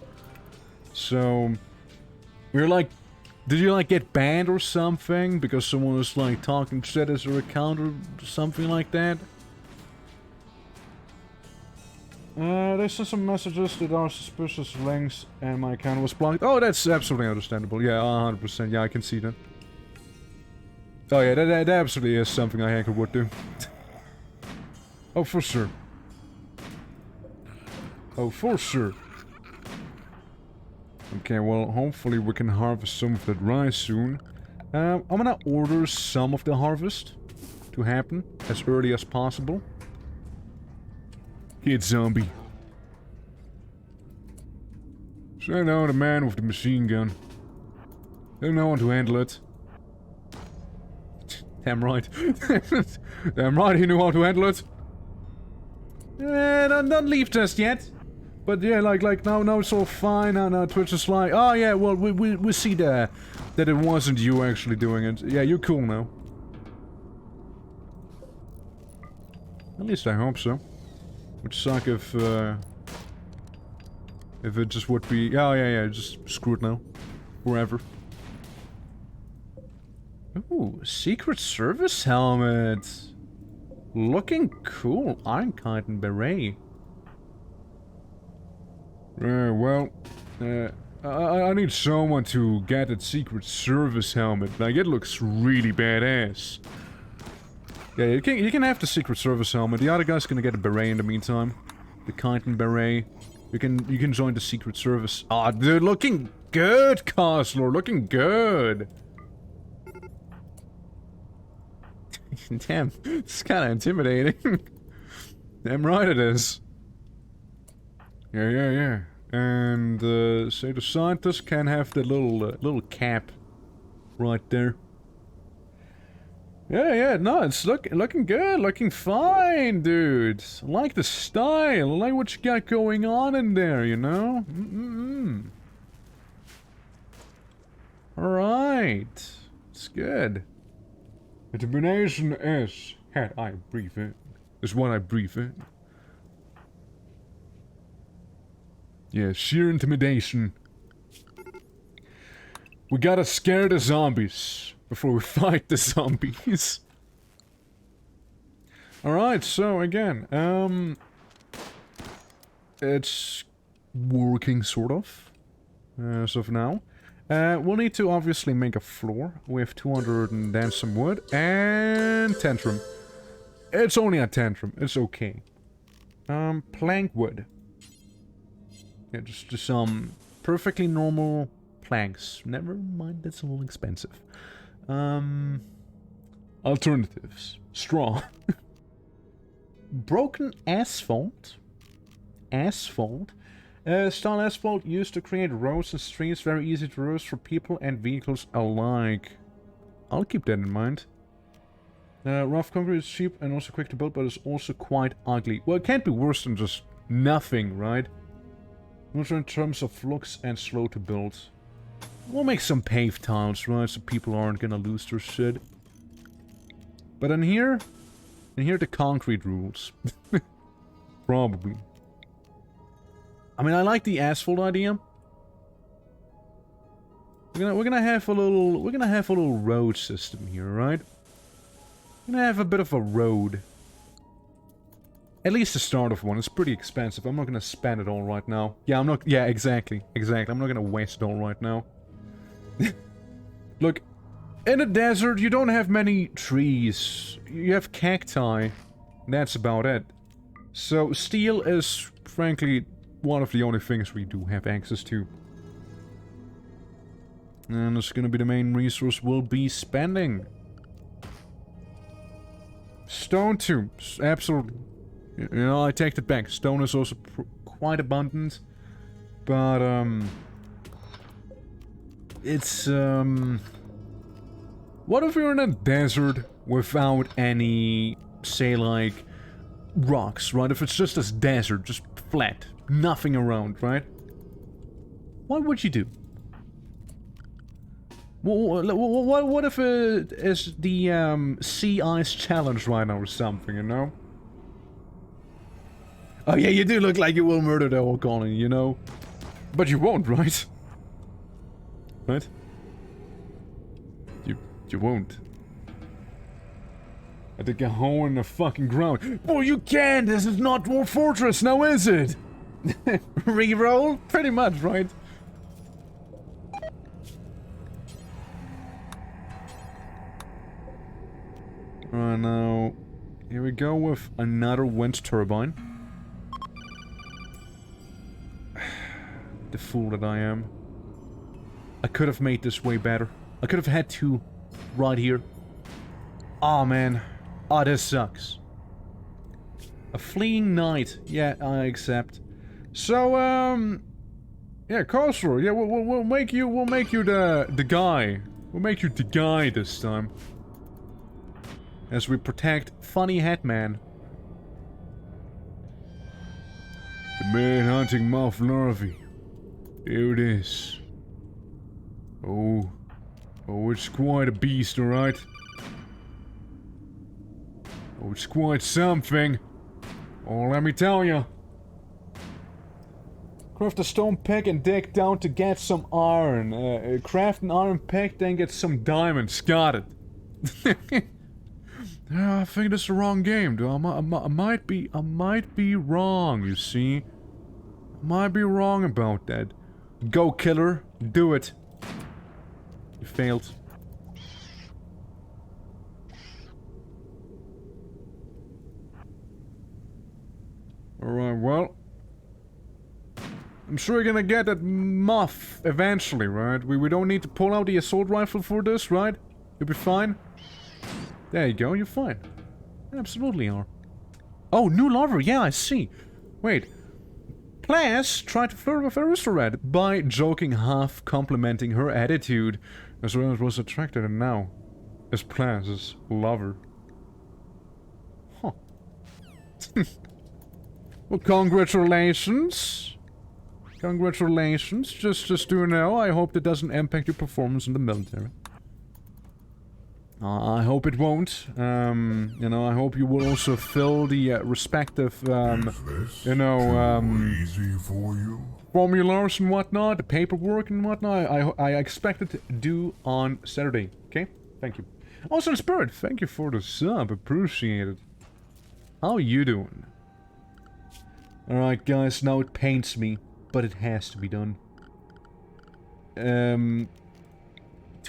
So, you're like, did you like get banned or something because someone was like talking shit as your account or something like that? They sent some messages that are suspicious links and my account was blocked. Oh, that's absolutely understandable. Yeah, 100%. Yeah, I can see that. Oh yeah, that absolutely is something a hacker would do. Oh, for sure. Oh, for sure. Okay, well, hopefully we can harvest some of that rice soon. I'm gonna order some of the harvest to happen as early as possible. Get zombie. So now the man with the machine gun. Don't know how to handle it. Damn right. Damn right he knew how to handle it. Don't leave just yet. But yeah, like now it's all fine. Now Twitch is like, oh yeah, well we see there that it wasn't you actually doing it. Yeah, you're cool now. At least I hope so. Would suck if it just would be. Oh yeah, just screwed now, forever. Ooh, Secret Service helmet. Looking cool, Iron Kite and Beret. Well, I need someone to get that Secret Service helmet. Like, it looks really badass. Yeah, you can have the Secret Service helmet. The other guy's gonna get a beret in the meantime. The Kite and Beret. You can join the Secret Service. Ah, dude, looking good, Cosler, looking good. Damn, it's kind of intimidating. Damn right it is. Yeah. And say the scientist can have the little cap right there. Yeah, no, it's looking good, looking fine, dude. I like the style, I like what you got going on in there, you know? Alright, it's good. Determination is had I breathe in. Is what I breathe in. Yeah, sheer intimidation. We gotta scare the zombies before we fight the zombies. Alright, so again, it's working sort of, as of now. We'll need to obviously make a floor with 200 and then some wood and tantrum. It's only a tantrum, it's okay. Plank wood. Yeah, just some perfectly normal planks. Never mind, that's a little expensive. Alternatives. Straw. Broken asphalt. Stone asphalt used to create roads and streets, very easy to use for people and vehicles alike. I'll keep that in mind. Rough concrete is cheap and also quick to build, but it's also quite ugly. Well, it can't be worse than just nothing, right? Also in terms of looks and slow to build. We'll make some paved tiles, right, so people aren't gonna lose their shit. But in here the concrete rules. Probably. I mean, I like the asphalt idea. We're gonna have a little road system here, right? We're gonna have a bit of a road. At least the start of one. It's pretty expensive. I'm not gonna spend it all right now. Yeah, I'm not. Yeah, exactly. I'm not gonna waste it all right now. Look, in a desert, you don't have many trees. You have cacti. That's about it. So steel is, frankly, one of the only things we do have access to. And it's gonna be the main resource we'll be spending. Stone too, absolutely. You know, I take it back. Stone is also quite abundant. But, it's, what if you're in a desert without any, say, like, rocks, right? If it's just a desert, just flat. Nothing around, right? What would you do? What if it is the sea ice challenge right now or something, you know? Oh yeah, you do look like you will murder the whole colony, you know? But you won't, right? Right? You won't. I dig a hole in the fucking ground. Well, you can! This is not Dwarf Fortress, now is it? Reroll? Pretty much, right? Alright, now... Here we go with another wind turbine. The fool that I am. I could have made this way better. I could have had two right here. Aw, man. Ah, this sucks. A fleeing knight. Yeah, I accept. So, Yeah, Coastal. Yeah, we'll make you the guy. We'll make you the guy this time. As we protect Funny Hatman. The man hunting moth larvae. Here it is. Oh, it's quite a beast, alright? Oh, it's quite something. Oh, let me tell you. Craft a stone pick and dig down to get some iron. Craft an iron pick, then get some diamonds. Got it. Yeah, I think this is the wrong game, dude. I might be wrong, you see. I might be wrong about that. Go, killer. Do it. You failed. Alright, well. I'm sure you're gonna get that muff eventually, right? We don't need to pull out the assault rifle for this, right? You'll be fine. There you go, you're fine. Absolutely are. Oh, new larva, yeah, I see. Wait. Plas tried to flirt with Aristorat by joking, half complimenting her attitude. Aristorat was attracted and now is Plas's lover. Huh. Well, congratulations. Congratulations. Just to know, I hope that doesn't impact your performance in the military. I hope it won't. You know, I hope you will also fill the respective, you know, easy for you. formulas and whatnot, the paperwork and whatnot. I expect it to do on Saturday. Okay? Thank you. Also, Spirit, thank you for the sub. Appreciate it. How you doing? Alright, guys, now it pains me, but it has to be done. 2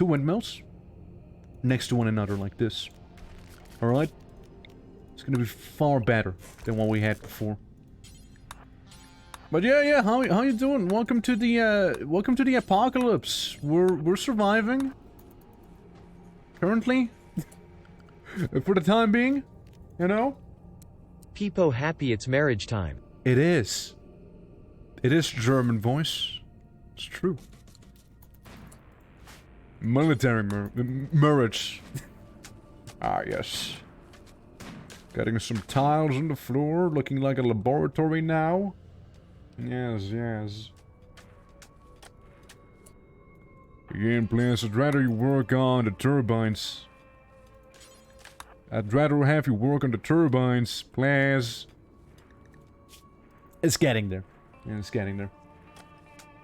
windmills. Next to one another like this. Alright? It's gonna be far better than what we had before. But yeah, how you doing? Welcome to the apocalypse. We're surviving. Currently. For the time being. You know? Peepo happy it's marriage time. It is. It is German voice. It's true. Military marriage. Ah, yes. Getting some tiles on the floor, looking like a laboratory now. Yes. Again, please, I'd rather you work on the turbines. I'd rather have you work on the turbines, please. It's getting there. Yeah, it's getting there.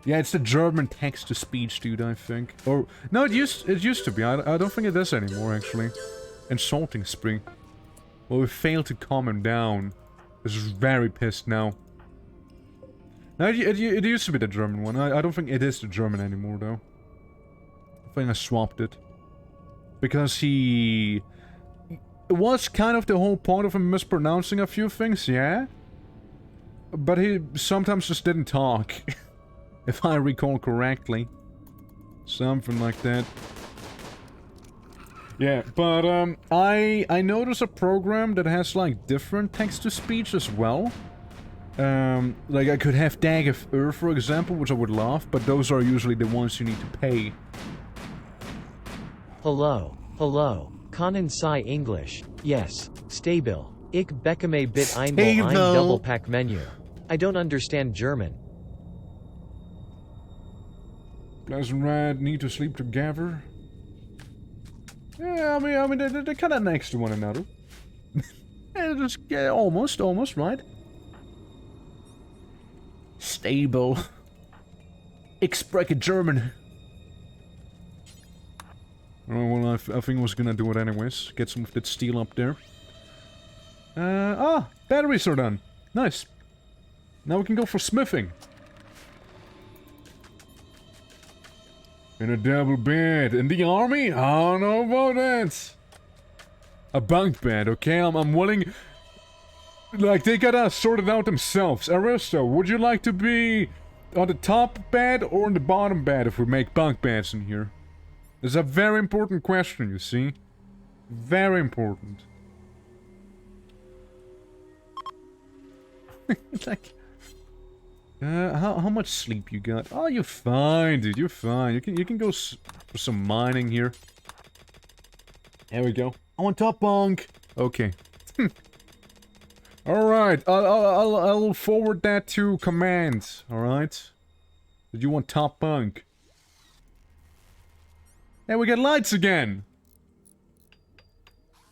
Yeah, it's the German text-to-speech, dude, I think. Or, no, it used to be. I don't think it is anymore, actually. Insulting spree. Well, we failed to calm him down. He's very pissed now. No, it used to be the German one. I don't think it is the German anymore, though. I think I swapped it. Because he... It was kind of the whole point of him mispronouncing a few things, yeah? But he sometimes just didn't talk. If I recall correctly. Something like that. Yeah, but I noticed a program that has like different text-to-speech as well. Like I could have Dag of Ur, for example, which I would love, but those are usually the ones you need to pay. Hello. Kanan Sai English. Yes. Stabil. Ich bekomme bit einmal ein double pack menu. I don't understand German. Pleasant Rad need to sleep together. Yeah, I mean, they're kind of next to one another. Yeah, almost, right? Stable. Ich spreche German. Oh, well, I think I was gonna do it anyways. Get some of that steel up there. Batteries are done. Nice. Now we can go for smithing. In a double bed. In the army? I don't know about that. A bunk bed, okay? I'm willing... Like, they gotta sort it out themselves. Aristo, would you like to be on the top bed or on the bottom bed if we make bunk beds in here? It's a very important question, you see? Very important. It's like... How much sleep you got? Oh, you're fine, dude. You're fine. You can go for some mining here. There we go. I want top bunk. Okay. All right. I'll forward that to command. All right. Did you want top bunk? Hey, we got lights again.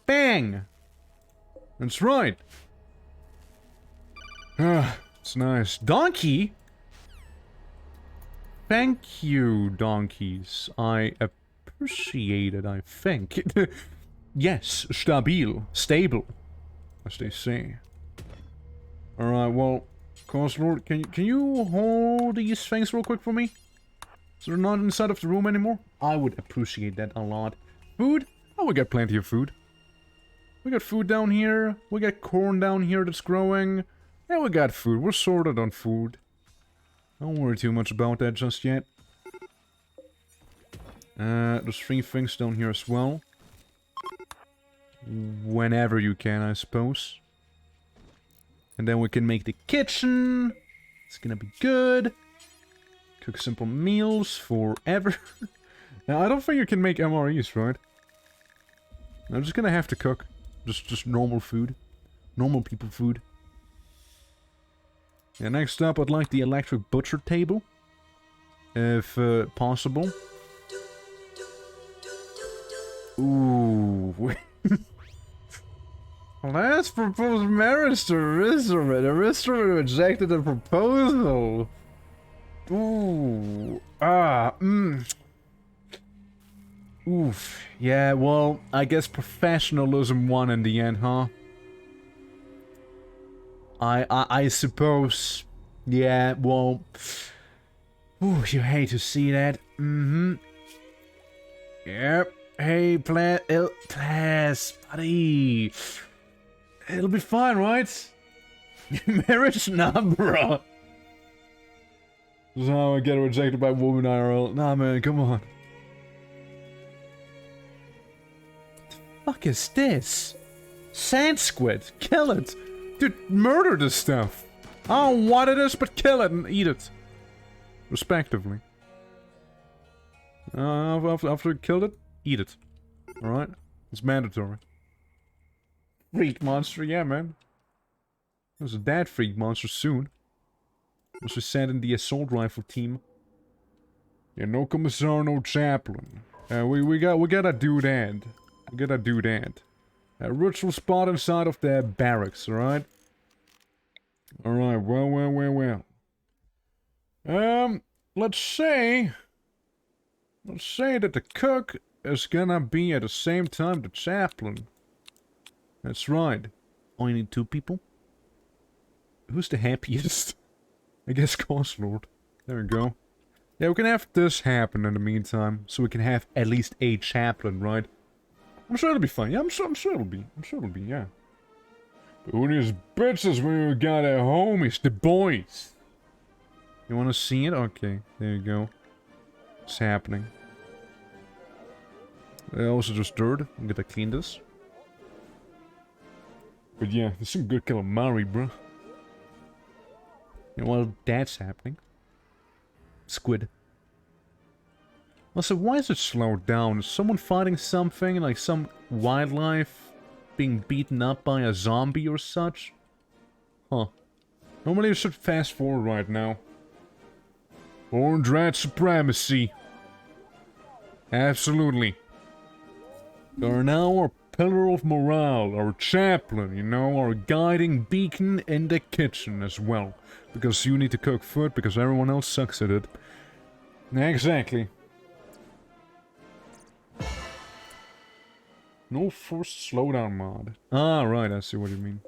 Bang. That's right. Ah, it's nice. Donkey? Thank you, donkeys. I appreciate it, I think. Yes, stable, as they say. Alright, well, Coslord, can you hold these things real quick for me? So they're not inside of the room anymore? I would appreciate that a lot. Food? Oh, we got plenty of food. We got food down here. We got corn down here that's growing. Yeah, we got food. We're sorted on food. Don't worry too much about that just yet. There's 3 things down here as well. Whenever you can, I suppose. And then we can make the kitchen. It's gonna be good. Cook simple meals forever. Now, I don't think you can make MREs, right? I'm just gonna have to cook. Just normal food. Normal people food. Yeah, next up, I'd like the electric butcher table. If possible. Ooh. Let's propose marriage to Risterman. Risterman rejected the proposal. Ooh. Oof. Yeah, well, I guess professionalism won in the end, huh? I suppose. Yeah, well... Ooh, you hate to see that. Mm-hmm. Yep. Hey, Plas, buddy. It'll be fine, right? Marriage? Nah, bro. This is how I get rejected by woman IRL. Nah, man, come on. Fuck is this? Sand squid. Kill it. Dude, murder this stuff. I don't know what it is, but kill it and eat it. Respectively. After you killed it, eat it. Alright? It's mandatory. Freak monster, yeah, man. There's a dead freak monster soon. Was just sent in the assault rifle team. Yeah, no commissar, no chaplain. We gotta do that. We gotta do that. A ritual spot inside of the barracks, alright? Alright, well. Let's say that the cook is gonna be at the same time the chaplain. That's right. Only need 2 people. Who's the happiest? I guess Coslord. There we go. Yeah, we can have this happen in the meantime, so we can have at least a chaplain, right? I'm sure it'll be fun. Yeah, I'm sure it'll be. Yeah. But who these bitches when we got at home is the boys. You wanna see it? Okay, there you go. It's happening. Also just dirt. I'm gonna clean this. But yeah, there's some good calamari, bro. And while that's happening... Squid. Also, why is it slowed down? Is someone fighting something? Like some wildlife being beaten up by a zombie or such? Huh. Normally it should fast forward right now. Orange rat supremacy. Absolutely. You are now our pillar of morale, our chaplain, you know, our guiding beacon in the kitchen as well. Because you need to cook food, because everyone else sucks at it. Exactly. No forced slowdown mod. Ah, right, I see what you mean.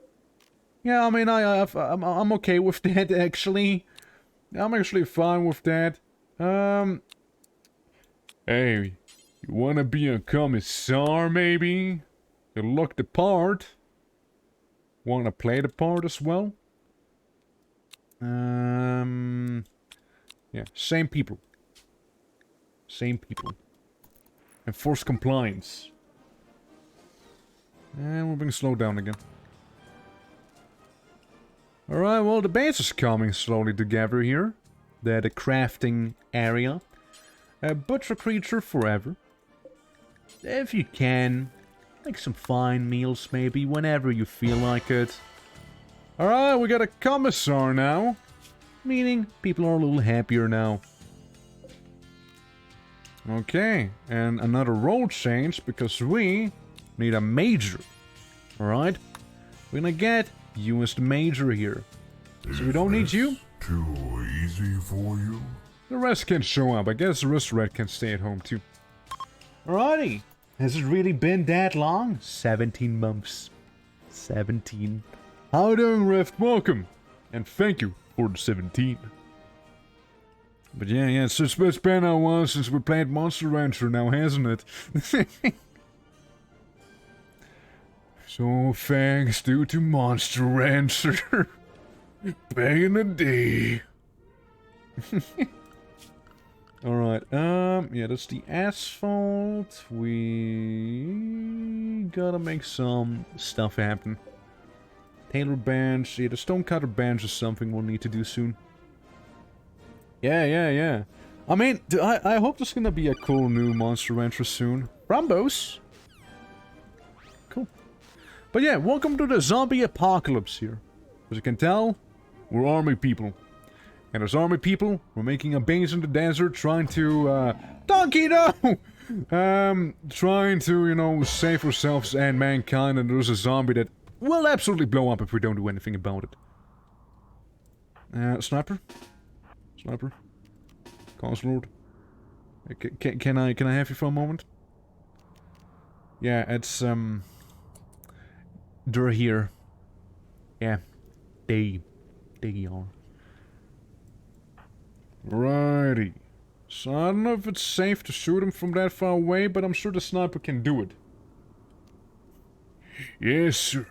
Yeah, I mean, I'm okay with that, actually. I'm actually fine with that. Hey, you wanna be a commissar, maybe? You look the part. Wanna play the part as well? Yeah, same people. Same people. Enforce compliance. And we're being slowed down again. Alright, well, the base is coming slowly together here. The crafting area. Butcher creature forever. If you can, make some fine meals maybe, whenever you feel like it. Alright, we got a commissar now. Meaning, people are a little happier now. Okay, and another role change because we need a major. Alright? We're gonna get you as the major here. So we don't need you. Too easy for you? The rest can show up. I guess the rest red can stay at home too. Alrighty. Has it really been that long? 17 months. 17. How you doing, Rift? Welcome. And thank you for the 17. But yeah, it's been a while since we played Monster Rancher now, hasn't it? So thanks due to Monster Rancher. Back in the day. Alright, yeah, that's the asphalt. We gotta make some stuff happen. Tailor bench, yeah, the stonecutter bench is something we'll need to do soon. Yeah. I mean, I hope there's gonna be a cool new Monster Rancher soon. Rambos! Cool. But yeah, welcome to the zombie apocalypse here. As you can tell, we're army people. And as army people, we're making a base in the desert, trying to, Donkey, no! Trying to, you know, save ourselves and mankind, and there's a zombie that will absolutely blow up if we don't do anything about it. Sniper? Sniper? Conslord? Can I have you for a moment? Yeah, it's, they're here. Yeah. They are. Righty. So I don't know if it's safe to shoot him from that far away, but I'm sure the sniper can do it. Yes, sir.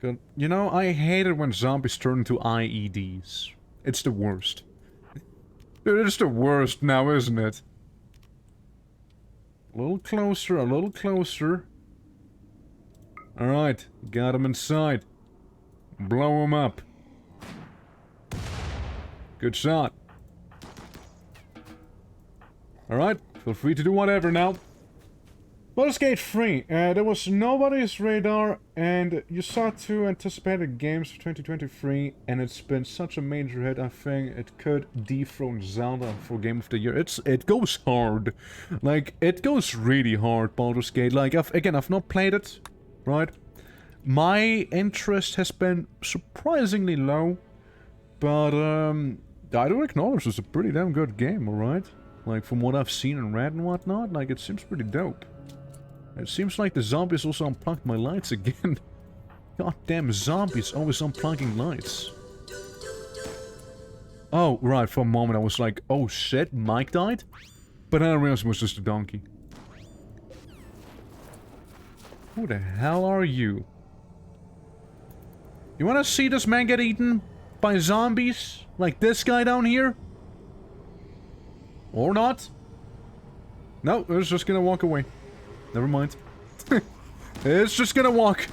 Good. You know, I hate it when zombies turn into IEDs. It's the worst. It's the worst now, isn't it? A little closer, a little closer. Alright, got him inside. Blow him up. Good shot. Alright, feel free to do whatever now. Baldur's Gate 3, there was nobody's radar, and you saw two anticipated games for 2023, and it's been such a major hit. I think it could dethrone Zelda for Game of the Year. It goes hard. Like, it goes really hard, Baldur's Gate. Like, I've not played it, right? My interest has been surprisingly low, but, I do acknowledge it's a pretty damn good game, alright? Like, from what I've seen and read and whatnot, like, it seems pretty dope. It seems like the zombies also unplugged my lights again. Goddamn zombies always unplugging lights. Oh, right, for a moment I was like, oh shit, Mike died? But then I realized it was just a donkey. Who the hell are you? You wanna see this man get eaten by zombies? Like this guy down here? Or not? No, it's just gonna walk away. Never mind. It's just gonna walk.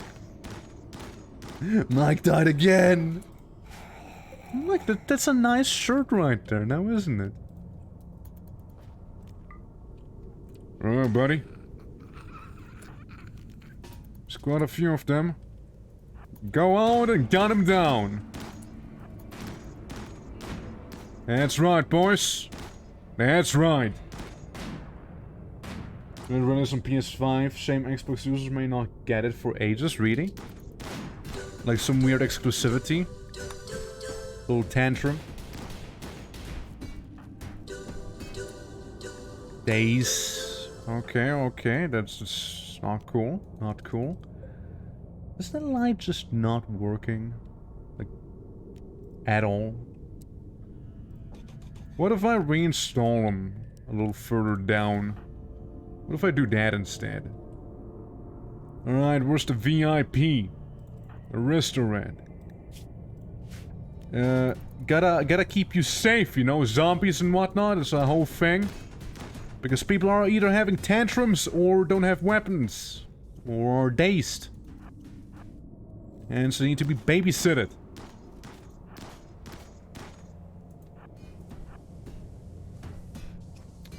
Mike died again. Look, that's a nice shirt right there now, isn't it? Alright, buddy. There's quite a few of them. Go out and gun him down. That's right, boys. That's right. When it runs on PS5, same Xbox users may not get it for ages, really? Like some weird exclusivity? Little tantrum. Days. Okay, that's just not cool. Not cool. Is the light just not working? Like, at all? What if I reinstall them a little further down? What if I do that instead? Alright, where's the VIP? The restaurant. Gotta keep you safe, you know, zombies and whatnot, it's a whole thing. Because people are either having tantrums or don't have weapons. Or are dazed. And so they need to be babysitted.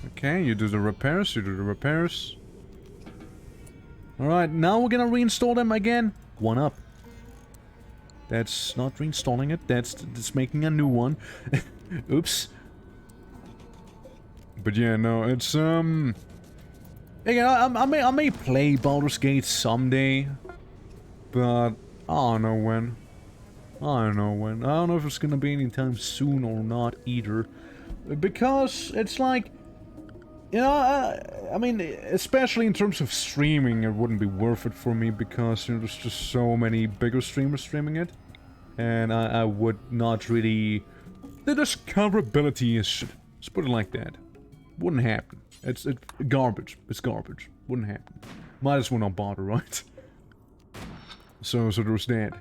Okay, you do the repairs, Alright, now we're gonna reinstall them again. One up. That's not reinstalling it, that's making a new one. Oops. But yeah, no, it's, Again, I may play Baldur's Gate someday. But, I don't know when. I don't know if it's gonna be anytime soon or not either. Because it's like... You know, I mean, especially in terms of streaming, it wouldn't be worth it for me because, you know, there's just so many bigger streamers streaming it. And I would not really... The discoverability is... Let's put it like that. Wouldn't happen. It's garbage. It's garbage. Wouldn't happen. Might as well not bother, right? So there's that.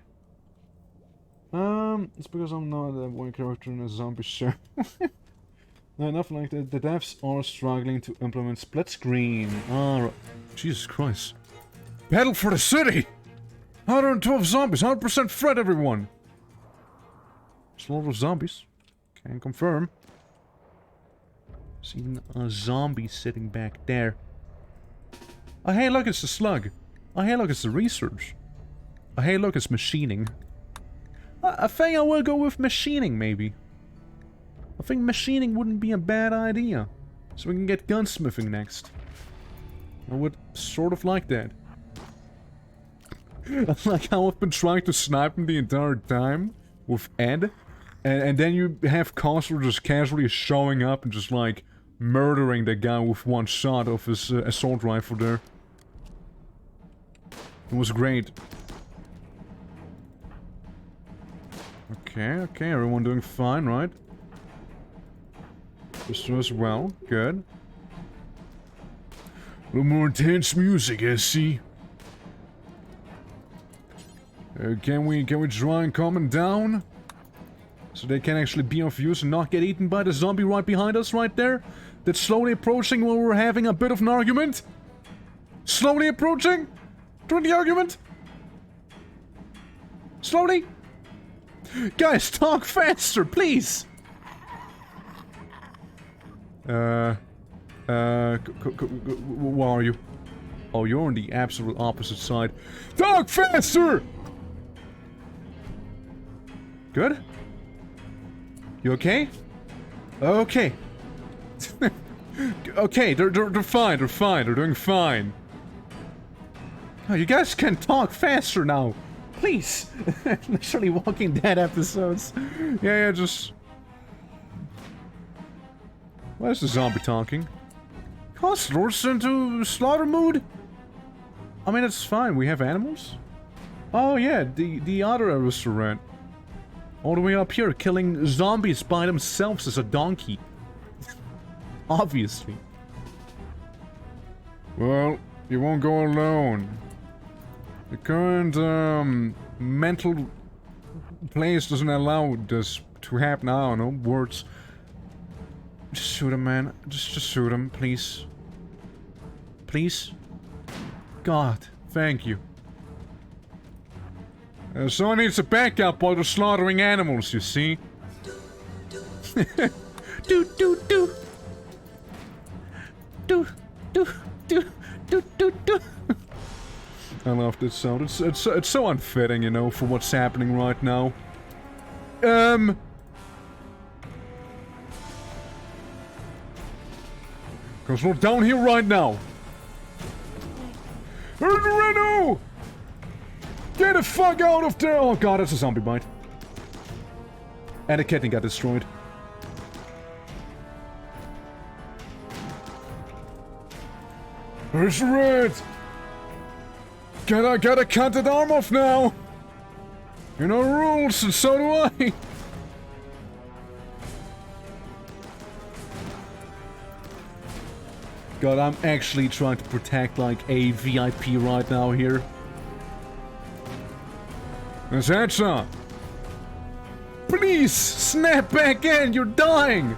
It's because I'm not one character in a zombie show. No, nothing like that. The devs are struggling to implement split screen. Ah, Jesus Christ. battle for the city! 112 zombies, 100% Fred, everyone! There's a lot of zombies. Can confirm. See a zombie sitting back there. Oh, hey, look, it's the slug. Oh, hey, look, it's the research. Oh, hey, look, it's machining. I think I will go with machining, maybe. I think machining wouldn't be a bad idea. So we can get gunsmithing next. I would sort of like that. Like how I've been trying to snipe him the entire time with Ed. And then you have Coster just casually showing up and just like murdering the guy with one shot of his assault rifle there. It was great. Okay, everyone doing fine, right? This was well, good. A little more intense music, SC. Can we try and calm them down? So they can actually be of use and not get eaten by the zombie right behind us right there? That's slowly approaching while we're having a bit of an argument? Slowly approaching? During the argument? Slowly? Guys, talk faster, please! Where are you? Oh, you're on the absolute opposite side. Talk faster! Good? You okay? Okay. Okay, they're fine, they're doing fine. Oh, you guys can talk faster now. Please. Literally Walking Dead episodes. Yeah, just... Why is the zombie talking? Hustlers into slaughter mood? I mean, it's fine. We have animals? Oh, yeah, the other restaurant. All the way up here, killing zombies by themselves as a donkey. Obviously. Well, you won't go alone. The current, mental place doesn't allow this to happen. I don't know, words. Just shoot him, man. Just shoot him, please. Please? God, thank you. Someone needs to back up while they're slaughtering animals, you see? Do. I love this sound. It's so unfitting, you know, for what's happening right now. Cause we're down here right now. Renault! Get the fuck out of there! Oh god, it's a zombie bite. And a kitten got destroyed. Where's Red? Gotta cut that arm off now! You know rules, and so do I! God, I'm actually trying to protect, like, a VIP right now here. Is that so? Please! Snap back in! You're dying!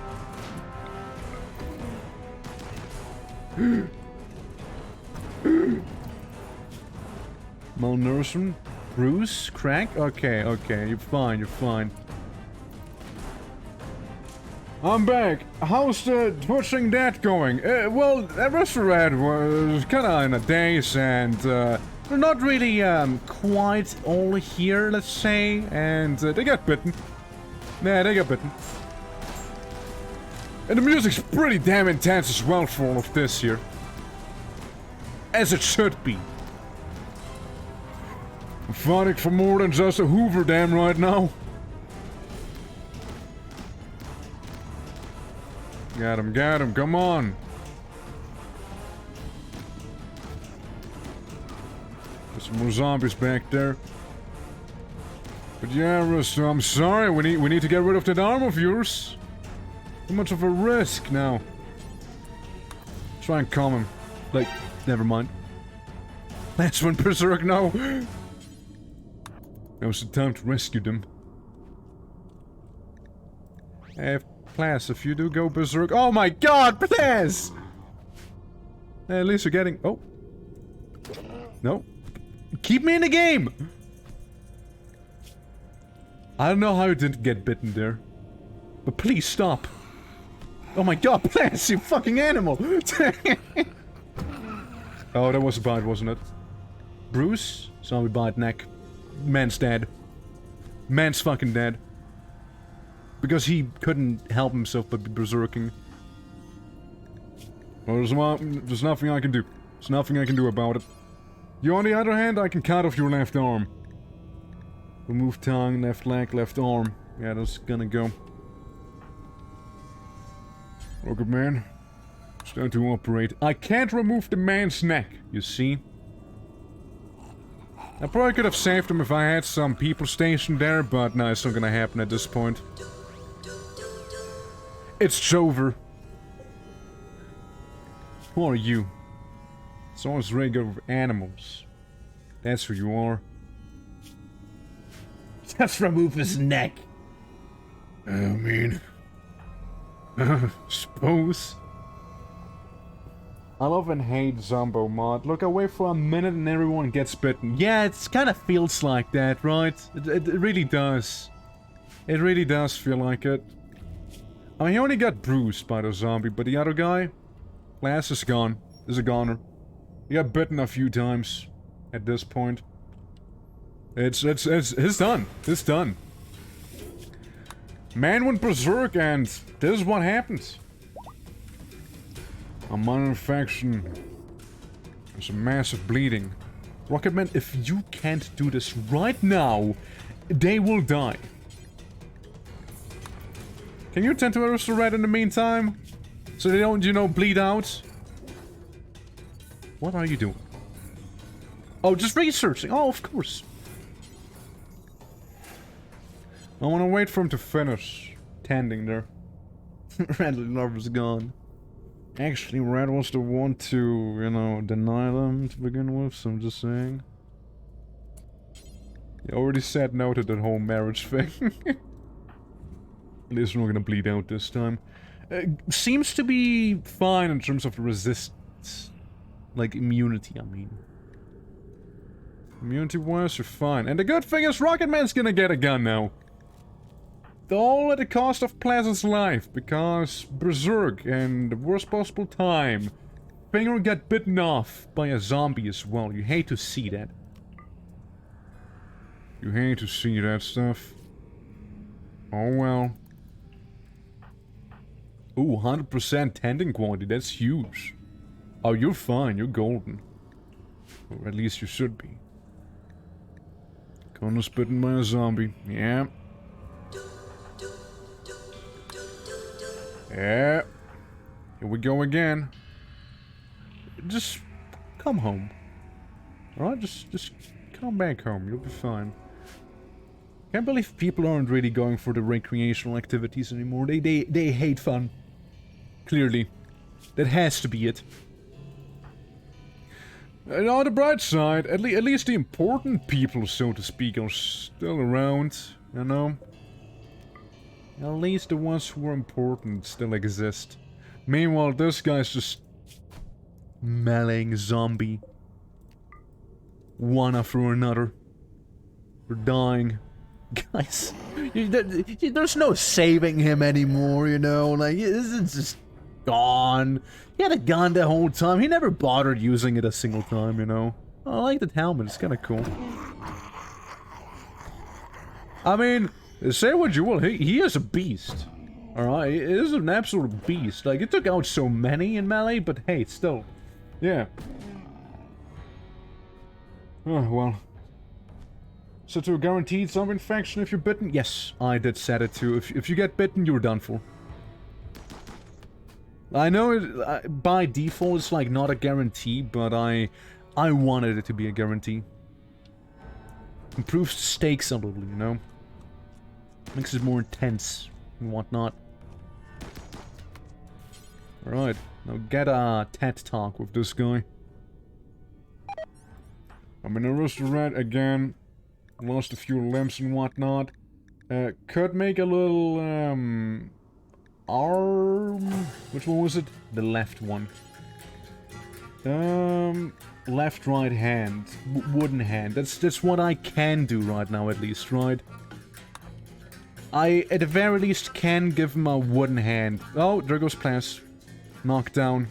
Malnourishment? Bruce? Crack? Okay, okay, you're fine, you're fine. I'm back. How's the pushing that going? Well, the restaurant was kinda in a daze and, they're not really, quite all here, let's say, and, they got bitten. Yeah, they got bitten. And the music's pretty damn intense as well for all of this here. As it should be. I'm fighting for more than just a Hoover Dam right now. Got him, come on. There's some more zombies back there. But yeah, Russ, I'm sorry, we need to get rid of that arm of yours. Too much of a risk now. Try and calm him. Like, never mind. Last one, Berserk, no! Now was the time to rescue them. Plus, if you do go berserk— oh my god, please! At least you're getting— oh. No. Keep me in the game! I don't know how you didn't get bitten there. But please stop. Oh my god, please, you fucking animal! Oh, that was a bite, wasn't it? Bruce? Zombie bite neck. Man's dead. Man's fucking dead. Because he couldn't help himself but be berserking. Well, there's nothing I can do. There's nothing I can do about it. You, on the other hand, I can cut off your left arm. Remove tongue, left leg, left arm. Yeah, that's gonna go. Okay, man. It's time to operate. I can't remove the man's neck, you see? I probably could have saved him if I had some people stationed there, but no, it's not gonna happen at this point. It's over. Who are you? Someone's regular with animals. That's who you are. Just remove his neck. I mean... suppose. I love and hate Zombo mod. Look away for a minute and everyone gets bitten. Yeah, it kind of feels like that, right? It really does. It really does feel like it. I mean, he only got bruised by the zombie, but the other guy... Glass is gone. Is a goner. He got bitten a few times. At this point. It's done. It's done. Man went berserk and this is what happens. A minor infection. There's a massive bleeding. Rocketman, if you can't do this right now, they will die. Can you tend to arrest the rat in the meantime? So they don't, you know, bleed out? What are you doing? Oh, just researching. Oh, of course. I want to wait for him to finish tending there. Red Lover's gone. Actually, Red was the one to, you know, deny them to begin with, so I'm just saying. He already said no to that whole marriage thing. At least we're not gonna bleed out this time. Seems to be fine in terms of the resistance. Like immunity, I mean. Immunity-wise, you're fine. And the good thing is Rocketman's gonna get a gun now. All at the cost of Pleasant's life, because Berserk and the worst possible time. Finger got bitten off by a zombie as well. You hate to see that. You hate to see that stuff. Oh well. Ooh, 100% tending quality, that's huge. Oh, you're fine, you're golden. Or at least you should be. Connor's bitten by a zombie, yeah. Yeah. Here we go again. Just come home. Alright, just come back home, you'll be fine. Can't believe people aren't really going for the recreational activities anymore. They hate fun. Clearly. That has to be it. And on the bright side, at least the important people, so to speak, are still around, you know? At least the ones who are important still exist. Meanwhile, this guy's just meleeing zombie. One after another. We're dying. Guys, there's no saving him anymore, you know? Like, this is just gone. He had a gun the whole time. He never bothered using it a single time, you know? I like that helmet. It's kind of cool. I mean, say what you will. He is a beast. Alright? He is an absolute beast. Like, it took out so many in Melee, but hey, still. Yeah. Oh, well. Set to a guaranteed zombie infection if you're bitten? Yes, I did set it to. If you get bitten, you're done for. I know it, by default it's like not a guarantee, but I wanted it to be a guarantee. Improves the stakes a little, you know? Makes it more intense and whatnot. Alright, now get a TED talk with this guy. I'm in a restaurant again. Lost a few limbs and whatnot. Could make a little, arm... Which one was it? The left one. Left, right hand. Wooden hand. That's what I can do right now, at least, right? I, at the very least, can give him a wooden hand. Oh, there goes Plants. Knockdown.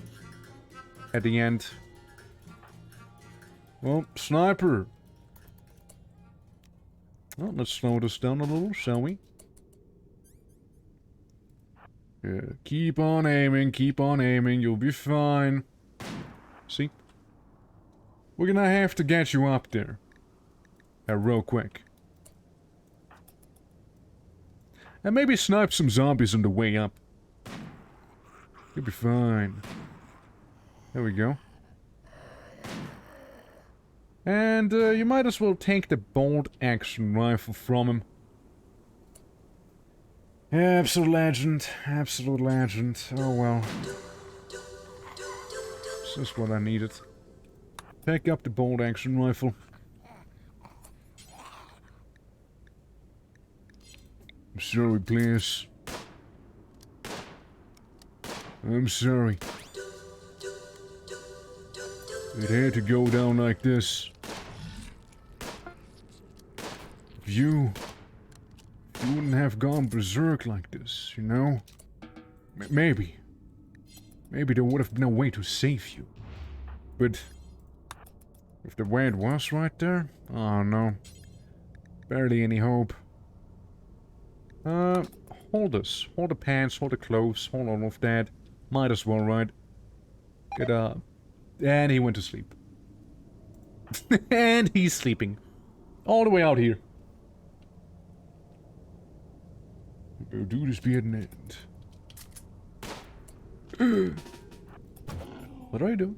At the end. Well, sniper. Well, let's slow this down a little, shall we? Yeah, keep on aiming, you'll be fine. See? We're gonna have to get you up there. Real quick. And maybe snipe some zombies on the way up. You'll be fine. There we go. And you might as well take the bolt action rifle from him. Absolute legend. Absolute legend. Oh well. This is what I needed. Pick up the bolt action rifle. I'm sorry, please. I'm sorry. It had to go down like this. If you wouldn't have gone berserk like this, you know? Maybe there would have been a way to save you. But if the way it was right there, oh no. Barely any hope. Hold this. Hold the pants, hold the clothes, hold all of that. Might as well, right? Get up. And he went to sleep. And he's sleeping. All the way out here. Do this be an end. What do I do?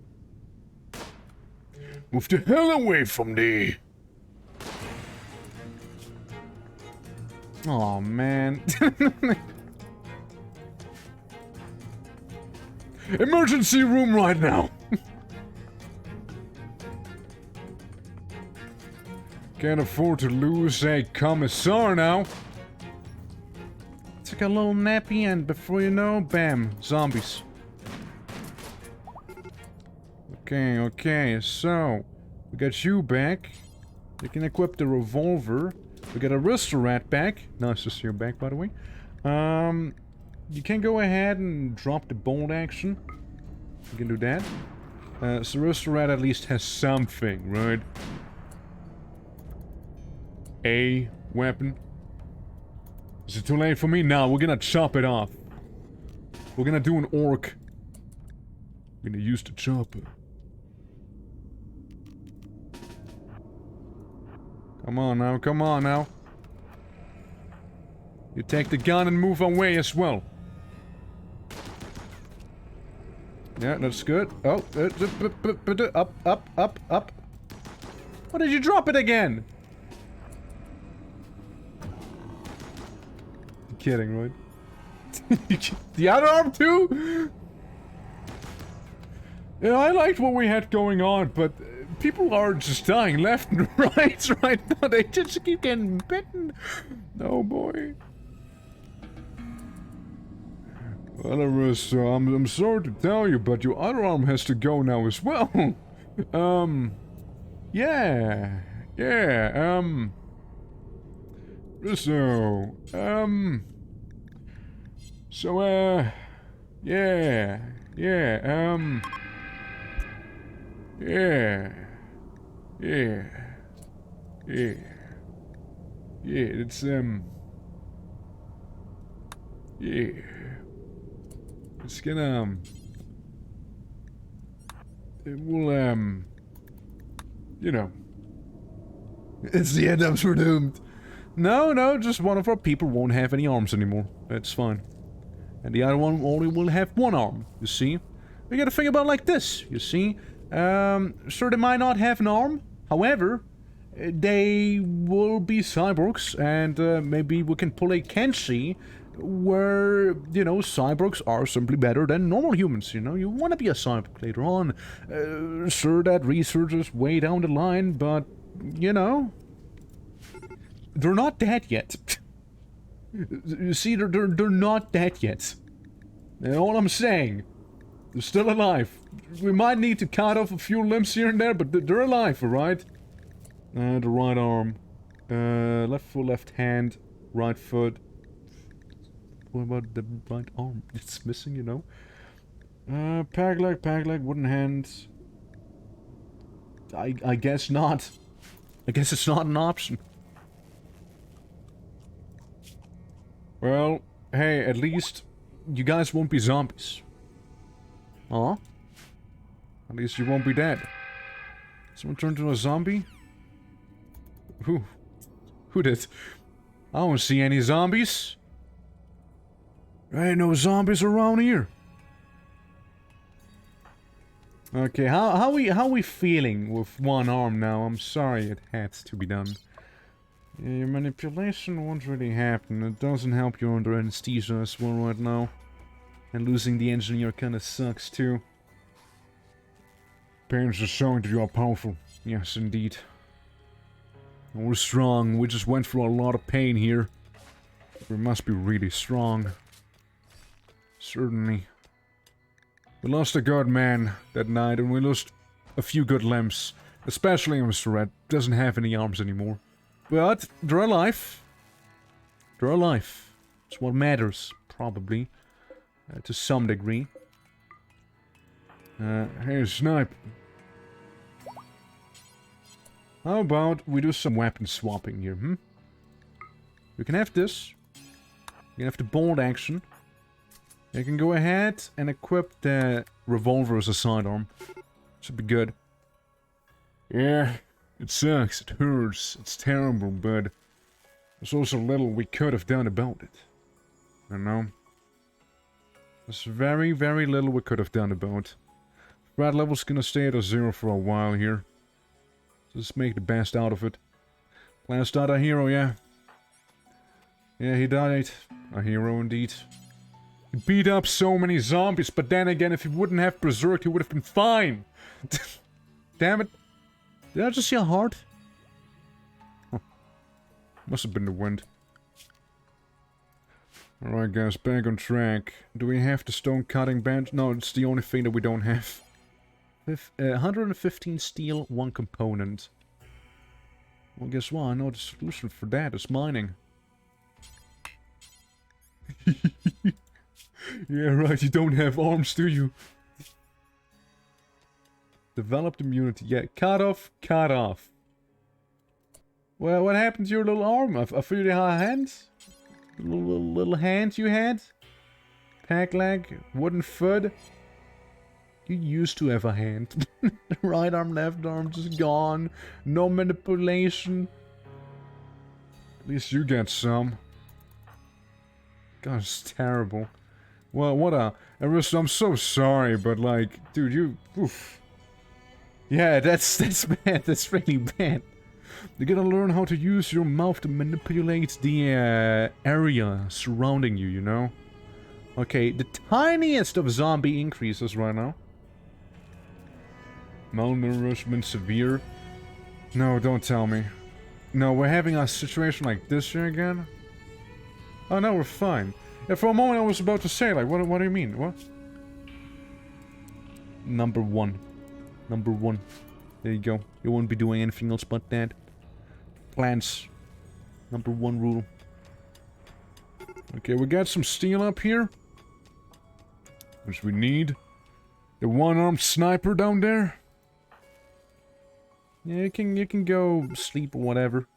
Move the hell away from me! Oh man. Emergency room right now! Can't afford to lose a commissar now. Took a little nappy and before you know, bam, zombies. Okay, so we got you back. You can equip the revolver. We got a wrister rat back. Nice to see you back, by the way. You can go ahead and drop the bolt action. You can do that. So wrister rat at least has something, right? A weapon. Is it too late for me? No, we're gonna chop it off. We're gonna do an orc. We're gonna use the chopper. Come on now, come on now. You take the gun and move away as well. Yeah, that's good. Oh, up. Why did you drop it again? You're kidding, right? The other arm too? Yeah, I liked what we had going on, but people are just dying left and right now. They just keep getting bitten. Oh boy. Well, I'm sorry to tell you, but your other arm has to go now as well. Yeah. So, yeah, yeah, yeah, yeah, yeah, it's, yeah, it's gonna, it will, you know, it's the end of we're doomed. No, just one of our people won't have any arms anymore. That's fine. And the other one only will have one arm, you see? We gotta think about it like this, you see? Sure, they might not have an arm. However, they will be cyborgs, and maybe we can pull a Kenshi where, you know, cyborgs are simply better than normal humans, you know? You want to be a cyborg later on. Sure, that research is way down the line, but, you know, they're not dead yet. You see, they're not dead yet. You know what I'm saying? They're still alive. We might need to cut off a few limbs here and there, but they're alive, alright? The right arm. Left foot, left hand, right foot. What about the right arm? It's missing, you know? Peg leg, wooden hand. I guess not. I guess it's not an option. Well, hey, at least you guys won't be zombies. Huh? At least you won't be dead. Someone turned into a zombie? Who did? I don't see any zombies. There ain't no zombies around here. Okay, how we feeling with one arm now? I'm sorry, it had to be done. Yeah, your manipulation won't really happen. It doesn't help you under anesthesia as well right now. And losing the engineer kinda sucks too. Parents are showing that you are powerful. Yes, indeed. And we're strong. We just went through a lot of pain here. We must be really strong. Certainly. We lost a good man that night, and we lost a few good limbs. Especially Mr. Red. Doesn't have any arms anymore. But they're alive. They're alive. It's what matters, probably. To some degree. Hey, Snipe. How about we do some weapon swapping here, hmm? You can have this. You can have the bolt action. You can go ahead and equip the revolver as a sidearm. Should be good. Yeah, it sucks, it hurts, it's terrible, but there's also little we could have done about it. You know? There's very, very little we could have done about it. Threat level's gonna stay at a 0 for a while here. Just make the best out of it. Last died a hero, yeah. Yeah, he died. A hero indeed. He beat up so many zombies, but then again, if he wouldn't have berserked, he would have been fine. Damn it. Did I just see a heart? Huh. Must have been the wind. Alright guys, back on track. Do we have the stone cutting bench? No, it's the only thing that we don't have. 115 steel, 1 component. Well, guess what? I know the solution for that is mining. Yeah, right, you don't have arms, do you? Developed immunity. Yeah, cut off, cut off. Well, what happened to your little arm? I feel you had hands? Little hands you had? Pack leg, wooden foot. You used to have a hand. Right arm, left arm, just gone. No manipulation. At least you get some. God, it's terrible. Well, what a... I'm so sorry, but like, dude, you... Oof. Yeah, that's bad. That's really bad. You gotta learn how to use your mouth to manipulate the area surrounding you, you know? Okay, the tiniest of zombie increases right now. Malnourishment severe. No, don't tell me. No, we're having a situation like this here again? Oh no, we're fine. Yeah, for a moment I was about to say, like, what do you mean? What? Number 1. Number 1. There you go. You won't be doing anything else but that. Plants. Number 1 rule. Okay, we got some steel up here. Which we need. The one-armed sniper down there. Yeah, you can go sleep or whatever.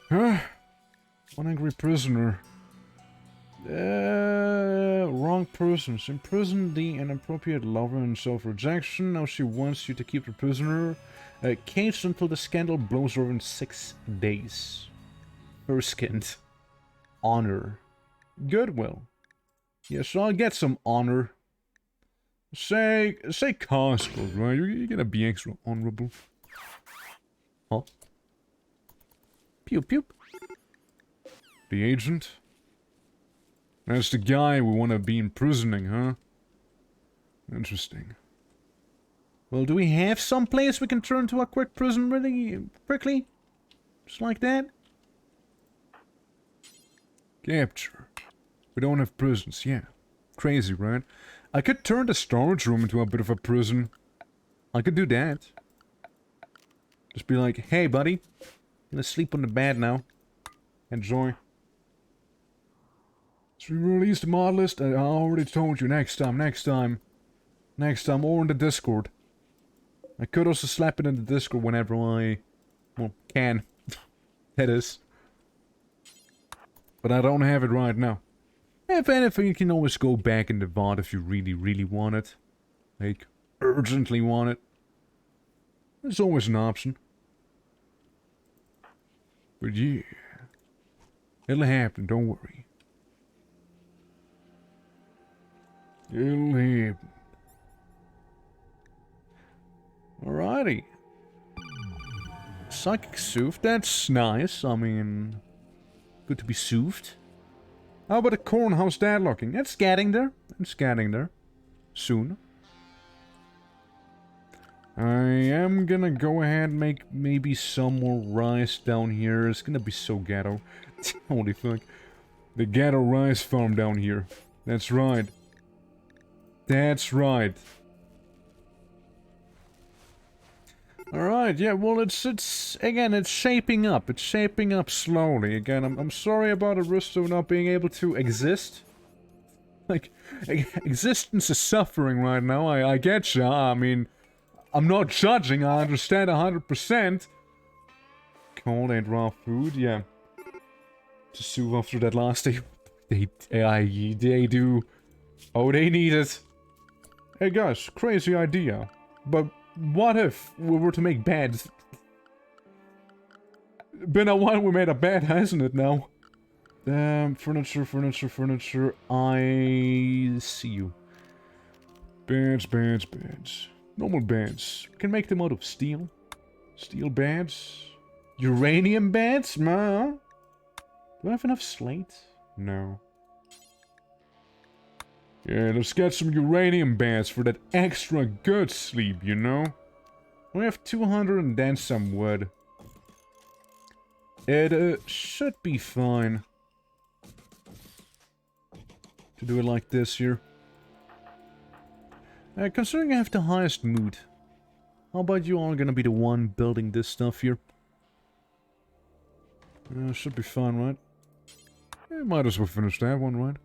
Huh? One angry prisoner. Wrong person. She imprisoned the inappropriate lover in self-rejection. Now she wants you to keep the prisoner caged until the scandal blows over in 6 days. Erskine. Honor. Goodwill. Yes, I'll get some honor. Say constable, right? You're gonna be extra honorable. Huh? Pew pew. The agent? That's the guy we want to be imprisoning, huh? Interesting. Well, do we have some place we can turn to a quick prison really quickly? Just like that? Capture. We don't have prisons, yeah. Crazy, right? I could turn the storage room into a bit of a prison. I could do that. Just be like, hey buddy, I'm gonna sleep on the bed now. Enjoy. So we released the mod list. I already told you, next time, or in the Discord. I could also slap it in the Discord whenever I, well, can. That is. But I don't have it right now. If anything, you can always go back in the VOD if you really, really want it. Like, urgently want it. There's always an option. But yeah. It'll happen, don't worry. It'll happen. Alrighty. Psychic soothed, that's nice. I mean, good to be soothed. How about the corn? How's that looking? It's getting there. It's getting there. Soon. I am gonna go ahead and make maybe some more rice down here. It's gonna be so ghetto. Holy fuck. The ghetto rice farm down here. That's right. That's right. Alright, yeah, well, it's again, it's shaping up. It's shaping up slowly. Again, I'm sorry about Aristo not being able to exist. Like, existence is suffering right now, I get ya. I mean, I'm not judging, I understand 100%. Cold and raw food, yeah. To soothe after that last day. They do. Oh, they need it. Hey guys, crazy idea. But what if we were to make beds? Been a while we made a bed, hasn't it now? Furniture. I see you. Beds. Normal beds. We can make them out of steel. Steel beds. Uranium beds? Ma? Do I have enough slate? No. Yeah, let's get some uranium beds for that extra good sleep, you know? We have 200 and then some wood. It should be fine to do it like this here. Considering I have the highest mood, how about you all gonna be the one building this stuff here? Should be fun, right? Yeah, might as well finish that one, right?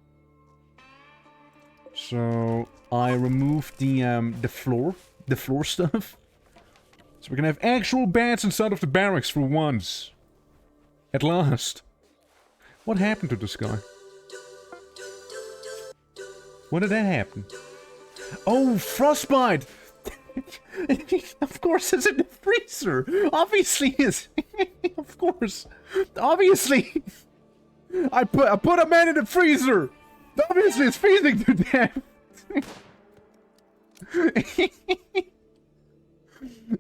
So I removed the floor stuff, so we can have actual beds inside of the barracks for once. At last. What happened to this guy? When did that happen? Oh, frostbite! Of course, it's in the freezer. Obviously, is. Of course, obviously. I put a man in the freezer. Obviously, it's freezing to death.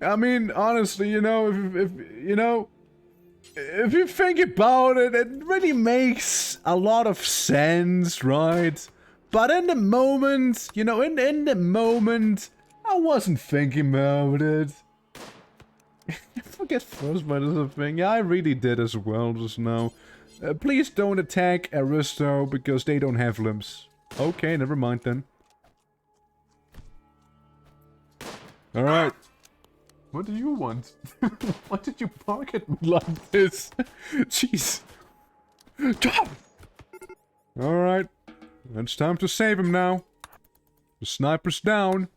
I mean, honestly, you know, if you think about it, it really makes a lot of sense, right? But in the moment, you know, in the moment, I wasn't thinking about it. I forget frostbite is a thing. Yeah, I really did as well just now. Please don't attack Aristo because they don't have limbs. Okay, never mind then. Alright. What do you want? Why did you bark at me like this? Jeez. Alright. It's time to save him now. The sniper's down.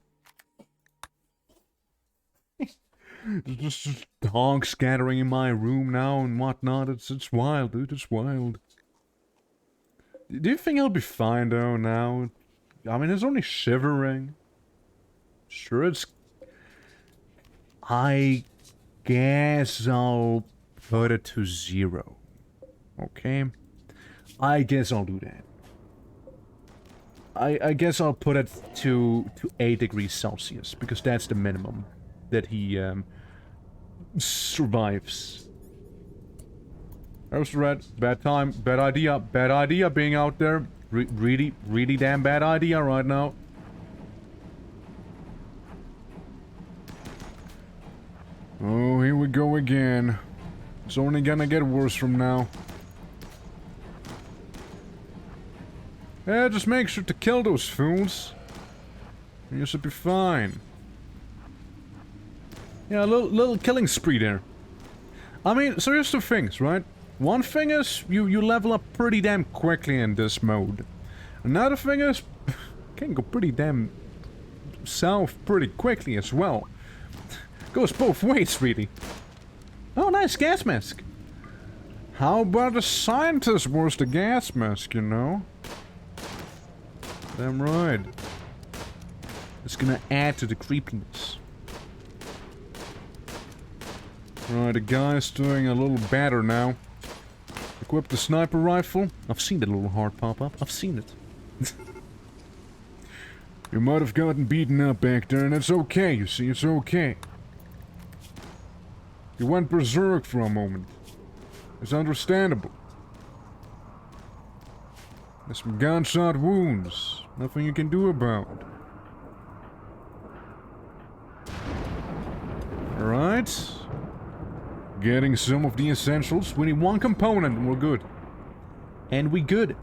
There's just dogs scattering in my room now and whatnot. It's wild, dude. It's wild. Do you think he'll be fine though now? I mean, it's only shivering. Sure, it's... I guess I'll put it to 0. Okay? I guess I'll do that. I guess I'll put it to 8 degrees Celsius, because that's the minimum that he survives. There's the red. Bad time. Bad idea. Bad idea being out there. Really damn bad idea right now. Oh, here we go again. It's only gonna get worse from now. Yeah, just make sure to kill those fools. You should be fine. Yeah, a little killing spree there. I mean, so here's two things, right? One thing is, you level up pretty damn quickly in this mode. Another thing is, can go pretty damn south pretty quickly as well. Goes both ways, really. Oh, nice gas mask. How about the scientist was the gas mask, you know? Damn right. It's gonna add to the creepiness. Right, the guy's doing a little better now. Equip the sniper rifle. I've seen that little heart pop up. I've seen it. You might have gotten beaten up back there, and it's okay, you see, it's okay. You went berserk for a moment. It's understandable. There's some gunshot wounds. Nothing you can do about. Alright. Getting some of the essentials. We need one component and we're good. And we good.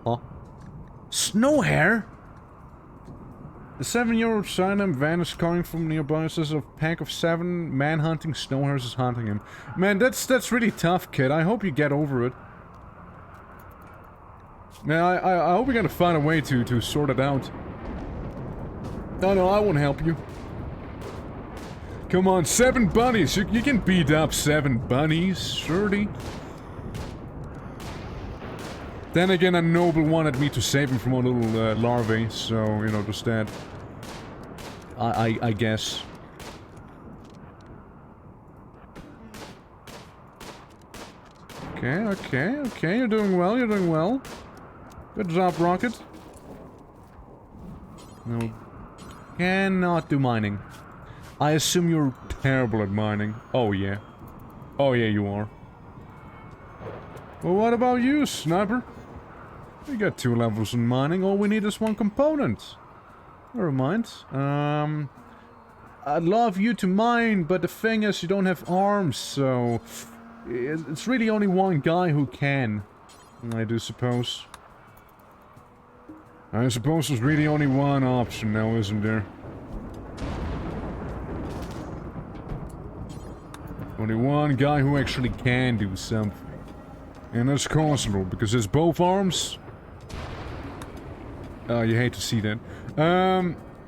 Huh? Snow hare? The 7-year-old Chinaman vanished coming from nearby. Says a pack of 7 man-hunting snow hares is hunting him. Man, that's really tough, kid. I hope you get over it. Man, I hope we're gonna find a way to sort it out. No, I won't help you. Come on, 7 bunnies. You can beat up 7 bunnies, surely. Then again, a noble wanted me to save him from a little larvae, so, you know, just that. I guess. Okay, you're doing well. Good job, Rocket. No. Cannot do mining. I assume you're terrible at mining. Oh, yeah. Oh, yeah, you are. Well, what about you, Sniper? We got 2 levels in mining. All we need is 1 component. Never mind. I'd love you to mine, but the thing is, you don't have arms, so... It's really only one guy who can. I do suppose. I suppose there's really only one option now, isn't there? Only one guy who actually can do something. And that's Constable, because there's both arms. You hate to see that.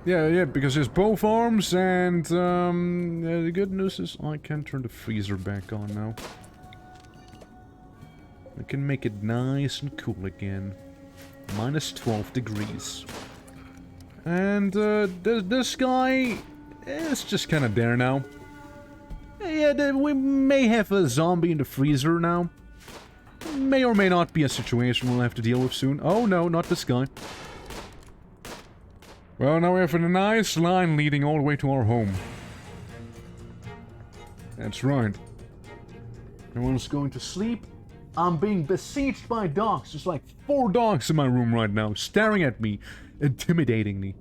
Yeah, because there's both arms, and, yeah, the good news is I can turn the freezer back on now. I can make it nice and cool again. Minus 12 degrees. And, this guy is just kinda there now. Yeah, we may have a zombie in the freezer now. May or may not be a situation we'll have to deal with soon. Oh no, not this guy. Well, now we have a nice line leading all the way to our home. That's right. Everyone's going to sleep. I'm being besieged by dogs. There's like 4 dogs in my room right now, staring at me, intimidating me.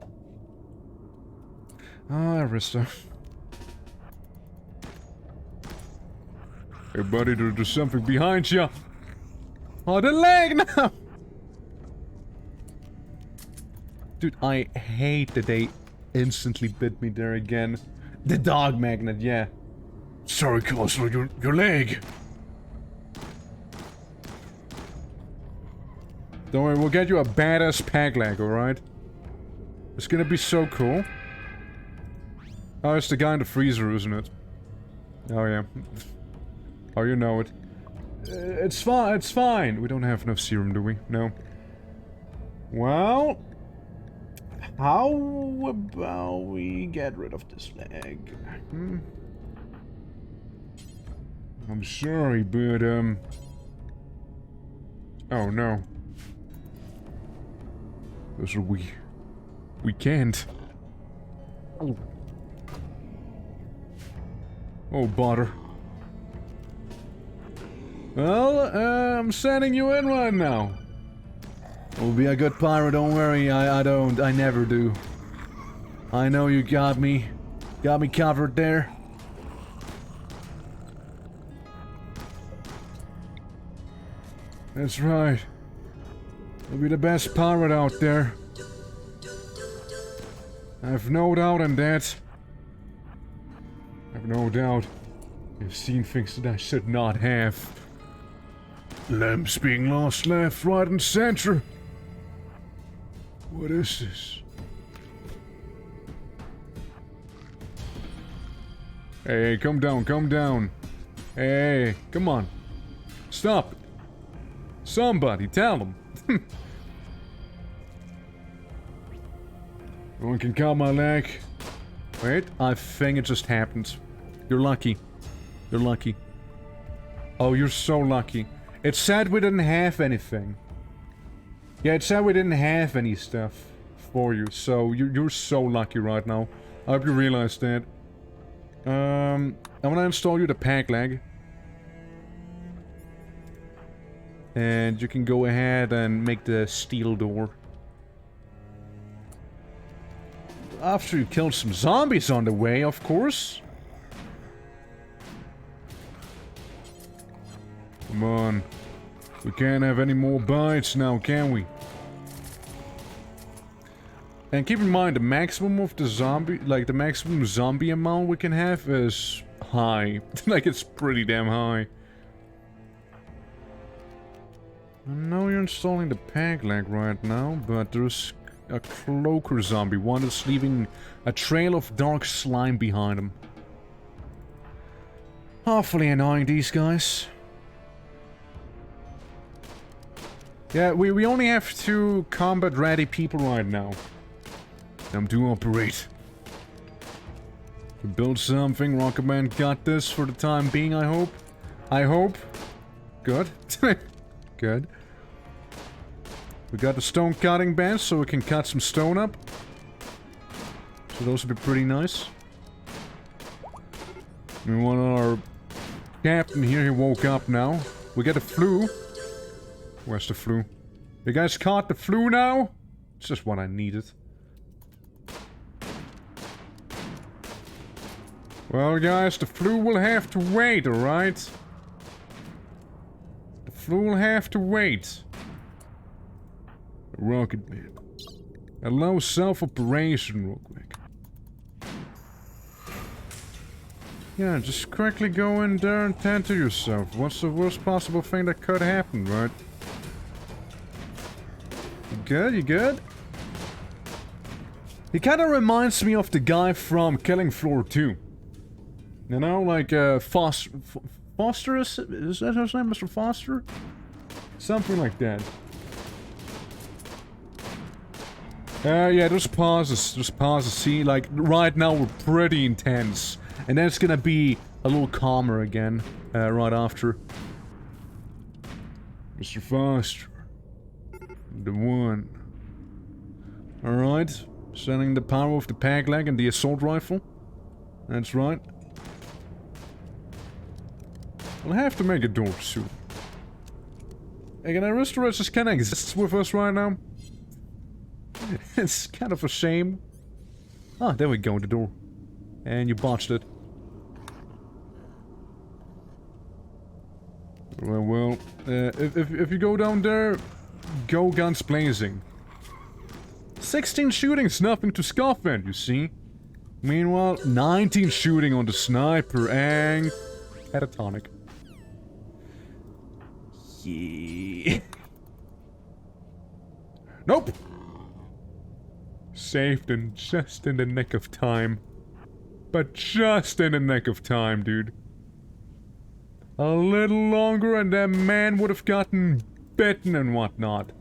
Ah, Arista. Hey buddy, there's something behind you. Oh, the leg now! Dude, I hate that they instantly bit me there again. The dog magnet, yeah. Sorry, Counselor, your leg. Don't worry, we'll get you a badass peg leg, alright? It's gonna be so cool. Oh, it's the guy in the freezer, isn't it? Oh, yeah. Oh, you know it. It's fine, it's fine. We don't have enough serum, do we? No. Well... how about we get rid of this leg? Hmm? I'm sorry, but, oh, no. Those are we can't. Oh, bother. Well, I'm sending you in right now. We'll be a good pirate, don't worry, I never do. I know you got me covered there. That's right. You'll be the best pirate out there. I've no doubt in that. I've no doubt. You've seen things that I should not have. Lamps being lost left, right, and center. What is this? Hey, come down, come down. Hey, come on. Stop it. Somebody, tell them. No one can count my leg. Wait, I think it just happened. You're lucky. You're lucky. Oh, you're so lucky. It said we didn't have anything. Yeah, it said we didn't have any stuff for you, so you're so lucky right now. I hope you realize that. I'm gonna install you the pack leg. And you can go ahead and make the steel door. After you kill some zombies on the way, of course. Come on. We can't have any more bites now, can we? And keep in mind, the maximum of the zombie... like, the maximum zombie amount we can have is high. Like, it's pretty damn high. I know you're installing the peg leg right now, but there's a cloaker zombie, one that's leaving a trail of dark slime behind him. Awfully annoying, these guys. Yeah, we only have 2 combat-ready people right now. Time to operate. To build something, Rocket Man got this for the time being, I hope. I hope. Good. Good. We got the stone cutting bench, so we can cut some stone up. So those would be pretty nice. We want our captain here, he woke up now. We got the flu. Where's the flu? You guys caught the flu now? It's just what I needed. Well, guys, the flu will have to wait, alright? The flu will have to wait. Rocket Man. Allow self-operation real quick. Yeah, just quickly go in there and tend to yourself. What's the worst possible thing that could happen, right? You good? You good? He kinda reminds me of the guy from Killing Floor 2. You know, like, Foster is that his name, Mr. Foster? Something like that. Yeah, there's pauses. See, like, right now we're pretty intense. And then it's gonna be a little calmer again, right after. Mr. Foster. The one. Alright. Sending the power of the peg leg and the assault rifle. That's right. We'll have to make a door soon. Hey, can Aristoteles just kinda exists with us right now? It's kind of a shame. Ah, there we go, the door. And you botched it. Well, if you go down there, go guns blazing. 16 shooting's nothing to scoff at, you see? Meanwhile, 19 shooting on the sniper and... catatonic. Yeah. Nope! Saved in just in the nick of time. But just in the nick of time, dude. A little longer and that man would have gotten bitten and whatnot.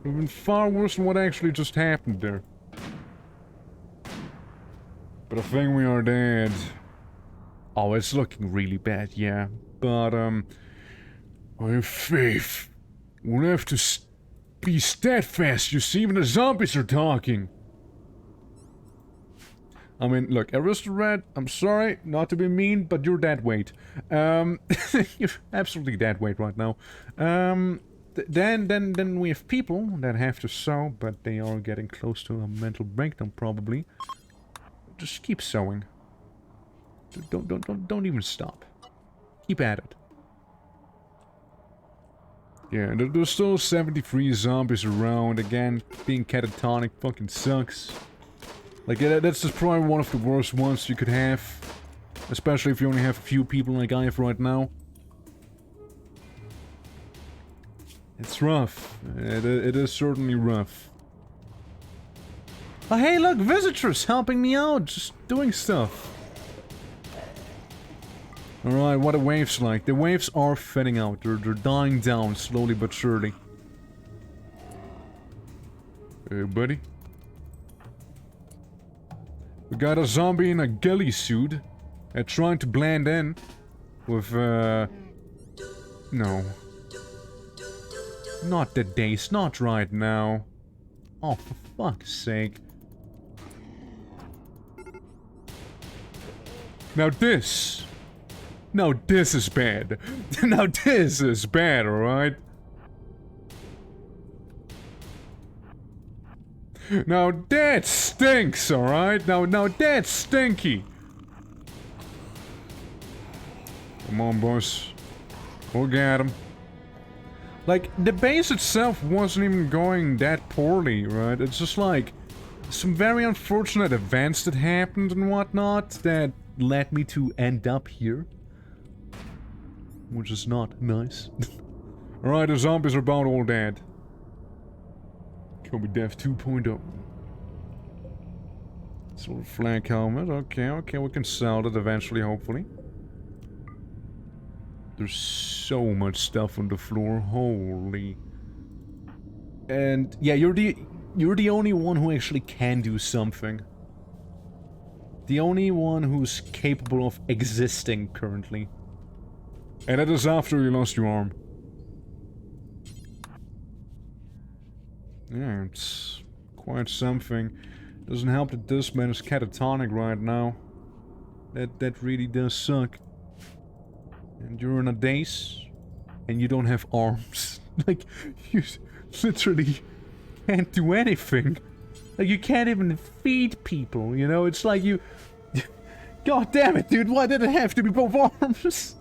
It would have been far worse than what actually just happened there. But I think we are dead. Oh, it's looking really bad, yeah. But, I have faith. We'll have to be steadfast, you see, even the zombies are talking. I mean, look, Aristocrat, I'm sorry, not to be mean, but you're dead weight. You're absolutely dead weight right now. Then we have people that have to sew, but they are getting close to a mental breakdown, probably. Just keep sewing. Don't even stop. Keep at it. Yeah, there's still 73 zombies around. Again, being catatonic fucking sucks. Like, that's just probably one of the worst ones you could have. Especially if you only have a few people like I have right now. It's rough. It is certainly rough. Oh, hey, look, visitors helping me out, just doing stuff. Alright, what are waves like? The waves are thinning out. They're dying down, slowly but surely. Hey, buddy. We got a zombie in a ghillie suit. Trying to blend in with, No. Not the days, not right now. Oh, for fuck's sake. Now this is bad. Now this is bad, alright? Now that stinks, alright? Now that's stinky. Come on, boys. We'll get him. Like, the base itself wasn't even going that poorly, right? It's just like some very unfortunate events that happened and whatnot that led me to end up here. Which is not nice. Alright, the zombies are about all dead. Kill me Death 2.0. Sort of flag helmet. Okay, we can sell that eventually, hopefully. There's so much stuff on the floor, holy. And yeah, you're the only one who actually can do something. The only one who's capable of existing currently. And that is after you lost your arm. Yeah, it's quite something. Doesn't help that this man is catatonic right now. That really does suck. And you're in a daze, and you don't have arms. Like, you literally can't do anything. Like, you can't even feed people, you know? It's like you... God damn it, dude, why did it have to be both arms?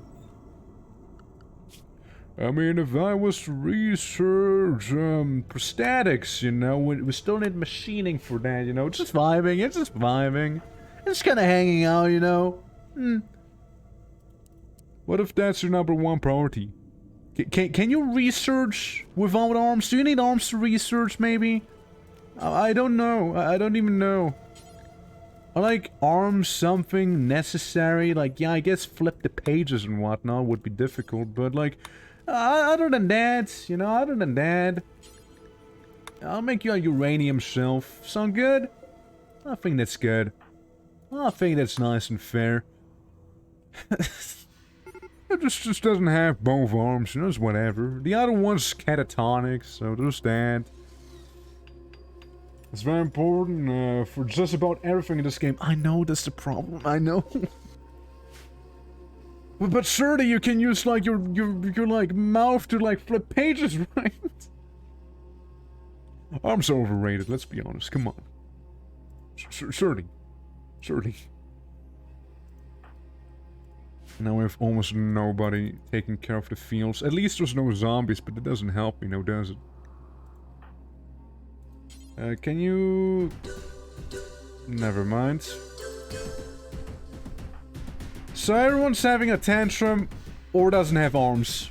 I mean, if I was to research, prosthetics, you know, we still need machining for that, you know? It's just vibing, it's just vibing. It's kinda hanging out, you know? What if that's your #1 priority? Can you research without arms? Do you need arms to research, maybe? I don't know. I don't even know. Are, like, arms something necessary? Like, yeah, I guess flip the pages and whatnot would be difficult, but, like, other than that, you know, other than that, I'll make you a uranium shelf. Sound good? I think that's good. I think that's nice and fair. It just doesn't have both arms, you know, it's whatever. The other one's catatonic, so there's that. It's very important for just about everything in this game. I know that's the problem, I know. But surely you can use, like, your like, mouth to, like, flip pages, right? Arms are overrated, let's be honest, come on. Surely. Now we have almost nobody taking care of the fields. At least there's no zombies, but it doesn't help me, no, does it? Can you... Never mind. So everyone's having a tantrum or doesn't have arms.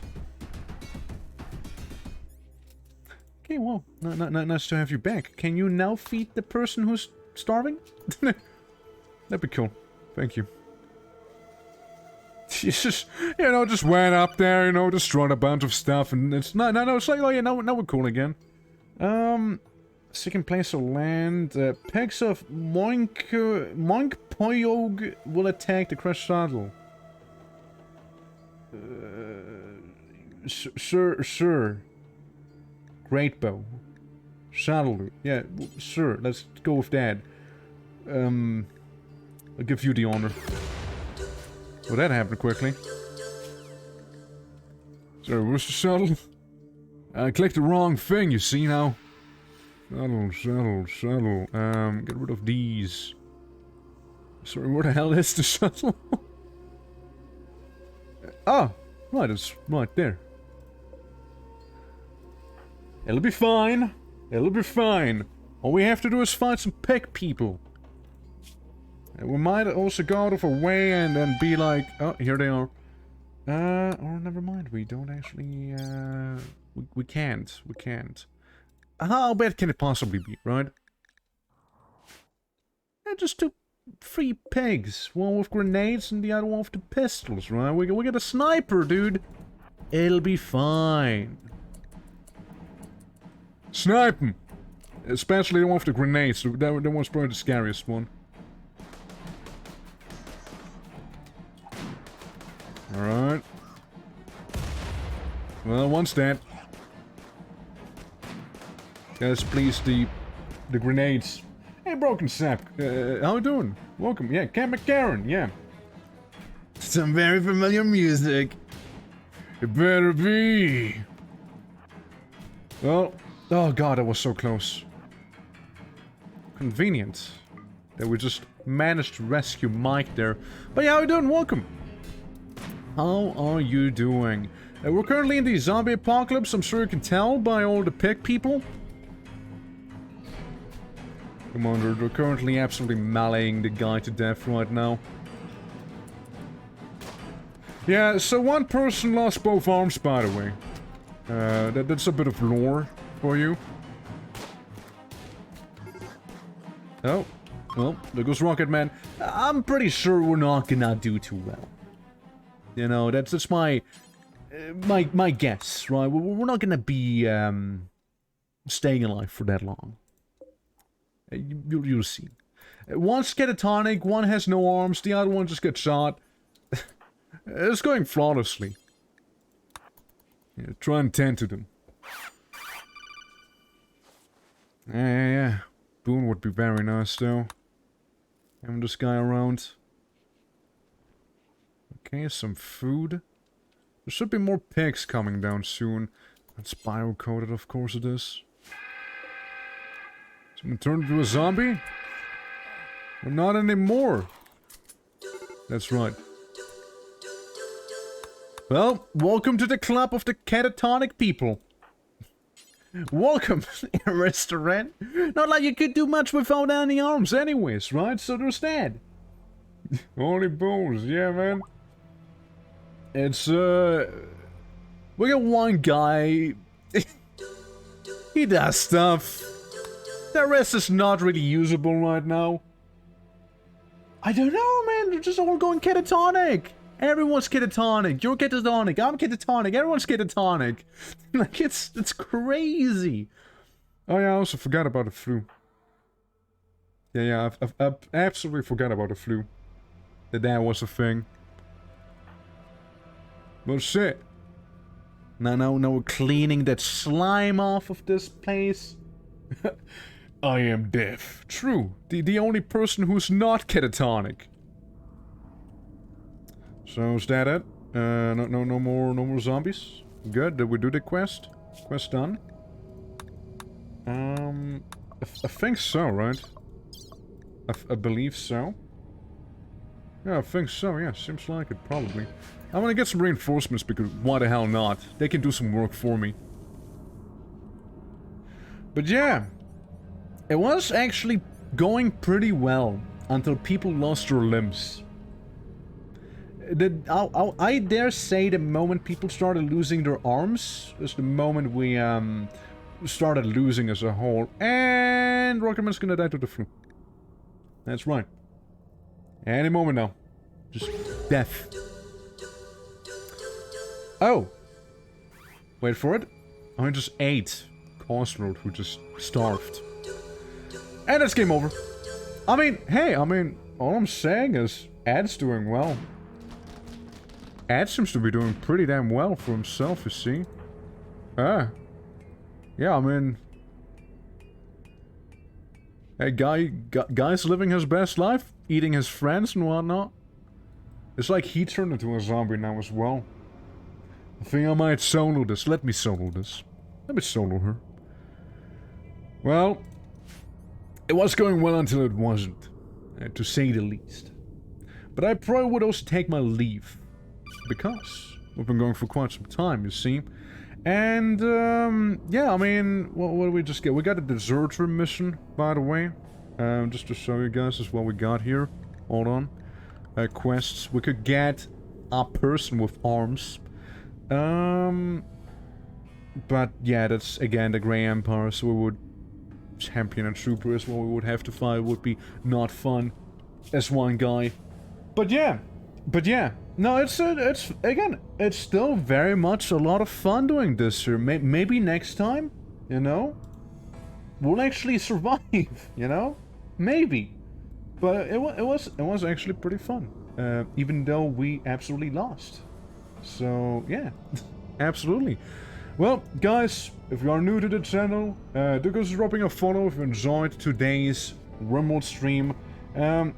Okay, well, nice to have you back. Can you now feed the person who's starving? That'd be cool. Thank you. Jesus, you know, just went up there, you know, destroyed a bunch of stuff, and it's no, it's like, oh yeah, now we're cool again. Second place of land. Packs of Monk Poyog will attack the crushed saddle. Sir. Great bow. Saddle loot. Yeah, sir, let's go with that. I'll give you the honor. Well, that happened quickly. Sorry, what's the saddle? I clicked the wrong thing, you see now. Saddle. Get rid of these. Sorry, where the hell is the saddle? Ah, right, it's right there. It'll be fine. It'll be fine. All we have to do is find some pig people. And we might also go out of our way and then be like, oh, here they are. Or never mind, we don't actually, we can't. How bad can it possibly be, right? Just 3 pigs. One with grenades and the other one with the pistols, right? We get a sniper, dude. It'll be fine. Snipe 'em! Especially the one with the grenades. That one's probably the scariest one. Alright. Well, one's dead. Guys, please, the grenades. Hey, Broken Sap. How you doing? Welcome. Yeah, Camp McCarran, yeah. Some very familiar music. It better be. Well, oh god, that was so close. Convenient that we just managed to rescue Mike there. But yeah, how you doing? Welcome. How are you doing? We're currently in the zombie apocalypse, I'm sure you can tell by all the pig people. Come on, they're currently absolutely meleeing the guy to death right now. Yeah, so one person lost both arms, by the way. That's a bit of lore for you. Oh, well, there goes Rocket Man. I'm pretty sure we're not gonna do too well. You know, that's my guess, right? We're not gonna be staying alive for that long. You'll see. One's catatonic, one has no arms, the other one just gets shot. It's going flawlessly. Yeah, try and tend to them. Yeah. Boone would be very nice, though. Having this guy around. Okay, some food. There should be more pigs coming down soon. It's bio-coded, of course it is. Someone turned into a zombie? Well, not anymore. That's right. Well, welcome to the club of the catatonic people. Welcome, restaurant. Not like you could do much without any arms anyways, right? So there's that. Only bones, yeah, man. It's, we got one guy. He does stuff. The rest is not really usable right now. I don't know, man. They're just all going catatonic. Everyone's catatonic. You're catatonic. I'm catatonic. Everyone's catatonic. Like, it's crazy. Oh, yeah, I also forgot about the flu. Yeah, I've absolutely forgot about the flu. That was a thing. Well, shit. Now we're cleaning that slime off of this place. I am deaf. True. The only person who's not catatonic. So is that it? No more zombies. Good. Did we do the quest? Quest done. I think so, right? I believe so. Yeah, I think so. Yeah, seems like it. Probably. I'm gonna get some reinforcements because why the hell not? They can do some work for me. But yeah. It was actually going pretty well until people lost their limbs. I dare say the moment people started losing their arms is the moment we started losing as a whole. And Rocketman's gonna die to the flu. That's right. Any moment now. Just death. Oh! Wait for it. I just ate Cosroad, who just starved. And it's game over. I mean, hey, all I'm saying is Ed's doing well. Ed seems to be doing pretty damn well for himself, you see. Yeah, I mean... Hey, guy's living his best life, eating his friends and whatnot. It's like he turned into a zombie now as well. I think I might solo this. Let me solo this. Let me solo her. Well, it was going well until it wasn't, to say the least. But I probably would also take my leave, because we've been going for quite some time, you see. And, yeah, I mean, what did we just get? We got a deserter mission, by the way. Just to show you guys is what we got here. Hold on. Quests. We could get a person with arms. But, yeah, that's, again, the Grey Empire, so we would... Champion and Trooper is what we would have to fight. It would be not fun as one guy. But yeah. No, it's again, it's still very much a lot of fun doing this here. Maybe next time, you know, we'll actually survive, you know? Maybe. But it was actually pretty fun. Even though we absolutely lost. So, yeah. Absolutely. Well, guys, if you are new to the channel, do consider dropping a follow if you enjoyed today's RIMWORLD stream. I'm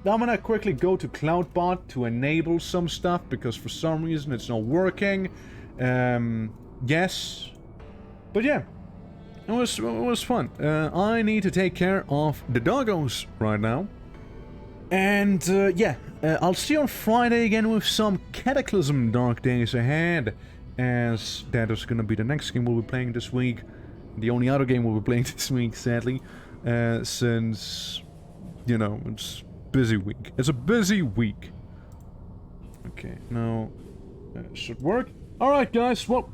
gonna quickly go to Cloudbot to enable some stuff, because for some reason it's not working. Yes. But yeah, it was fun. I need to take care of the doggos right now. And, yeah, I'll see you on Friday again with some Cataclysm Dark Days ahead, as that is gonna be the next game we'll be playing this week. The only other game we'll be playing this week, sadly, since, you know, it's busy week. It's a busy week. Okay, now, should work. Alright, guys, well,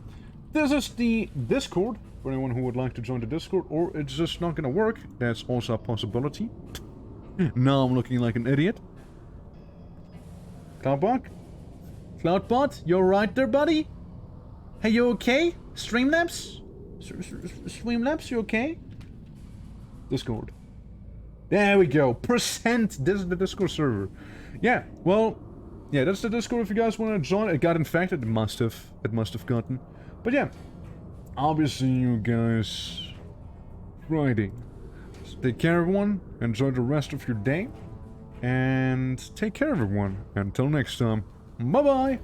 this is the Discord, for anyone who would like to join the Discord, or it's just not gonna work. That's also a possibility. Now I'm looking like an idiot. Cloudbot? Cloudbot, you alright there, buddy? Hey, you okay? Streamlabs? Streamlabs, you okay? Discord. There we go. Percent. This is the Discord server. Yeah, well, yeah, that's the Discord if you guys want to join. It got infected. It must have gotten. But yeah, I'll be seeing you guys Friday. So take care, everyone. Enjoy the rest of your day. And take care, everyone. Until next time. Bye-bye.